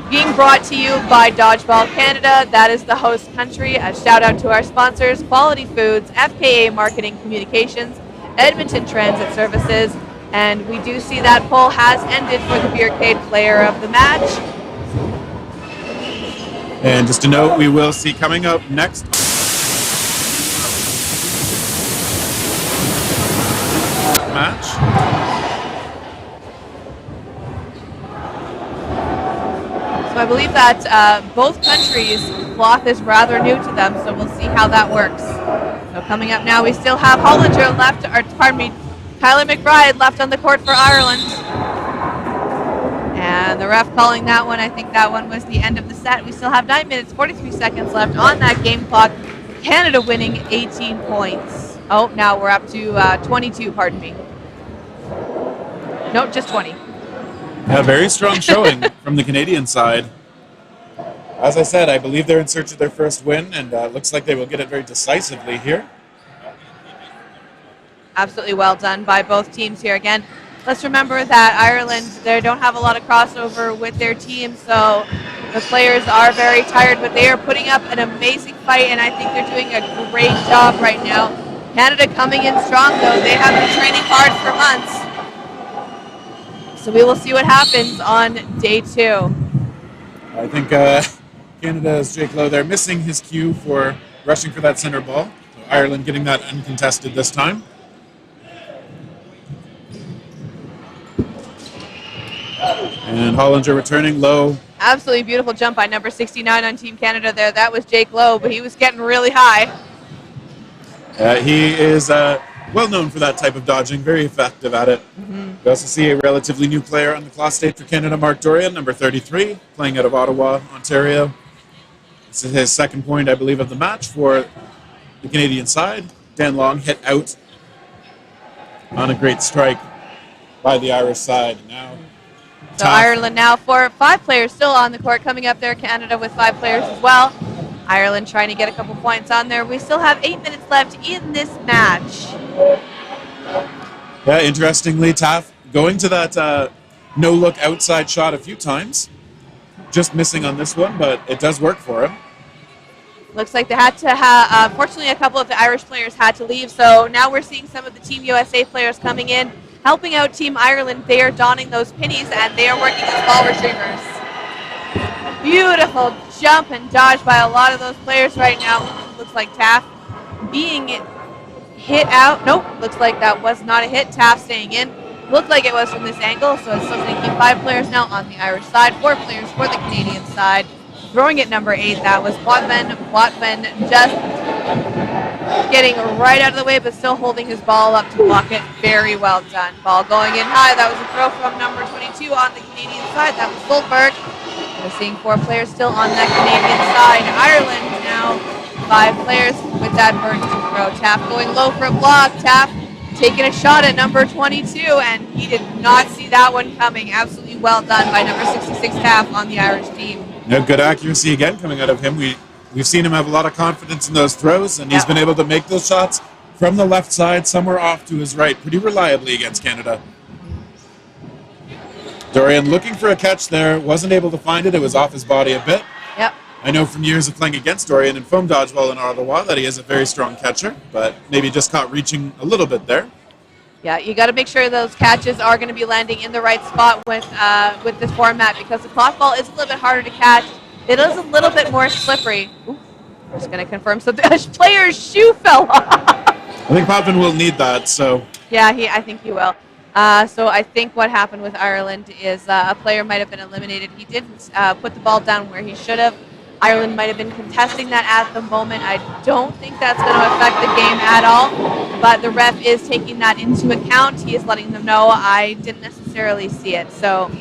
being brought to you by Dodgeball Canada. That is the host country. A shout out to our sponsors, Quality Foods, FKA Marketing Communications, Edmonton Transit Services, and we do see that poll has ended for the Beercade Player of the Match. And just a note, we will see coming up next match. So I believe that both countries, cloth is rather new to them, so we'll see how that works. So coming up now, we still have Hollinger left, or pardon me, Kyler McBride left on the court for Ireland. And the ref calling that one. I think that one was the end of the set. We still have 9 minutes, 43 seconds left on that game clock. Canada winning 18 points. Oh, now we're up to 22, pardon me. No, just 20. Yeah, very strong showing from the Canadian side. As I said, I believe they're in search of their first win, and looks like they will get it very decisively here. Absolutely well done by both teams here. Again, let's remember that Ireland, they don't have a lot of crossover with their team, so the players are very tired, but they are putting up an amazing fight, and I think they're doing a great job right now. Canada coming in strong, though. They have been training hard for months. So we will see what happens on day 2. I think Canada's Jake Lowe, they're missing his cue for rushing for that center ball. So Ireland getting that uncontested this time. And Hollinger returning low. Absolutely beautiful jump by number 69 on Team Canada there. That was Jake Lowe, but he was getting really high. He is well known for that type of dodging, very effective at it. We also see a relatively new player on the class stage for Canada, Mark Dorian, number 33, playing out of Ottawa, Ontario. This is his second point, I believe, of the match for the Canadian side. Dan Long hit out on a great strike by the Irish side. Now, so Ireland now for 5 players still on the court. Coming up there, Canada with 5 players as well. Ireland trying to get a couple points on there. We still have 8 minutes left in this match. Yeah, interestingly, Taff going to that no-look outside shot a few times. Just missing on this one, but it does work for him. Looks like they had to have, unfortunately, a couple of the Irish players had to leave. So now we're seeing some of the Team USA players coming in, helping out Team Ireland. They are donning those pennies, and they are working as ball retrievers. Beautiful jump and dodge by a lot of those players right now. Looks like Taff being hit out. Nope, looks like that was not a hit. Taff staying in. Looked like it was from this angle, so it's still going to keep 5 players now on the Irish side, 4 players for the Canadian side. Throwing it number 8, that was Potvin. Potvin just getting right out of the way, but still holding his ball up to block it. Very well done. Ball going in high. That was a throw from number 22 on the Canadian side. That was Goldberg. We're seeing 4 players still on that Canadian side. Ireland now 5 players with that burden to throw. Taff going low for a block. Taff taking a shot at number 22, and he did not see that one coming. Absolutely well done by number 66 Taff on the Irish team. Yeah, good accuracy again coming out of him. We've seen him have a lot of confidence in those throws, and he's been able to make those shots from the left side, somewhere off to his right, pretty reliably against Canada. Dorian looking for a catch there, wasn't able to find it. It was off his body a bit. Yep. I know from years of playing against Dorian in foam dodgeball in Ottawa that he is a very strong catcher, but maybe just caught reaching a little bit there. Yeah, you got to make sure those catches are going to be landing in the right spot with this format, because the cloth ball is a little bit harder to catch. It is a little bit more slippery. Ooh, I'm just going to confirm. So the player's shoe fell off. I think Potvin will need that, so. Yeah, I think he will. So I think what happened with Ireland is a player might have been eliminated. He didn't put the ball down where he should have. Ireland might have been contesting that at the moment. I don't think that's going to affect the game at all, but the ref is taking that into account. He is letting them know. I didn't necessarily see it. So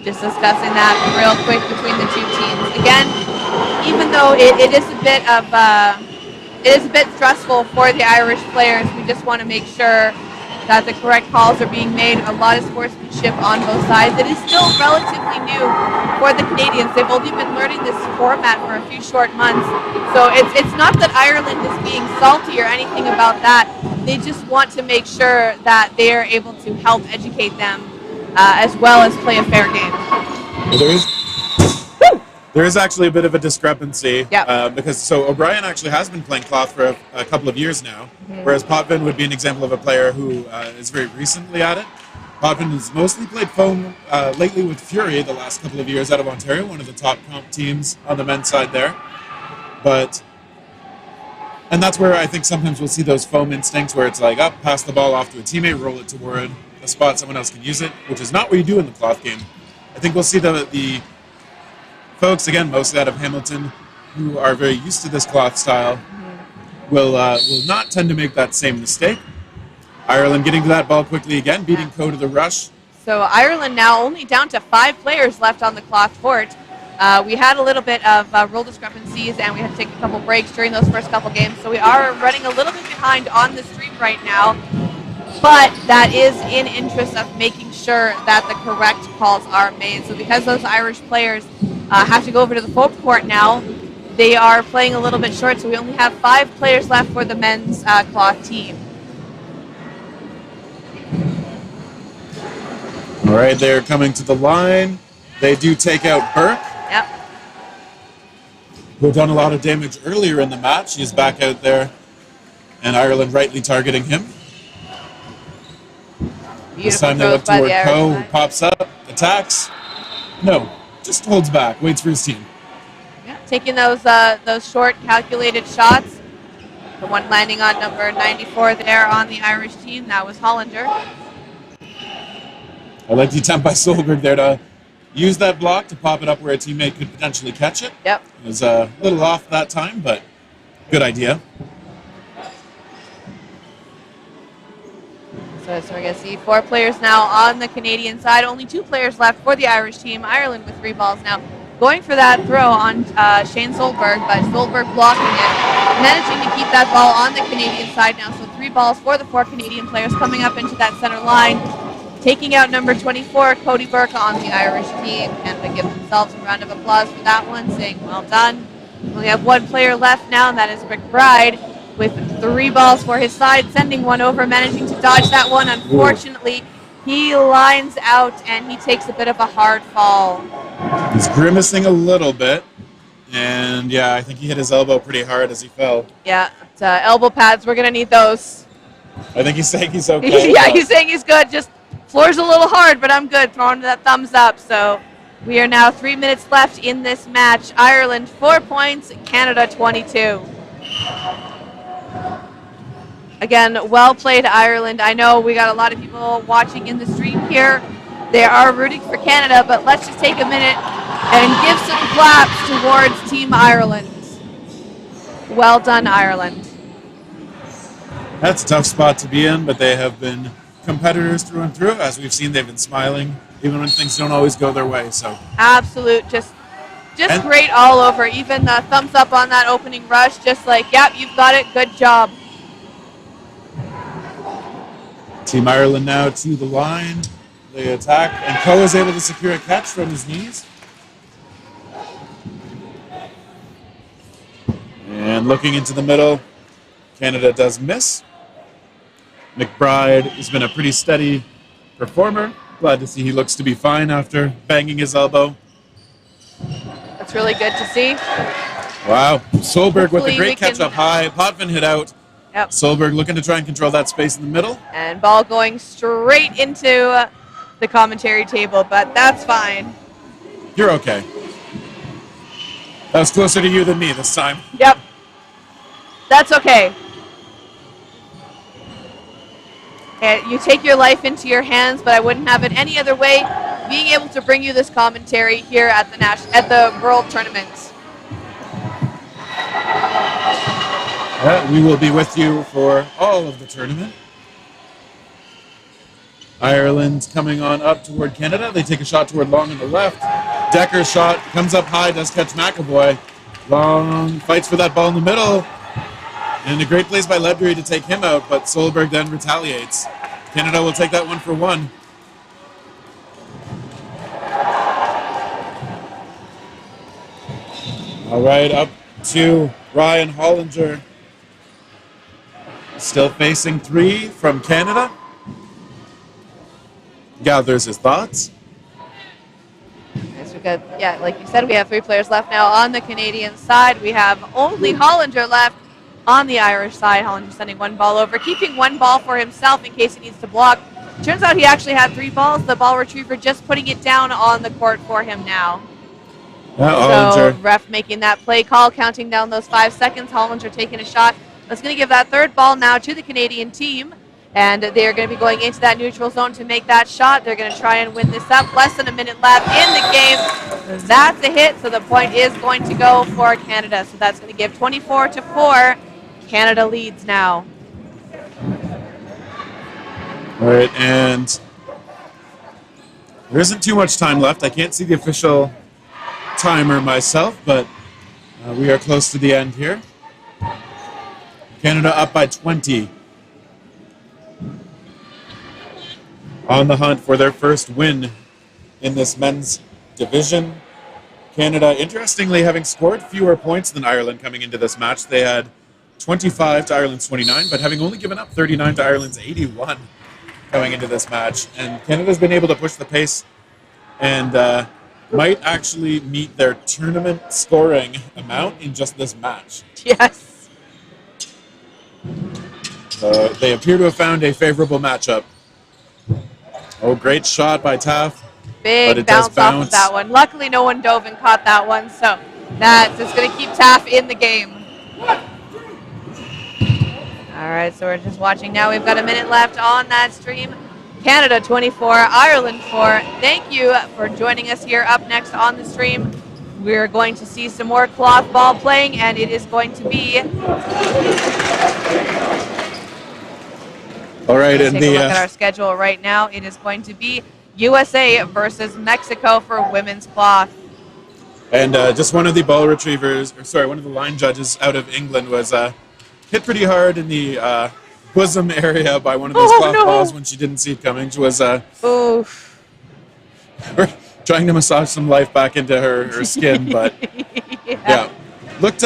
just discussing that real quick between the 2 teams. Again, even though it is a bit stressful for the Irish players, we just want to make sure that the correct calls are being made. A lot of sportsmanship on both sides. It is still relatively new for the Canadians. They've only been learning this format for a few short months. So it's not that Ireland is being salty or anything about that. They just want to make sure that they are able to help educate them as well as play a fair game. There is actually a bit of a discrepancy because O'Brien actually has been playing cloth for a couple of years now, whereas Potvin would be an example of a player who is very recently at it. Potvin has mostly played foam lately with Fury the last couple of years out of Ontario, one of the top comp teams on the men's side there. And that's where I think sometimes we'll see those foam instincts where it's like, pass the ball off to a teammate, roll it toward a spot someone else can use it, which is not what you do in the cloth game. I think we'll see the folks, again, mostly out of Hamilton, who are very used to this cloth style, will not tend to make that same mistake. Ireland getting to that ball quickly again, beating Co to the rush. So Ireland now only down to 5 players left on the clock court. We had a little bit of rule discrepancies, and we had to take a couple breaks during those first couple games. So we are running a little bit behind on the stream right now. But that is in interest of making sure that the correct calls are made. So because those Irish players have to go over to the full court now, they are playing a little bit short. So we only have 5 players left for the men's cloth team. All right, they're coming to the line. They do take out Burke. Yep. Who had done a lot of damage earlier in the match. He's back out there, and Ireland rightly targeting him. This time they look toward Co, who pops up, attacks. No, just holds back, waits for his team. Yeah, taking those short, calculated shots. The one landing on number 94 there on the Irish team, that was Hollinger. I like the attempt by Solberg there to use that block to pop it up where a teammate could potentially catch it. Yep. It was a little off that time, but good idea. So we're going to see 4 players now on the Canadian side. Only 2 players left for the Irish team. Ireland with 3 balls now. Going for that throw on Shane Solberg, but Solberg blocking it. Managing to keep that ball on the Canadian side now. So 3 balls for the 4 Canadian players coming up into that center line. Taking out number 24, Cody Burke on the Irish team. Canada give themselves a round of applause for that one, saying well done. We only have 1 player left now, and that is McBride, with 3 balls for his side, sending one over, managing to dodge that one. Unfortunately, he lines out, and he takes a bit of a hard fall. He's grimacing a little bit, and yeah, I think he hit his elbow pretty hard as he fell. Yeah, elbow pads, we're going to need those. I think he's saying he's okay. Yeah, he's saying he's good, just floor's a little hard, but I'm good, throwing that thumbs up. So we are now 3 minutes left in this match. Ireland 4 points, Canada 22. Again, well played, Ireland. I know we got a lot of people watching in the stream here. They are rooting for Canada, but let's just take a minute and give some claps towards Team Ireland. Well done, Ireland. That's a tough spot to be in, but they have been competitors through and through. As we've seen, they've been smiling, even when things don't always go their way. So absolute, just great all over. Even the thumbs up on that opening rush, just like, yep, you've got it, good job. Team Ireland now to the line. They attack, and Co is able to secure a catch from his knees. And looking into the middle, Canada does miss. McBride has been a pretty steady performer. Glad to see he looks to be fine after banging his elbow. That's really good to see. Wow. Solberg with a great catch up high. Potvin hit out. Yep. Solberg looking to try and control that space in the middle. And ball going straight into the commentary table, but that's fine. You're okay. That was closer to you than me this time. Yep. That's okay. And you take your life into your hands, but I wouldn't have it any other way. Being able to bring you this commentary here at the World Tournament. Yeah, we will be with you for all of the tournament. Ireland coming on up toward Canada. They take a shot toward Long on the left. Decker's shot comes up high, does catch McAvoy. Long fights for that ball in the middle. And a great place by Ledbury to take him out, but Solberg then retaliates. Canada will take that one for 1. All right, up to Ryan Hollinger. Still facing 3 from Canada. Gathers his thoughts. Yes, we've got, yeah, like you said, we have 3 players left now on the Canadian side. We have only Hollinger left on the Irish side. Hollinger sending 1 ball over, keeping 1 ball for himself in case he needs to block. Turns out he actually had 3 balls. The ball retriever just putting it down on the court for him now. So ref making that play call, counting down those 5 seconds. Hollinger taking a shot. That's going to give that 3rd ball now to the Canadian team. And they're going to be going into that neutral zone to make that shot. They're going to try and win this up. Less than a minute left in the game. That's a hit, so the point is going to go for Canada. So that's going to give 24-4 Canada leads now. All right, and there isn't too much time left. I can't see the official timer myself, but we are close to the end here. Canada up by 20. On the hunt for their first win in this men's division. Canada, interestingly, having scored fewer points than Ireland coming into this match. They had 25 to Ireland's 29, but having only given up 39 to Ireland's 81 coming into this match. And Canada's been able to push the pace and might actually meet their tournament scoring amount in just this match. Yes. They appear to have found a favorable matchup. Oh, great shot by Taff. But Big it does bounce off of that one. Luckily, no one dove and caught that one, so that's just going to keep Taff in the game. All right, so we're just watching now. We've got a minute left on that stream. Canada 24, Ireland 4. Thank you for joining us here. Up next on the stream, we're going to see some more cloth ball playing, and it is going to be... All right, Let's and take a look at our schedule right now. It is going to be USA versus Mexico for women's cloth. And just one of the ball retrievers, one of the line judges out of England was hit pretty hard in the bosom area by one of those cloth balls when she didn't see it coming. She was trying to massage some life back into her skin, but yeah, looked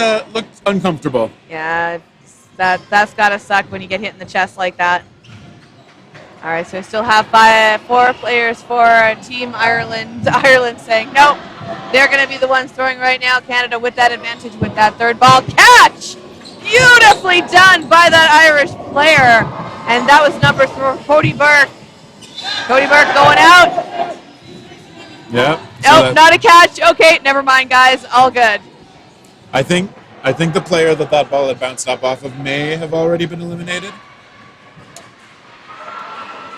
uncomfortable. Yeah, that's gotta suck when you get hit in the chest like that. All right, so we still have 4 players for Team Ireland. Ireland saying, nope, they're going to be the ones throwing right now. Canada with that advantage with that third ball. Catch! Beautifully done by that Irish player. And that was number 4, Cody Burke. Cody Burke going out. Yeah. Nope, not a catch. Okay, never mind, guys. All good. I think the player that ball had bounced up off of may have already been eliminated.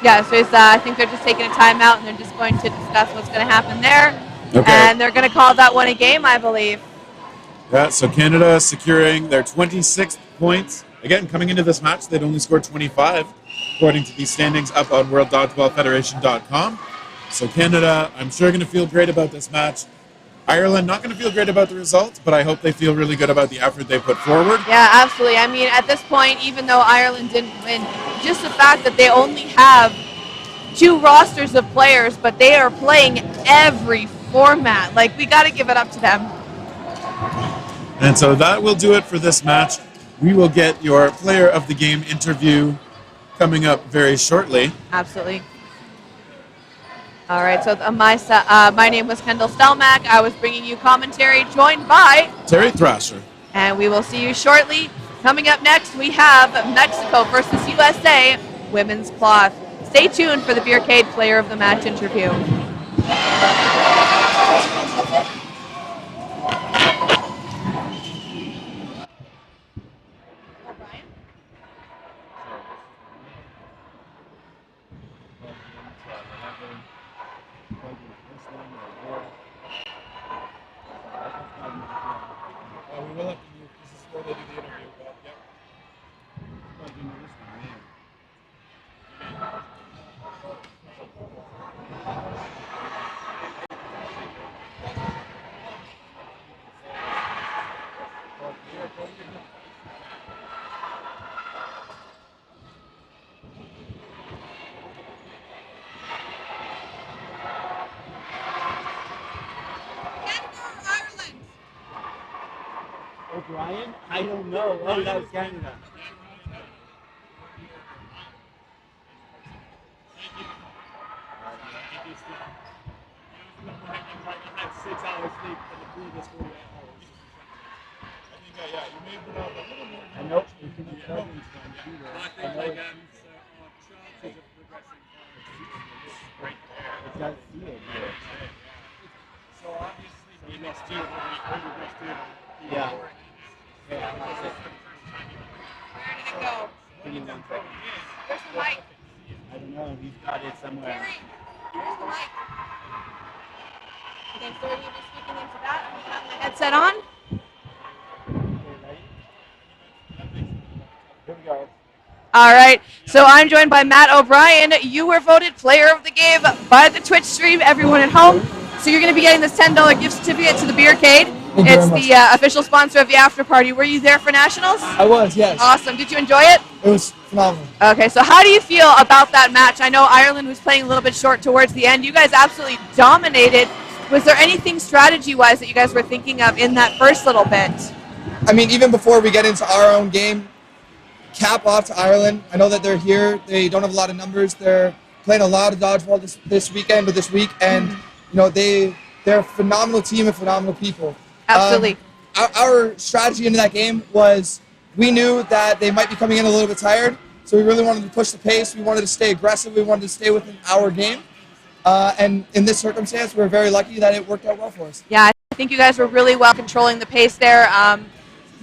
Yeah, so I think they're just taking a timeout and they're just going to discuss what's going to happen there. Okay. And they're going to call that one a game, I believe. Yeah, so Canada securing their 26th points. Again, coming into this match, they'd only scored 25, according to these standings up on worlddodgeballfederation.com. So Canada, I'm sure, going to feel great about this match. Ireland, not going to feel great about the result, but I hope they feel really good about the effort they put forward. Yeah, absolutely. I mean, at this point, even though Ireland didn't win, just the fact that they only have 2 rosters of players, but they are playing every format. Like, we got to give it up to them. And so that will do it for this match. We will get your player of the game interview coming up very shortly. Absolutely. All right, so my name was Kendall Stelmack. I was bringing you commentary, joined by Terry Thrasher. And we will see you shortly. Coming up next, we have Mexico versus USA women's cloth. Stay tuned for the Beercade Player of the Match interview. We will have to move. This is where they do the interview, but yep. O'Brien? I don't know. Oh, that was Canada. I had 6 hours sleep in the previous 48 hours. I think, yeah, you may have been out a little more. I know. You can be present on shooter. I think like chances of progressing right there. It's got sealed here. So obviously he missed two. Yeah. Where did it go? Give me 1 second. Where's the mic? I don't know. He's got it somewhere. Where's the mic? Okay, so are you just speaking into that? I'm going to have my headset on. Okay, ready? All right, so I'm joined by Matt O'Brien. You were voted player of the game by the Twitch stream, everyone at home. So you're going to be getting this $10 gift certificate to the Beercade. It's the official sponsor of the after party. Were you there for Nationals? I was, yes. Awesome. Did you enjoy it? It was phenomenal. Okay, so how do you feel about that match? I know Ireland was playing a little bit short towards the end. You guys absolutely dominated. Was there anything strategy-wise that you guys were thinking of in that first little bit? I mean, even before we get into our own game, cap off to Ireland. I know that they're here. They don't have a lot of numbers. They're playing a lot of dodgeball this weekend or this week, and you know they're a phenomenal team and phenomenal people. Absolutely. Our strategy into that game was we knew that they might be coming in a little bit tired, so we really wanted to push the pace. We wanted to stay aggressive. We wanted to stay within our game, and in this circumstance, we're very lucky that it worked out well for us. Yeah, I think you guys were really well controlling the pace there.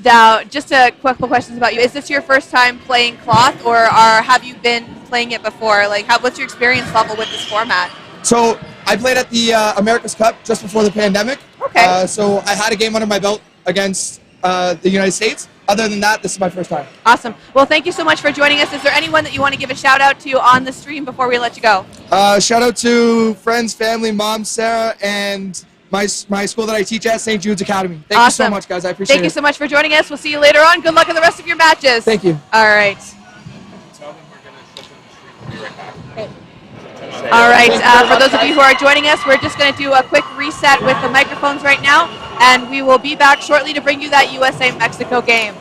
Now, just a couple questions about you. Is this your first time playing cloth, or have you been playing it before? Like, what's your experience level with this format? So I played at the America's Cup just before the pandemic. Okay. So I had a game under my belt against the United States. Other than that, this is my first time. Awesome. Well, thank you so much for joining us. Is there anyone that you want to give a shout out to on the stream before we let you go? Shout out to friends, family, mom, Sarah, and my school that I teach at, St. Jude's Academy. Thank you so much, guys. I appreciate it. Thank you so much for joining us. We'll see you later on. Good luck in the rest of your matches. Thank you. All right. All right. For those of you who are joining us, we're just going to do a quick reset with the microphones right now, and we will be back shortly to bring you that USA-Mexico game.